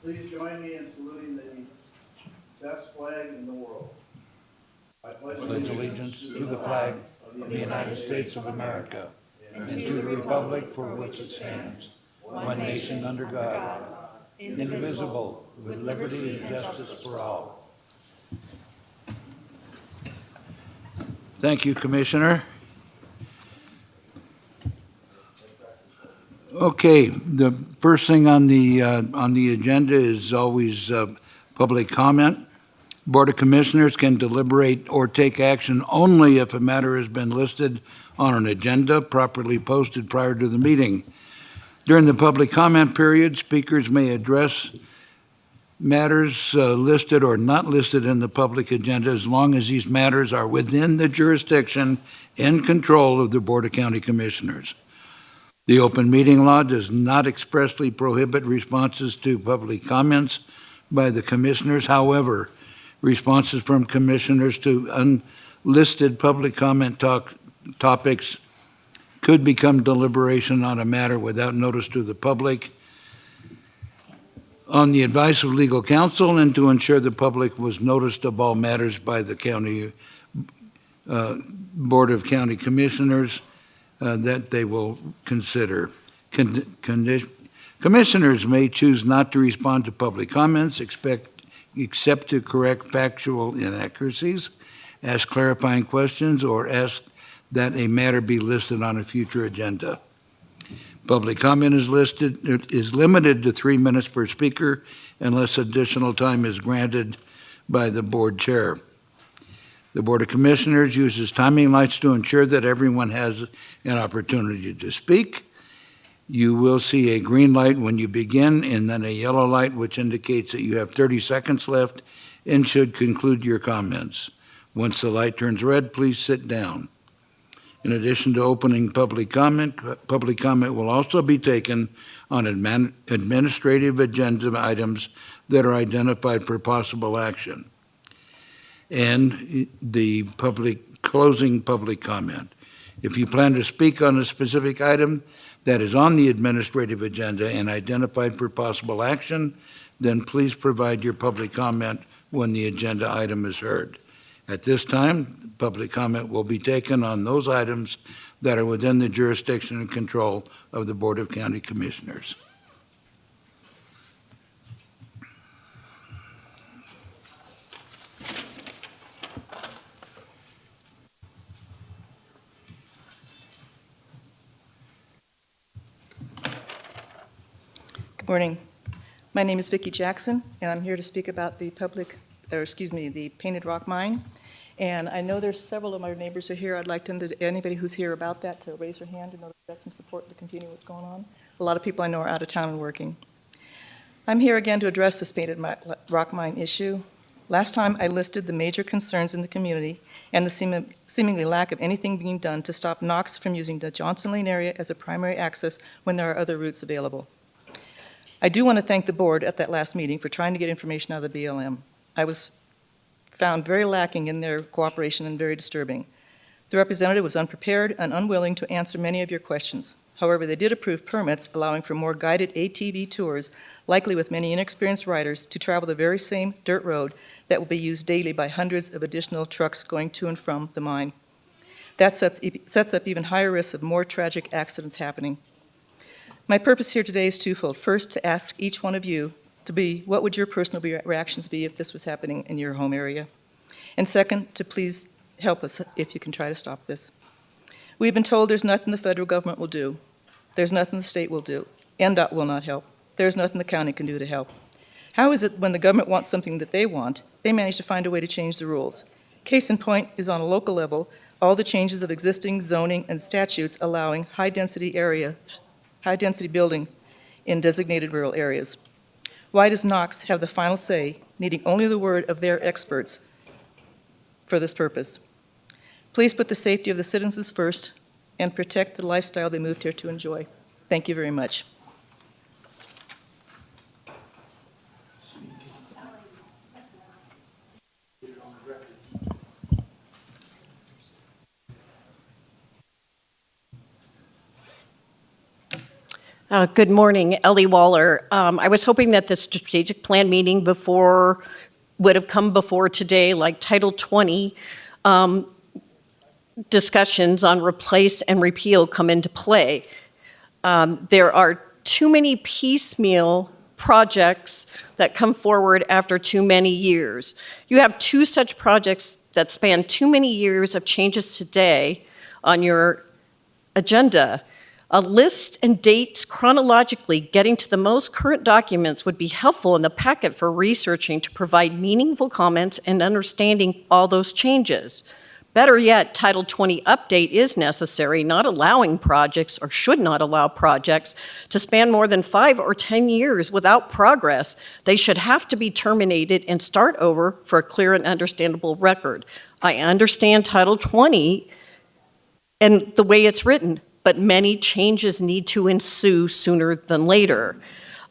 Please join me in saluting the best flag in the world. I pledge Allegiance to the flag of the United States of America and to the republic for which it stands, one nation under God, indivisible, with liberty and justice for all. Thank you, Commissioner. Okay, the first thing on the agenda is always public comment. Board of Commissioners can deliberate or take action only if a matter has been listed on an agenda properly posted prior to the meeting. During the public comment period, speakers may address matters listed or not listed in the public agenda as long as these matters are within the jurisdiction and control of the Board of County Commissioners. The open meeting law does not expressly prohibit responses to public comments by the commissioners. However, responses from commissioners to unlisted public comment topics could become deliberation on a matter without notice to the public. On the advice of legal counsel and to ensure the public was noticed of all matters by the county Board of County Commissioners that they will consider. Commissioners may choose not to respond to public comments except to correct factual inaccuracies, ask clarifying questions, or ask that a matter be listed on a future agenda. Public comment is limited to 3 minutes per speaker unless additional time is granted by the board chair. The Board of Commissioners uses timing lights to ensure that everyone has an opportunity to speak. You will see a green light when you begin and then a yellow light which indicates that you have 30 seconds left and should conclude your comments. Once the light turns red, please sit down. In addition to opening public comment will also be taken on administrative agenda items that are identified for possible action, and the closing public comment. If you plan to speak on a specific item that is on the administrative agenda and identified for possible action, then please provide your public comment when the agenda item is heard. At this time, public comment will be taken on those items that are within the jurisdiction and control of the Board of County Commissioners. Good morning. My name is Vicki Jackson, and I'm here to speak about the the Painted Rock Mine. And I know there's several of my neighbors who are here. I'd like anybody who's here about that to raise their hand to know that we've got some support to continue what's going on. A lot of people I know are out of town and working. I'm here again to address this Painted Rock Mine issue. Last time I listed the major concerns in the community and the seemingly lack of anything being done to stop NOx from using the Johnson Lane area as a primary access when there are other routes available. I do want to thank the board at that last meeting for trying to get information out of the BLM. I was found very lacking in their cooperation and very disturbing. The representative was unprepared and unwilling to answer many of your questions. However, they did approve permits allowing for more guided ATV tours, likely with many inexperienced riders, to travel the very same dirt road that will be used daily by hundreds of additional trucks going to and from the mine. That sets up even higher risks of more tragic accidents happening. My purpose here today is twofold. First, to ask each one of you what would your personal reactions be if this was happening in your home area? And second, to please help us if you can try to stop this. We've been told there's nothing the federal government will do. There's nothing the state will do. NDOT will not help. There's nothing the county can do to help. How is it when the government wants something that they want, they manage to find a way to change the rules? Case in point is on a local level, all the changes of existing zoning and statutes allowing high-density building in designated rural areas. Why does NOx have the final say, needing only the word of their experts for this purpose? Please put the safety of the citizens first and protect the lifestyle they moved here to enjoy. Thank you very much. Good morning, Ellie Waller. I was hoping that the strategic plan meeting would have come before today, like Title 20 discussions on replace and repeal come into play. There are too many piecemeal projects that come forward after too many years. You have two such projects that span too many years of changes today on your agenda. A list and dates chronologically getting to the most current documents would be helpful in the packet for researching to provide meaningful comments and understanding all those changes. Better yet, Title 20 update is necessary, not allowing projects or should not allow projects to span more than 5 or 10 years without progress. They should have to be terminated and start over for a clear and understandable record. I understand Title 20 and the way it's written, but many changes need to ensue sooner than later.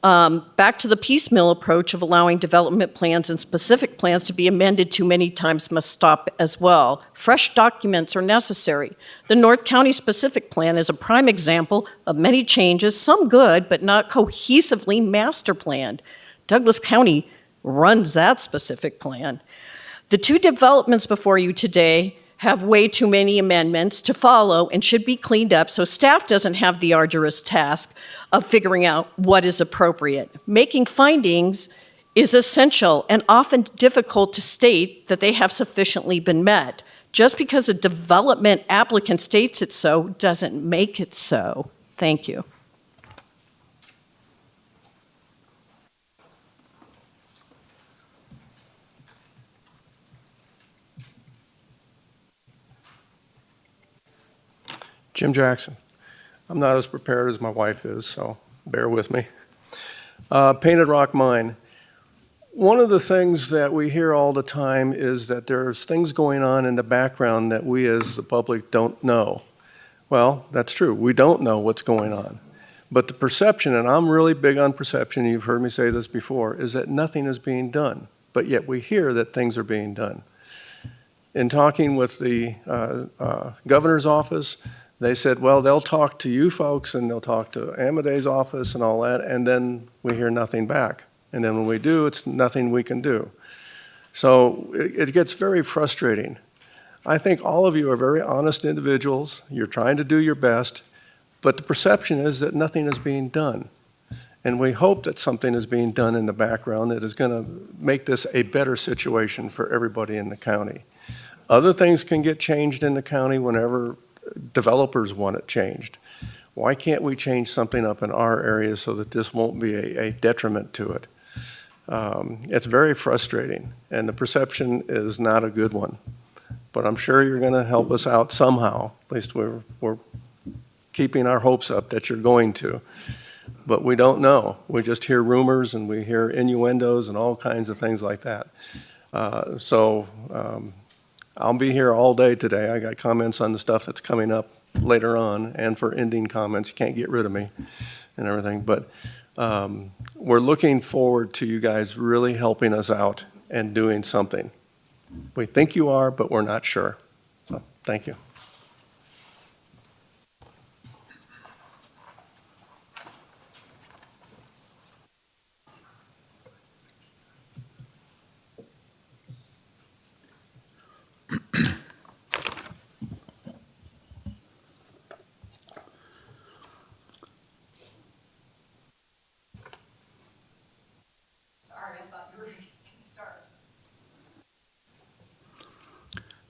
Back to the piecemeal approach of allowing development plans and specific plans to be amended too many times must stop as well. Fresh documents are necessary. The North County specific plan is a prime example of many changes, some good, but not cohesively master planned. Douglas County runs that specific plan. The two developments before you today have way too many amendments to follow and should be cleaned up so staff doesn't have the arduous task of figuring out what is appropriate. Making findings is essential and often difficult to state that they have sufficiently been met. Just because a development applicant states it so doesn't make it so. Thank you. Jim Jackson. I'm not as prepared as my wife is, so bear with me. Painted Rock Mine. One of the things that we hear all the time is that there's things going on in the background that we as the public don't know. Well, that's true. We don't know what's going on. But the perception, and I'm really big on perception, you've heard me say this before, is that nothing is being done. But yet we hear that things are being done. In talking with the governor's office, they said, well, they'll talk to you folks and they'll talk to Amadei's office and all that, and then we hear nothing back. And then when we do, it's nothing we can do. So it gets very frustrating. I think all of you are very honest individuals. You're trying to do your best, but the perception is that nothing is being done. And we hope that something is being done in the background that is going to make this a better situation for everybody in the county. Other things can get changed in the county whenever developers want it changed. Why can't we change something up in our area so that this won't be a detriment to it? It's very frustrating, and the perception is not a good one. But I'm sure you're going to help us out somehow. At least we're keeping our hopes up that you're going to. But we don't know. We just hear rumors and we hear innuendos and all kinds of things like that. I'll be here all day today. I got comments on the stuff that's coming up later on, and for ending comments. You can't get rid of me and everything. But we're looking forward to you guys really helping us out and doing something. We think you are, but we're not sure. So thank you.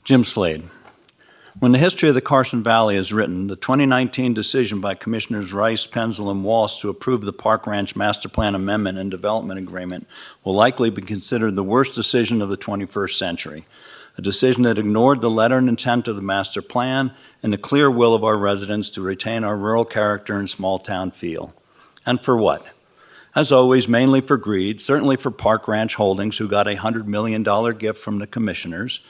Jim Slade. When the history of the Carson Valley is written, the 2019 decision by Commissioners Rice, Penzel, and Walsh to approve the Park Ranch Master Plan Amendment and Development Agreement will likely be considered the worst decision of the 21st century, a decision that ignored the letter and intent of the master plan and the clear will of our residents to retain our rural character and small-town feel. And for what? As always, mainly for greed, certainly for Park Ranch Holdings, who got a $100 million gift from the commissioners,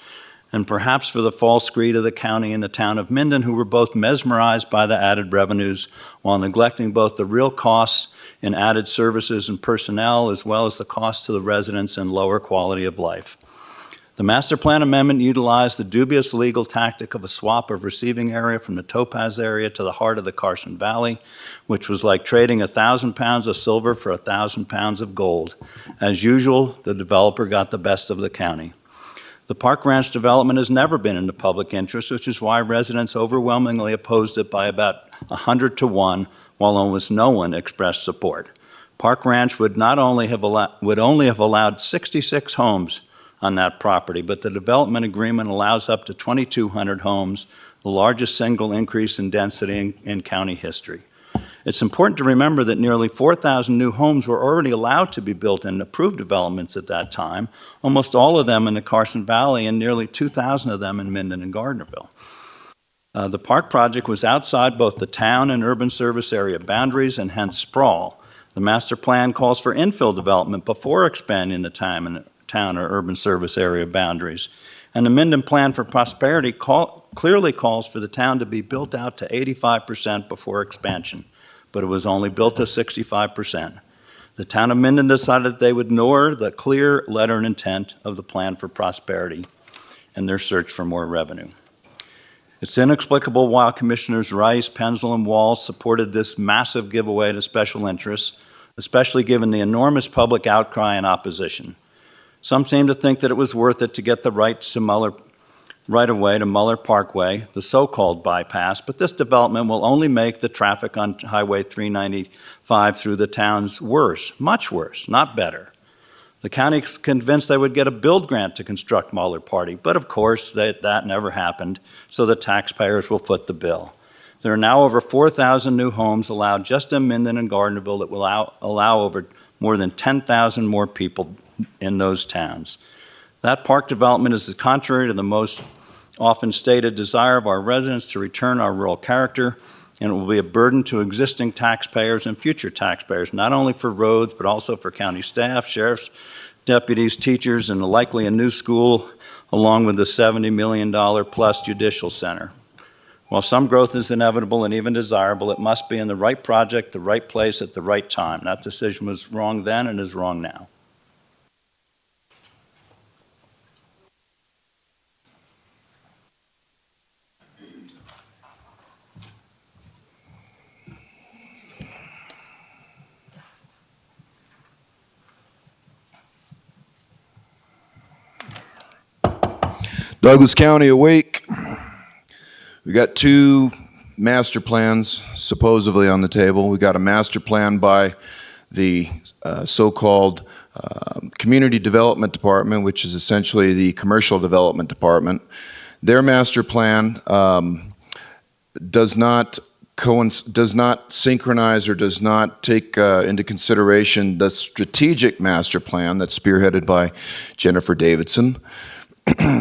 and perhaps for the false greed of the county and the town of Minden, who were both mesmerized by the added revenues while neglecting both the real costs in added services and personnel, as well as the cost to the residents and lower quality of life. The master plan amendment utilized the dubious legal tactic of a swap of receiving area from the Topaz area to the heart of the Carson Valley, which was like trading 1,000 pounds of silver for 1,000 pounds of gold. As usual, the developer got the best of the county. The Park Ranch development has never been in the public interest, which is why residents overwhelmingly opposed it by about 100 to 1, while almost no one expressed support. Park Ranch would only have allowed 66 homes on that property, but the development agreement allows up to 2,200 homes, the largest single increase in density in county history. It's important to remember that nearly 4,000 new homes were already allowed to be built in approved developments at that time, almost all of them in the Carson Valley and nearly 2,000 of them in Minden and Gardnerville. The park project was outside both the town and urban service area boundaries and hence sprawl. The master plan calls for infill development before expanding the town or urban service area boundaries. And the Minden Plan for Prosperity clearly calls for the town to be built out to 85% before expansion, but it was only built to 65%. The town of Minden decided they would ignore the clear letter and intent of the Plan for Prosperity in their search for more revenue. It's inexplicable why Commissioners Rice, Penzel, and Walls supported this massive giveaway to special interests, especially given the enormous public outcry and opposition. Some seem to think that it was worth it to get the rights to right-of-way to Muller Parkway, the so-called bypass, but this development will only make the traffic on Highway 395 through the towns worse, much worse, not better. The county is convinced they would get a build grant to construct Muller Party, but of course that never happened, so the taxpayers will foot the bill. There are now over 4,000 new homes allowed just in Minden and Gardnerville that will allow over more than 10,000 more people in those towns. That park development is contrary to the most often stated desire of our residents to return our rural character, and it will be a burden to existing taxpayers and future taxpayers, not only for roads, but also for county staff, sheriffs, deputies, teachers, and likely a new school, along with the $70 million plus judicial center. While some growth is inevitable and even desirable, it must be in the right project, the right place, at the right time. That decision was wrong then and is wrong now. Douglas County awake. We got two master plans supposedly on the table. We got a master plan by the so-called Community Development Department, which is essentially the Commercial Development Department. Their master plan does not synchronize or does not take into consideration the strategic master plan that's spearheaded by Jennifer Davidson.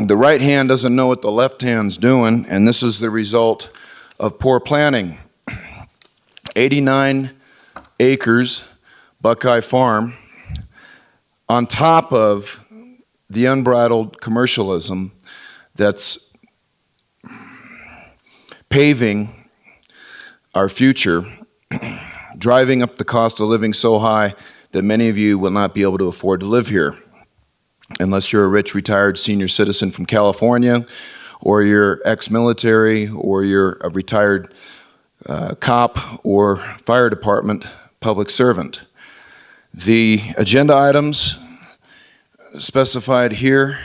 The right hand doesn't know what the left hand's doing, and this is the result of poor planning. 89 acres, Buckeye Farm, on top of the unbridled commercialism that's paving our future, driving up the cost of living so high that many of you will not be able to afford to live here. Unless you're a rich retired senior citizen from California, or you're ex-military, or you're a retired cop or fire department public servant. The agenda items specified here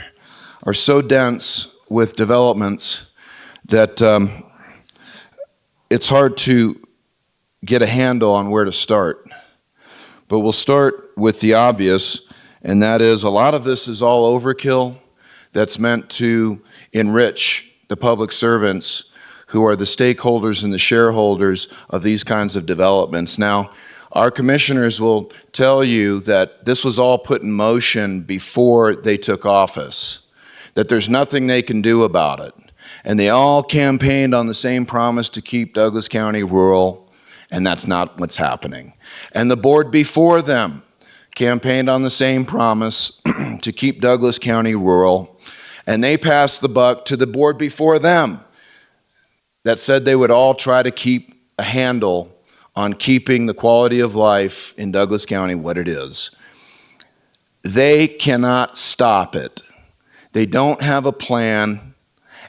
are so dense with developments that it's hard to get a handle on where to start. But we'll start with the obvious, and that is a lot of this is all overkill that's meant to enrich the public servants who are the stakeholders and the shareholders of these kinds of developments. Now, our commissioners will tell you that this was all put in motion before they took office, that there's nothing they can do about it. And they all campaigned on the same promise to keep Douglas County rural, and that's not what's happening. And the board before them campaigned on the same promise to keep Douglas County rural, and they passed the buck to the board before them that said they would all try to keep a handle on keeping the quality of life in Douglas County what it is. They cannot stop it. They don't have a plan,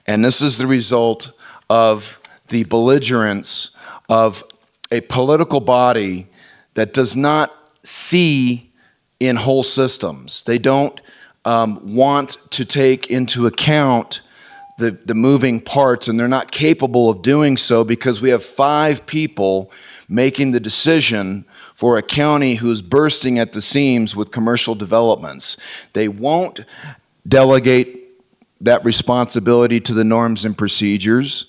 and this is the result of the belligerence of a political body that does not see in whole systems. They don't want to take into account the moving parts, and they're not capable of doing so because we have 5 people making the decision for a county who's bursting at the seams with commercial developments. They won't delegate that responsibility to the norms and procedures.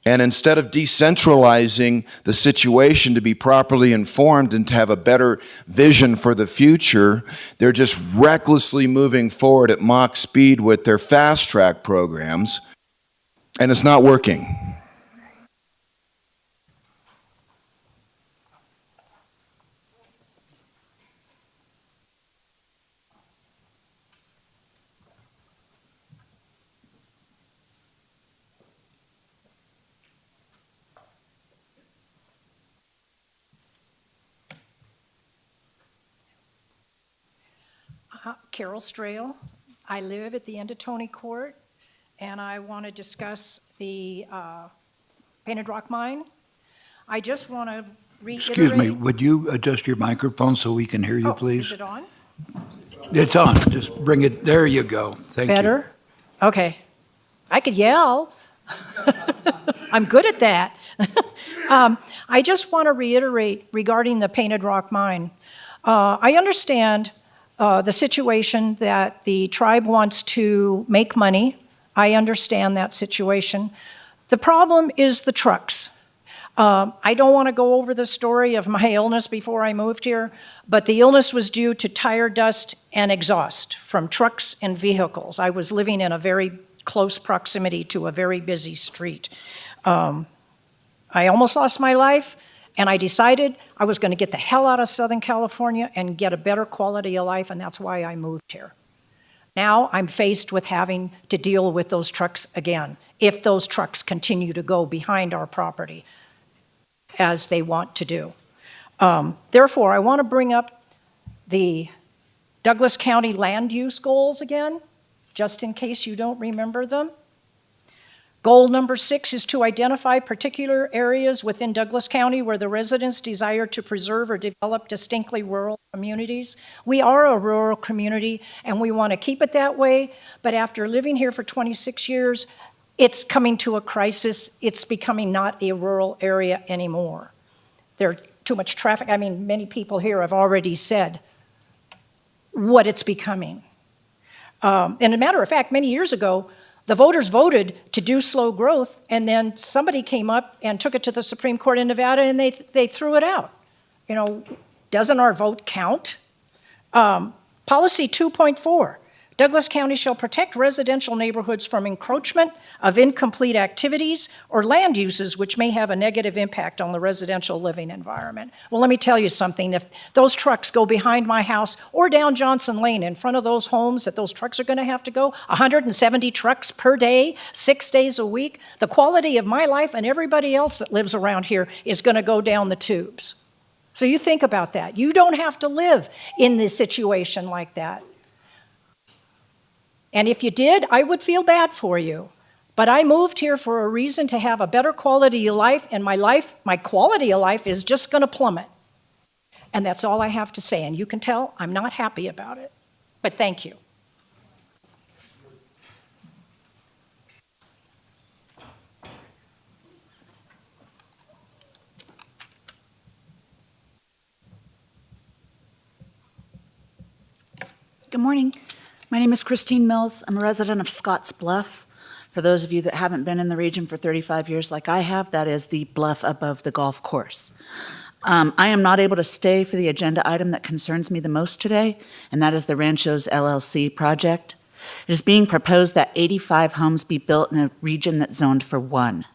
And instead of decentralizing the situation to be properly informed and to have a better vision for the future, they're just recklessly moving forward at Mach speed with their fast track programs, and it's not working. Carol Strail. I live at the end of Tony Court, and I want to discuss the Painted Rock Mine. I just want to reiterate. Excuse me, would you adjust your microphone so we can hear you, Oh, please? is it on? It's on, just bring it, there you go. Thank you. Better? Okay. I could yell. I'm good at that. I just want to reiterate regarding the Painted Rock Mine. I understand the situation that the tribe wants to make money. I understand that situation. The problem is the trucks. I don't want to go over the story of my illness before I moved here, but the illness was due to tire dust and exhaust from trucks and vehicles. I was living in a very close proximity to a very busy street. I almost lost my life, and I decided I was going to get the hell out of Southern California and get a better quality of life, and that's why I moved here. Now I'm faced with having to deal with those trucks again, if those trucks continue to go behind our property as they want to do. Therefore, I want to bring up the Douglas County land use goals again, just in case you don't remember them. Goal number 6 is to identify particular areas within Douglas County where the residents desire to preserve or develop distinctly rural communities. We are a rural community, and we want to keep it that way, but after living here for 26 years, it's coming to a crisis. It's becoming not a rural area anymore. There's too much traffic. I mean, many people here have already said what it's becoming. And as a matter of fact, many years ago, the voters voted to do slow growth, and then somebody came up and took it to the Supreme Court in Nevada, and they threw it out. You know, doesn't our vote count? Policy 2.4, Douglas County shall protect residential neighborhoods from encroachment of incomplete activities or land uses which may have a negative impact on the residential living environment. Well, let me tell you something. If those trucks go behind my house or down Johnson Lane in front of those homes that those trucks are going to have to go, 170 trucks per day, 6 days a week, the quality of my life and everybody else that lives around here is going to go down the tubes. So you think about that. You don't have to live in this situation like that. And if you did, I would feel bad for you. But I moved here for a reason, to have a better quality of life, and my quality of life is just going to plummet. And that's all I have to say. And you can tell I'm not happy about it. But thank you. Good morning. My name is Christine Mills. I'm a resident of Scotts Bluff. For those of you that haven't been in the region for 35 years like I have, that is the bluff above the golf course. I am not able to stay for the agenda item that concerns me the most today, and that is the Ranchos LLC project. It is being proposed that 85 homes be built in a region that's zoned for 1.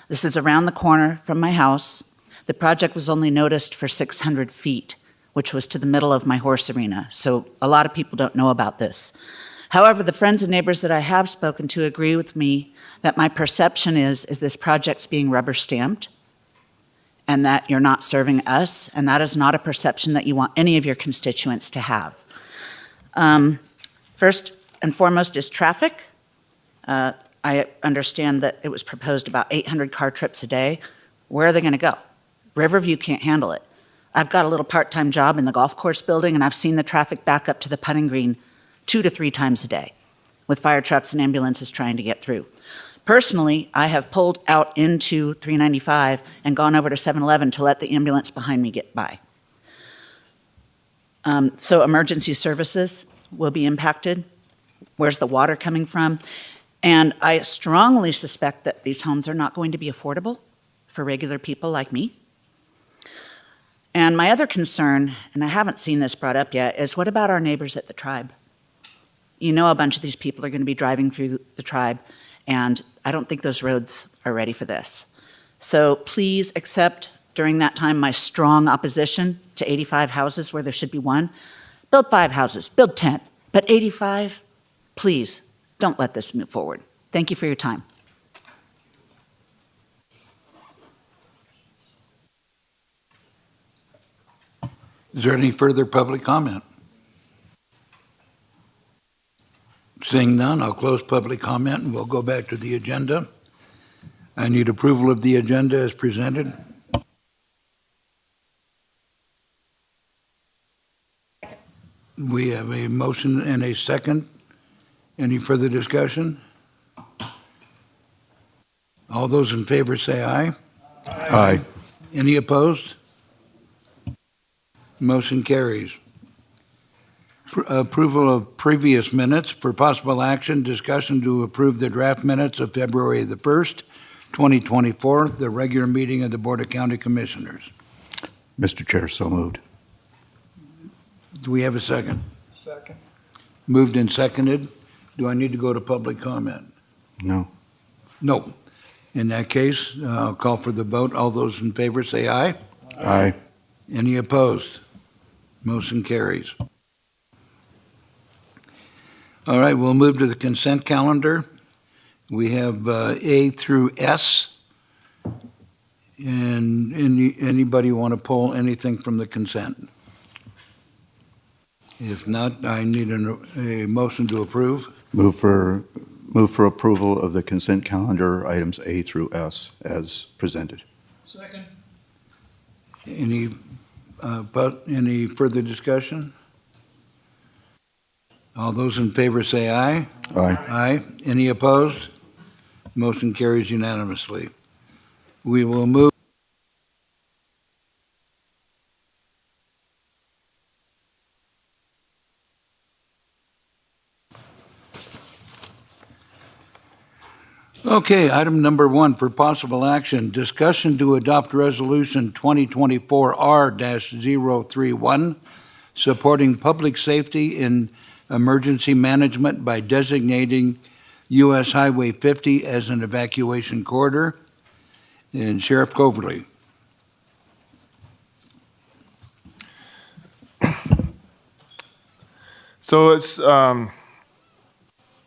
This is around the corner from my house. The project was only noticed for 600 feet, which was to the middle of my horse arena, so a lot of people don't know about this. However, the friends and neighbors that I have spoken to agree with me that my perception is this project's being rubber stamped and that you're not serving us, and that is not a perception that you want any of your constituents to have. First, and foremost is traffic. I understand that it was proposed about 800 car trips a day. Where are they going to go? Riverview can't handle it. I've got a little part-time job in the golf course building, and I've seen the traffic back up to the putting green 2 to 3 times a day, with fire trucks and ambulances trying to get through. Personally, I have pulled out into 395 and gone over to 7-Eleven to let the ambulance behind me get by. So emergency services will be impacted. Where's the water coming from? And I strongly suspect that these homes are not going to be affordable for regular people like me. And my other concern, and I haven't seen this brought up yet, is what about our neighbors at the tribe? You know, a bunch of these people are going to be driving through the tribe, and I don't think those roads are ready for this. So please accept during that time my strong opposition to 85 houses where there should be 1. Build 5 houses, build 10, but 85, please don't let this move forward. Thank you for your time. Is there any further public comment? Seeing none, I'll close public comment and we'll go back to the agenda. I need approval of the agenda as presented. We have a motion and a second. Any further discussion? All those in favor say aye. Aye. Any opposed? Motion carries. Approval of previous minutes for possible action, discussion to approve the draft minutes of February the 1st, 2024, the regular meeting of the Board of County Commissioners. Mr. Chair, so moved. Do we have a second? Second. Moved and seconded. Do I need to go to public comment? No. No. In that case, I'll call for the vote. All those in favor say aye. Aye. Any opposed? Motion carries. All right, we'll move to the consent calendar. We have A through S. And anybody want to pull anything from the consent? If not, I need a motion to approve. Move for approval of the consent calendar items A through S as presented. Second. Any further discussion? All those in favor say aye. Aye. Aye. Any opposed? Motion carries unanimously. We will move. Okay, item number 1 for possible action, discussion to adopt resolution 2024R-031, supporting public safety in emergency management by designating U.S. Highway 50 as an evacuation corridor. And Sheriff Coverly. So it's,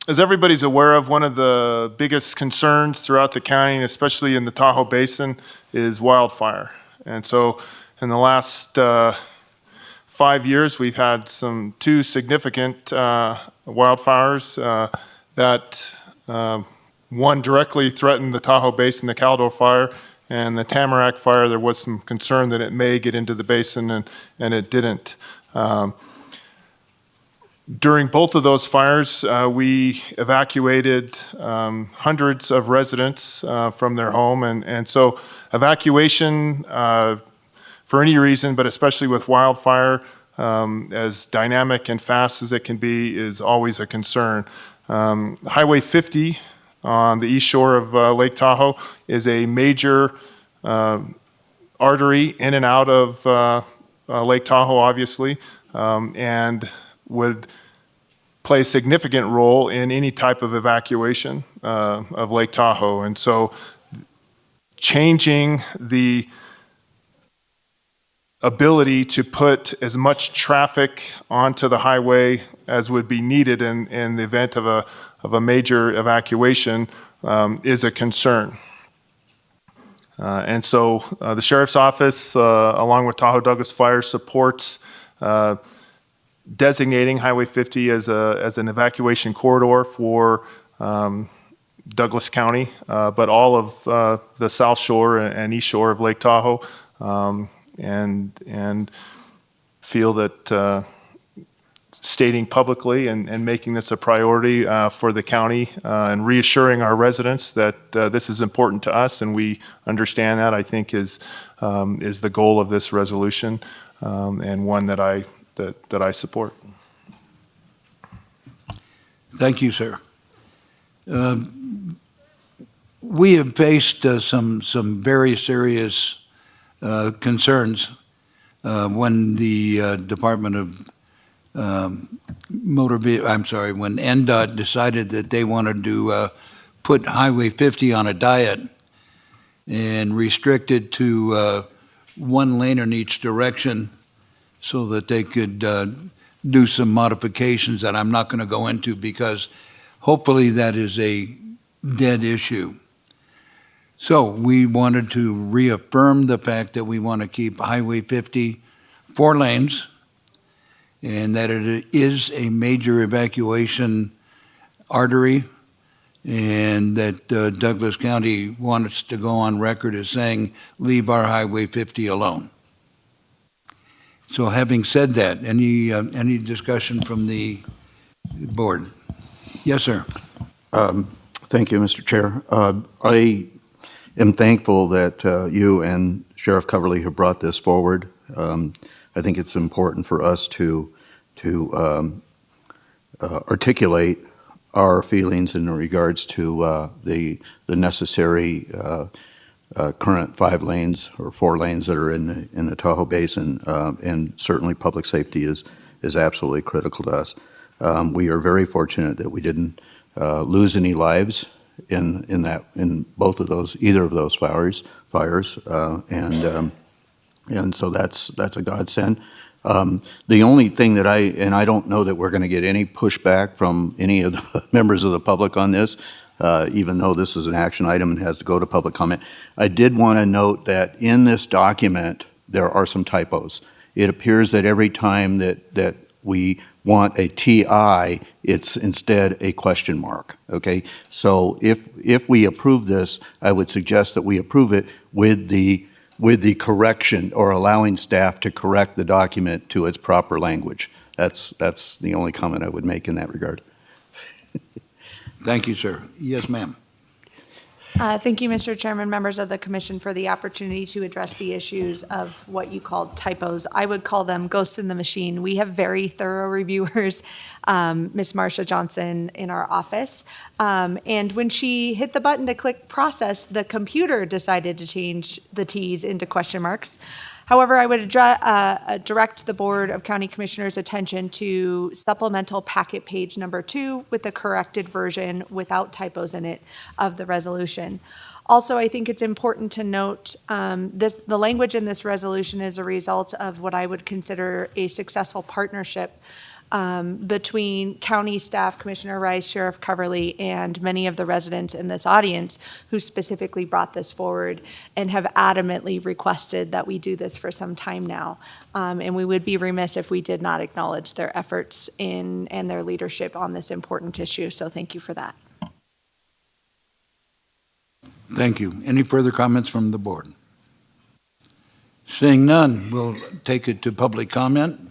as everybody's aware of, one of the biggest concerns throughout the county, and especially in the Tahoe Basin, is wildfire. And so in the last 5 years, we've had two significant wildfires that one directly threatened the Tahoe Basin, the Caldor Fire, and the Tamarack Fire. There was some concern that it may get into the basin, and it didn't. During both of those fires, we evacuated hundreds of residents from their home. And so evacuation, for any reason, but especially with wildfire, as dynamic and fast as it can be, is always a concern. Highway 50 on the east shore of Lake Tahoe is a major artery in and out of Lake Tahoe, obviously, and would play a significant role in any type of evacuation of Lake Tahoe. And so changing the ability to put as much traffic onto the highway as would be needed in the event of a major evacuation is a concern. And so the Sheriff's Office, along with Tahoe Douglas Fire, supports designating Highway 50 as an evacuation corridor for Douglas County, but all of the South Shore and East Shore of Lake Tahoe, and feel that stating publicly and making this a priority for the county and reassuring our residents that this is important to us and we understand that, I think is the goal of this resolution, and one that I support. Thank you, sir. We have faced some very serious concerns when the Department of when NDOT decided that they wanted to put Highway 50 on a diet and restrict it to one lane in each direction so that they could do some modifications that I'm not going to go into because hopefully that is a dead issue. So we wanted to reaffirm the fact that we want to keep Highway 50 4 lanes and that it is a major evacuation artery and that Douglas County wants to go on record as saying, leave our Highway 50 alone. So having said that, any discussion from the board? Yes, sir. Thank you, Mr. Chair. I am thankful that you and Sheriff Coverly have brought this forward. I think it's important for us to articulate our feelings in regards to the necessary current 5 lanes or 4 lanes that are in the Tahoe Basin, and certainly public safety is absolutely critical to us. We are very fortunate that we didn't lose any lives in both of those, either of those fires, and so that's a godsend. The only thing that I don't know that we're going to get any pushback from any of the members of the public on this, even though this is an action item and has to go to public comment. I did want to note that in this document, there are some typos. It appears that every time that we want a TI, it's instead a question mark, okay? So if we approve this, I would suggest that we approve it with the correction or allowing staff to correct the document to its proper language. That's the only comment I would make in that regard. Thank you, sir. Yes, ma'am. Thank you, Mr. Chairman, members of the commission, for the opportunity to address the issues of what you called typos. I would call them ghosts in the machine. We have very thorough reviewers, Ms. Marsha Johnson in our office. And when she hit the button to click process, the computer decided to change the T's into question marks. However, I would direct the Board of County Commissioners' attention to supplemental packet page number 2 with the corrected version without typos in it of the resolution. Also, I think it's important to note the language in this resolution is a result of what I would consider a successful partnership between county staff, Commissioner Rice, Sheriff Coverly, and many of the residents in this audience who specifically brought this forward and have adamantly requested that we do this for some time now. And we would be remiss if we did not acknowledge their efforts and their leadership on this important issue. So thank you for that. Thank you. Any further comments from the board? Seeing none, we'll take it to public comment.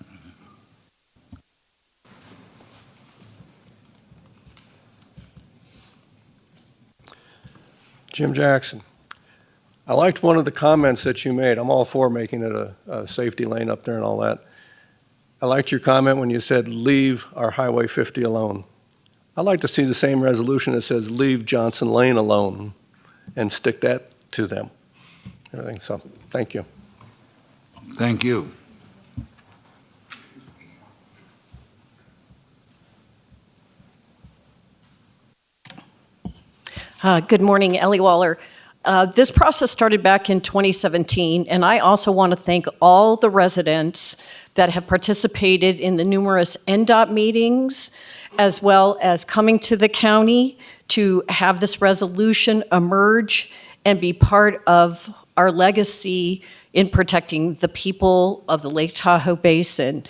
Jim Jackson. I liked one of the comments that you made. I'm all for making it a safety lane up there and all that. I liked your comment when you said, leave our Highway 50 alone. I'd like to see the same resolution that says, leave Johnson Lane alone, and stick that to them. Everything. So, thank you. Thank you. Good morning, Ellie Waller. This process started back in 2017, and I also want to thank all the residents that have participated in the numerous NDOT meetings, as well as coming to the county to have this resolution emerge and be part of our legacy in protecting the people of the Lake Tahoe Basin.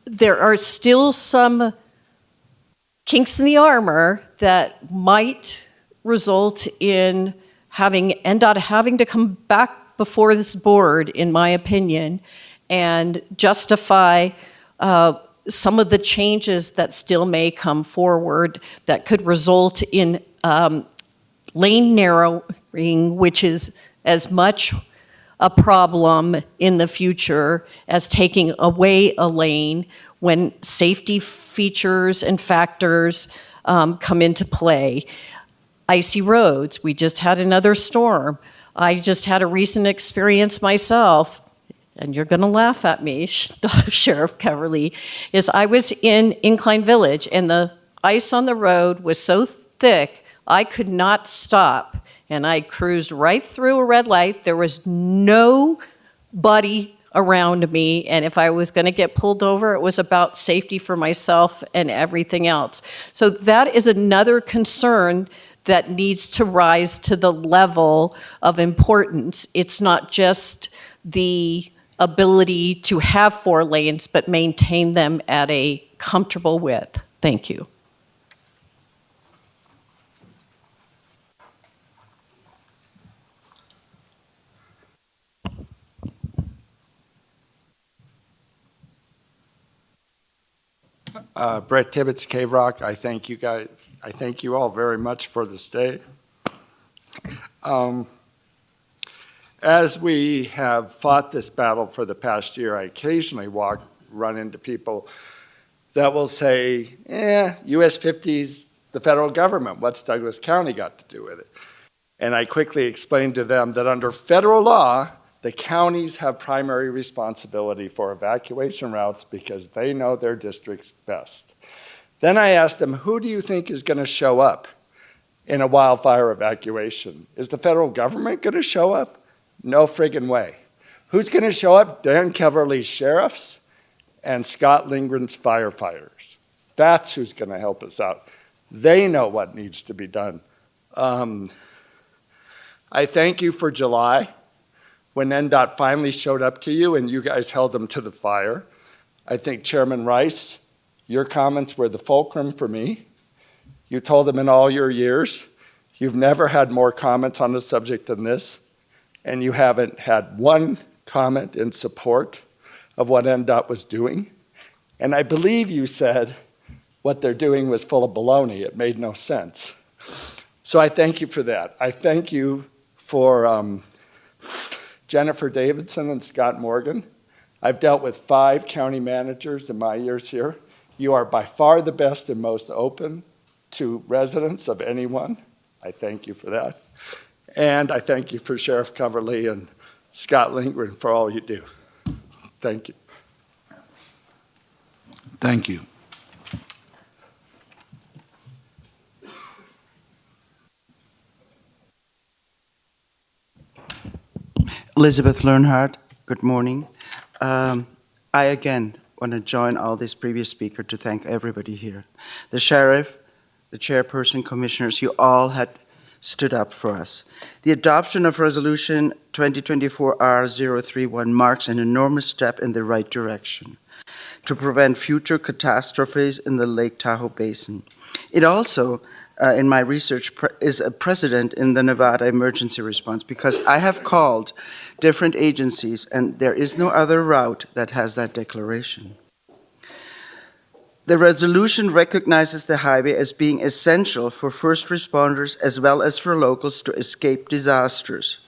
there are still some kinks in the armor that might result in NDOT having to come back before this board, in my opinion, and justify some of the changes that still may come forward that could result in lane narrowing, which is as much a problem in the future as taking away a lane when safety features and factors come into play. Icy roads, we just had another storm. I just had a recent experience myself, and you're gonna laugh at me, Sheriff Coverly, is I was in Incline Village and the ice on the road was so thick, I could not stop. And I cruised right through a red light. There was nobody around me. And if I was gonna get pulled over, it was about safety for myself and everything else. So that is another concern that needs to rise to the level of importance. It's not just the ability to have 4 lanes, but maintain them at a comfortable width. Thank you. Brett Tibbetts, K-Rock. I thank you guys. I thank you all very much for this day. As we have fought this battle for the past year, I occasionally run into people that will say, US 50's the federal government. What's Douglas County got to do with it? And I quickly explained to them that under federal law, the counties have primary responsibility for evacuation routes because they know their districts best. Then I asked them, who do you think is going to show up in a wildfire evacuation? Is the federal government going to show up? No friggin' way. Who's going to show up? Dan Keverly's sheriffs and Scott Lindgren's firefighters. That's who's going to help us out. They know what needs to be done. I thank you for July, when NDOT finally showed up to you and you guys held them to the fire. I think Chairman Rice, your comments were the fulcrum for me. You told them in all your years, you've never had more comments on the subject than this, and you haven't had one comment in support of what NDOT was doing. And I believe you said what they're doing was full of baloney. It made no sense. So I thank you for that. I thank you for Jennifer Davidson and Scott Morgan. I've dealt with 5 county managers in my years here. You are by far the best and most open to residents of anyone. I thank you for that. And I thank you for Sheriff Coverly and Scott Lindgren for all you do. Thank you. Thank you. Elizabeth Learnhardt, good morning. I again want to join all these previous speakers to thank everybody here. The sheriff, the chairperson, commissioners, you all had stood up for us. The adoption of Resolution 2024-R031 marks an enormous step in the right direction to prevent future catastrophes in the Lake Tahoe Basin. It also, in my research, is a precedent in the Nevada emergency response because I have called different agencies and there is no other route that has that declaration. The resolution recognizes the highway as being essential for first responders as well as for locals to escape disasters.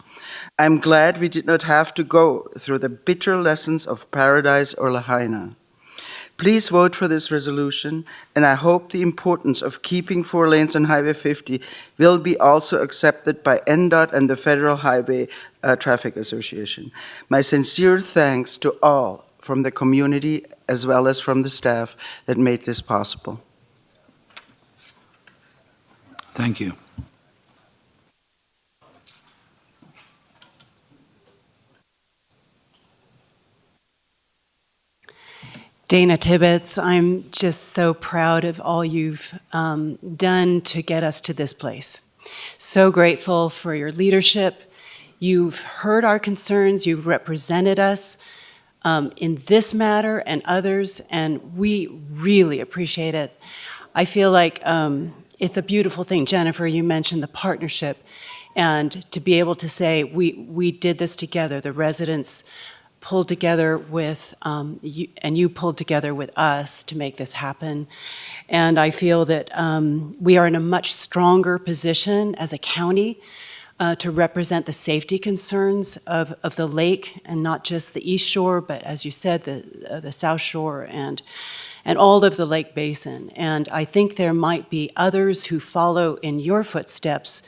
I'm glad we did not have to go through the bitter lessons of Paradise or Lahaina. Please vote for this resolution, and I hope the importance of keeping 4 lanes on Highway 50 will be also accepted by NDOT and the Federal Highway Traffic Association. My sincere thanks to all from the community as well as from the staff that made this possible. Thank you. Dana Tibbetts, I'm just so proud of all you've done to get us to this place. So grateful for your leadership. You've heard our concerns, you've represented us in this matter and others, and we really appreciate it. I feel like it's a beautiful thing. Jennifer, you mentioned the partnership, and to be able to say we did this together, the residents pulled together with, you, and you pulled together with us to make this happen. And I feel that we are in a much stronger position as a county to represent the safety concerns of the lake, and not just the east shore, but as you said, the south shore and all of the lake basin. And I think there might be others who follow in your footsteps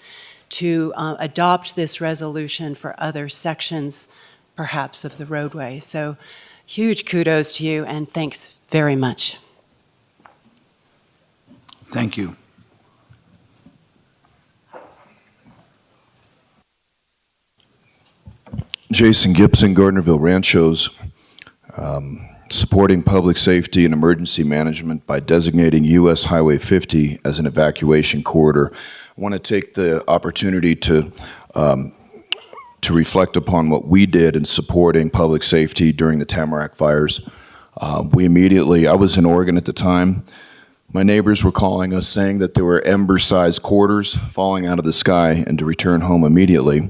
to adopt this resolution for other sections, perhaps, of the roadway. So huge kudos to you, and thanks very much. Thank you. Jason Gibson, Gardnerville Ranchos, supporting public safety and emergency management by designating U.S. Highway 50 as an evacuation corridor. I want to take the opportunity to reflect upon what we did in supporting public safety during the Tamarack fires. I was in Oregon at the time. My neighbors were calling us saying that there were ember-sized quarters falling out of the sky and to return home immediately.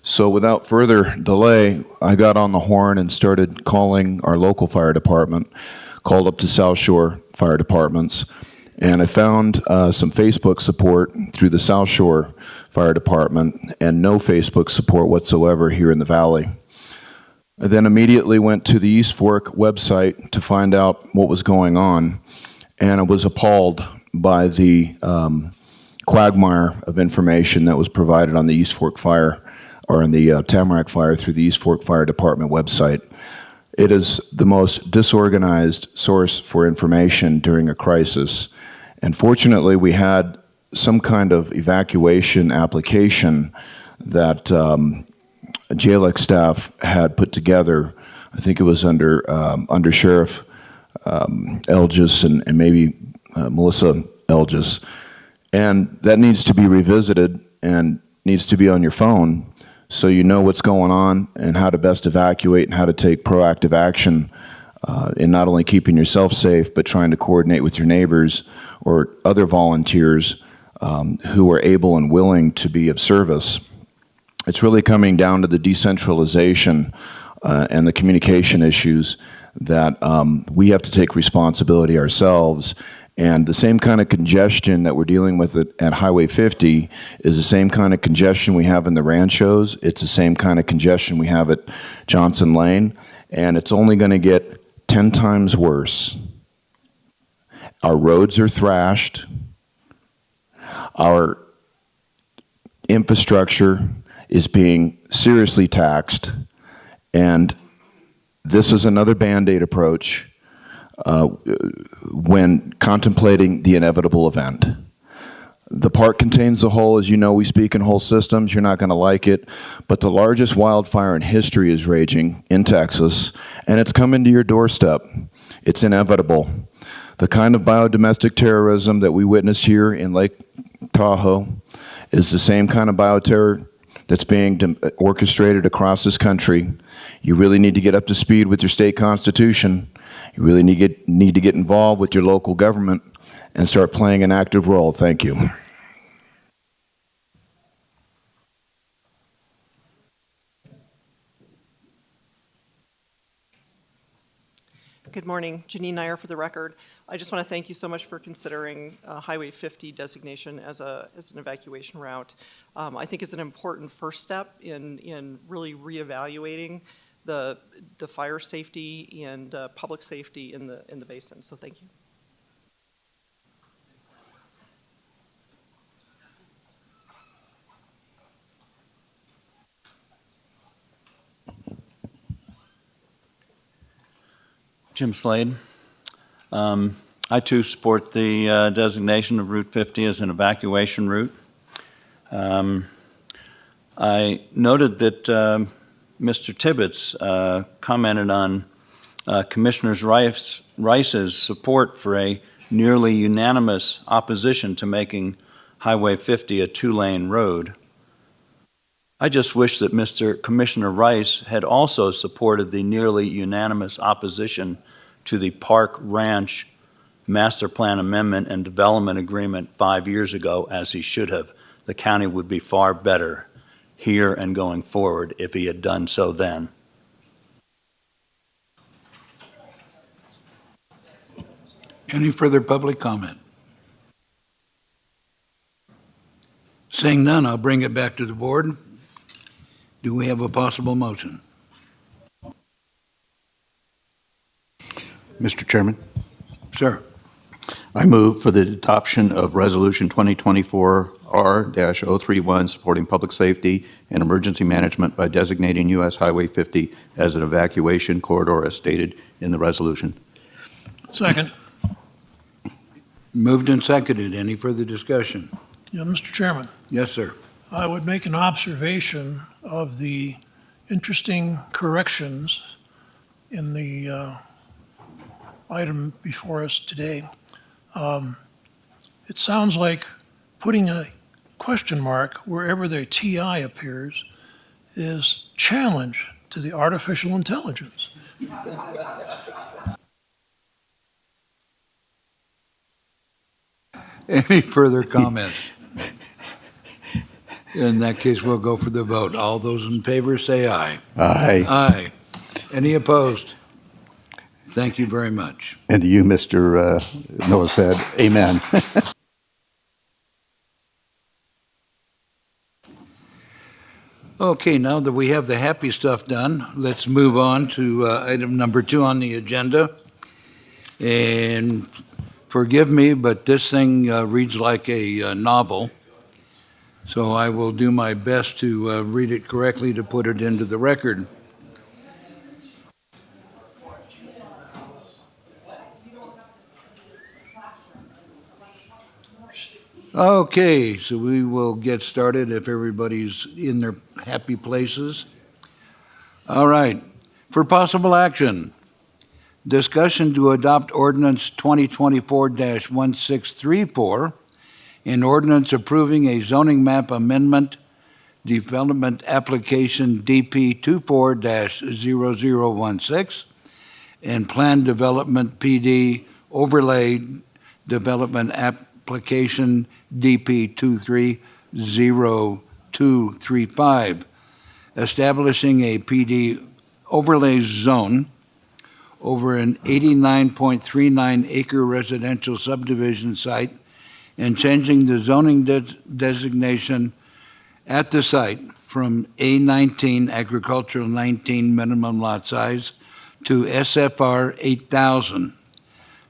So without further delay, I got on the horn and started calling our local fire department, called up to South Shore fire departments, and I found some Facebook support through the South Shore Fire Department and no Facebook support whatsoever here in the Valley. I then immediately went to the East Fork website to find out what was going on, and I was appalled by the quagmire of information that was provided on the East Fork Fire, or in the Tamarack Fire through the East Fork Fire Department website. It is the most disorganized source for information during a crisis. And fortunately, we had some kind of evacuation application that JLEC staff had put together. I think it was under Sheriff Elgis and maybe Melissa Elgis. And that needs to be revisited and needs to be on your phone so you know what's going on and how to best evacuate and how to take proactive action in not only keeping yourself safe, but trying to coordinate with your neighbors or other volunteers who are able and willing to be of service. It's really coming down to the decentralization and the communication issues that we have to take responsibility ourselves. And the same kind of congestion that we're dealing with at Highway 50 is the same kind of congestion we have in the Ranchos. It's the same kind of congestion we have at Johnson Lane, and it's only going to get 10 times worse. Our roads are thrashed. Our infrastructure is being seriously taxed, and this is another Band-Aid approach when contemplating the inevitable event. The park contains the whole. As you know, we speak in whole systems. You're not going to like it, but the largest wildfire in history is raging in Texas, and it's coming to your doorstep. It's inevitable. The kind of biodomestic terrorism that we witnessed here in Lake Tahoe is the same kind of bioterror that's being orchestrated across this country. You really need to get up to speed with your state constitution. You really need to get involved with your local government and start playing an active role. Thank you. Good morning. Janine Nair for the record. I just want to thank you so much for considering Highway 50 designation as an evacuation route. I think it's an important first step in really reevaluating the fire safety and public safety in the basin. So thank you. Jim Slade. I too support the designation of Route 50 as an evacuation route. I noted that Mr. Tibbetts commented on Commissioner Rice's support for a nearly unanimous opposition to making Highway 50 a two-lane road. I just wish that Mr. Commissioner Rice had also supported the nearly unanimous opposition to the Park Ranch Master Plan Amendment and Development Agreement 5 years ago, as he should have. The county would be far better here and going forward if he had done so then. Any further public comment? Seeing none, I'll bring it back to the board. Do we have a possible motion? Mr. Chairman, Sir. I move for the adoption of Resolution 2024-R-031, supporting public safety and emergency management by designating U.S. Highway 50 as an evacuation corridor as stated in the resolution. Second. Moved and seconded. Any further discussion? Yeah, Mr. Chairman, Yes, sir. I would make an observation of the interesting corrections in the item before us today. It sounds like putting a question mark wherever the TI appears is challenge to the artificial intelligence. Any further comments? In that case, we'll go for the vote. All those in favor say aye. Aye. Aye. Any opposed? Thank you very much. And to you, Mr. Noah said, amen. Okay, now that we have the happy stuff done, let's move on to item number 2 on the agenda. And forgive me, but this thing reads like a novel, so I will do my best to read it correctly to put it into the record. Okay, so we will get started if everybody's in their happy places. All right, for possible action, discussion to adopt ordinance 2024-1634, an ordinance approving a zoning map amendment development application DP 24-0016 and plan development PD overlay development application DP 230235, establishing a PD overlay zone over an 89.39 acre residential subdivision site and changing the zoning designation at the site from A19 agricultural 19 minimum lot size to SFR 8,000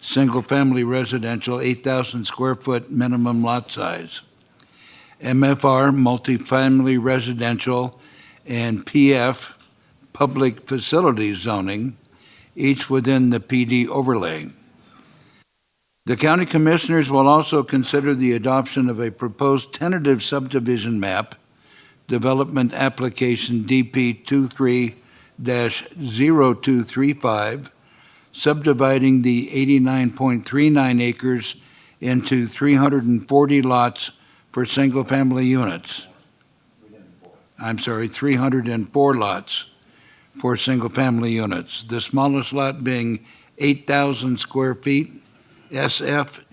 single-family residential 8,000 square foot minimum lot size, MFR multifamily residential, and PF public facilities zoning, each within the PD overlay. The county commissioners will also consider the adoption of a proposed tentative subdivision map, development application DP 23-0235, subdividing the 89.39 acres into 340 lots for single-family units. I'm sorry, 304 lots for single-family units. The smallest lot being 8,000 square feet, SF,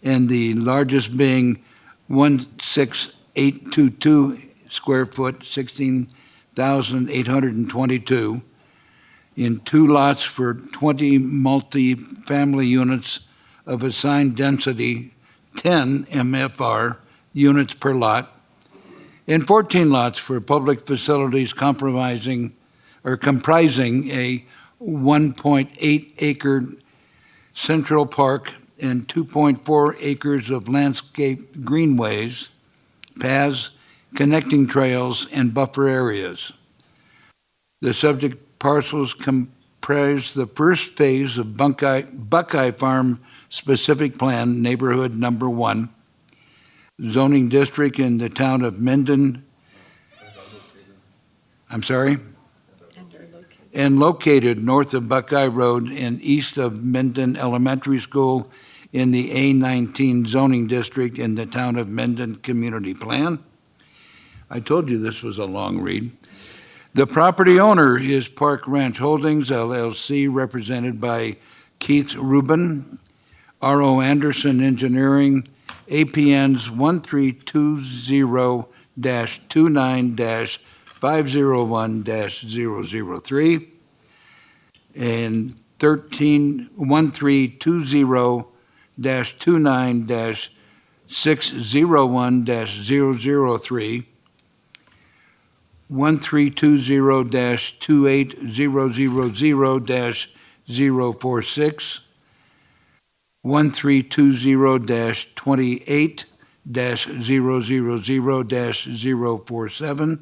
and the largest being 16822 square foot, 16,822, in 2 lots for 20 multi-family units of assigned density 10 MFR units per lot, and 14 lots for public facilities comprising a 1.8 acre Central Park and 2.4 acres of landscape greenways, paths, connecting trails, and buffer areas. The subject parcels comprise the first phase of Buckeye Farm Specific Plan Neighborhood Number 1, zoning district in the town of Minden. I'm sorry? And located north of Buckeye Road and east of Minden Elementary School in the A19 zoning district in the town of Minden Community Plan. I told you this was a long read. The property owner is Park Ranch Holdings LLC, represented by Keith Rubin, R.O. Anderson Engineering, APNs 1320-29-501-003 and 13-132-29-601-003, 1320-28000-046, 1320-28-000-047.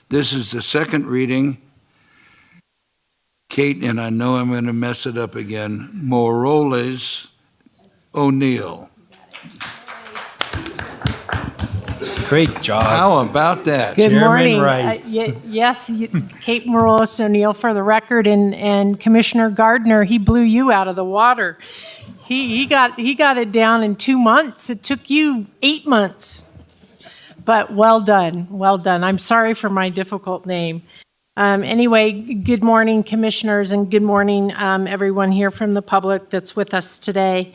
This is the second reading. Kate, and I know I'm going to mess it up again, Moroles O'Neill. Great job. How about that? Good Chairman morning. Rice. Yes, Kate Morales O'Neill for the record, and Commissioner Gardner, he blew you out of the water. He got it down in 2 months. It took you 8 months. But well done, well done. I'm sorry for my difficult name. Anyway, good morning, commissioners, and good morning, everyone here from the public that's with us today.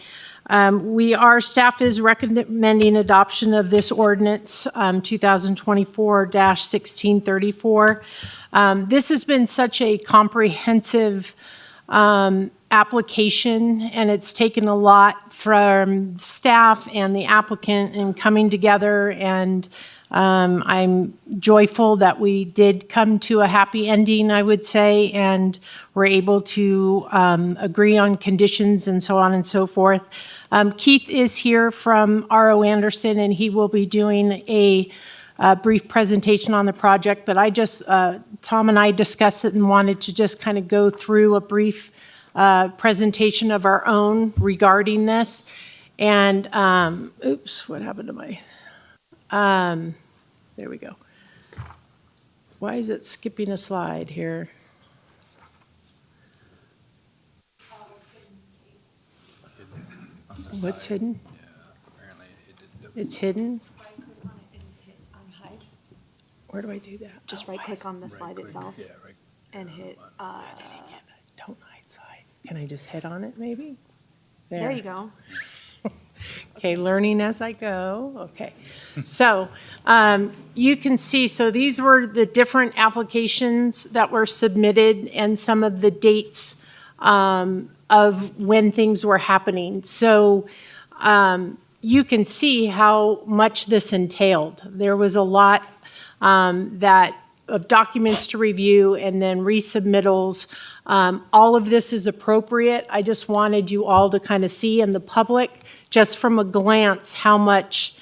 Staff is recommending adoption of this ordinance, 2024-1634. This has been such a comprehensive application, and it's taken a lot from staff and the applicant in coming together, and I'm joyful that we did come to a happy ending, I would say, and we're able to agree on conditions and so on and so forth. Keith is here from R.O. Anderson, and he will be doing a brief presentation on the project, but Tom and I discussed it and wanted to just kind of go through a brief presentation of our own regarding this. And, oops, what happened to my... there we go. Why is it skipping a slide here? What's hidden? It's hidden? Where do I do that? Just right-click on the slide itself and hit, Don't hide slide. Can I just hit on it, maybe? there you go. Okay, learning as I go. Okay. So you can see, so these were the different applications that were submitted and some of the dates of when things were happening. So you can see how much this entailed. There was a lot of documents to review and then resubmittals. All of this is appropriate. I just wanted you all to kind of see in the public, just from a glance, how much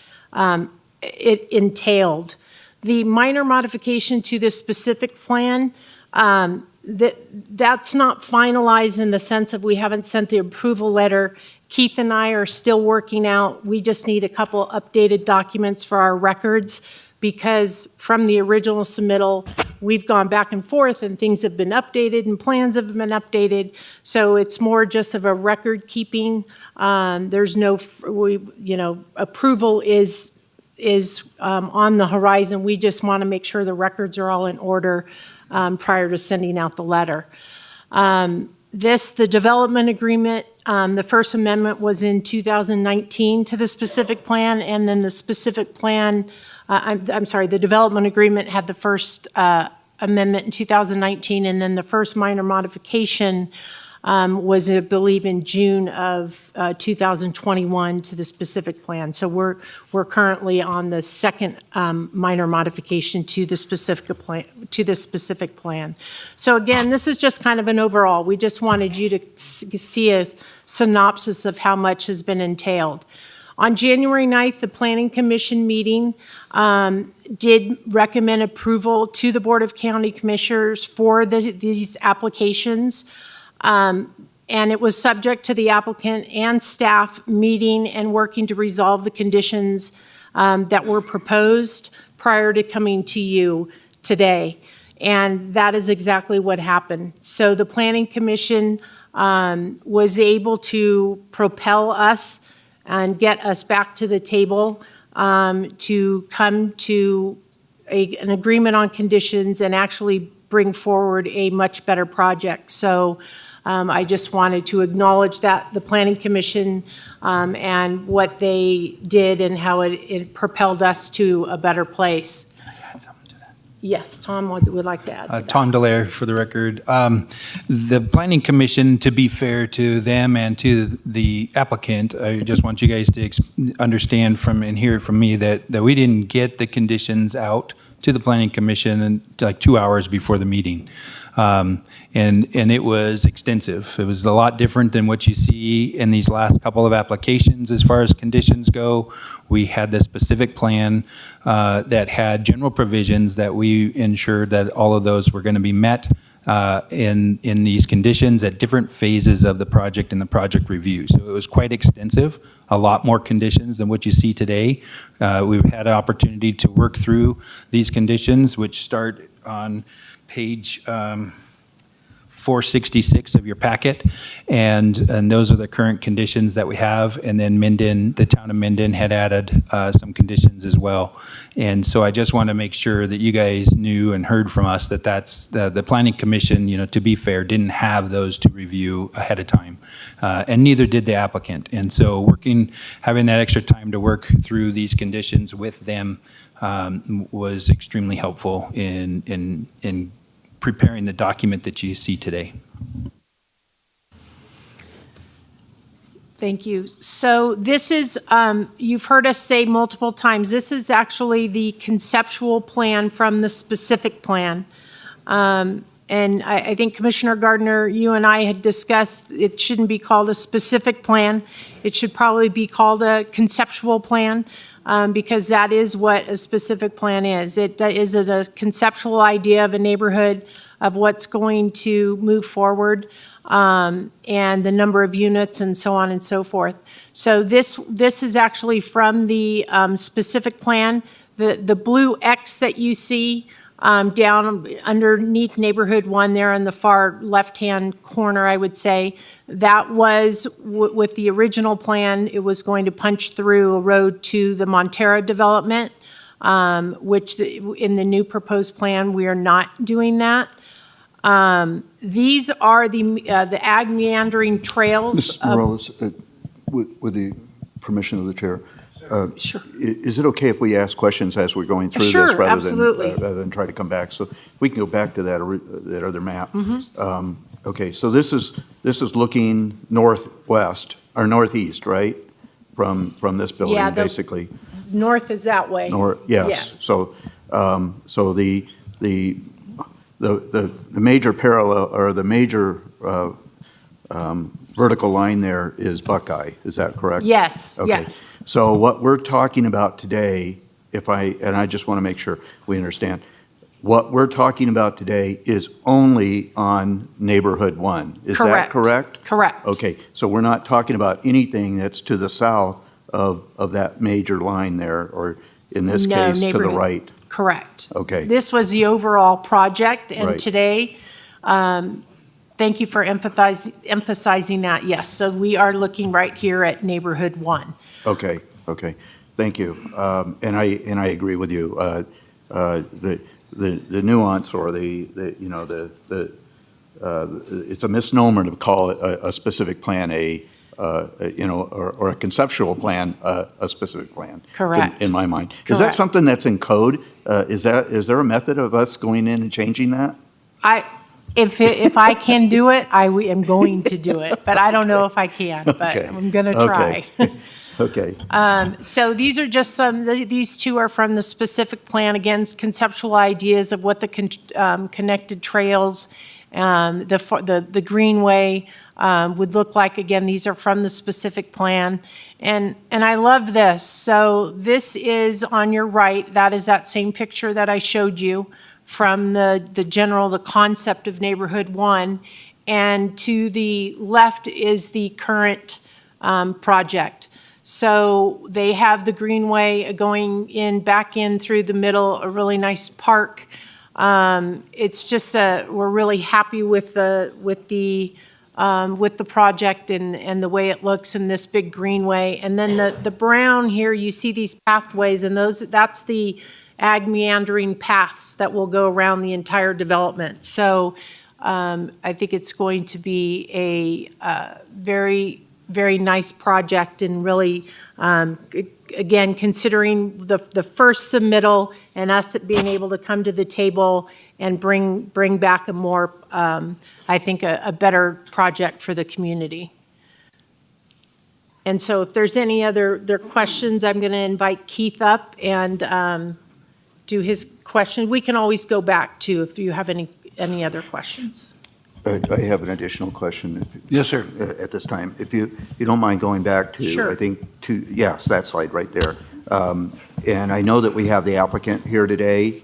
it entailed. The minor modification to this specific plan, that's not finalized in the sense of we haven't sent the approval letter. Keith and I are still working out. We just need a couple updated documents for our records, because from the original submittal, we've gone back and forth and things have been updated and plans have been updated. So it's more just of a record keeping. There's no, approval is on the horizon. We just want to make sure the records are all in order prior to sending out the letter. The development agreement, the first amendment was in 2019 to the specific plan, and then the specific plan, the development agreement had the first amendment in 2019, and then the first minor modification was, I believe, in June of 2021 to the specific plan. So we're currently on the second minor modification to the specific plan. So again, this is just kind of an overall. We just wanted you to see a synopsis of how much has been entailed. On January 9th, the Planning Commission meeting did recommend approval to the Board of County Commissioners for these applications. And it was subject to the applicant and staff meeting and working to resolve the conditions that were proposed prior to coming to you today. And that is exactly what happened. So the Planning Commission was able to propel us and get us back to the table to come to an agreement on conditions and actually bring forward a much better project. So I just wanted to acknowledge that, the Planning Commission, and what they did and how it propelled us to a better place. Yes, Tom would like to add to that. Tom Delaire, for the record. The Planning Commission, to be fair to them and to the applicant, I just want you guys to understand from and hear from me that we didn't get the conditions out to the Planning Commission like 2 hours before the meeting. And it was extensive. It was a lot different than what you see in these last couple of applications as far as conditions go. We had the specific plan that had general provisions that we ensured that all of those were going to be met in these conditions at different phases of the project and the project review. So it was quite extensive, a lot more conditions than what you see today. We've had an opportunity to work through these conditions, which start on page 466 of your packet, and those are the current conditions that we have. And then Minden, the town of Minden had added some conditions as well. And so I just want to make sure that you guys knew and heard from us that that's the Planning Commission, to be fair, didn't have those to review ahead of time, and neither did the applicant. And so having that extra time to work through these conditions with them was extremely helpful in preparing the document that you see today. Thank you. So this is, you've heard us say multiple times, this is actually the conceptual plan from the specific plan. And I think Commissioner Gardner, you and I had discussed it shouldn't be called a specific plan. It should probably be called a conceptual plan, because that is what a specific plan is. It is a conceptual idea of a neighborhood, of what's going to move forward, and the number of units and so on and so forth. So this is actually from the specific plan. The blue X that you see down underneath Neighborhood 1 there in the far left-hand corner, I would say, that was with the original plan. It was going to punch through a road to the Montera development, which in the new proposed plan, we are not doing that. These are the ag meandering trails. Mr. Morales, with the permission of the chair, Sure. Is it okay if we ask questions as we're going through Sure, this absolutely. rather than try to come back? So we can go back to that other map. Mhm. Okay, so this is looking northwest or northeast, right? From this building, Yeah, basically. North is that way. Yes. Yeah. So the major parallel or the major vertical line there is Buckeye. Is that correct? Yes, Okay. yes. So what we're talking about today, and I just want to make sure we understand, what we're talking about today is only on Neighborhood 1. Is that correct? Correct. Okay, so we're not talking about anything that's to the south of that major line there, or in this No, case, to the neighborhood. right? Correct. Okay. This was the overall project, and Right. today, thank you for emphasizing that, yes. So we are looking right here at Neighborhood 1. Okay, thank you. And I agree with you. The nuance or it's a misnomer to call it a specific plan or a conceptual plan a specific plan. Correct. In my mind. Is that Correct. something that's in code? Is there a method of us going in and changing that? If I can do it, I am going to do it, but I don't know if I can, but Okay. I'm going to try. Okay. So these are just these two are from the specific plan. Again, conceptual ideas of what the connected trails, the greenway would look like. Again, these are from the specific plan. And I love this. So this is on your right. That is that same picture that I showed you from the concept of Neighborhood 1. And to the left is the current project. So they have the greenway going back in through the middle, a really nice park. It's just we're really happy with the project and the way it looks in this big greenway. And then the brown here, you see these pathways, and that's the ag meandering paths that will go around the entire development. So I think it's going to be a very, very nice project, and really, again, considering the first submittal and us being able to come to the table and bring back a more, I think, a better project for the community. And so if there's any other questions, I'm going to invite Keith up and do his question. We can always go back to if you have any other questions. I have an additional question. Yes, sir. At this time, if you don't mind going back to, Sure. I think, yes, that slide right there. And I know that we have the applicant here today,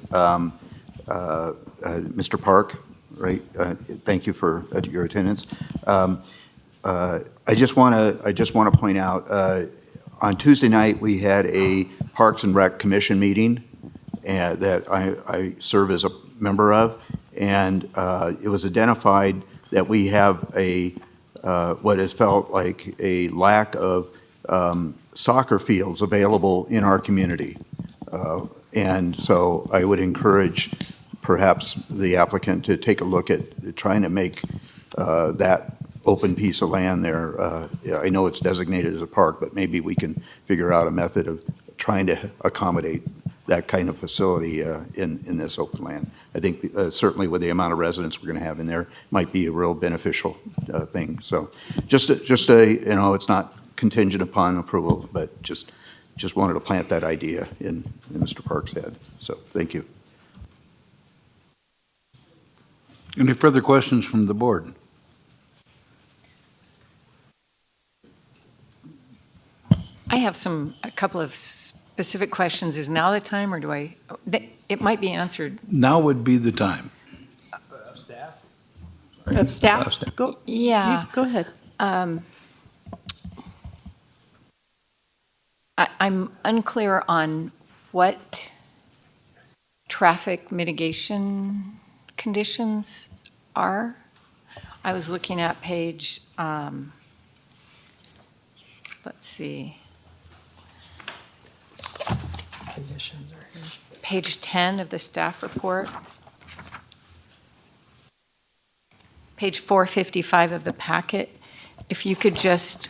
Mr. Park, right? Thank you for your attendance. I just want to point out, on Tuesday night, we had a Parks and Rec Commission meeting that I serve as a member of, and it was identified that we have what has felt like a lack of soccer fields available in our community. And so I would encourage perhaps the applicant to take a look at trying to make that open piece of land there. I know it's designated as a park, but maybe we can figure out a method of trying to accommodate that kind of facility in this open land. I think certainly with the amount of residents we're going to have in there, might be a real beneficial thing. So just it's not contingent upon approval, but just wanted to plant that idea in Mr. Park's head. So thank you. Any further questions from the board? I have a couple of specific questions. Is now the time, or it might be answered. Now would be the time. Of staff? Go, Yeah. go ahead. I'm unclear on what traffic mitigation conditions are. I was looking at page, let's see. Conditions are here. Page 10 of the staff report. Page 455 of the packet. If you could just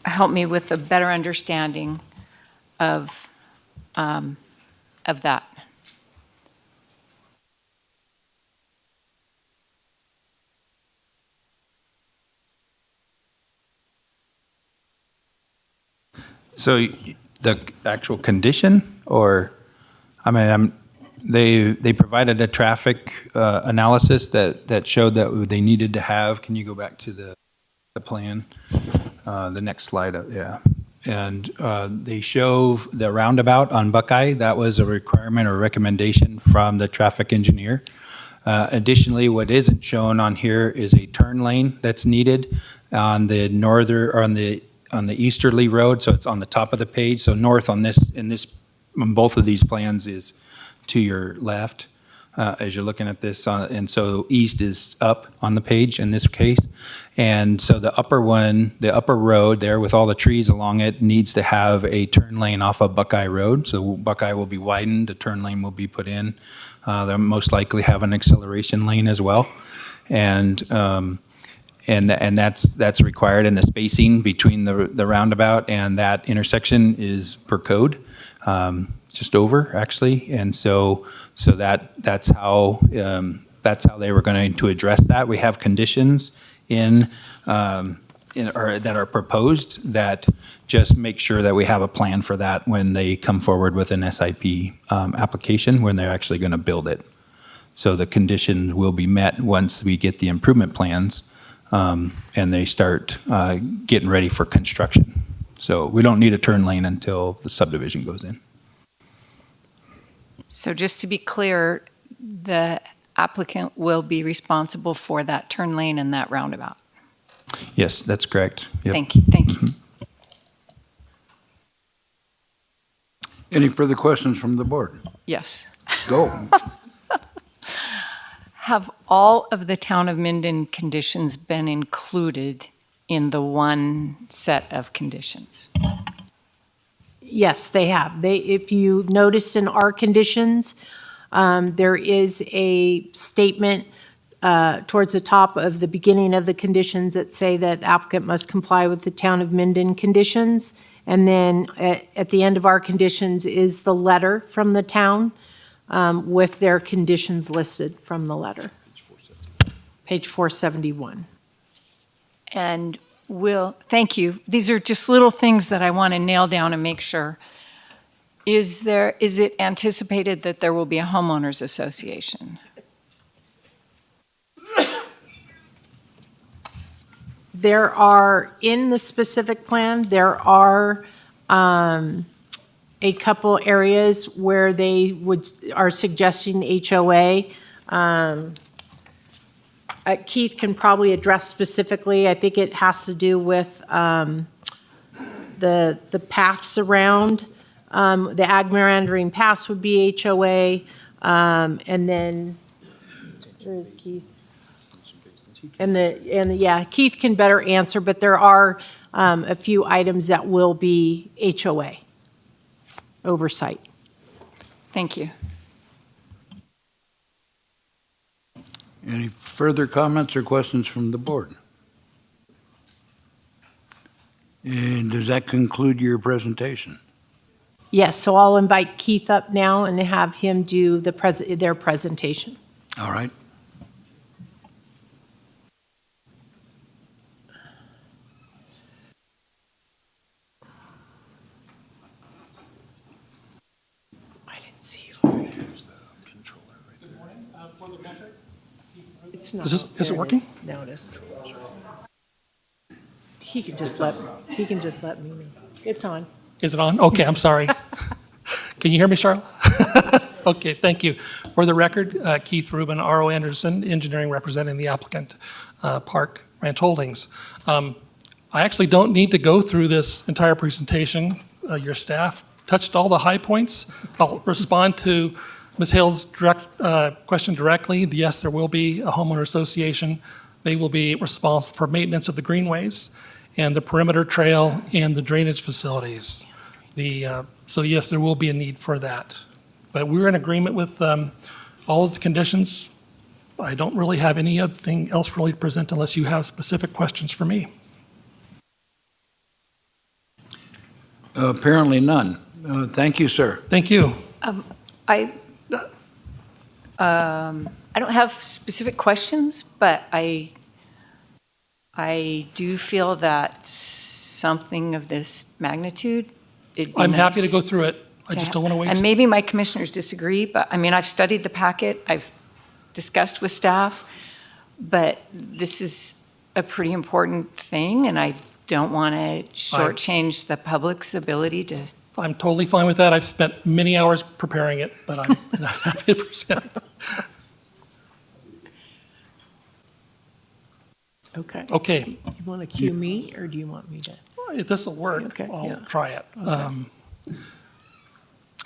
help me with a better understanding of that. So the actual condition, or, I mean, they provided a traffic analysis that showed that they needed to have, can you go back to the plan? The next slide, yeah. And they show the roundabout on Buckeye. That was a requirement or recommendation from the traffic engineer. Additionally, what isn't shown on here is a turn lane that's needed on the on the easterly road, so it's on the top of the page. So north on both of these plans is to your left as you're looking at this, and so east is up on the page in this case. And so the upper road there with all the trees along it needs to have a turn lane off of Buckeye Road. So Buckeye will be widened, a turn lane will be put in. They'll most likely have an acceleration lane as well. And that's required, and the spacing between the roundabout and that intersection is per code, just over actually, and so that's how they were going to address that. We have conditions that are proposed that just make sure that we have a plan for that when they come forward with an SIP application, when they're actually going to build it. So the conditions will be met once we get the improvement plans. And they start getting ready for construction. So we don't need a turn lane until the subdivision goes in. So just to be clear, the applicant will be responsible for that turn lane and that roundabout. Yes, that's correct. Yep. Thank you. Any further questions from the board? Yes. Go. Have all of the town of Minden conditions been included in the one set of conditions? Yes, they have. If you noticed in our conditions, there is a statement towards the top of the beginning of the conditions that say that the applicant must comply with the town of Minden conditions. And then at the end of our conditions is the letter from the town with their conditions listed from the letter. Page 471. And thank you. These are just little things that I want to nail down and make sure. Is it anticipated that there will be a homeowners association? There are, in the specific plan, there are a couple areas where they are suggesting HOA. Keith can probably address specifically. I think it has to do with the paths around. The ag meandering paths would be HOA. And then, where is Keith? Yeah, Keith can better answer, but there are a few items that will be HOA oversight. Thank you. Any further comments or questions from the board? And does that conclude your presentation? Yes, so I'll invite Keith up now and have him do their presentation. All right. It's not. Is it working? Now it is. He can just let me know. It's on. Is it on? Okay, I'm sorry. Can you hear me, Charlotte? Okay, thank you. For the record, Keith Rubin, R.O. Anderson, engineering representing the applicant, Park Ranch Holdings. I actually don't need to go through this entire presentation. Your staff touched all the high points. I'll respond to Ms. Hale's question directly. Yes, there will be a homeowner association. They will be responsible for maintenance of the greenways and the perimeter trail and the drainage facilities. So yes, there will be a need for that. But we're in agreement with all of the conditions. I don't really have anything else really to present unless you have specific questions for me. Apparently none. Thank you, sir. Thank you. I don't have specific questions, but I do feel that something of this magnitude, it'd be I'm happy to nice go through it. I just don't want to waste. And maybe my commissioners disagree, but I mean, I've studied the packet, I've discussed with staff, but this is a pretty important thing, and I don't want to shortchange the public's ability to. I'm totally fine with that. I've spent many hours preparing it, but I'm happy to present it. Okay. Okay. You want to cue me, or do you want me to? If this will work, Okay, I'll yeah. try it. Okay.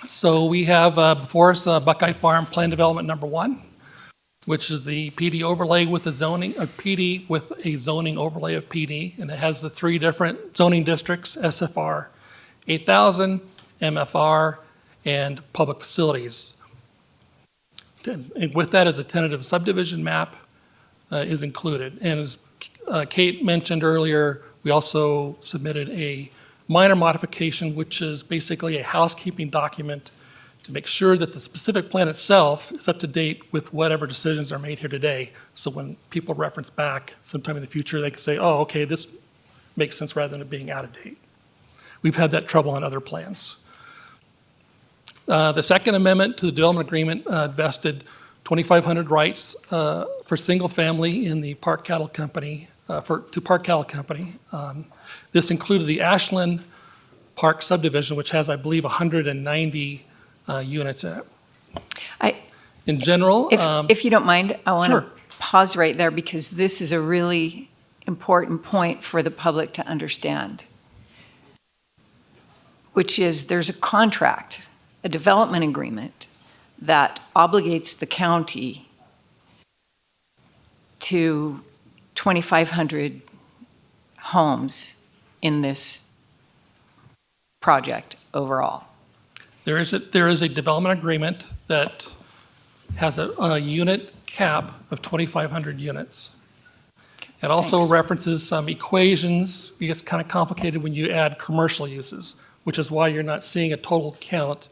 So we have before us Buckeye Farm Plan Development Number 1, which is the PD overlay with the zoning, PD with a zoning overlay of PD, and it has the 3 different zoning districts, SFR 8000, MFR, and public facilities. And with that is a tentative subdivision map is included. And as Kate mentioned earlier, we also submitted a minor modification, which is basically a housekeeping document to make sure that the specific plan itself is up to date with whatever decisions are made here today. So when people reference back sometime in the future, they can say, oh, okay, this makes sense rather than it being out of date. We've had that trouble on other plans. The second amendment to the development agreement vested 2,500 rights for single family in the Park Cattle Company, to Park Cattle Company. This included the Ashland Park subdivision, which has, I believe, 190 units in it. In general. If you don't mind, I want Sure. to pause right there because this is a really important point for the public to understand, which is there's a contract, a development agreement that obligates the county to 2,500 homes in this project overall? There is a development agreement that has a unit cap of 2,500 units. It also Thanks. references some equations. It gets kind of complicated when you add commercial uses, which is why you're not seeing a total count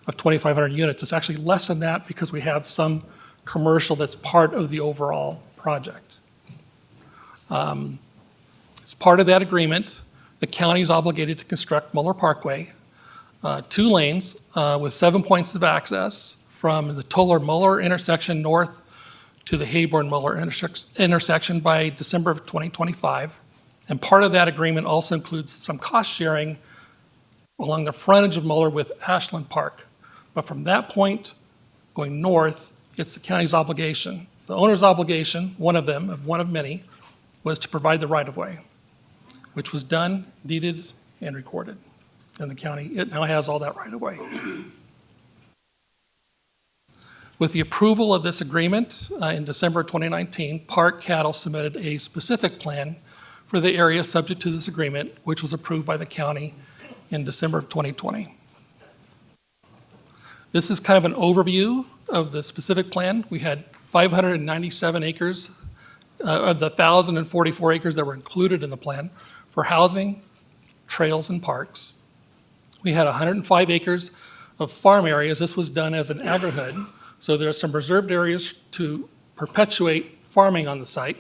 of 2,500 units. It's actually less than that because we have some commercial that's part of the overall project. As part of that agreement, the county is obligated to construct Muller Parkway, 2 lanes with 7 points of access from the Toller-Muller intersection north to the Hayborn-Muller intersection by December of 2025. And part of that agreement also includes some cost sharing along the frontage of Muller with Ashland Park. But from that point going north, it's the county's obligation. The owner's obligation, one of them, one of many, was to provide the right-of-way, which was done, deeded, and recorded. And the county, it now has all that right-of-way. With the approval of this agreement in December 2019, Park Cattle submitted a specific plan for the area subject to this agreement, which was approved by the county in December of 2020. This is kind of an overview of the specific plan. We had 597 acres of the 1,044 acres that were included in the plan for housing, trails, and parks. We had 105 acres of farm areas. This was done as an agri-hood, so there are some reserved areas to perpetuate farming on the site.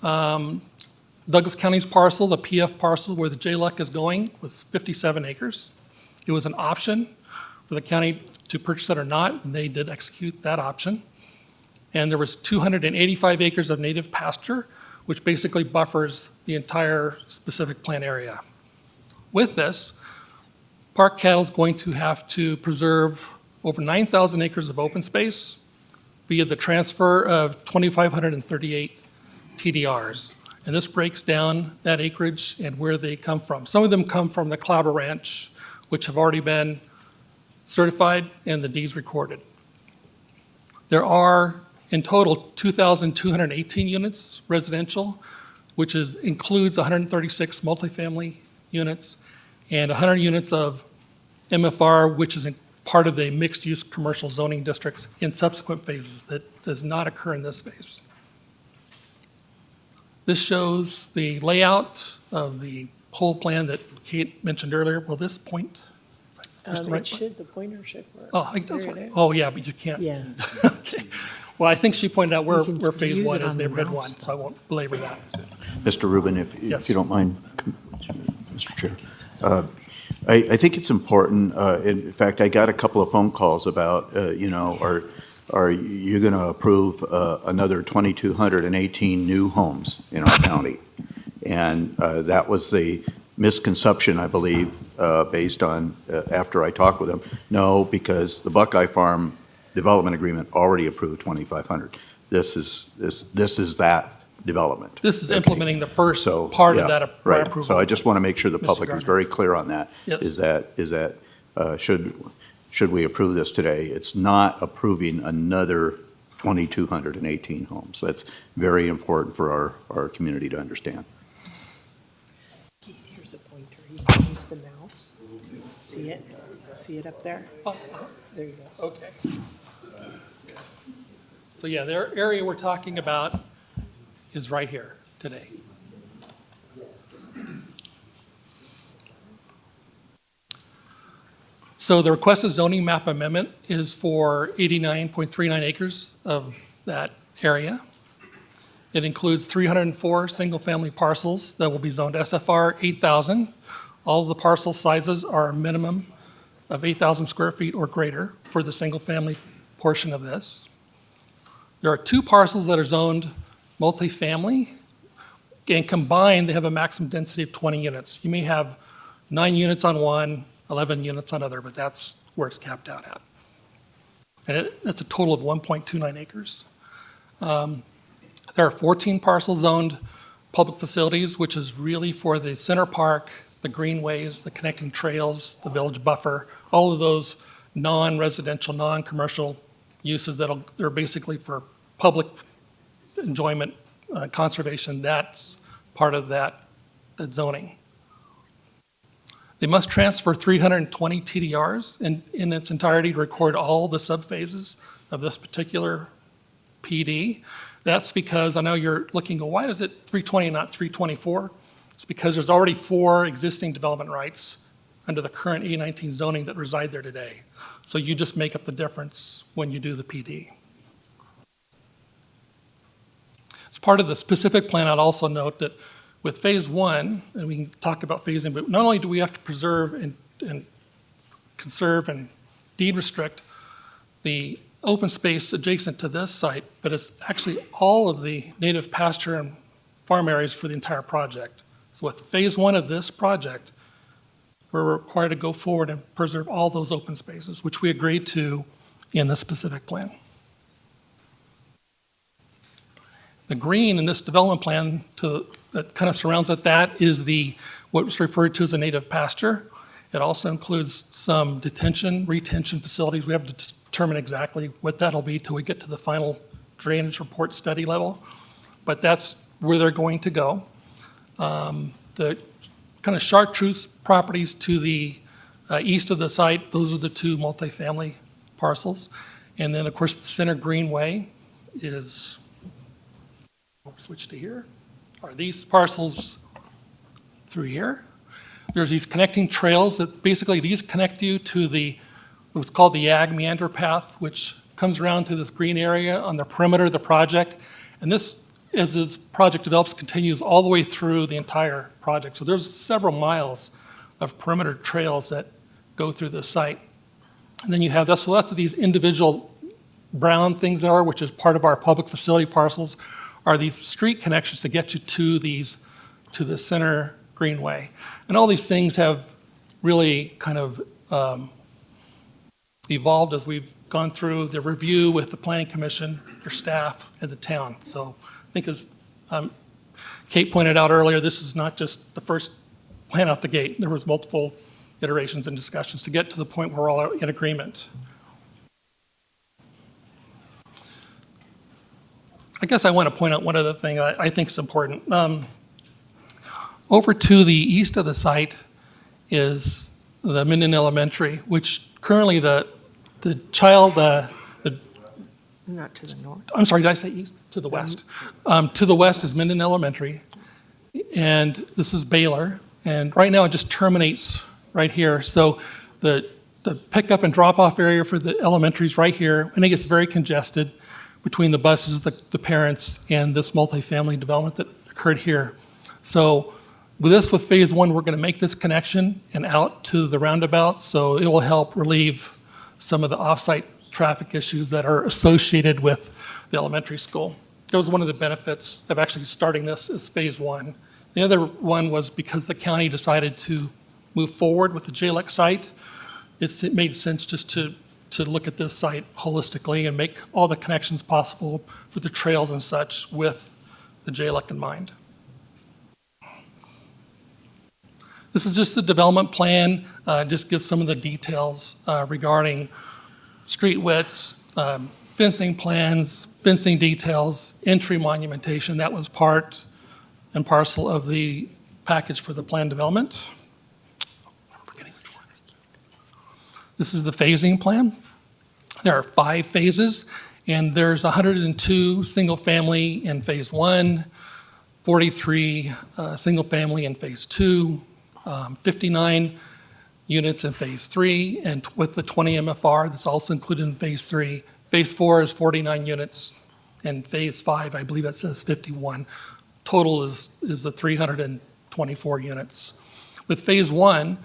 Douglas County's parcel, the PF parcel where the JLUC is going, was 57 acres. It was an option for the county to purchase it or not, and they did execute that option. And there was 285 acres of native pasture, which basically buffers the entire specific plan area. With this, Park Cattle is going to have to preserve over 9,000 acres of open space via the transfer of 2,538 TDRs. And this breaks down that acreage and where they come from. Some of them come from the Clabber Ranch, which have already been certified and the deeds recorded. There are in total 2,218 units residential, which includes 136 multifamily units and 100 units of MFR, which is part of the mixed-use commercial zoning districts in subsequent phases. That does not occur in this phase. This shows the layout of the whole plan that Kate mentioned earlier. Will this point? The pointer should work. Oh, it does There work. it is. Oh, yeah, but you can't. Yeah. Okay. Well, I think she pointed out where You can phase use 1 it is, on the neighborhood 1, mouse, so I won't belabor that. Mr. Rubin, if Yes. you don't mind, Mr. Chair. I think it's important, in fact, I got a couple of phone calls about, are you going to approve another 2,218 new homes in our county? And that was the misconception, I believe, based on, after I talked with them. No, because the Buckeye Farm development agreement already approved 2,500. This is that development. This is Okay. implementing the first So, part of yeah, that right. approval. So I just want to make sure the Mr. public is Gardner. very clear on that. Yes. Is that should we approve this today? It's not approving another 2,218 homes. That's very important for our community to understand. Keith, here's a pointer. You can use the mouse. See it? See it up there? There you go. Okay. So yeah, the area we're talking about is right here today. So the requested zoning map amendment is for 89.39 acres of that area. It includes 304 single-family parcels that will be zoned SFR 8,000. All of the parcel sizes are a minimum of 8,000 square feet or greater for the single-family portion of this. There are 2 parcels that are zoned multifamily, and combined, they have a maximum density of 20 units. You may have 9 units on one, 11 units on other, but that's where it's capped out at. And that's a total of 1.29 acres. There are 14 parcels zoned public facilities, which is really for the center park, the greenways, the connecting trails, the village buffer, all of those non-residential, non-commercial uses they're basically for public enjoyment, conservation. That's part of that zoning. They must transfer 320 TDRs in its entirety to record all the subphases of this particular PD. That's because I know you're looking, why is it 320 and not 324? It's because there's already 4 existing development rights under the current E19 zoning that reside there today. So you just make up the difference when you do the PD. As part of the specific plan, I'd also note that with phase 1, and we can talk about phasing, but not only do we have to preserve and conserve and deed restrict the open space adjacent to this site, but it's actually all of the native pasture and farm areas for the entire project. So with phase 1 of this project, we're required to go forward and preserve all those open spaces, which we agreed to in the specific plan. The green in this development plan that kind of surrounds it, that is what's referred to as a native pasture. It also includes some detention, retention facilities. We have to determine exactly what that'll be till we get to the final drainage report study level, but that's where they're going to go. The kind of chartreuse properties to the east of the site, those are the 2 multifamily parcels. And then, of course, the center greenway is, switch to here, are these parcels through here. There's these connecting trails that basically these connect you to what's called the Ag Meander Path, which comes around through this green area on the perimeter of the project. And this, as this project develops, continues all the way through the entire project. So there's several miles of perimeter trails that go through the site. And then you have this, so that's what these individual brown things are, which is part of our public facility parcels, are these street connections to get you to the center greenway. And all these things have really kind of evolved as we've gone through the review with the Planning Commission, your staff, and the town. So I think as Kate pointed out earlier, this is not just the first plan out the gate. There was multiple iterations and discussions to get to the point where we're all in agreement. I guess I want to point out one other thing I think is important. Over to the east of the site is the Minden Elementary, which currently the child, Not to the north. I'm sorry, did I say east? To the west. To the west is Minden Elementary, and this is Baylor. And right now it just terminates right here. So the pickup and drop-off area for the elementary is right here, and it gets very congested between the buses, the parents, and this multifamily development that occurred here. So with phase 1, we're going to make this connection and out to the roundabout, so it will help relieve some of the off-site traffic issues that are associated with the elementary school. That was one of the benefits of actually starting this as phase 1. The other one was because the county decided to move forward with the JLEC site, it made sense just to look at this site holistically and make all the connections possible for the trails and such with the JLEC in mind. This is just the development plan, just gives some of the details regarding street widths, fencing plans, fencing details, entry monumentation. That was part and parcel of the package for the plan development. This is the phasing plan. There are 5 phases, and there's 102 single-family in phase 1, 43 single-family in phase 2, 59 units in phase 3, and with the 20 MFR that's also included in phase 3. Phase 4 is 49 units, and phase 5, I believe it says 51. Total is the 324 units. With phase 1,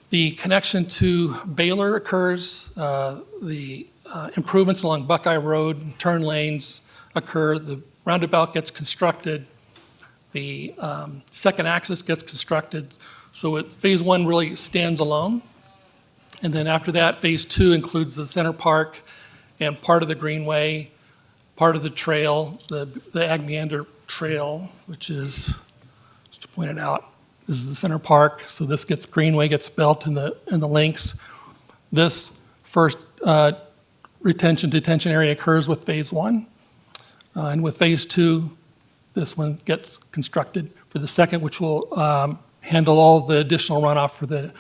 the connection to Baylor occurs, the improvements along Buckeye Road, turn lanes occur, the roundabout gets constructed, the second axis gets constructed. So phase 1 really stands alone. And then after that, phase 2 includes the center park and part of the greenway, part of the trail, the Ag Meander Trail, which is, just to point it out, this is the center park. So this greenway gets built in the links. This first detention area occurs with phase 1. And with phase 2, this one gets constructed for the second, which will handle all the additional runoff for the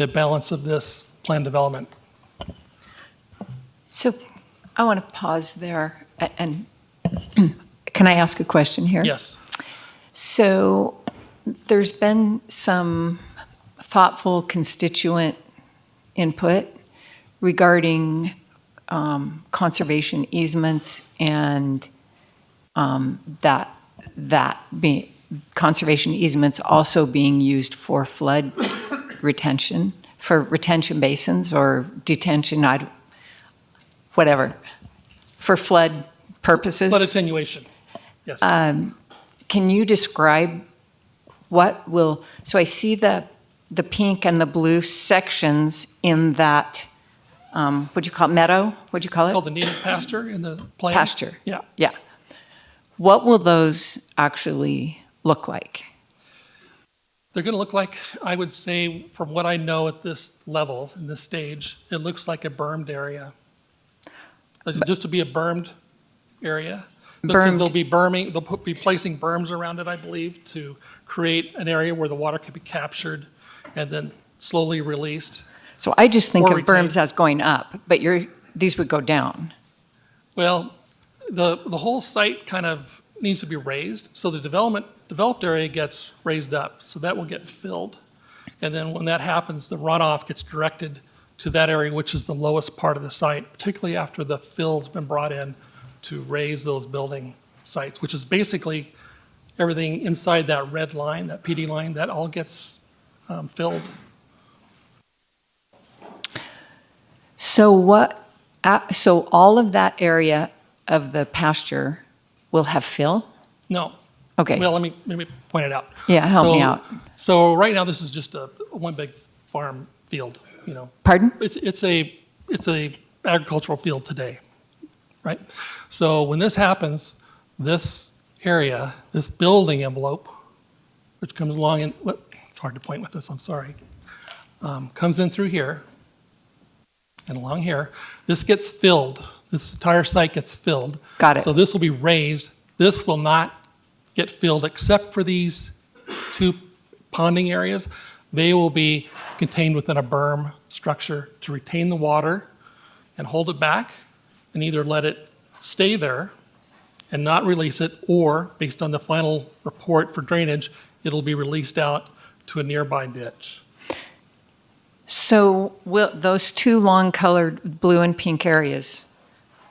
balance of this planned development. So I want to pause there and can I ask a question here? Yes. So there's been some thoughtful constituent input regarding conservation easements and conservation easements also being used for flood retention, for retention basins or detention, whatever, for flood purposes. Flood attenuation, yes. Can you describe what will, so I see the pink and the blue sections in that, what'd you call it, meadow? What'd you call it? It's called the native pasture in the plan. Pasture. Yeah. Yeah. What will those actually look like? They're going to look like, I would say, from what I know at this level, in this stage, it looks like a bermed area. Just to be a bermed area. Because they'll be berming, they'll be placing berms around it, I believe, to create an area where the water could be captured and then slowly released. So I just think Or of berms as going up, but these would go down. Well, the whole site kind of needs to be raised, so the developed area gets raised up, so that will get filled. And then when that happens, the runoff gets directed to that area, which is the lowest part of the site, particularly after the fill's been brought in to raise those building sites, which is basically everything inside that red line, that PD line, that all gets filled. So so all of that area of the pasture will have fill? No. Okay. Well, let me point it out. Yeah, help me out. So right now, this is just a one big farm field, you know. Pardon? It's a agricultural field today, right? So when this happens, this area, this building envelope, which comes along in, it's hard to point with this, I'm sorry, comes in through here and along here. This gets filled. This entire site gets filled. Got it. So this will be raised. This will not get filled except for these two ponding areas. They will be contained within a berm structure to retain the water and hold it back and either let it stay there and not release it, or based on the final report for drainage, it'll be released out to a nearby ditch. So will those two long colored blue and pink areas,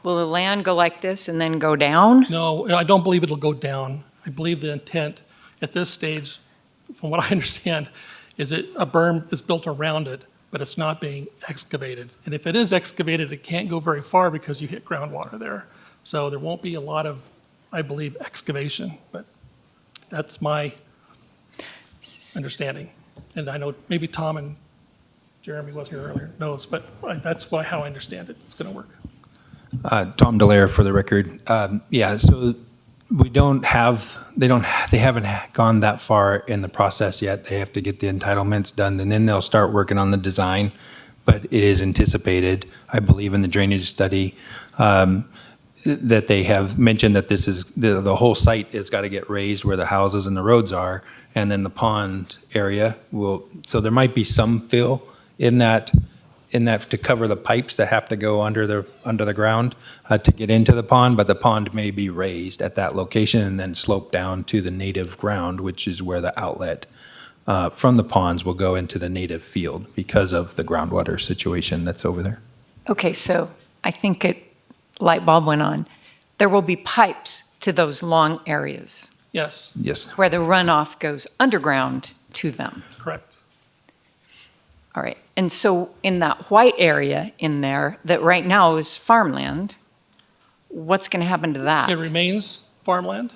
will the land go like this and then go down? No, I don't believe it'll go down. I believe the intent at this stage, from what I understand, is that a berm is built around it, but it's not being excavated. And if it is excavated, it can't go very far because you hit groundwater there. So there won't be a lot of, I believe, excavation, but that's my understanding. And I know maybe Tom and Jeremy was here earlier, knows, but that's how I understand it. It's going to work. Tom Delaire for the record. Yeah, so we they haven't gone that far in the process yet. They have to get the entitlements done, and then they'll start working on the design. But it is anticipated, I believe, in the drainage study, that they have mentioned that this is, the whole site has got to get raised where the houses and the roads are, and then the pond area will, so there might be some fill in that to cover the pipes that have to go under the ground to get into the pond, but the pond may be raised at that location and then slope down to the native ground, which is where the outlet from the ponds will go into the native field because of the groundwater situation that's over there. Okay, so I think light bulb went on. There will be pipes to those long areas. Yes. Yes. Where the runoff goes underground to them. Correct. All right. And so in that white area in there that right now is farmland, what's going to happen to that? It remains farmland.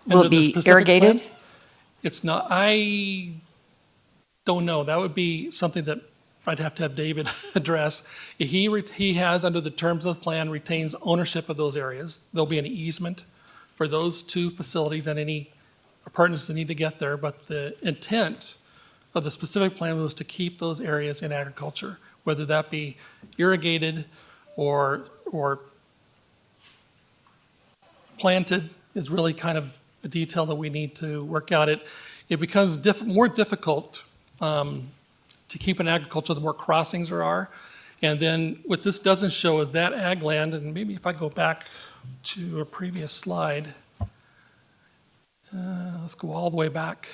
Will it be irrigated? Plan. It's not, I don't know. That would be something that I'd have to have David address. He has, under the terms of the plan, retains ownership of those areas. There'll be an easement for those two facilities and any appurtenances that need to get there, but the intent of the specific plan was to keep those areas in agriculture, whether that be irrigated or planted is really kind of a detail that we need to work out. It becomes more difficult to keep in agriculture the more crossings there are. And then what this doesn't show is that ag land, and maybe if I go back to a previous slide, let's go all the way back.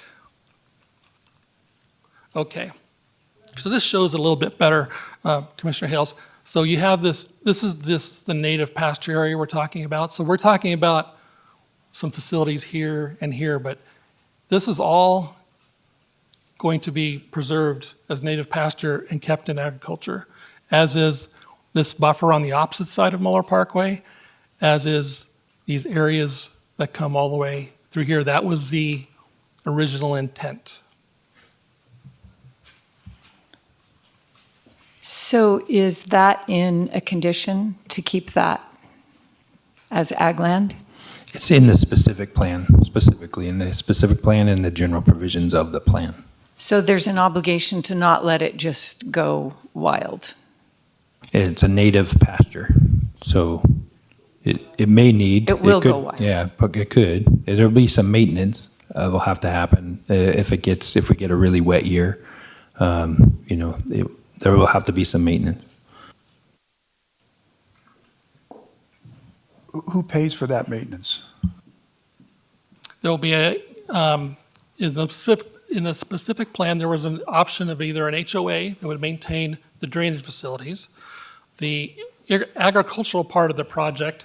Okay, so this shows it a little bit better, Commissioner Hales. So you have this is the native pasture area we're talking about. So we're talking about some facilities here and here, but this is all going to be preserved as native pasture and kept in agriculture, as is this buffer on the opposite side of Muller Parkway, as is these areas that come all the way through here. That was the original intent. So is that in a condition to keep that as ag land? It's in the specific plan, specifically in the specific plan and the general provisions of the plan. So there's an obligation to not let it just go wild? It's a native pasture, so it may need. It will could, go wild. Yeah, but it could. There'll be some maintenance will have to happen if we get a really wet year. There will have to be some maintenance. Who pays for that maintenance? There will be in the specific plan, there was an option of either an HOA that would maintain the drainage facilities. The agricultural part of the project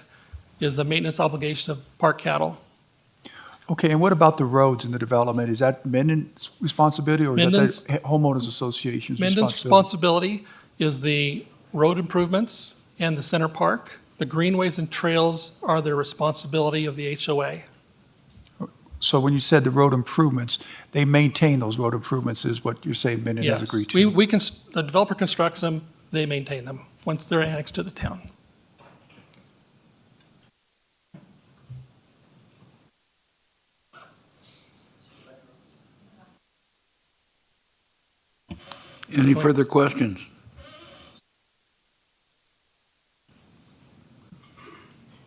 is a maintenance obligation of Park Cattle. Okay, and what about the roads and the development? Is that Minden's responsibility or is Minden's- that the homeowners association's Minden's responsibility? responsibility is the road improvements and the center park. The greenways and trails are the responsibility of the HOA. So when you said the road improvements, they maintain those road improvements is what you're saying Minden has Yes, agreed to? the developer constructs them, they maintain them once they're annexed to the town. Any further questions?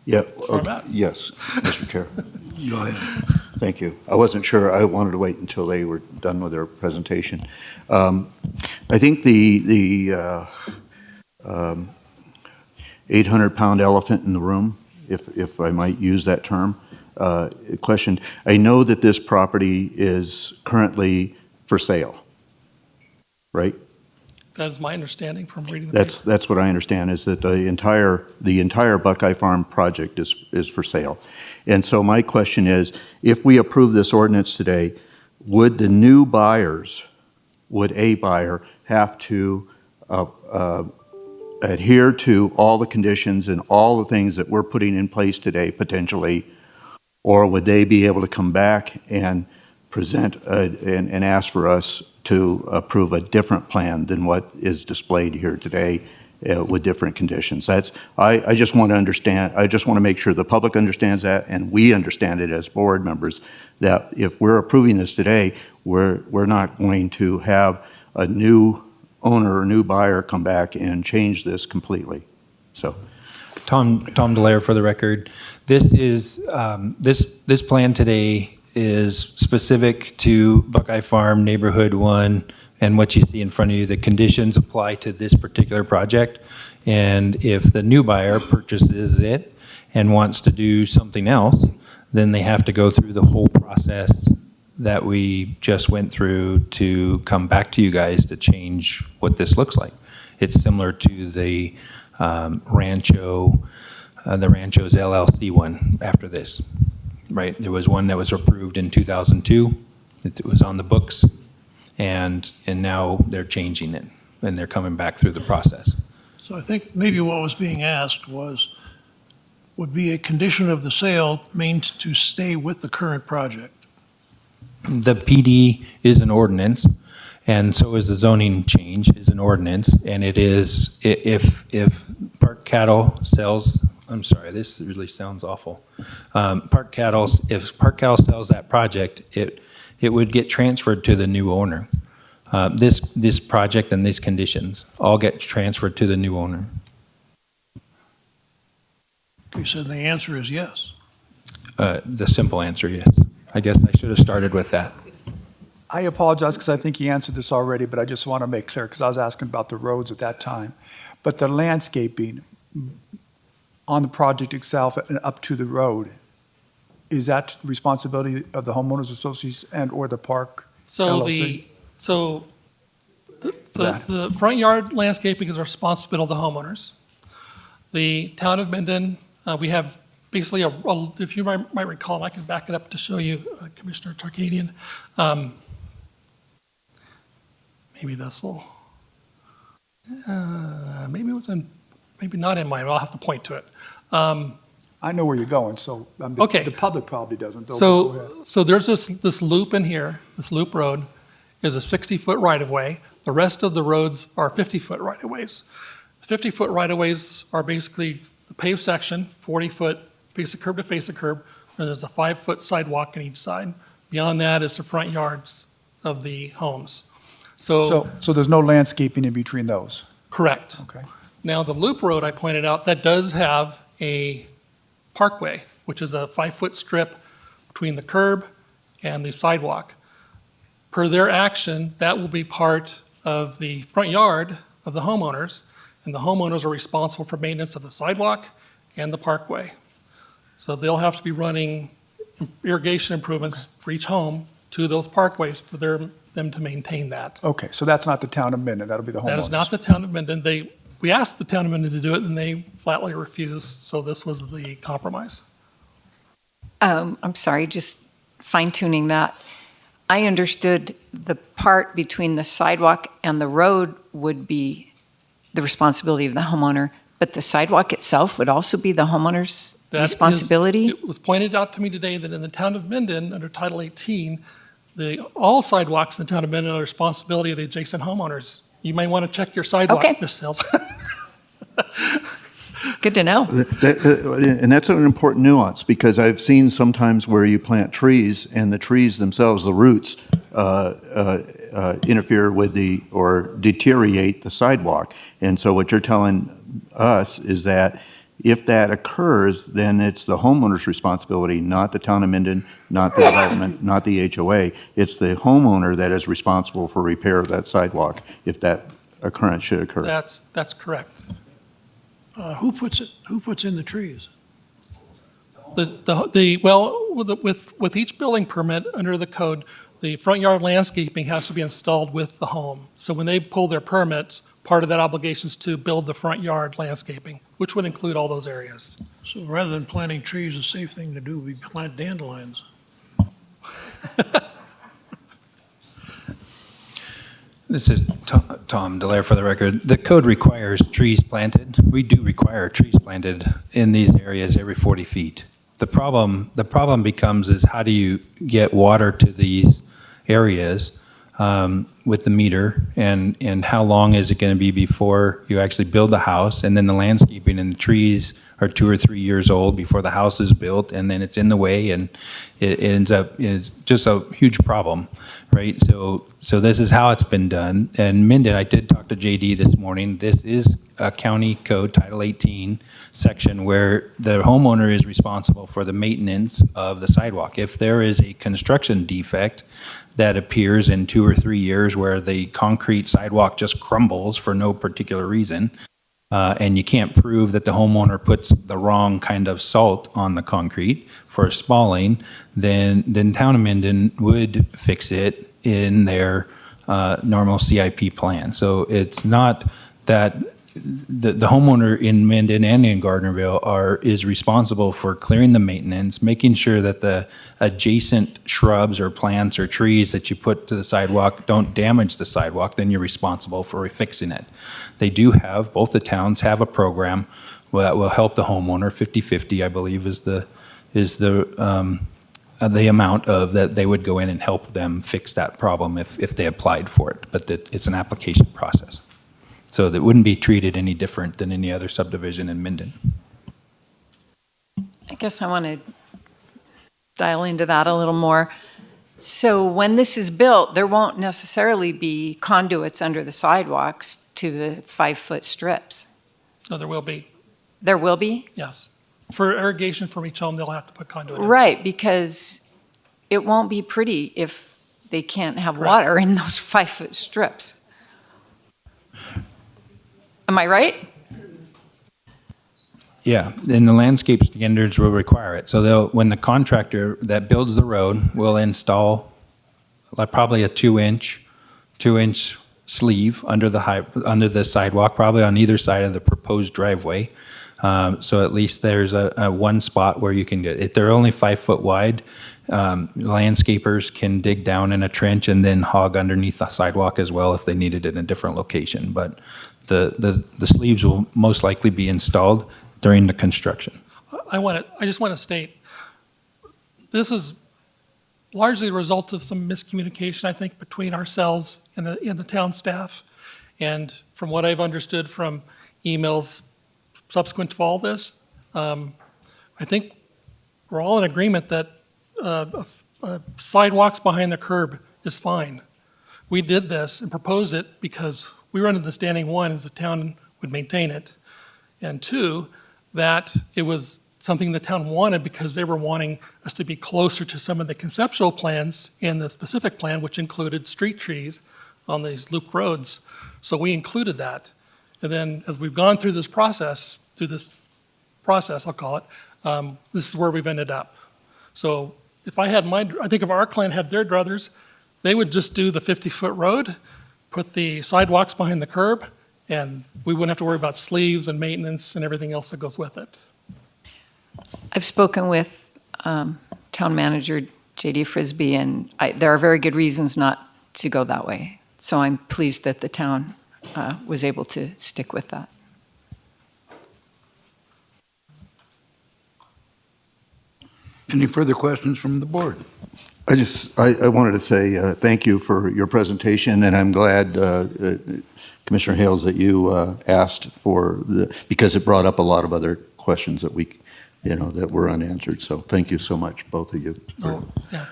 Yeah. That's where I'm at. Yes, Mr. Chair. Go ahead. Thank you. I wasn't sure. I wanted to wait until they were done with their presentation. I think the 800-pound elephant in the room, if I might use that term, question. I know that this property is currently for sale, right? That is my understanding from reading the paper. That's what I understand, is that the entire Buckeye Farm project is for sale. And so my question is, if we approve this ordinance today, would the new buyers, would a buyer have to adhere to all the conditions and all the things that we're putting in place today, potentially, or would they be able to come back and present and ask for us to approve a different plan than what is displayed here today with different conditions? I just want to understand, I just want to make sure the public understands that and we understand it as board members, that if we're approving this today, we're not going to have a new owner or new buyer come back and change this completely. So, Tom Delaire for the record. This is this plan today is specific to Buckeye Farm Neighborhood 1 and what you see in front of you. The conditions apply to this particular project. And if the new buyer purchases it and wants to do something else, then they have to go through the whole process that we just went through to come back to you guys to change what this looks like. It's similar to the Ranchos LLC one after this. Right, there was one that was approved in 2002. It was on the books, and now they're changing it, and they're coming back through the process. So I think maybe what was being asked would be a condition of the sale meant to stay with the current project. The PD is an ordinance, and so is the zoning change is an ordinance, and it is, if Park Cattle sells, I'm sorry, this really sounds awful. If Park Cattle sells that project, it would get transferred to the new owner. This project and these conditions all get transferred to the new owner. You said the answer is yes. The simple answer, yes. I guess I should have started with that. I apologize because I think you answered this already, but I just want to make clear because I was asking about the roads at that time. But the landscaping on the project itself and up to the road, is that the responsibility of the homeowners association and or the park So LLC? the front yard landscaping is the responsibility of the homeowners. The town of Minden, we have basically if you might recall, and I can back it up to show you, Commissioner Tarkanian. Maybe this will, maybe it was in, maybe not in mine, I'll have to point to it. I know where you're going, so Okay. the public probably doesn't. Though, but go ahead. So there's this loop in here, this loop road is a 60-foot right-of-way. The rest of the roads are 50-foot right-of-ways. The 50-foot right-of-ways are basically the paved section, 40-foot face of curb to face of curb, and there's a 5-foot sidewalk on each side. Beyond that is the front yards of the homes. So there's no landscaping in between those? Correct. Okay. Now, the loop road I pointed out, that does have a parkway, which is a 5-foot strip between the curb and the sidewalk. Per their action, that will be part of the front yard of the homeowners, and the homeowners are responsible for maintenance of the sidewalk and the parkway. So they'll have to be running irrigation improvements for each home to those parkways for them to maintain that. Okay, so that's not the town of Minden, that'll be the homeowners? That is not the town of Minden. We asked the town of Minden to do it, and they flatly refused, so this was the compromise. I'm sorry, just fine tuning that. I understood the part between the sidewalk and the road would be the responsibility of the homeowner, but the sidewalk itself would also be the homeowner's responsibility? It was pointed out to me today that in the town of Minden, under Title 18, all sidewalks in the town of Minden are the responsibility of the adjacent homeowners. You may want to check your sidewalk, Okay. Ms. Hills. Good to know. And that's an important nuance, because I've seen sometimes where you plant trees, and the trees themselves, the roots, interfere with or deteriorate the sidewalk. And so what you're telling us is that if that occurs, then it's the homeowner's responsibility, not the town of Minden, not the development, not the HOA. It's the homeowner that is responsible for repair of that sidewalk if that occurrence should occur. That's correct. Who puts in the trees? With each building permit under the code, the front yard landscaping has to be installed with the home. So when they pull their permits, part of that obligation is to build the front yard landscaping, which would include all those areas. So rather than planting trees, a safe thing to do would be plant dandelions. This is Tom Delaire for the record. The code requires trees planted. We do require trees planted in these areas every 40 feet. The problem becomes is how do you get water to these areas with the meter, and how long is it going to be before you actually build the house, and then the landscaping and the trees are 2 or 3 years old before the house is built, and then it's in the way, and it ends up it's just a huge problem, right? So this is how it's been done. And Minden, I did talk to JD this morning. This is a county code, Title 18 section, where the homeowner is responsible for the maintenance of the sidewalk. If there is a construction defect that appears in 2 or 3 years where the concrete sidewalk just crumbles for no particular reason, and you can't prove that the homeowner puts the wrong kind of salt on the concrete for spalling, then Town of Minden would fix it in their normal CIP plan. So it's not that the homeowner in Minden and in Gardnerville is responsible for clearing the maintenance, making sure that the adjacent shrubs or plants or trees that you put to the sidewalk don't damage the sidewalk. Then you're responsible for fixing it. They do have, both the towns have a program that will help the homeowner. 50/50, I believe, is the amount of that they would go in and help them fix that problem if they applied for it. But it's an application process. So that wouldn't be treated any different than any other subdivision in Minden. I guess I want to dial into that a little more. So when this is built, there won't necessarily be conduits under the sidewalks to the 5-foot strips. No, there will be. There will be? Yes. For irrigation from each home, they'll have to put conduit in. Right, because it won't be pretty if they can't have water in those 5-foot strips. Am I right? Yeah, and the landscape standards will require it. So when the contractor that builds the road will install like probably a 2-inch sleeve under the sidewalk, probably on either side of the proposed driveway. So at least there's a one spot where you can get it. They're only 5 foot wide. Landscapers can dig down in a trench and then hog underneath the sidewalk as well if they need it in a different location. But the sleeves will most likely be installed during the construction. I just want to state, this is largely a result of some miscommunication, I think, between ourselves and the town staff. And from what I've understood from emails subsequent to all this, I think we're all in agreement that sidewalks behind the curb is fine. We did this and proposed it because we were under the standing, one, is the town would maintain it, and two, that it was something the town wanted because they were wanting us to be closer to some of the conceptual plans in the specific plan, which included street trees on these loop roads. So we included that. And then as we've gone through this process, I'll call it, this is where we've ended up. So if I think if our clan had their druthers, they would just do the 50-foot road, put the sidewalks behind the curb, and we wouldn't have to worry about sleeves and maintenance and everything else that goes with it. I've spoken with Town Manager J.D. Frisbee, and there are very good reasons not to go that way. So I'm pleased that the town was able to stick with that. Any further questions from the board? I wanted to say thank you for your presentation, and I'm glad, Commissioner Hales, that you asked because it brought up a lot of other questions that that were unanswered. So thank you so much, both of you.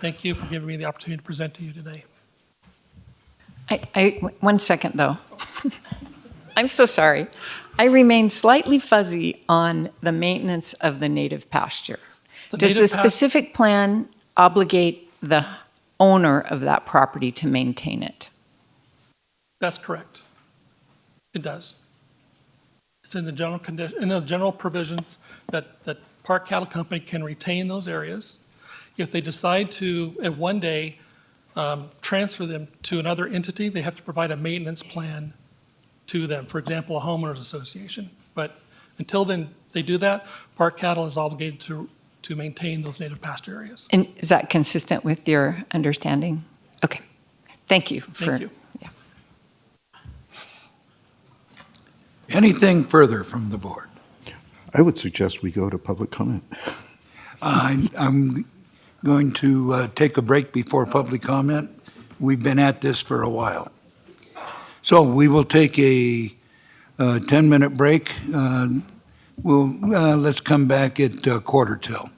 Thank you for giving me the opportunity to present to you today. 1 second, though. I'm so sorry. I remain slightly fuzzy on the maintenance of the native pasture. Does the specific plan obligate the owner of that property to maintain it? That's correct. It does. It's in the general provisions that Park Cattle Company can retain those areas. If they decide to, one day, transfer them to another entity, they have to provide a maintenance plan to them, for example, a homeowners association. But until then they do that, Park Cattle is obligated to maintain those native pasture areas. And is that consistent with your understanding? Okay. Thank you. Thank you. Yeah. Anything further from the board? I would suggest we go to public comment. I'm going to take a break before public comment. We've been at this for a while. So we will take a 10-minute break. Let's come back at 1:45.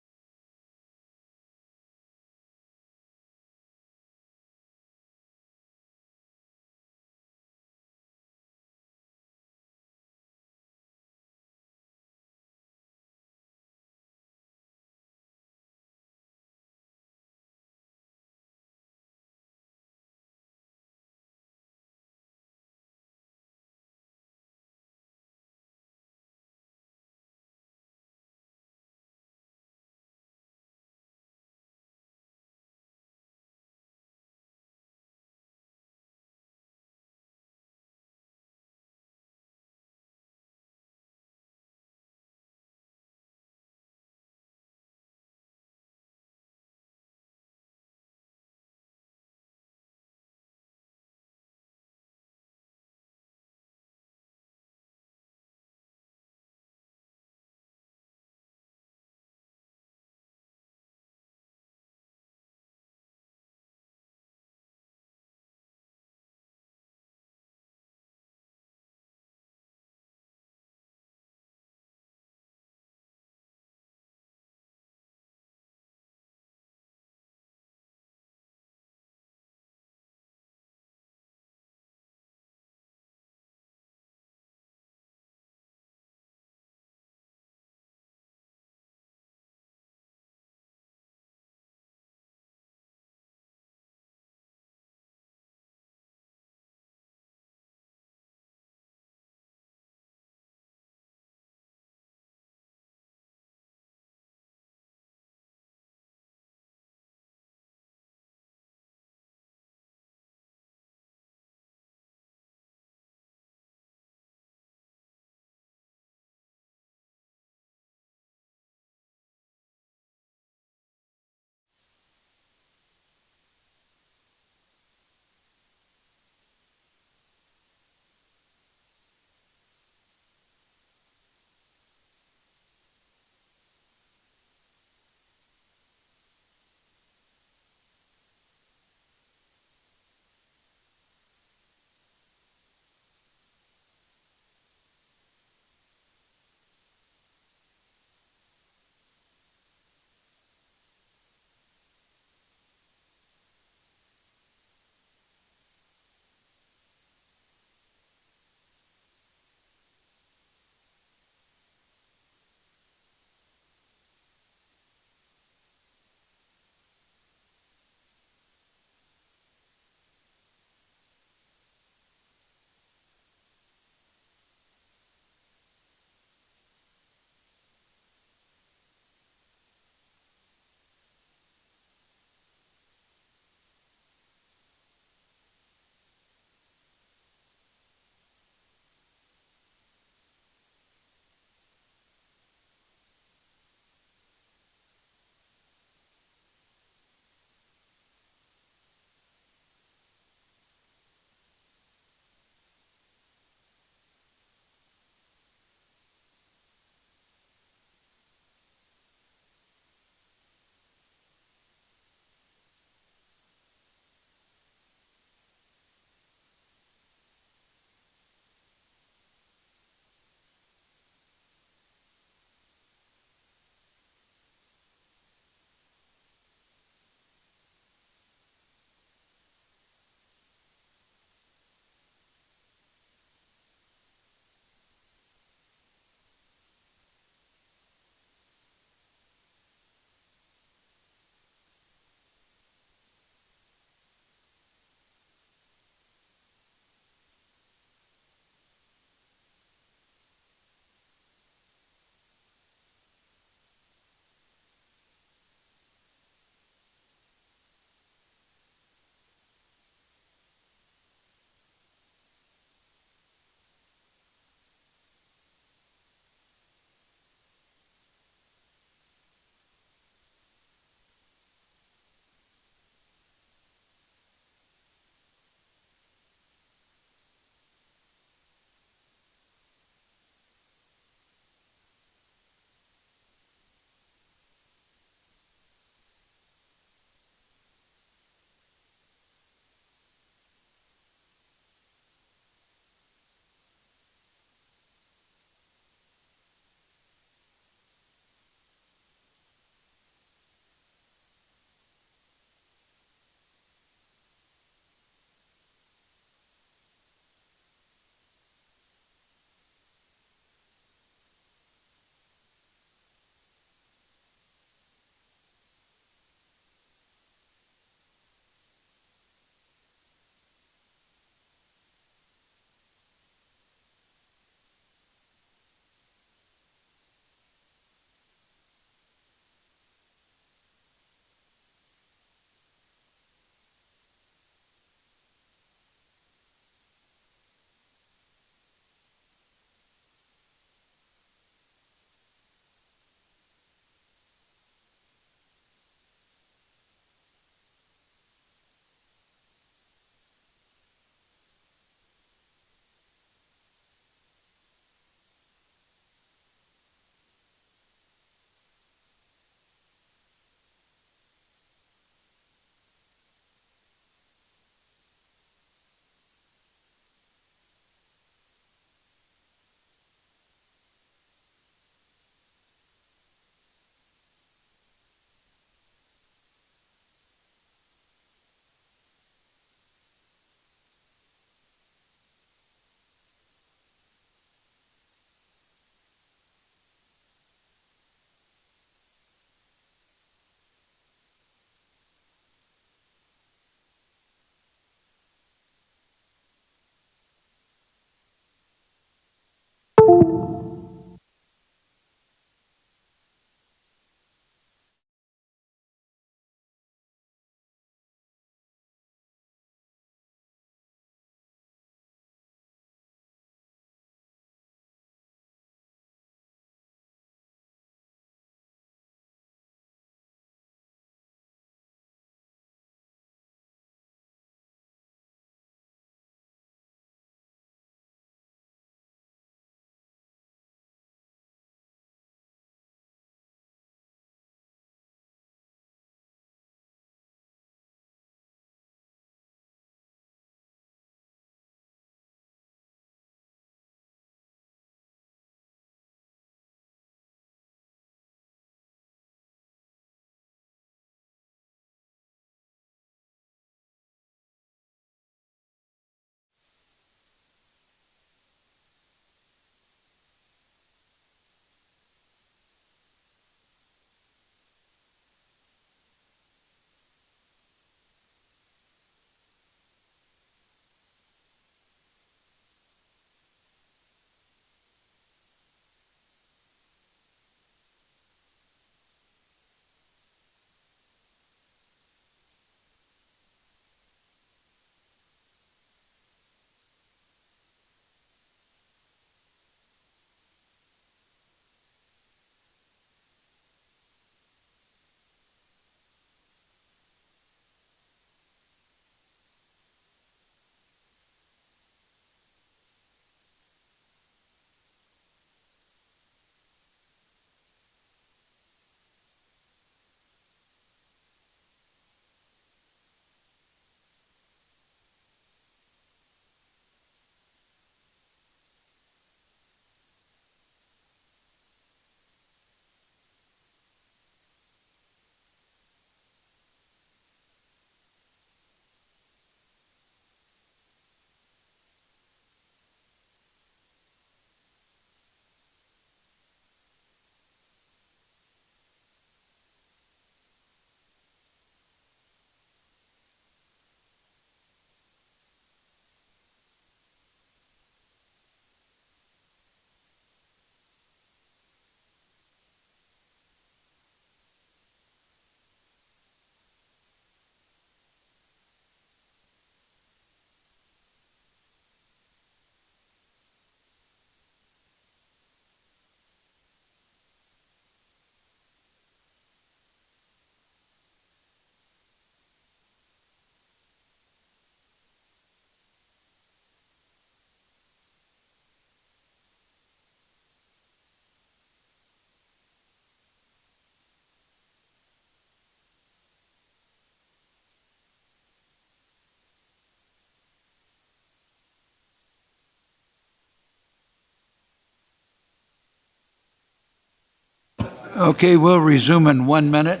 Okay, we'll resume in 1 minute.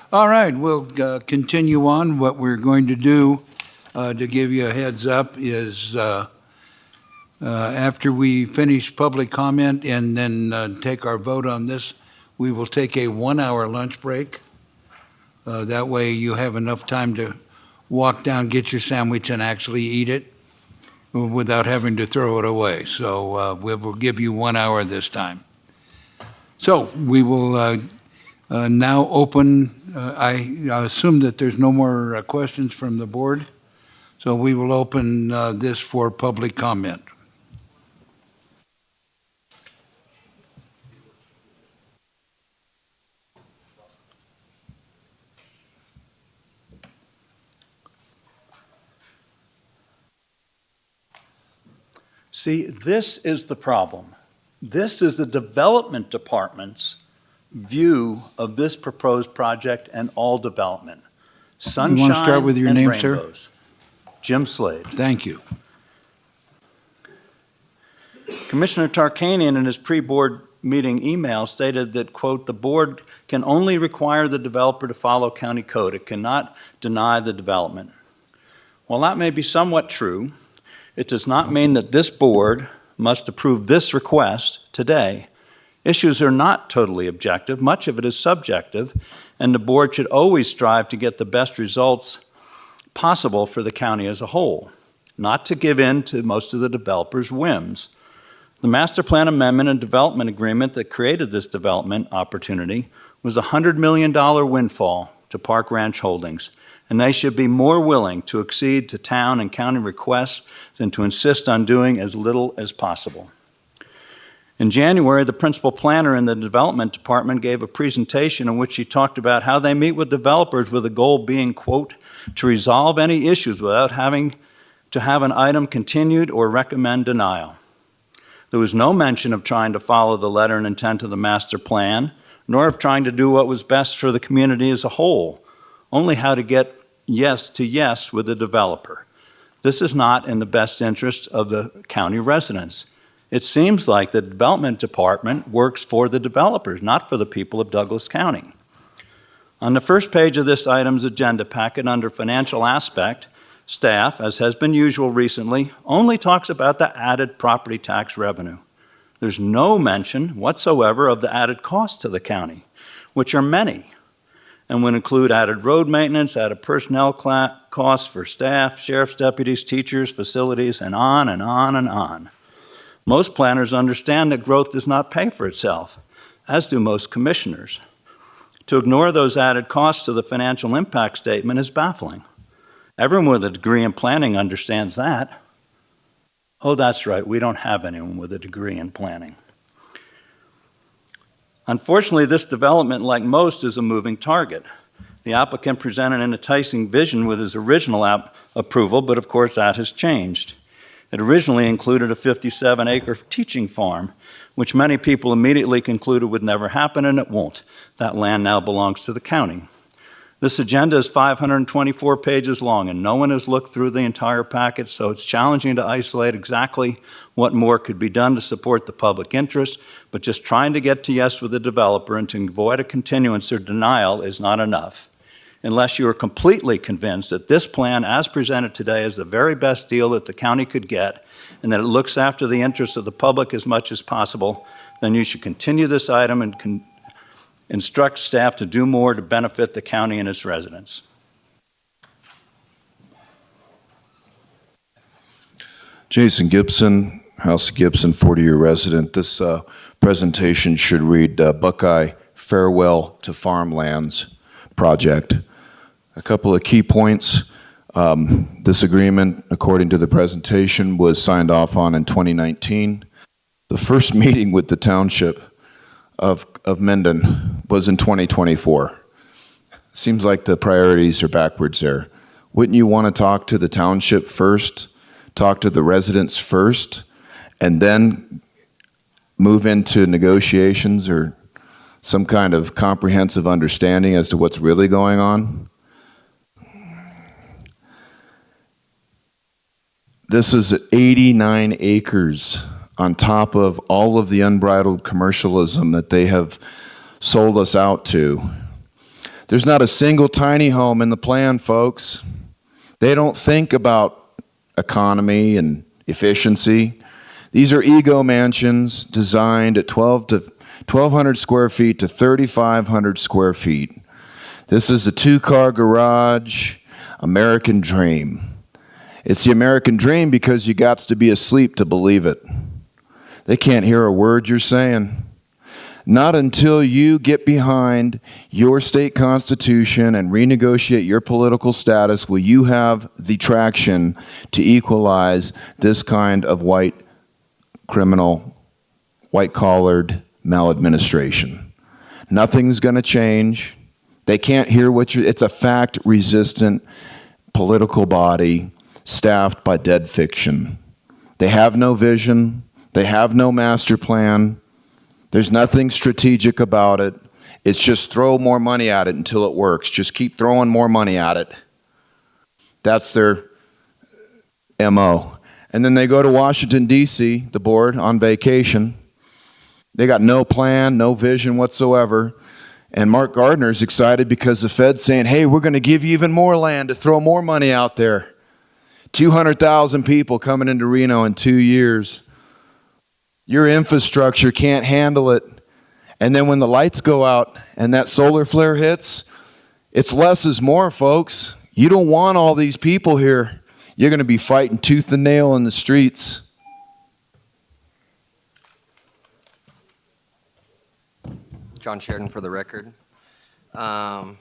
All right, we'll continue on. What we're going to do, to give you a heads up, is after we finish public comment and then take our vote on this, we will take a 1-hour lunch break. That way you have enough time to walk down, get your sandwich, and actually eat it without having to throw it away. So we will give you 1 hour this time. So we will now open, I assume that there's no more questions from the board, so we will open this for public comment. See, this is the problem. This is the development department's view of this proposed project and all development. Sunshine You want to start with your and name, sir? rainbows. Jim Slade. Thank you. Commissioner Tarkanian in his pre-board meeting email stated that, quote, "The board can only require the developer to follow county code. It cannot deny the development." While that may be somewhat true, it does not mean that this board must approve this request today. Issues are not totally objective. Much of it is subjective, and the board should always strive to get the best results possible for the county as a whole, not to give in to most of the developer's whims. The master plan amendment and development agreement that created this development opportunity was a $100 million windfall to Park Ranch Holdings, and they should be more willing to accede to town and county requests than to insist on doing as little as possible. In January, the principal planner in the development department gave a presentation in which he talked about how they meet with developers with the goal being, quote, "to resolve any issues without having to have an item continued or recommend denial." There was no mention of trying to follow the letter and intent of the master plan, nor of trying to do what was best for the community as a whole, only how to get yes to yes with the developer. This is not in the best interest of the county residents. It seems like the development department works for the developers, not for the people of Douglas County. On the first page of this item's agenda packet under financial aspect, staff, as has been usual recently, only talks about the added property tax revenue. There's no mention whatsoever of the added costs to the county, which are many, and would include added road maintenance, added personnel costs for staff, sheriff's deputies, teachers, facilities, and on and on and on. Most planners understand that growth does not pay for itself, as do most commissioners. To ignore those added costs to the financial impact statement is baffling. Everyone with a degree in planning understands that. Oh, that's right, we don't have anyone with a degree in planning. Unfortunately, this development, like most, is a moving target. The applicant presented an enticing vision with his original approval, but of course that has changed. It originally included a 57-acre teaching farm, which many people immediately concluded would never happen, and it won't. That land now belongs to the county. This agenda is 524 pages long, and no one has looked through the entire packet, so it's challenging to isolate exactly what more could be done to support the public interest, but just trying to get to yes with the developer and to avoid a continuance or denial is not enough. Unless you are completely convinced that this plan as presented today is the very best deal that the county could get and that it looks after the interests of the public as much as possible, then you should continue this item and instruct staff to do more to benefit the county and its residents. Jason Gibson, House Gibson, 40-year resident. This presentation should read Buckeye Farewell to Farmlands, project. A couple of key points. This agreement, according to the presentation, was signed off on in 2019. The first meeting with the township of Minden was in 2024. Seems like the priorities are backwards there. Wouldn't you want to talk to the township first, talk to the residents first, and then move into negotiations or some kind of comprehensive understanding as to what's really going on? This is 89 acres on top of all of the unbridled commercialism that they have sold us out to. There's not a single tiny home in the plan, folks. They don't think about economy and efficiency. These are ego mansions designed at 1,200 square feet to 3,500 square feet. This is a two-car garage, American dream. It's the American dream because you got to be asleep to believe it. They can't hear a word you're saying. Not until you get behind your state constitution and renegotiate your political status will you have the traction to equalize this kind of white criminal, white-collared maladministration. Nothing's going to change. They can't hear what you're... It's a fact-resistant political body staffed by dead fiction. They have no vision. They have no master plan. There's nothing strategic about it. It's just throw more money at it until it works. Just keep throwing more money at it. That's their MO. And then they go to Washington, D.C., the board, on vacation. They got no plan, no vision whatsoever. And Mark Gardner's excited because the Fed's saying, hey, we're going to give you even more land to throw more money out there. 200,000 people coming into Reno in 2 years. Your infrastructure can't handle it. And then when the lights go out and that solar flare hits, it's less is more, folks. You don't want all these people here. You're going to be fighting tooth and nail in the streets. John Sheridan for the record. I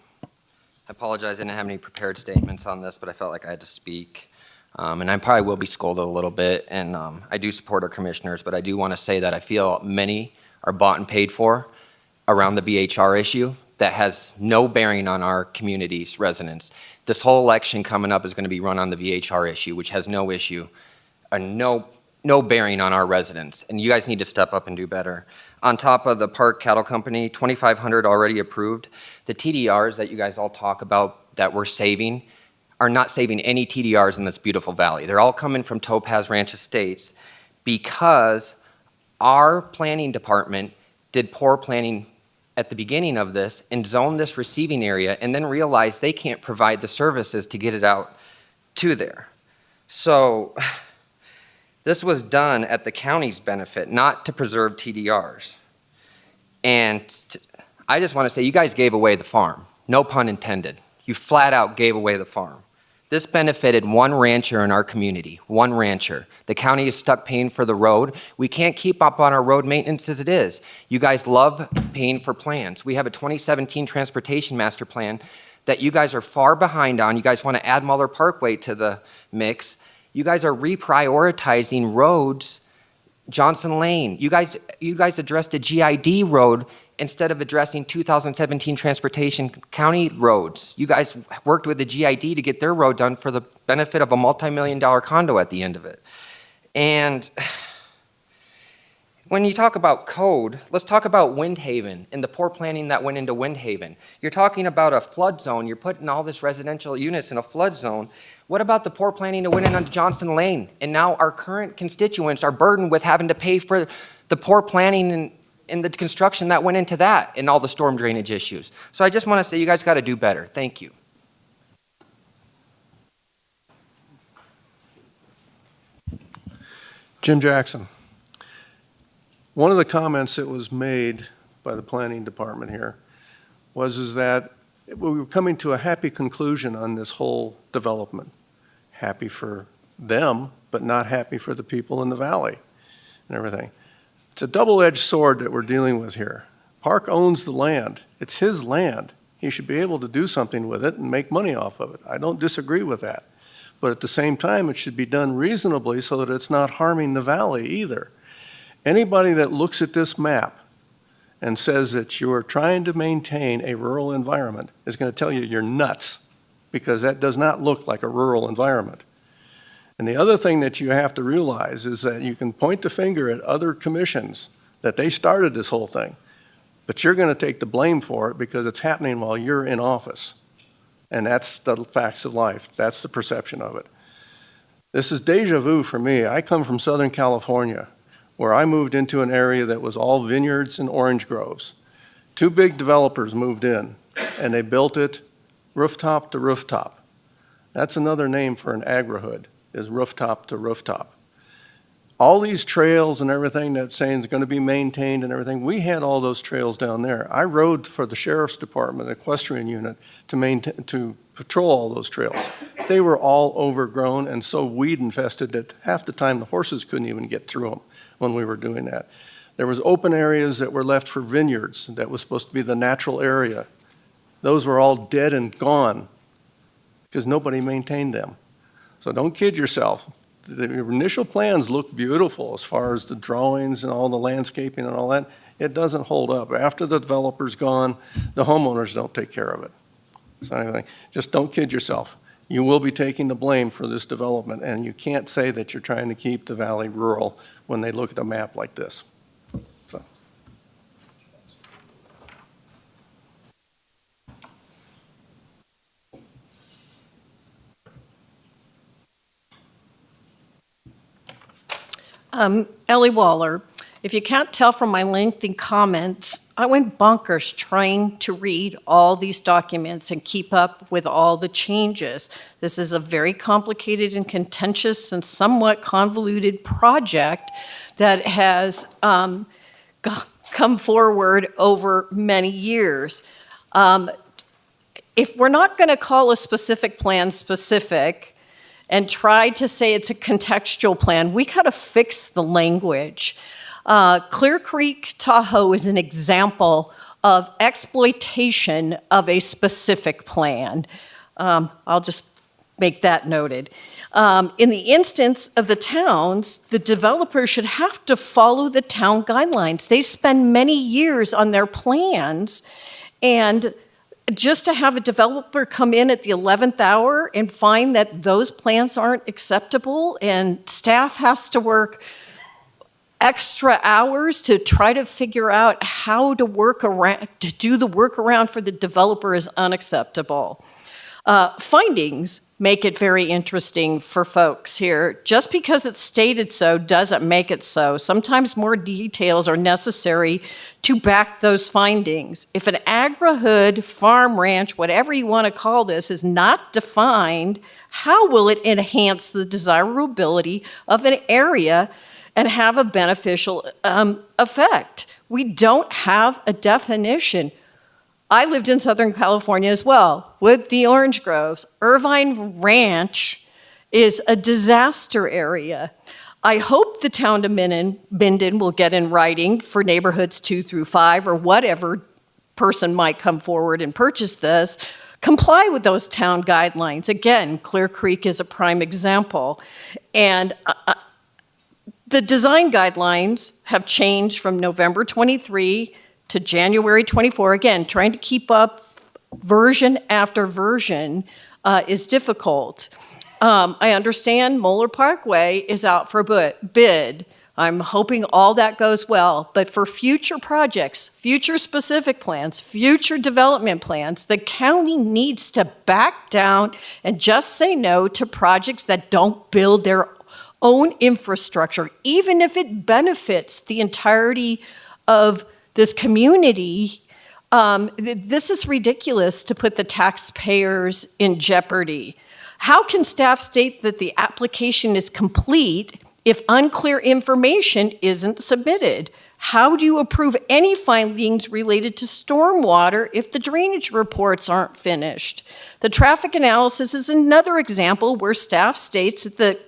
apologize, I didn't have any prepared statements on this, but I felt like I had to speak. And I probably will be scolded a little bit, and I do support our commissioners, but I do want to say that I feel many are bought and paid for around the VHR issue that has no bearing on our community's residents. This whole election coming up is going to be run on the VHR issue, which has no issue, no bearing on our residents, and you guys need to step up and do better. On top of the Park Cattle Company, 2,500 already approved. The TDRs that you guys all talk about that we're saving are not saving any TDRs in this beautiful valley. They're all coming from Topaz Ranch Estates because our planning department did poor planning at the beginning of this and zoned this receiving area and then realized they can't provide the services to get it out to there. So this was done at the county's benefit, not to preserve TDRs. And I just want to say you guys gave away the farm. No pun intended. You flat out gave away the farm. This benefited one rancher in our community, one rancher. The county is stuck paying for the road. We can't keep up on our road maintenance as it is. You guys love paying for plans. We have a 2017 transportation master plan that you guys are far behind on. You guys want to add Muller Parkway to the mix. You guys are reprioritizing roads. Johnson Lane, you guys addressed a GID road instead of addressing 2017 transportation county roads. You guys worked with the GID to get their road done for the benefit of a multi-million-dollar condo at the end of it. And when you talk about code, let's talk about Windhaven and the poor planning that went into Windhaven. You're talking about a flood zone. You're putting all this residential units in a flood zone. What about the poor planning that went in on Johnson Lane? And now our current constituents are burdened with having to pay for the poor planning and the construction that went into that and all the storm drainage issues. So I just want to say you guys got to do better. Thank you. Jim Jackson. One of the comments that was made by the planning department here was that we were coming to a happy conclusion on this whole development. Happy for them, but not happy for the people in the valley and everything. It's a double-edged sword that we're dealing with here. Park owns the land. It's his land. He should be able to do something with it and make money off of it. I don't disagree with that. But at the same time, it should be done reasonably so that it's not harming the valley either. Anybody that looks at this map and says that you're trying to maintain a rural environment is going to tell you you're nuts, because that does not look like a rural environment. And the other thing that you have to realize is that you can point the finger at other commissions that they started this whole thing, but you're going to take the blame for it because it's happening while you're in office. And that's the facts of life. That's the perception of it. This is deja vu for me. I come from Southern California, where I moved into an area that was all vineyards and orange groves. 2 big developers moved in, and they built it rooftop to rooftop. That's another name for an agri-hood, is rooftop to rooftop. All these trails and everything that's saying is going to be maintained and everything, we had all those trails down there. I rode for the sheriff's department, the equestrian unit, to patrol all those trails. They were all overgrown and so weed infested that half the time the horses couldn't even get through them when we were doing that. There was open areas that were left for vineyards that was supposed to be the natural area. Those were all dead and gone because nobody maintained them. So don't kid yourself. The initial plans look beautiful as far as the drawings and all the landscaping and all that. It doesn't hold up. After the developer's gone, the homeowners don't take care of it. So anyway, just don't kid yourself. You will be taking the blame for this development, and you can't say that you're trying to keep the valley rural when they look at a map like this. So. Ellie Waller, if you can't tell from my lengthy comments, I went bonkers trying to read all these documents and keep up with all the changes. This is a very complicated and contentious and somewhat convoluted project that has come forward over many years. If we're not going to call a specific plan specific, and try to say it's a contextual plan, we got to fix the language. Clear Creek Tahoe is an example of exploitation of a specific plan. I'll just make that noted. In the instance of the towns, the developer should have to follow the town guidelines. They spend many years on their plans, and just to have a developer come in at the 11th hour and find that those plans aren't acceptable and staff has to work extra hours to try to figure out how to work around, to do the workaround for the developer is unacceptable. Findings make it very interesting for folks here. Just because it's stated so doesn't make it so. Sometimes more details are necessary to back those findings. If an agri-hood, farm, ranch, whatever you want to call this, is not defined, how will it enhance the desirability of an area and have a beneficial effect? We don't have a definition. I lived in Southern California as well with the orange groves. Irvine Ranch is a disaster area. I hope the town of Minden will get in writing for neighborhoods 2 through 5 or whatever person might come forward and purchase this, comply with those town guidelines. Again, Clear Creek is a prime example. And the design guidelines have changed from November 23 to January 24. Again, trying to keep up version after version is difficult. I understand Moeller Parkway is out for bid. I'm hoping all that goes well. But for future projects, future specific plans, future development plans, the county needs to back down and just say no to projects that don't build their own infrastructure, even if it benefits the entirety of this community. This is ridiculous to put the taxpayers in jeopardy. How can staff state that the application is complete if unclear information isn't submitted? How do you approve any findings related to stormwater if the drainage reports aren't finished? The traffic analysis is another example where staff states that the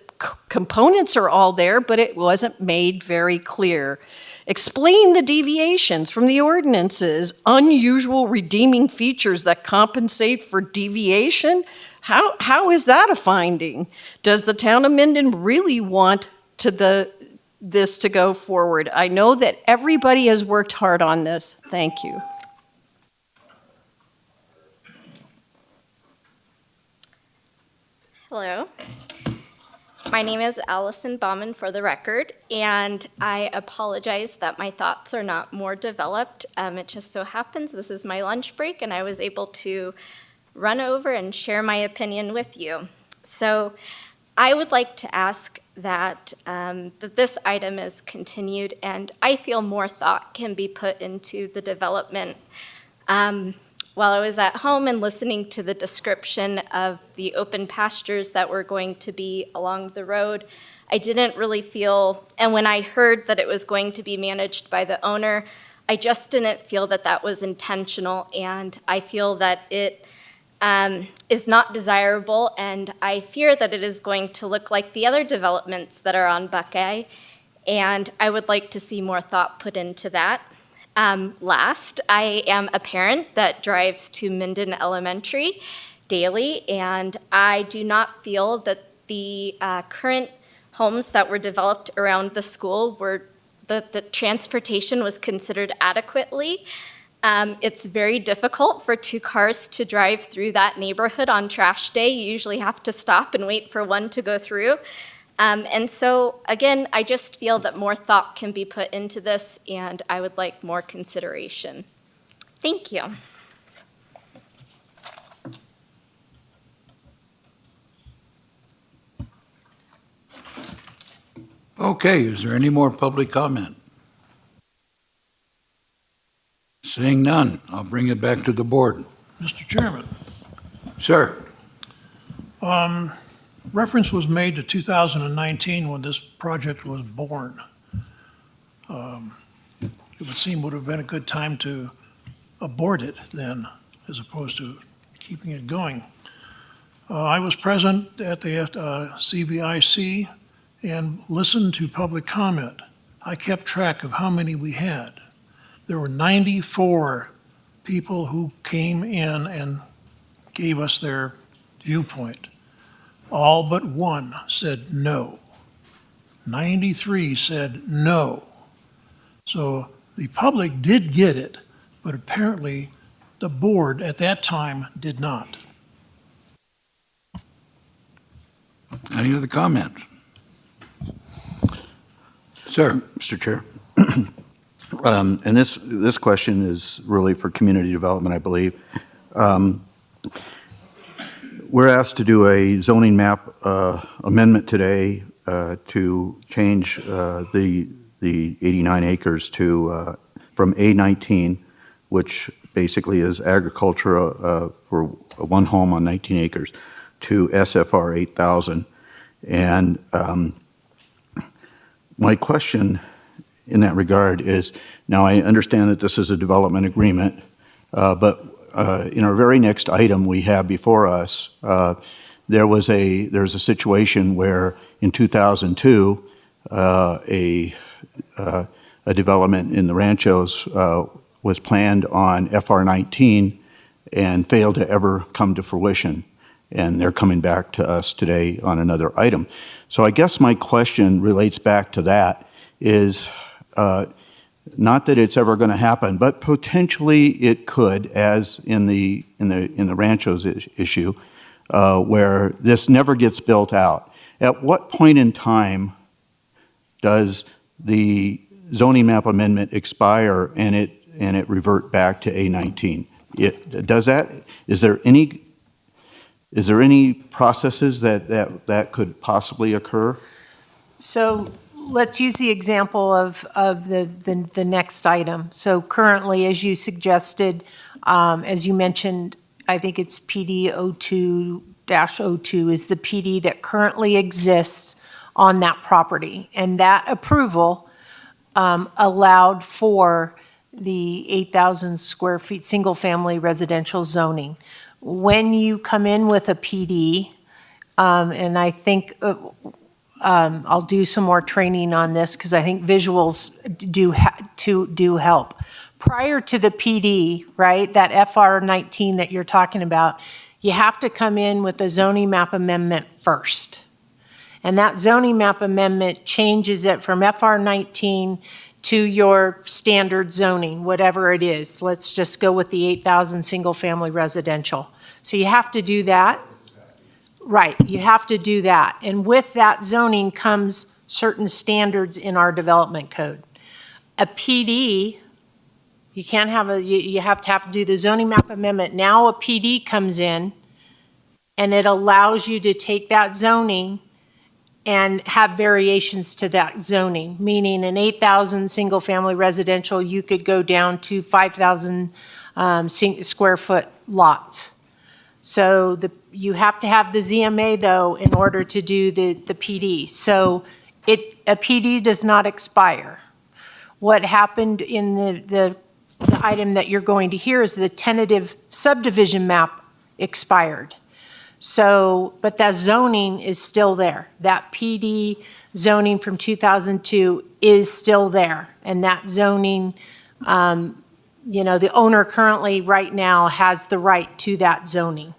components are all there, but it wasn't made very clear. Explain the deviations from the ordinances, unusual redeeming features that compensate for deviation. How is that a finding? Does the town of Minden really want this to go forward? I know that everybody has worked hard on this. Thank you. Hello. My name is Allison Baumann for the record, and I apologize that my thoughts are not more developed. It just so happens this is my lunch break, and I was able to run over and share my opinion with you. So I would like to ask that this item is continued, and I feel more thought can be put into the development. While I was at home and listening to the description of the open pastures that were going to be along the road, I didn't really feel, and when I heard that it was going to be managed by the owner, I just didn't feel that that was intentional, and I feel that it is not desirable, and I fear that it is going to look like the other developments that are on Buckeye, and I would like to see more thought put into that. Last, I am a parent that drives to Minden Elementary daily, and I do not feel that the current homes that were developed around the school the transportation was considered adequately. It's very difficult for two cars to drive through that neighborhood on trash day. You usually have to stop and wait for one to go through. And so, again, I just feel that more thought can be put into this, and I would like more consideration. Thank you. Okay, is there any more public comment? Seeing none, I'll bring it back to the board. Mr. Chairman, Sir, reference was made to 2019 when this project was born. It would seem would have been a good time to abort it then, as opposed to keeping it going. I was present at the CVIC and listened to public comment. I kept track of how many we had. There were 94 people who came in and gave us their viewpoint. All but one said no. 93 said no. So the public did get it, but apparently the board at that time did not. any other comments? Sir. Mr. Chair. And this question is really for community development, I believe. We're asked to do a zoning map amendment today to change the 89 acres to from A19, which basically is agriculture for one home on 19 acres, to SFR 8,000. And my question in that regard is, now I understand that this is a development agreement, but in our very next item we have before us, there's a situation where in 2002, a development in the Ranchos was planned on FR 19 and failed to ever come to fruition. And they're coming back to us today on another item. So I guess my question relates back to that, is not that it's ever going to happen, but potentially it could, as in the Ranchos issue, where this never gets built out. At what point in time does the zoning map amendment expire and it revert back to A19? Does that? Is there any processes that could possibly occur? So let's use the example of the next item. So currently, as you suggested, as you mentioned, I think it's PD 02-02 is the PD that currently exists on that property. And that approval allowed for the 8,000 square feet single-family residential zoning. When you come in with a PD, and I think I'll do some more training on this because I think visuals do help. Prior to the PD, right, that FR 19 that you're talking about, you have to come in with a zoning map amendment first. And that zoning map amendment changes it from FR 19 to your standard zoning, whatever it is. Let's just go with the 8,000 single-family residential. So you have to do that. Right, you have to do that. And with that zoning comes certain standards in our development code. A PD, you can't have you have to do the zoning map amendment. Now a PD comes in and it allows you to take that zoning and have variations to that zoning, meaning an 8,000 single-family residential, you could go down to 5,000 square foot lots. So you have to have the ZMA, though, in order to do the PD. So a PD does not expire. What happened in the item that you're going to hear is the tentative subdivision map expired. So, but that zoning is still there. That PD zoning from 2002 is still there. And that zoning, the owner currently right now has the right to that zoning.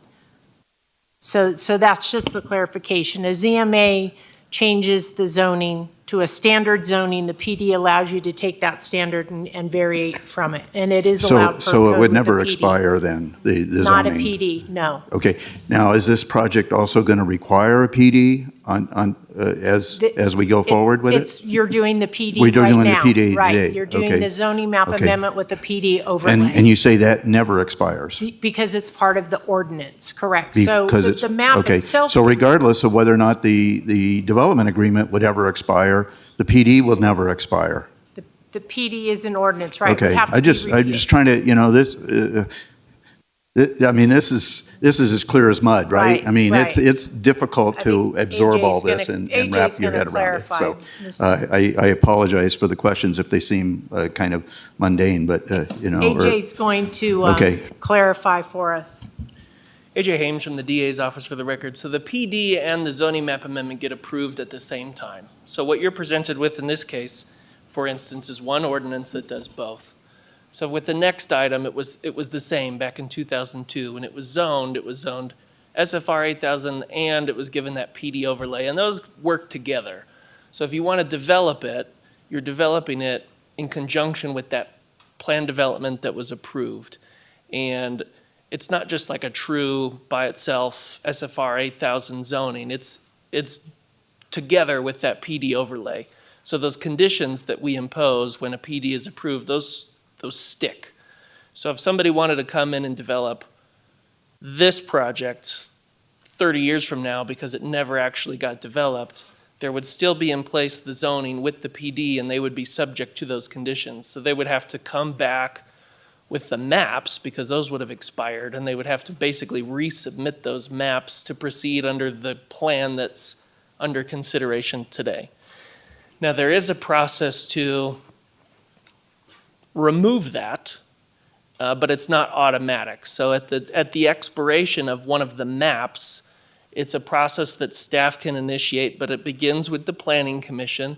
So that's just the clarification. A ZMA changes the zoning to a standard zoning. The PD allows you to take that standard and vary from it. And it is allowed per So code it would with never the PD. expire then, the zoning? Not a PD, no. Okay. Now, is this project also going to require a PD as we go forward with it? You're doing the PD We're doing right the now. PD today. Right, you're doing Okay. the zoning map Okay. amendment with the PD overlay. And you say that never expires? Because it's part of the ordinance, correct. So Because the it's the map okay. itself. So regardless of whether or not the development agreement would ever expire, the PD will never expire? The PD is an ordinance, right? It would Okay, have to I'm be just reviewed. trying to, this is as clear as mud, right? Right, I mean, right. it's difficult to absorb all AJ's this gonna- and wrap AJ's your gonna head around it. clarify. So I apologize for the questions if they seem kind of mundane, but, AJ's going to Okay. clarify for us. AJ Hames from the DA's office for the record. So the PD and the zoning map amendment get approved at the same time. So what you're presented with in this case, for instance, is one ordinance that does both. So with the next item, it was the same back in 2002. When it was zoned SFR 8000 and it was given that PD overlay, and those work together. So if you want to develop it, you're developing it in conjunction with that plan development that was approved. And it's not just like a true by itself SFR 8000 zoning. It's together with that PD overlay. So those conditions that we impose when a PD is approved, those stick. So if somebody wanted to come in and develop this project 30 years from now because it never actually got developed, there would still be in place the zoning with the PD and they would be subject to those conditions. So they would have to come back with the maps because those would have expired and they would have to basically resubmit those maps to proceed under the plan that's under consideration today. Now, there is a process to remove that, but it's not automatic. So at the expiration of one of the maps, it's a process that staff can initiate, but it begins with the Planning Commission.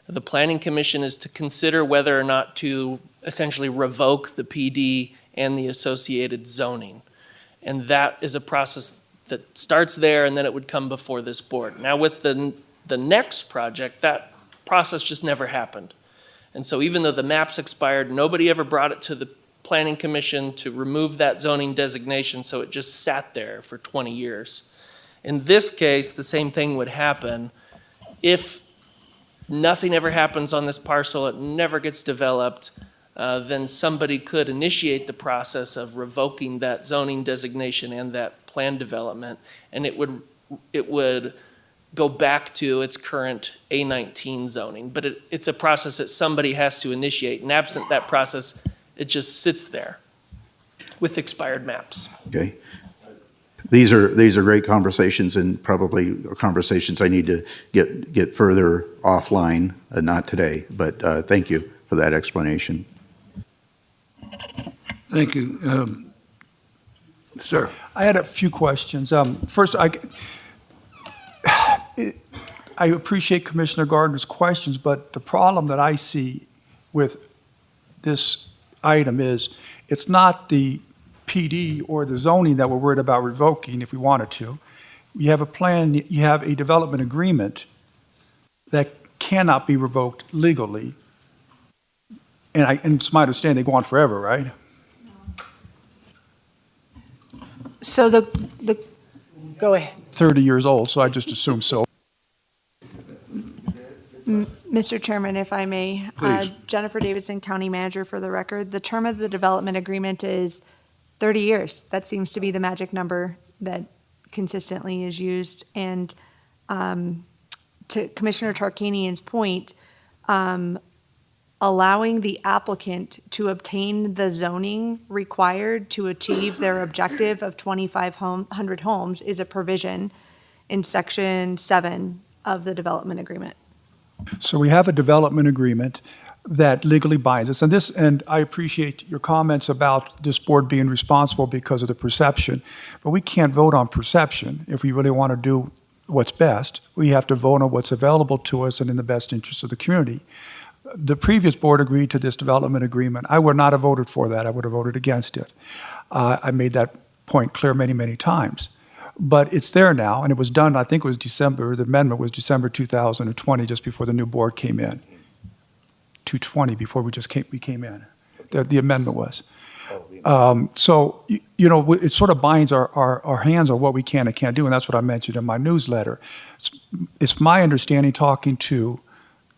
The Planning Commission is to consider whether or not to essentially revoke the PD and the associated zoning. And that is a process that starts there and then it would come before this board. Now with the next project, that process just never happened. And so even though the maps expired, nobody ever brought it to the Planning Commission to remove that zoning designation, so it just sat there for 20 years. In this case, the same thing would happen. If nothing ever happens on this parcel, it never gets developed, then somebody could initiate the process of revoking that zoning designation and that plan development, and it would go back to its current A19 zoning. But it's a process that somebody has to initiate, and absent that process, it just sits there with expired maps. Okay. These are great conversations and probably conversations I need to get further offline, not today, but thank you for that explanation. Thank you. Sir. I had a few questions. First, I appreciate Commissioner Gardner's questions, but the problem that I see with this item is, it's not the PD or the zoning that we're worried about revoking if we wanted to. You have a plan, you have a development agreement that cannot be revoked legally. And it's my understanding they go on forever, right? So go ahead. 30 years old, so I just assume so. Mr. Chairman, if I may. Please. Jennifer Davidson, County Manager for the record. The term of the development agreement is 30 years. That seems to be the magic number that consistently is used. And to Commissioner Tarkanian's point, allowing the applicant to obtain the zoning required to achieve their objective of 2,500 homes is a provision in Section 7 of the development agreement. So we have a development agreement that legally binds us. And I appreciate your comments about this board being responsible because of the perception, but we can't vote on perception if we really want to do what's best. We have to vote on what's available to us and in the best interest of the community. The previous board agreed to this development agreement. I would not have voted for that. I would have voted against it. I made that point clear many, many times. But it's there now, and it was done, I think it was December, the amendment was December 2020, just before the new board came in. 220, before we came in. The amendment was. So, it sort of binds our hands on what we can and can't do, and that's what I mentioned in my newsletter. It's my understanding, talking to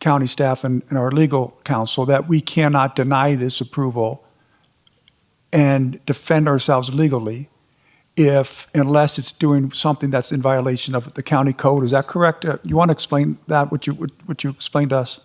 county staff and our legal counsel, that we cannot deny this approval and defend ourselves legally unless it's doing something that's in violation of the county code. Is that correct? You want to explain that, what you explained to us?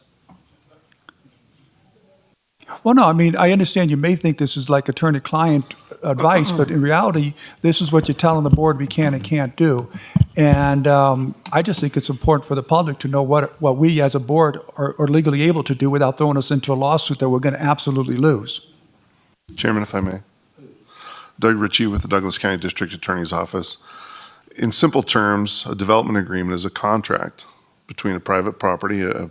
Well, no, I mean, I understand you may think this is like attorney-client advice, but in reality, this is what you're telling the board we can and can't do. And I just think it's important for the public to know what we as a board are legally able to do without throwing us into a lawsuit that we're going to absolutely lose. Chairman, if I may. Doug Ritchie with the Douglas County District Attorney's Office. In simple terms, a development agreement is a contract between a private property, a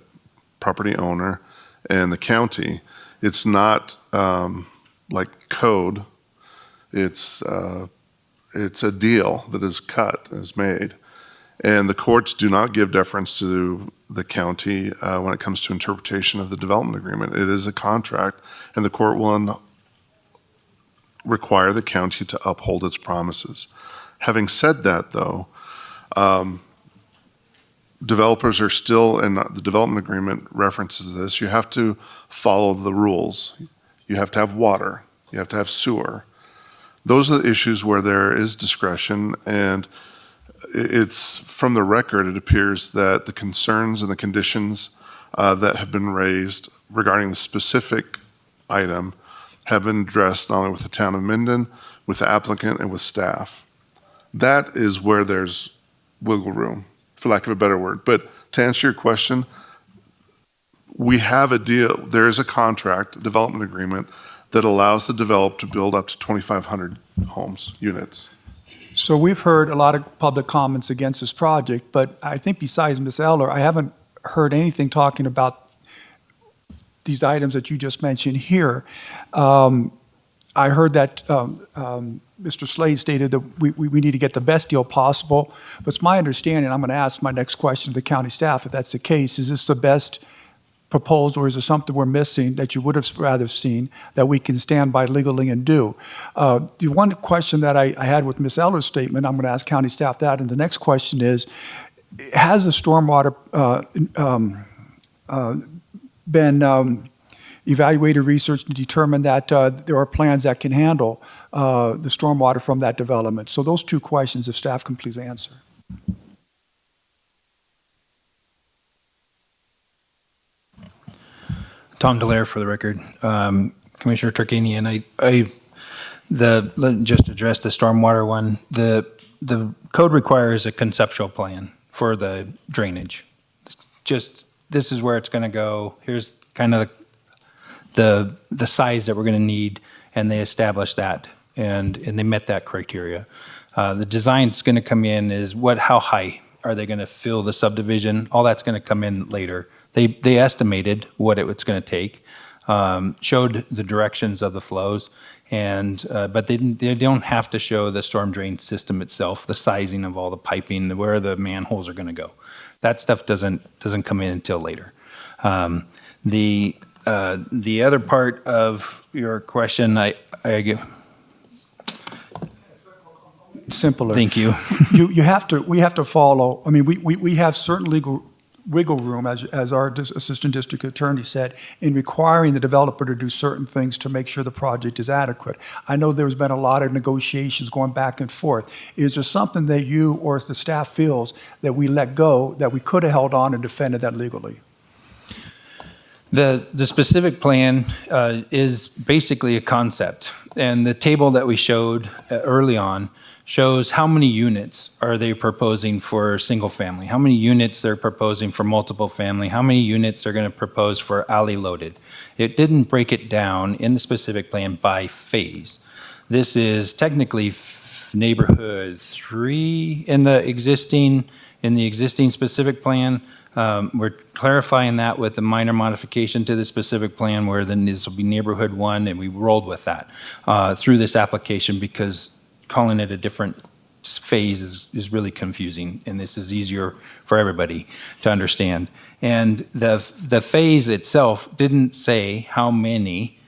property owner, and the county. It's not like code. It's a deal that is cut, is made. And the courts do not give deference to the county when it comes to interpretation of the development agreement. It is a contract, and the court will require the county to uphold its promises. Having said that, though, developers are still, and the development agreement references this, you have to follow the rules. You have to have water. You have to have sewer. Those are the issues where there is discretion, and it's from the record, it appears that the concerns and the conditions that have been raised regarding the specific item have been addressed not only with the town of Minden, with the applicant, and with staff. That is where there's wiggle room, for lack of a better word. But to answer your question, we have a deal, there is a contract, a development agreement, that allows the developer to build up to 2,500 homes, units. So we've heard a lot of public comments against this project, but I think besides Ms. Eller, I haven't heard anything talking about these items that you just mentioned here. I heard that Mr. Slade stated that we need to get the best deal possible, but it's my understanding, I'm going to ask my next question to the county staff, if that's the case, is this the best proposal, or is there something we're missing that you would have rather seen that we can stand by legally and do? The one question that I had with Ms. Eller's statement, I'm going to ask county staff that, and the next question is, has the stormwater been evaluated, researched, and determined that there are plans that can handle the stormwater from that development? So those two questions, if staff can please answer. Tom Dallaire for the record. Commissioner Tarkanian, just address the stormwater one. The code requires a conceptual plan for the drainage. Just, this is where it's going to go. Here's kind of the size that we're going to need, and they established that, and they met that criteria. The design's going to come in is how high Are they going to fill the subdivision? All that's going to come in later. They estimated what it was going to take, showed the directions of the flows, and but they don't have to show the storm drain system itself, the sizing of all the piping, where the manholes are going to go. That stuff doesn't come in until later. The other part of your question, Simpler. Thank you. We have to follow, I mean, we have certain legal wiggle room, as our assistant district attorney said, in requiring the developer to do certain things to make sure the project is adequate. I know there's been a lot of negotiations going back and forth. Is there something that you or the staff feels that we let go, that we could have held on and defended that legally? The specific plan is basically a concept, and the table that we showed early on shows how many units are they proposing for single family, how many units they're proposing for multiple family, how many units they're going to propose for alley loaded. It didn't break it down in the specific plan by phase. This is technically neighborhood 3 in the existing specific plan. We're clarifying that with the minor modification to the specific plan, where then this will be neighborhood 1, and we rolled with that through this application, because calling it a different phase is really confusing, and this is easier for everybody to understand. And the phase itself didn't say how many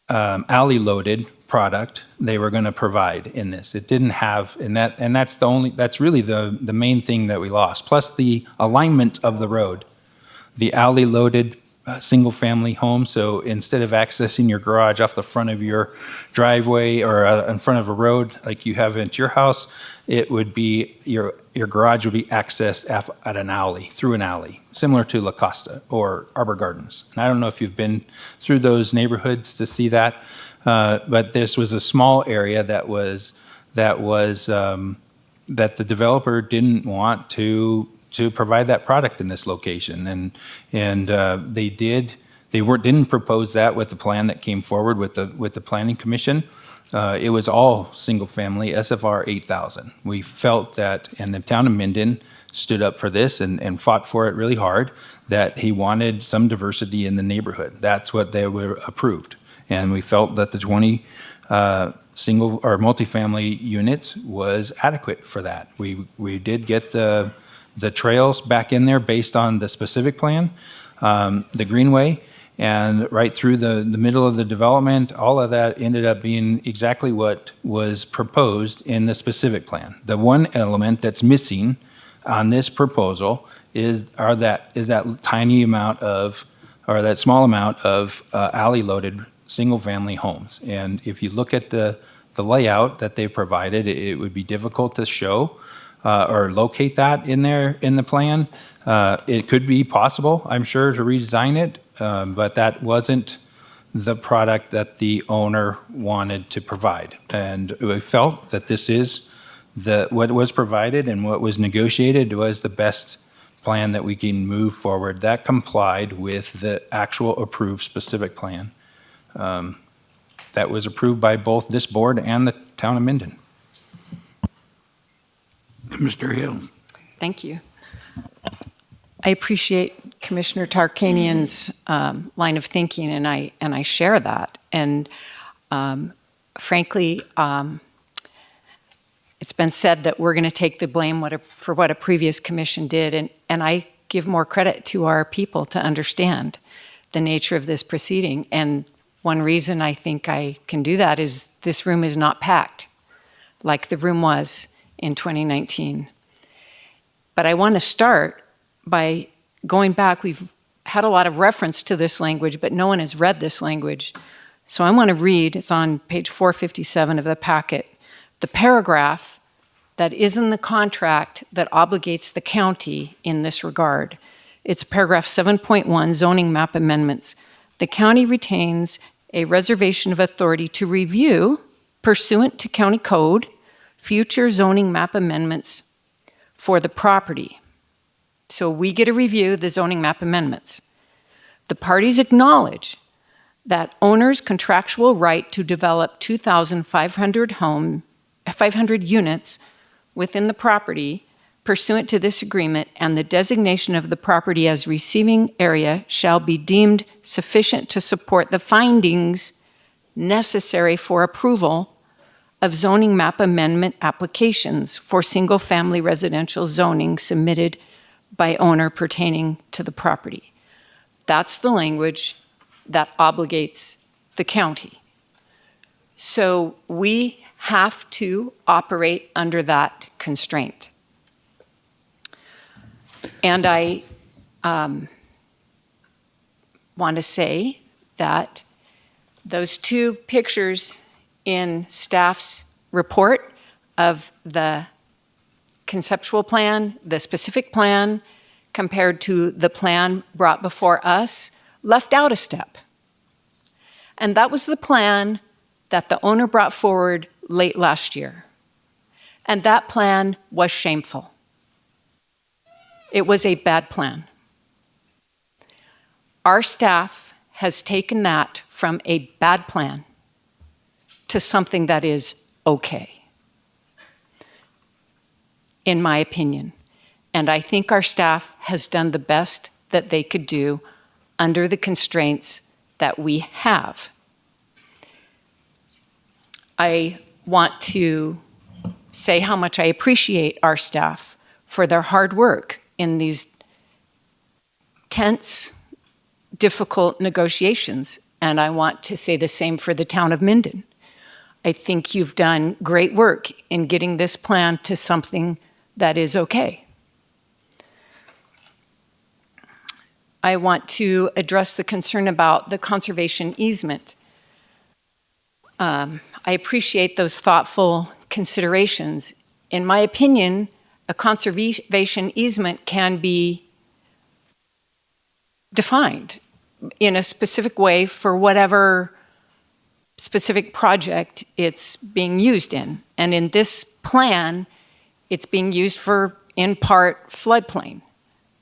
alley loaded product they were going to provide in this. It didn't have, and that's really the main thing that we lost. Plus the alignment of the road, the alley loaded single family home. So instead of accessing your garage off the front of your driveway or in front of a road like you have into your house, it would be your garage would be accessed at an alley, through an alley, similar to La Costa or Arbor Gardens. And I don't know if you've been through those neighborhoods to see that, but this was a small area that the developer didn't want to provide that product in this location, and they didn't propose that with the plan that came forward with the Planning Commission. It was all single family SFR 8000. We felt that, and the town of Minden stood up for this and fought for it really hard, that he wanted some diversity in the neighborhood. That's what they were approved, and we felt that the 20 single or multifamily units was adequate for that. We did get the trails back in there based on the specific plan, the greenway, and right through the middle of the development. All of that ended up being exactly what was proposed in the specific plan. The one element that's missing on this proposal is that tiny amount of, or that small amount of alley loaded single family homes. And if you look at the layout that they provided, it would be difficult to show or locate that in the plan. It could be possible, I'm sure, to redesign it, but that wasn't the product that the owner wanted to provide. And we felt that this is what was provided and what was negotiated was the best plan that we can move forward that complied with the actual approved specific plan that was approved by both this board and the town of Minden. Mr. Hill. Thank you. I appreciate Commissioner Tarkanian's line of thinking, and I share that. And frankly, it's been said that we're going to take the blame for what a previous commission did, and I give more credit to our people to understand the nature of this proceeding. And one reason I think I can do that is this room is not packed like the room was in 2019. But I want to start by going back. We've had a lot of reference to this language, but no one has read this language. So I want to read, it's on page 457 of the packet, the paragraph that is in the contract that obligates the county in this regard. It's paragraph 7.1, zoning map amendments. The county retains a reservation of authority to review, pursuant to county code, future zoning map amendments for the property. So we get to review the zoning map amendments. The parties acknowledge that owner's contractual right to develop 2,500 units within the property pursuant to this agreement and the designation of the property as receiving area shall be deemed sufficient to support the findings necessary for approval of zoning map amendment applications for single-family residential zoning submitted by owner pertaining to the property. That's the language that obligates the county. So we have to operate under that constraint. And I want to say that those two pictures in staff's report of the conceptual plan, the specific plan, compared to the plan brought before us, left out a step. And that was the plan that the owner brought forward late last year. And that plan was shameful. It was a bad plan. Our staff has taken that from a bad plan to something that is okay, in my opinion. And I think our staff has done the best that they could do under the constraints that we have. I want to say how much I appreciate our staff for their hard work in these tense, difficult negotiations. And I want to say the same for the town of Minden. I think you've done great work in getting this plan to something that is okay. I want to address the concern about the conservation easement. I appreciate those thoughtful considerations. In my opinion, a conservation easement can be defined in a specific way for whatever specific project it's being used in. And in this plan, it's being used for, in part, floodplain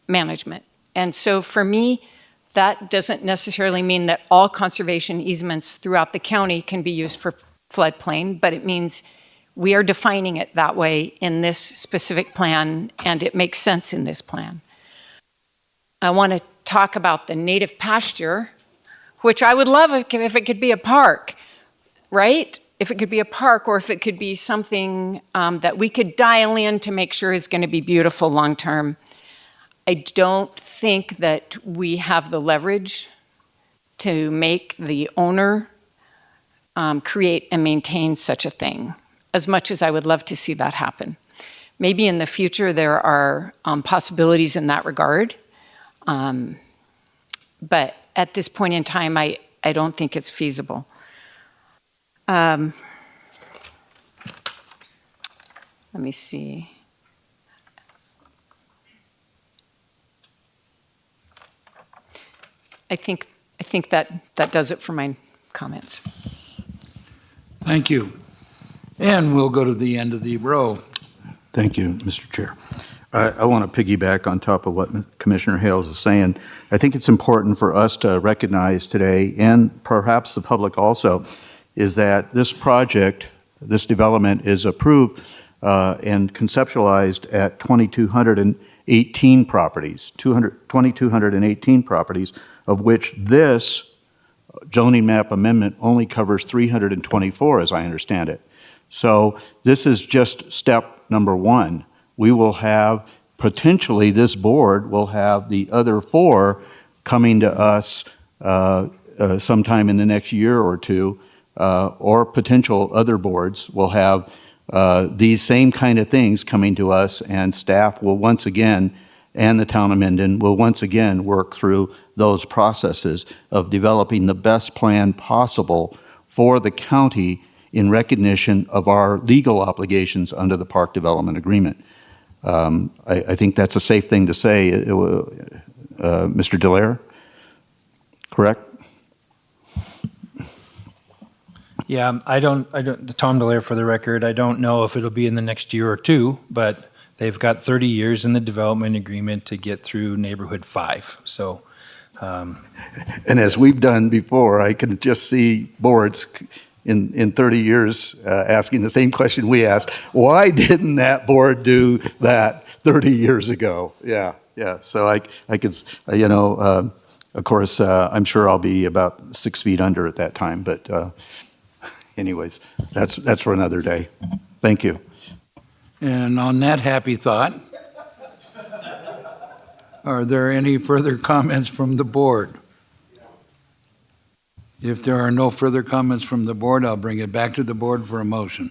management. And so for me, that doesn't necessarily mean that all conservation easements throughout the county can be used for floodplain, but it means we are defining it that way in this specific plan, and it makes sense in this plan. I want to talk about the native pasture, which I would love if it could be a park, right? If it could be a park, or if it could be something that we could dial in to make sure is going to be beautiful long-term. I don't think that we have the leverage to make the owner create and maintain such a thing, as much as I would love to see that happen. Maybe in the future there are possibilities in that regard, but at this point in time, I don't think it's feasible. Let me see. I think that does it for my comments. Thank you. And we'll go to the end of the row. Thank you, Mr. Chair. I want to piggyback on top of what Commissioner Hales is saying. I think it's important for us to recognize today, and perhaps the public also, is that this project, this development is approved and conceptualized at 2,218 properties, 2,218 properties, of which this zoning map amendment only covers 324, as I understand it. So this is just step number one. We will have, potentially this board will have the other four coming to us sometime in the next year or two, or potential other boards will have these same kind of things coming to us, and staff will once again, and the town of Minden will once again work through those processes of developing the best plan possible for the county in recognition of our legal obligations under the Park Development Agreement. I think that's a safe thing to say. Mr. Dallaire, correct? Yeah, Tom Dallaire for the record, I don't know if it'll be in the next year or two, but they've got 30 years in the development agreement to get through neighborhood 5. So, and as we've done before, I can just see boards in 30 years asking the same question we asked. Why didn't that board do that 30 years ago. Yeah, yeah. So I could, of course, I'm sure I'll be about 6 feet under at that time, but anyways, that's for another day. Thank you. And on that happy thought, are there any further comments from the board? If there are no further comments from the board, I'll bring it back to the board for a motion.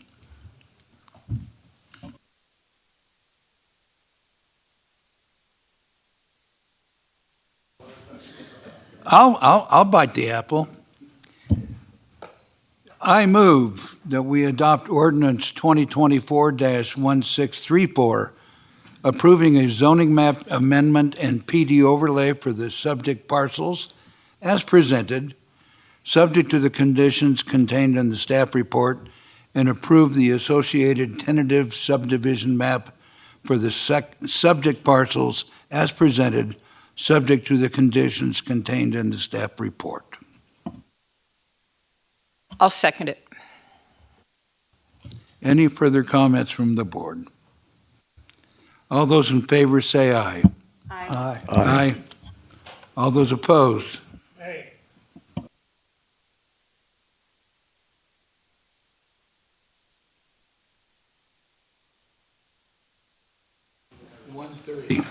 I'll bite the apple. I move that we adopt ordinance 2024-1634, approving a zoning map amendment and PD overlay for the subject parcels as presented, subject to the conditions contained in the staff report, and approve the associated tentative subdivision map for the subject parcels as presented, subject to the conditions contained in the staff report. I'll second it. Any further comments from the board? All those in favor say aye. Aye. Aye. All those opposed? Hey. 1:30.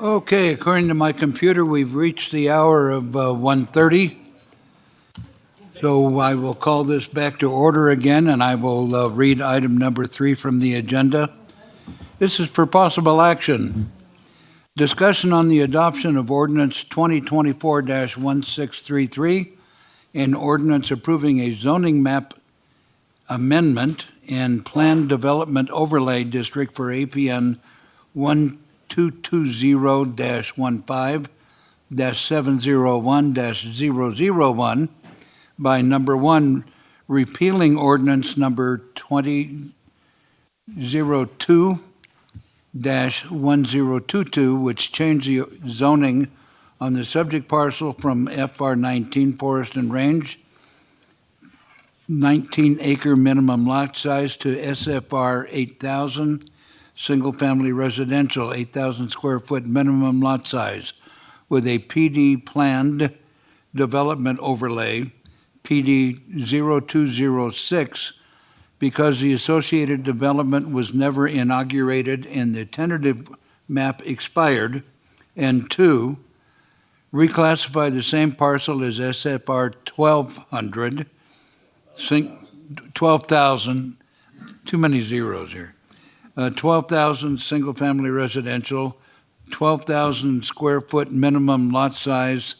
Okay, according to my computer, we've reached the hour of 1:30. So I will call this back to order again, and I will read item number 3 from the agenda. This is for possible action. Discussion on the adoption of ordinance 2024-1633, an ordinance approving a zoning map amendment and planned development overlay district for APN 1220-15-701-001 by number 1, repealing ordinance number 2002-1022, which changed the zoning on the subject parcel from FR 19 Forest and Range 19-acre minimum lot size to SFR 8,000, single-family residential, 8,000 square foot minimum lot size, with a PD planned development overlay, PD 0206, because the associated development was never inaugurated and the tentative map expired, and 2, reclassify the same parcel as SFR 1200, 12,000, too many zeros here, 12,000 single-family residential, 12,000 square foot minimum lot size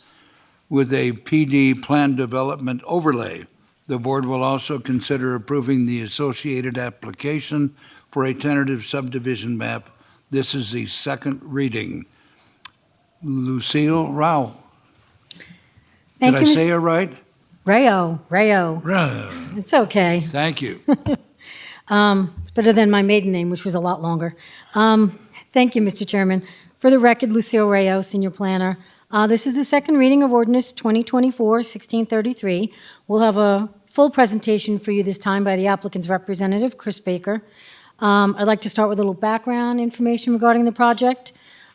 with a PD planned development overlay. The board will also consider approving the associated application for a tentative subdivision map. This is the second reading. Lucille Rao. Did I say it right? Rayo. Rao. It's okay. Thank you. It's better than my maiden name, which was a lot longer. Thank you, Mr. Chairman. For the record, Lucille Rayo, Senior Planner. This is the second reading of Ordinance 2024-1633. We'll have a full presentation for you this time by the applicant's representative, Chris Baker. I'd like to start with a little background information regarding the project.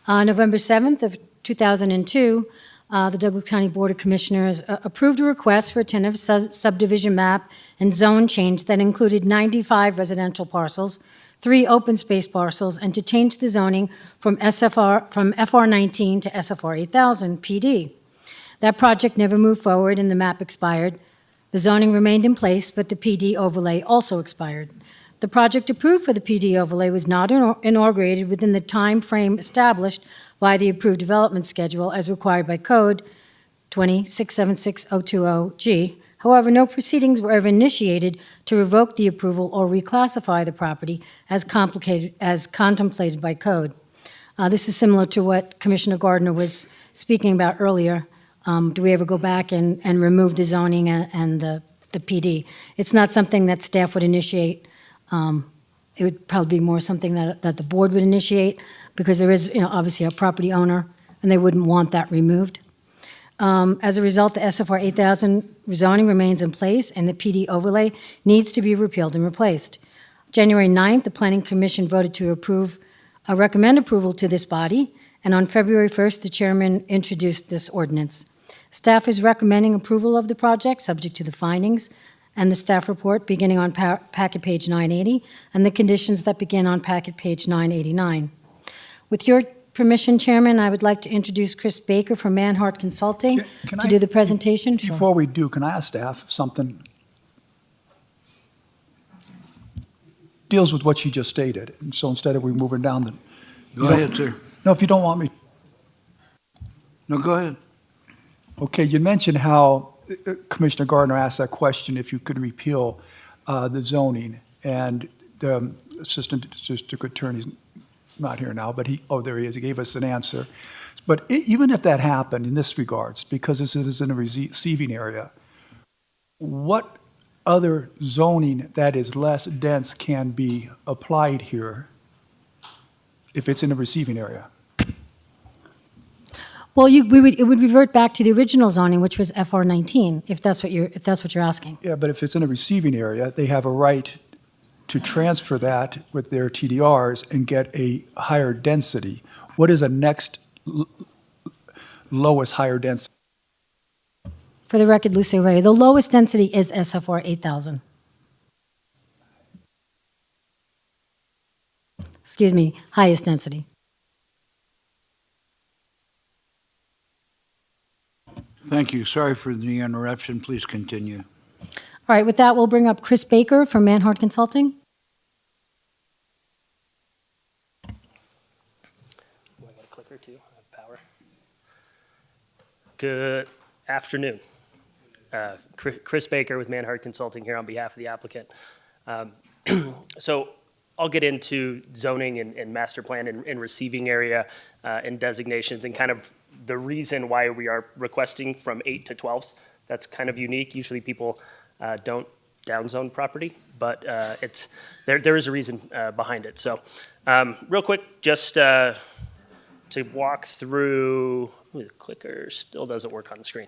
November 7th of 2002, the Douglas County Board of Commissioners approved a request for a tentative subdivision map and zone change that included 95 residential parcels, 3 open space parcels, and to change the zoning from FR 19 to SFR 8000 PD. That project never moved forward and the map expired. The zoning remained in place, but the PD overlay also expired. The project approved for the PD overlay was not inaugurated within the time frame established by the approved development schedule as required by Code 2676020G. However, no proceedings were ever initiated to revoke the approval or reclassify the property as contemplated by Code. This is similar to what Commissioner Gardner was speaking about earlier. Do we ever go back and remove the zoning and the PD? It's not something that staff would initiate. It would probably be more something that the board would initiate, because there is, obviously a property owner, and they wouldn't want that removed. As a result, the SFR 8000 zoning remains in place, and the PD overlay needs to be repealed and replaced. January 9th, the Planning Commission voted to recommend approval to this body, and on February 1st, the chairman introduced this ordinance. Staff is recommending approval of the project, subject to the findings and the staff report beginning on packet page 980, and the conditions that begin on packet page 989. With your permission, Chairman, I would like to introduce Chris Baker from Manhart Consulting to do the presentation. Sure. Before we do, can I ask staff something? Deals with what she just stated, and so instead of we moving down the... Go ahead, sir. No, if you don't want me... No, go ahead. Okay, you mentioned how Commissioner Gardner asked that question, if you could repeal the zoning, and the Assistant District Attorney's not here now, but there he is, he gave us an answer. But even if that happened in this regards, because this is in a receiving area, what other zoning that is less dense can be applied here if it's in a receiving area? Well, it would revert back to the original zoning, which was FR 19, if that's what you're asking. Yeah, but if it's in a receiving area, they have a right to transfer that with their TDRs and get a higher density. What is a next lowest higher density? For the record, Lucy Ray, the lowest density is SFR 8000. Excuse me, highest density. Thank you. Sorry for the interruption. Please continue. All right, with that, we'll bring up Chris Baker from Manhart Consulting. Clicker too, I have power. Good afternoon. Chris Baker with Manhart Consulting here on behalf of the applicant. So I'll get into zoning and master plan and receiving area and designations and kind of the reason why we are requesting from 8 to 12s. That's kind of unique. Usually people don't downzone property, but there is a reason behind it. So real quick, just to walk through, the clicker still doesn't work on the screen.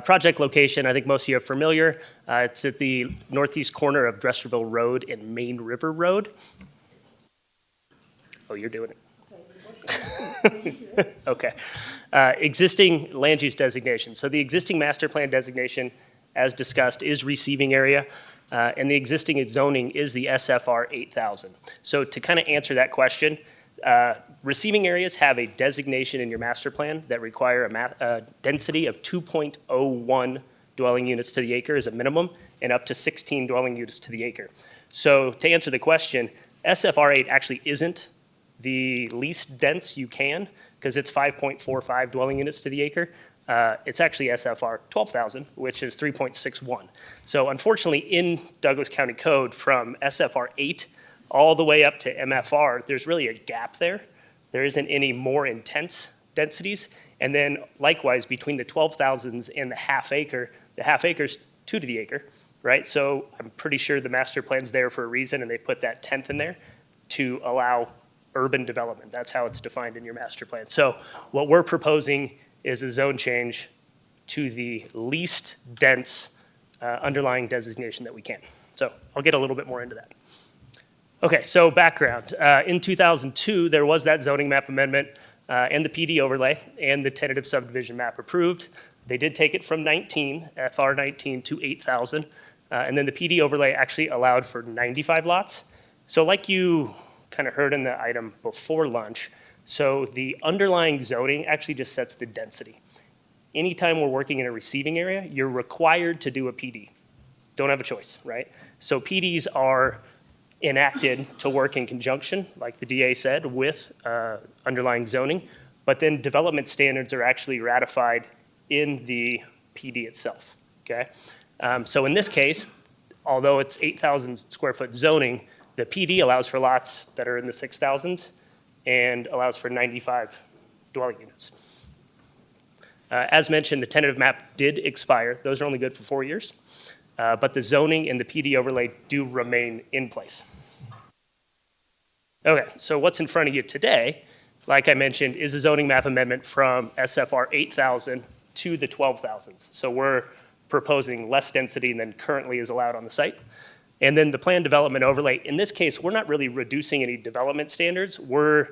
Project location, I think most of you are familiar. It's at the northeast corner of Dresserville Road and Main River Road. Oh, you're doing it. Okay. Existing land use designation. So the existing master plan designation, as discussed, is receiving area, and the existing zoning is the SFR 8000. So to kind of answer that question, receiving areas have a designation in your master plan that require a density of 2.01 dwelling units to the acre as a minimum, and up to 16 dwelling units to the acre. So to answer the question, SFR 8 actually isn't the least dense you can, because it's 5.45 dwelling units to the acre. It's actually SFR 12,000, which is 3.61. So unfortunately, in Douglas County Code, from SFR 8 all the way up to MFR, there's really a gap there. There isn't any more intense densities. And then likewise, between the 12,000s and the half acre is 2 to the acre, right? So I'm pretty sure the master plan's there for a reason, and they put that 10th in there to allow urban development. That's how it's defined in your master plan. So what we're proposing is a zone change to the least dense underlying designation that we can. So I'll get a little bit more into that. Okay, so background. In 2002, there was that zoning map amendment and the PD overlay and the tentative subdivision map approved. They did take it from 19, FR 19, to 8,000. And then the PD overlay actually allowed for 95 lots. So like you kind of heard in the item before lunch, so the underlying zoning actually just sets the density. Anytime we're working in a receiving area, you're required to do a PD. Don't have a choice, right? So PDs are enacted to work in conjunction, like the DA said, with underlying zoning, but then development standards are actually ratified in the PD itself, okay? So in this case, although it's 8,000 square foot zoning, the PD allows for lots that are in the 6,000s and allows for 95 dwelling units. As mentioned, the tentative map did expire. Those are only good for 4 years, but the zoning and the PD overlay do remain in place. Okay, so what's in front of you today, like I mentioned, is a zoning map amendment from SFR 8,000 to the 12,000s. So we're proposing less density than currently is allowed on the site. And then the plan development overlay, in this case, we're not really reducing any development standards. We're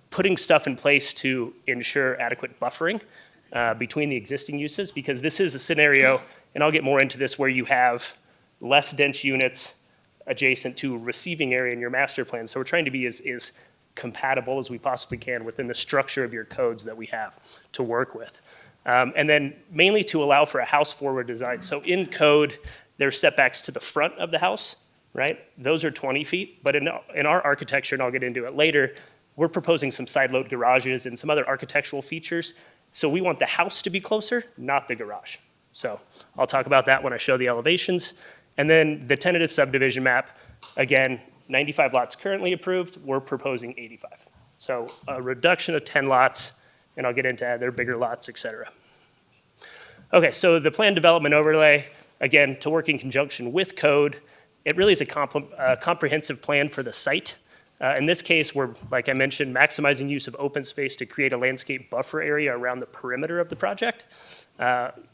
putting stuff in place to ensure adequate buffering between the existing uses, because this is a scenario, and I'll get more into this, where you have less dense units adjacent to receiving area in your master plan. So we're trying to be as compatible as we possibly can within the structure of your codes that we have to work with. And then mainly to allow for a house forward design. So in code, there's setbacks to the front of the house, right? Those are 20 feet, but in our architecture, and I'll get into it later, we're proposing some side load garages and some other architectural features. So we want the house to be closer, not the garage. So I'll talk about that when I show the elevations. And then the tentative subdivision map, again, 95 lots currently approved, we're proposing 85. So a reduction of 10 lots, and I'll get into that, they're bigger lots, et cetera. Okay, so the plan development overlay, again, to work in conjunction with code, it really is a comprehensive plan for the site. In this case, we're, like I mentioned, maximizing use of open space to create a landscape buffer area around the perimeter of the project.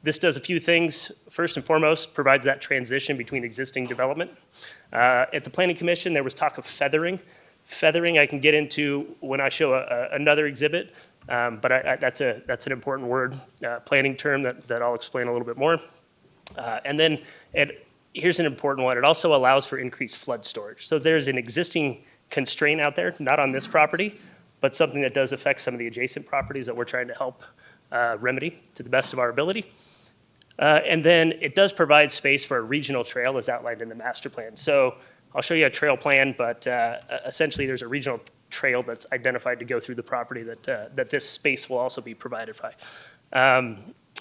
This does a few things. First and foremost, provides that transition between existing development. At the Planning Commission, there was talk of feathering. Feathering I can get into when I show another exhibit, but that's an important word, planning term that I'll explain a little bit more. And then here's an important one. It also allows for increased flood storage. So there's an existing constraint out there, not on this property, but something that does affect some of the adjacent properties that we're trying to help remedy to the best of our ability. And then it does provide space for a regional trail as outlined in the master plan. So I'll show you a trail plan, but essentially there's a regional trail that's identified to go through the property that this space will also be provided by.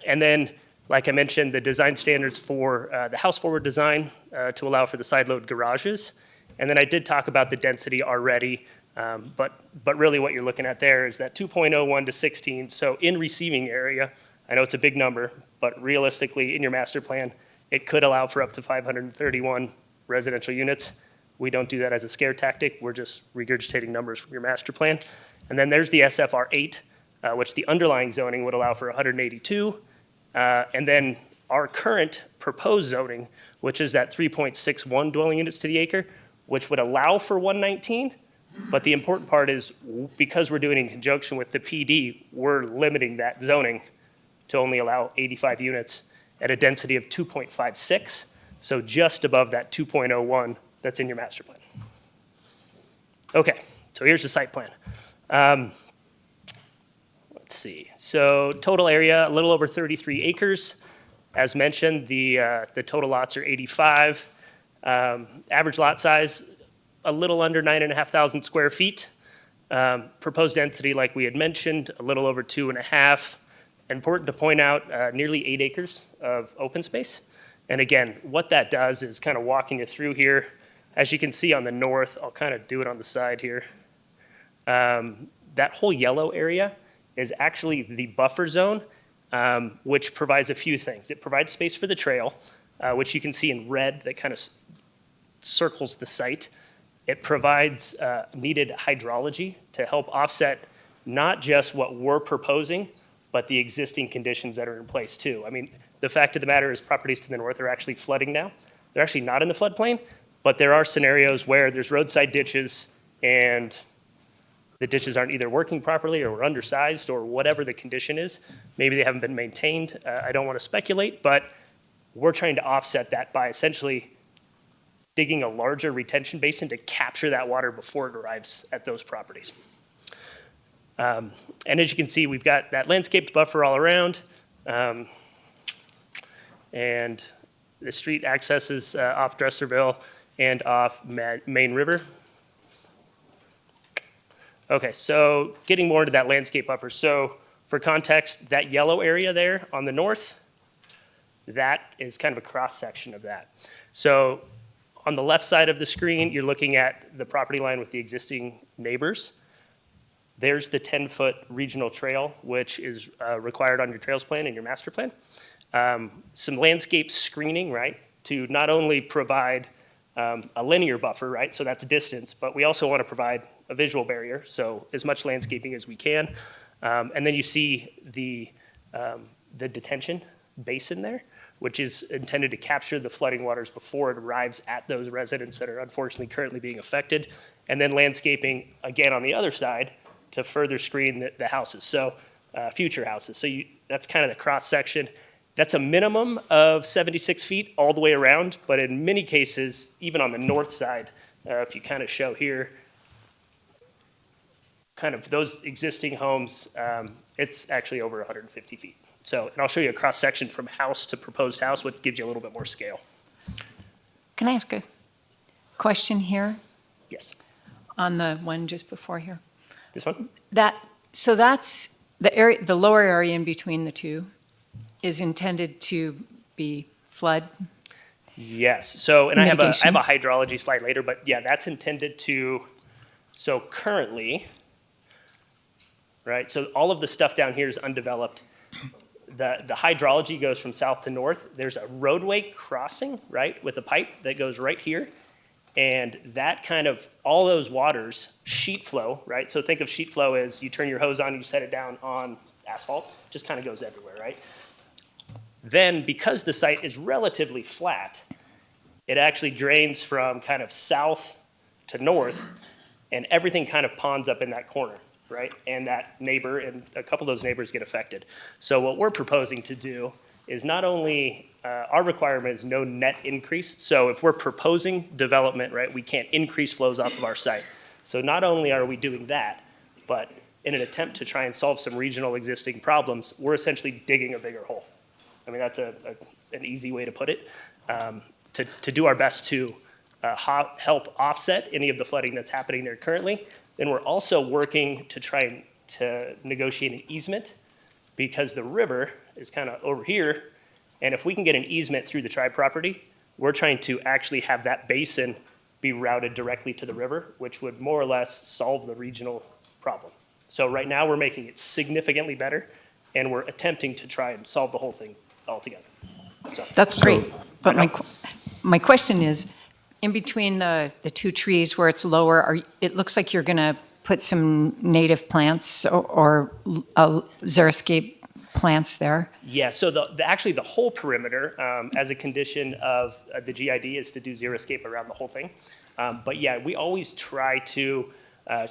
And then, like I mentioned, the design standards for the house forward design to allow for the side load garages. And then I did talk about the density already, but really what you're looking at there is that 2.01 to 16. So in receiving area, I know it's a big number, but realistically in your master plan, it could allow for up to 531 residential units. We don't do that as a scare tactic. We're just regurgitating numbers from your master plan. And then there's the SFR 8, which the underlying zoning would allow for 182. And then our current proposed zoning, which is that 3.61 dwelling units to the acre, which would allow for 119. But the important part is because we're doing it in conjunction with the PD, we're limiting that zoning to only allow 85 units at a density of 2.56. So just above that 2.01 that's in your master plan. Okay, so here's the site plan. Let's see. So total area, a little over 33 acres. As mentioned, the total lots are 85. Average lot size, a little under 9,500 square feet. Proposed density, like we had mentioned, a little over 2.5. Important to point out, nearly 8 acres of open space. And again, what that does is kind of walking you through here. As you can see on the north, I'll kind of do it on the side here. That whole yellow area is actually the buffer zone, which provides a few things. It provides space for the trail, which you can see in red that kind of circles the site. It provides needed hydrology to help offset not just what we're proposing, but the existing conditions that are in place too. I mean, the fact of the matter is properties to the north are actually flooding now. They're actually not in the floodplain, but there are scenarios where there's roadside ditches and the ditches aren't either working properly or undersized or whatever the condition is. Maybe they haven't been maintained. I don't want to speculate, but we're trying to offset that by essentially digging a larger retention basin to capture that water before it arrives at those properties. And as you can see, we've got that landscaped buffer all around. And the street accesses off Dresserville and off Main River. Okay, so getting more into that landscape buffer. So for context, that yellow area there on the north, that is kind of a cross section of that. So on the left side of the screen, you're looking at the property line with the existing neighbors. There's the 10-foot regional trail, which is required on your trails plan and your master plan. Some landscape screening, right, to not only provide a linear buffer, right, so that's a distance, but we also want to provide a visual barrier, so as much landscaping as we can. And then you see the detention basin there, which is intended to capture the flooding waters before it arrives at those residents that are unfortunately currently being affected. And then landscaping, again, on the other side to further screen the houses, so future houses. So that's kind of the cross section. That's a minimum of 76 feet all the way around, but in many cases, even on the north side, if you kind of show here, kind of those existing homes, it's actually over 150 feet. So, and I'll show you a cross section from house to proposed house, which gives you a little bit more scale. Can I ask a question here? Yes. On the one just before here? This one? So that's the area, the lower area in between the two is intended to be flood? Yes. So, and I have a Mitigation. hydrology slide later, but yeah, that's intended to, so currently, right, so all of the stuff down here is undeveloped. The hydrology goes from south to north. There's a roadway crossing, right, with a pipe that goes right here. And that kind of, all those waters, sheet flow, right? So think of sheet flow as you turn your hose on, you set it down on asphalt, just kind of goes everywhere, right? Then because the site is relatively flat, it actually drains from kind of south to north, and everything kind of ponds up in that corner, right? And that neighbor and a couple of those neighbors get affected. So what we're proposing to do is not only, our requirement is no net increase. So if we're proposing development, right, we can't increase flows off of our site. So not only are we doing that, but in an attempt to try and solve some regional existing problems, we're essentially digging a bigger hole. I mean, that's an easy way to put it, to do our best to help offset any of the flooding that's happening there currently. Then we're also working to try to negotiate an easement, because the river is kind of over here, and if we can get an easement through the tribe property, we're trying to actually have that basin be routed directly to the river, which would more or less solve the regional problem. So right now, we're making it significantly better, and we're attempting to try and solve the whole thing altogether. So, That's great. But my question is, in between the two trees where it's lower, it looks like you're going to put some native plants or xeriscape plants there? yeah, so actually the whole perimeter, as a condition of the GID, is to do xeriscape around the whole thing. But yeah, we always try to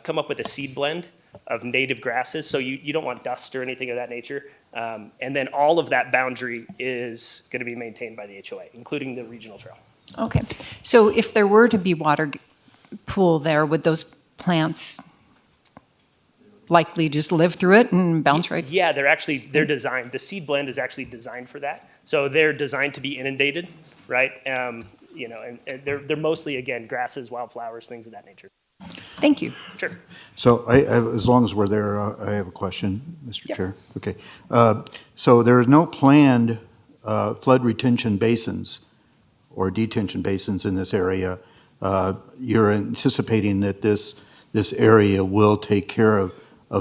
come up with a seed blend of native grasses, so you don't want dust or anything of that nature. And then all of that boundary is going to be maintained by the HOA, including the regional trail. Okay. So if there were to be water pool there, would those plants likely just live through it and bounce right? Yeah, they're designed. The seed blend is actually designed for that. So they're designed to be inundated, right? And they're mostly, again, grasses, wildflowers, things of that nature. Thank you. Sure. So as long as we're there, I have a question, Mr. Chair. Okay. So there are no planned flood retention basins or detention basins in this area. You're anticipating that this area will take care of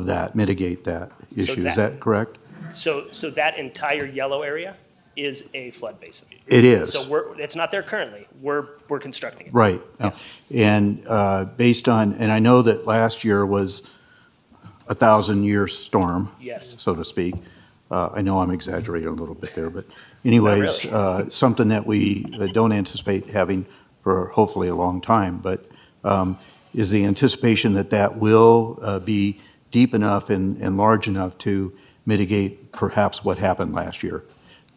that, mitigate that issue. Is that correct? So that entire yellow area is a flood basin. It is. So it's not there currently. We're constructing it. Right. Yes. And based on, and I know that last year was a 1,000-year storm, Yes. so to speak. I know I'm exaggerating a little bit there, but anyways, something that we don't anticipate having for hopefully a long time. But is the anticipation that will be deep enough and large enough to mitigate perhaps what happened last year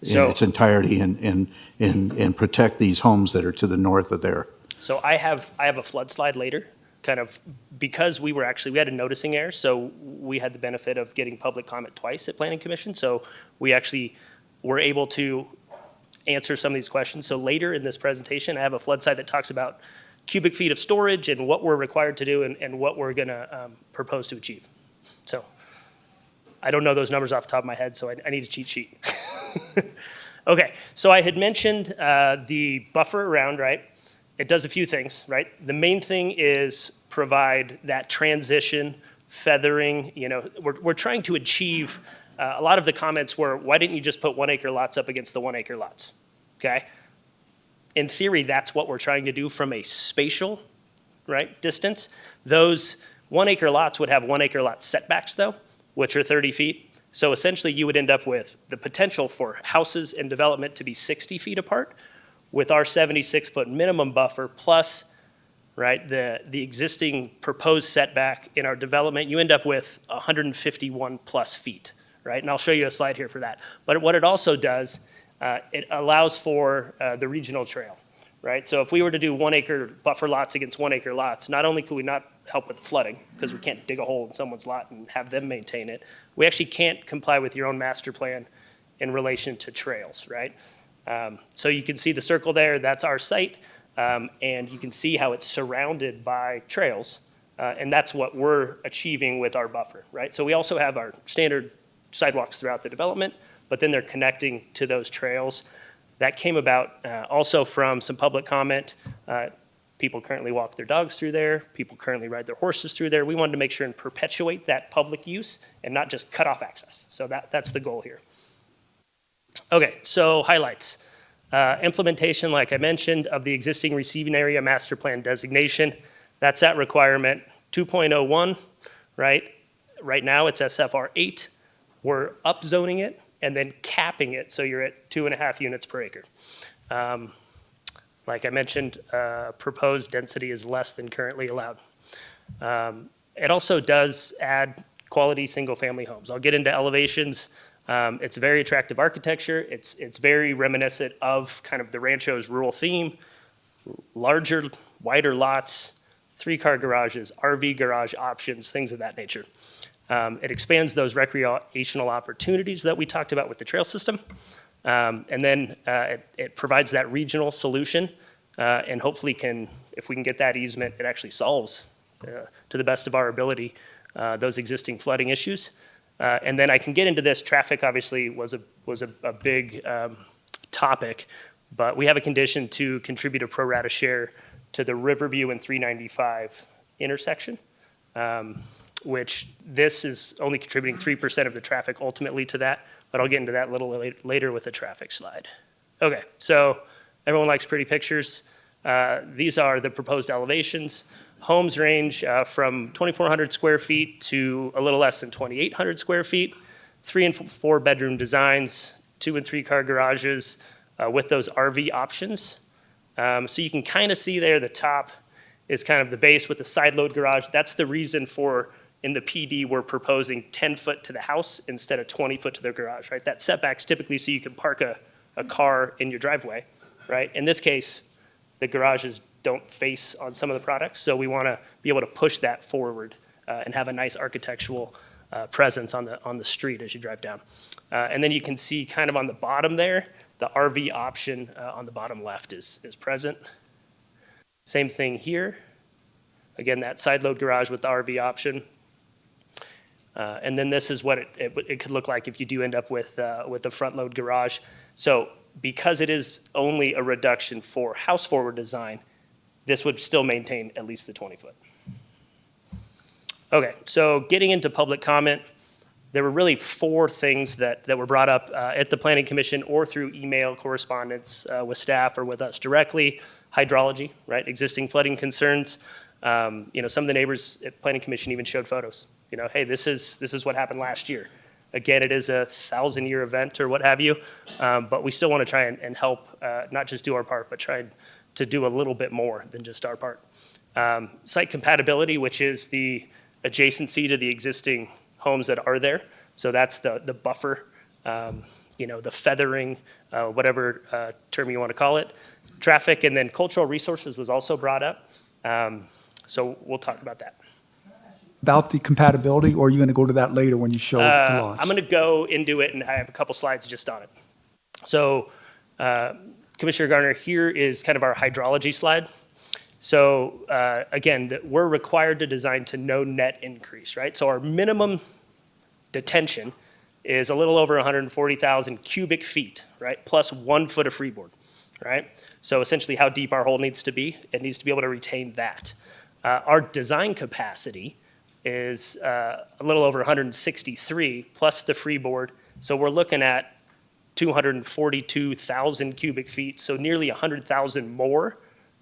in its entirety and protect these homes that are to the north of there? So I have a flood slide later, kind of, because we had a noticing error, so we had the benefit of getting public comment twice at Planning Commission, so we actually were able to answer some of these questions. So later in this presentation, I have a flood slide that talks about cubic feet of storage and what we're required to do and what we're gonna propose to achieve. So I don't know those numbers off the top of my head, so I need a cheat sheet. Okay, so I had mentioned the buffer around, right? It does a few things, right? The main thing is provide that transition, feathering, we're trying to achieve, a lot of the comments were, why didn't you just put 1 acre lots up against the 1 acre lots, okay? In theory, that's what we're trying to do from a spatial, right, distance. Those 1 acre lots would have 1 acre lot setbacks though, which are 30 feet. So essentially you would end up with the potential for houses and development to be 60 feet apart with our 76-foot minimum buffer plus, right, the existing proposed setback in our development, you end up with 151 plus feet, right? And I'll show you a slide here for that. But what it also does, it allows for the regional trail, right? So if we were to do 1 acre buffer lots against 1 acre lots, not only could we not help with the flooding, because we can't dig a hole in someone's lot and have them maintain it, we actually can't comply with your own master plan in relation to trails, right? So you can see the circle there, that's our site, and you can see how it's surrounded by trails, and that's what we're achieving with our buffer, right? So we also have our standard sidewalks throughout the development, but then they're connecting to those trails. That came about also from some public comment. People currently walk their dogs through there. People currently ride their horses through there. We wanted to make sure and perpetuate that public use and not just cut off access. So that's the goal here. Okay, so highlights. Implementation, like I mentioned, of the existing receiving area master plan designation. That's that requirement 2.01, right? Right now it's SFR 8. We're upzoning it and then capping it so you're at 2.5 units per acre. Like I mentioned, proposed density is less than currently allowed. It also does add quality single-family homes. I'll get into elevations. It's a very attractive architecture. It's very reminiscent of kind of the Ranchos rural theme, larger, wider lots, 3-car garages, RV garage options, things of that nature. It expands those recreational opportunities that we talked about with the trail system. And then it provides that regional solution and hopefully if we can get that easement, it actually solves, to the best of our ability, those existing flooding issues. And then I can get into this. Traffic obviously was a big topic, but we have a condition to contribute a pro rata share to the Riverview and 395 intersection, which this is only contributing 3% of the traffic ultimately to that, but I'll get into that a little later with the traffic slide. Okay, so everyone likes pretty pictures. These are the proposed elevations. Homes range from 2,400 square feet to a little less than 2,800 square feet, 3 and 4 bedroom designs, 2 and 3 car garages with those RV options. So you can kind of see there the top is kind of the base with the side load garage. That's the reason for, in the PD, we're proposing 10 foot to the house instead of 20 foot to the garage, right? That setback's typically so you can park a car in your driveway, right? In this case, the garages don't face on some of the products, so we want to be able to push that forward and have a nice architectural presence on the street as you drive down. And then you can see kind of on the bottom there, the RV option on the bottom left is present. Same thing here. Again, that side load garage with the RV option. And then this is what it could look like if you do end up with the front load garage. So because it is only a reduction for house forward design, this would still maintain at least the 20 foot. Okay, so getting into public comment, there were really 4 things that were brought up at the Planning Commission or through email correspondence with staff or with us directly. Hydrology, right? Existing flooding concerns. Some of the neighbors at Planning Commission even showed photos. Hey, this is what happened last year. Again, it is a 1,000-year event or what have you, but we still want to try and help, not just do our part, but try to do a little bit more than just our part. Site compatibility, which is the adjacency to the existing homes that are there. So that's the buffer, the feathering, whatever term you want to call it. Traffic, and then cultural resources was also brought up. So we'll talk about that. About the compatibility, or are you going to go to that later when you show the lots? I'm going to go into it, and I have a couple slides just on it. So Commissioner Garner, here is kind of our hydrology slide. So again, we're required to design to no net increase, right? So our minimum detention is a little over 140,000 cubic feet, right? Plus 1 foot of freeboard, right? So essentially how deep our hole needs to be, it needs to be able to retain that. Our design capacity is a little over 163 plus the freeboard. So we're looking at 242,000 cubic feet, so nearly 100,000 more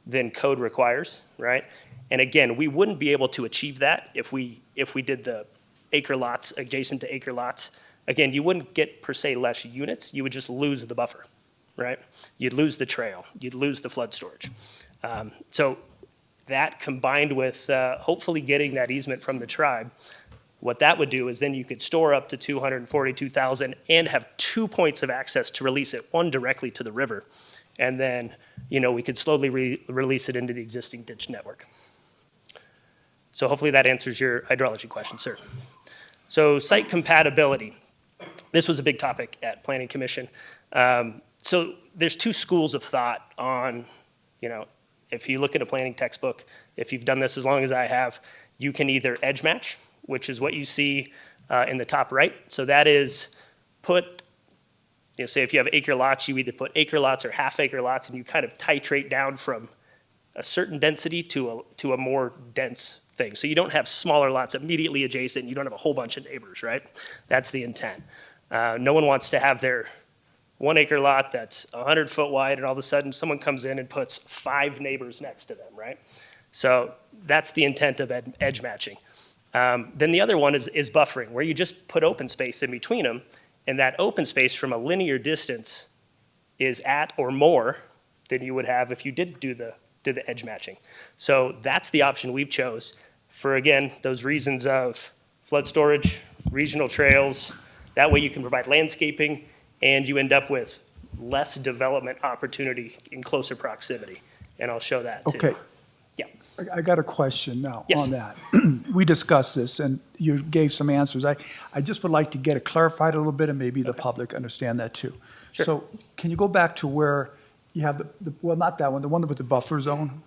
than code requires, right? And again, we wouldn't be able to achieve that if we did the acre lots adjacent to acre lots. Again, you wouldn't get per se less units, you would just lose the buffer, right? You'd lose the trail, you'd lose the flood storage. So that combined with hopefully getting that easement from the tribe, what that would do is then you could store up to 242,000 and have 2 points of access to release it, one directly to the river. And then, we could slowly release it into the existing ditch network. So hopefully that answers your hydrology question, sir. So site compatibility. This was a big topic at Planning Commission. So there's 2 schools of thought on, if you look at a planning textbook, if you've done this as long as I have, you can either edge match, which is what you see in the top right. So that is say if you have acre lots, you either put acre lots or half acre lots, and you kind of titrate down from a certain density to a more dense thing. So you don't have smaller lots immediately adjacent, and you don't have a whole bunch of neighbors, right? That's the intent. No one wants to have their 1 acre lot that's 100 foot wide, and all of a sudden someone comes in and puts 5 neighbors next to them, right? So that's the intent of edge matching. Then the other one is buffering, where you just put open space in between them, and that open space from a linear distance is at or more than you would have if you did do the edge matching. So that's the option we've chose for, again, those reasons of flood storage, regional trails. That way you can provide landscaping, and you end up with less development opportunity in closer proximity. And I'll show that too. Okay. Yeah. I got a question now Yes. on that. We discussed this, and you gave some answers. I just would like to get it clarified a little bit, and maybe the public understand that too. Sure. So can you go back to where you have well, not that one, the one with the buffer zone?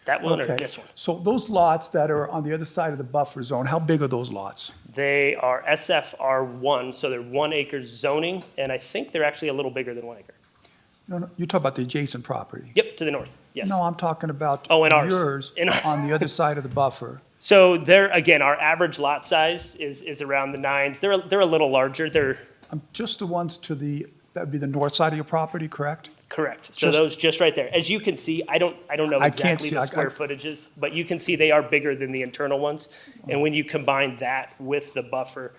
That one or Okay. this one? So those lots that are on the other side of the buffer zone, how big are those lots? They are SFR1, so they're 1 acre zoning, and I think they're actually a little bigger than 1 acre. No, you talk about the adjacent property. Yep, to the north, yes. No, I'm talking about Oh, in ours. yours In ours. on the other side of the buffer. So they're, again, our average lot size is around the 9s. They're a little larger. They're Just the ones to the, that would be the north side of your property, correct? correct. So Just- those just right there. As you can see, I don't know I can't exactly see. the I- square footages, but you can see they are bigger than the internal ones. And when you combine that with the buffer,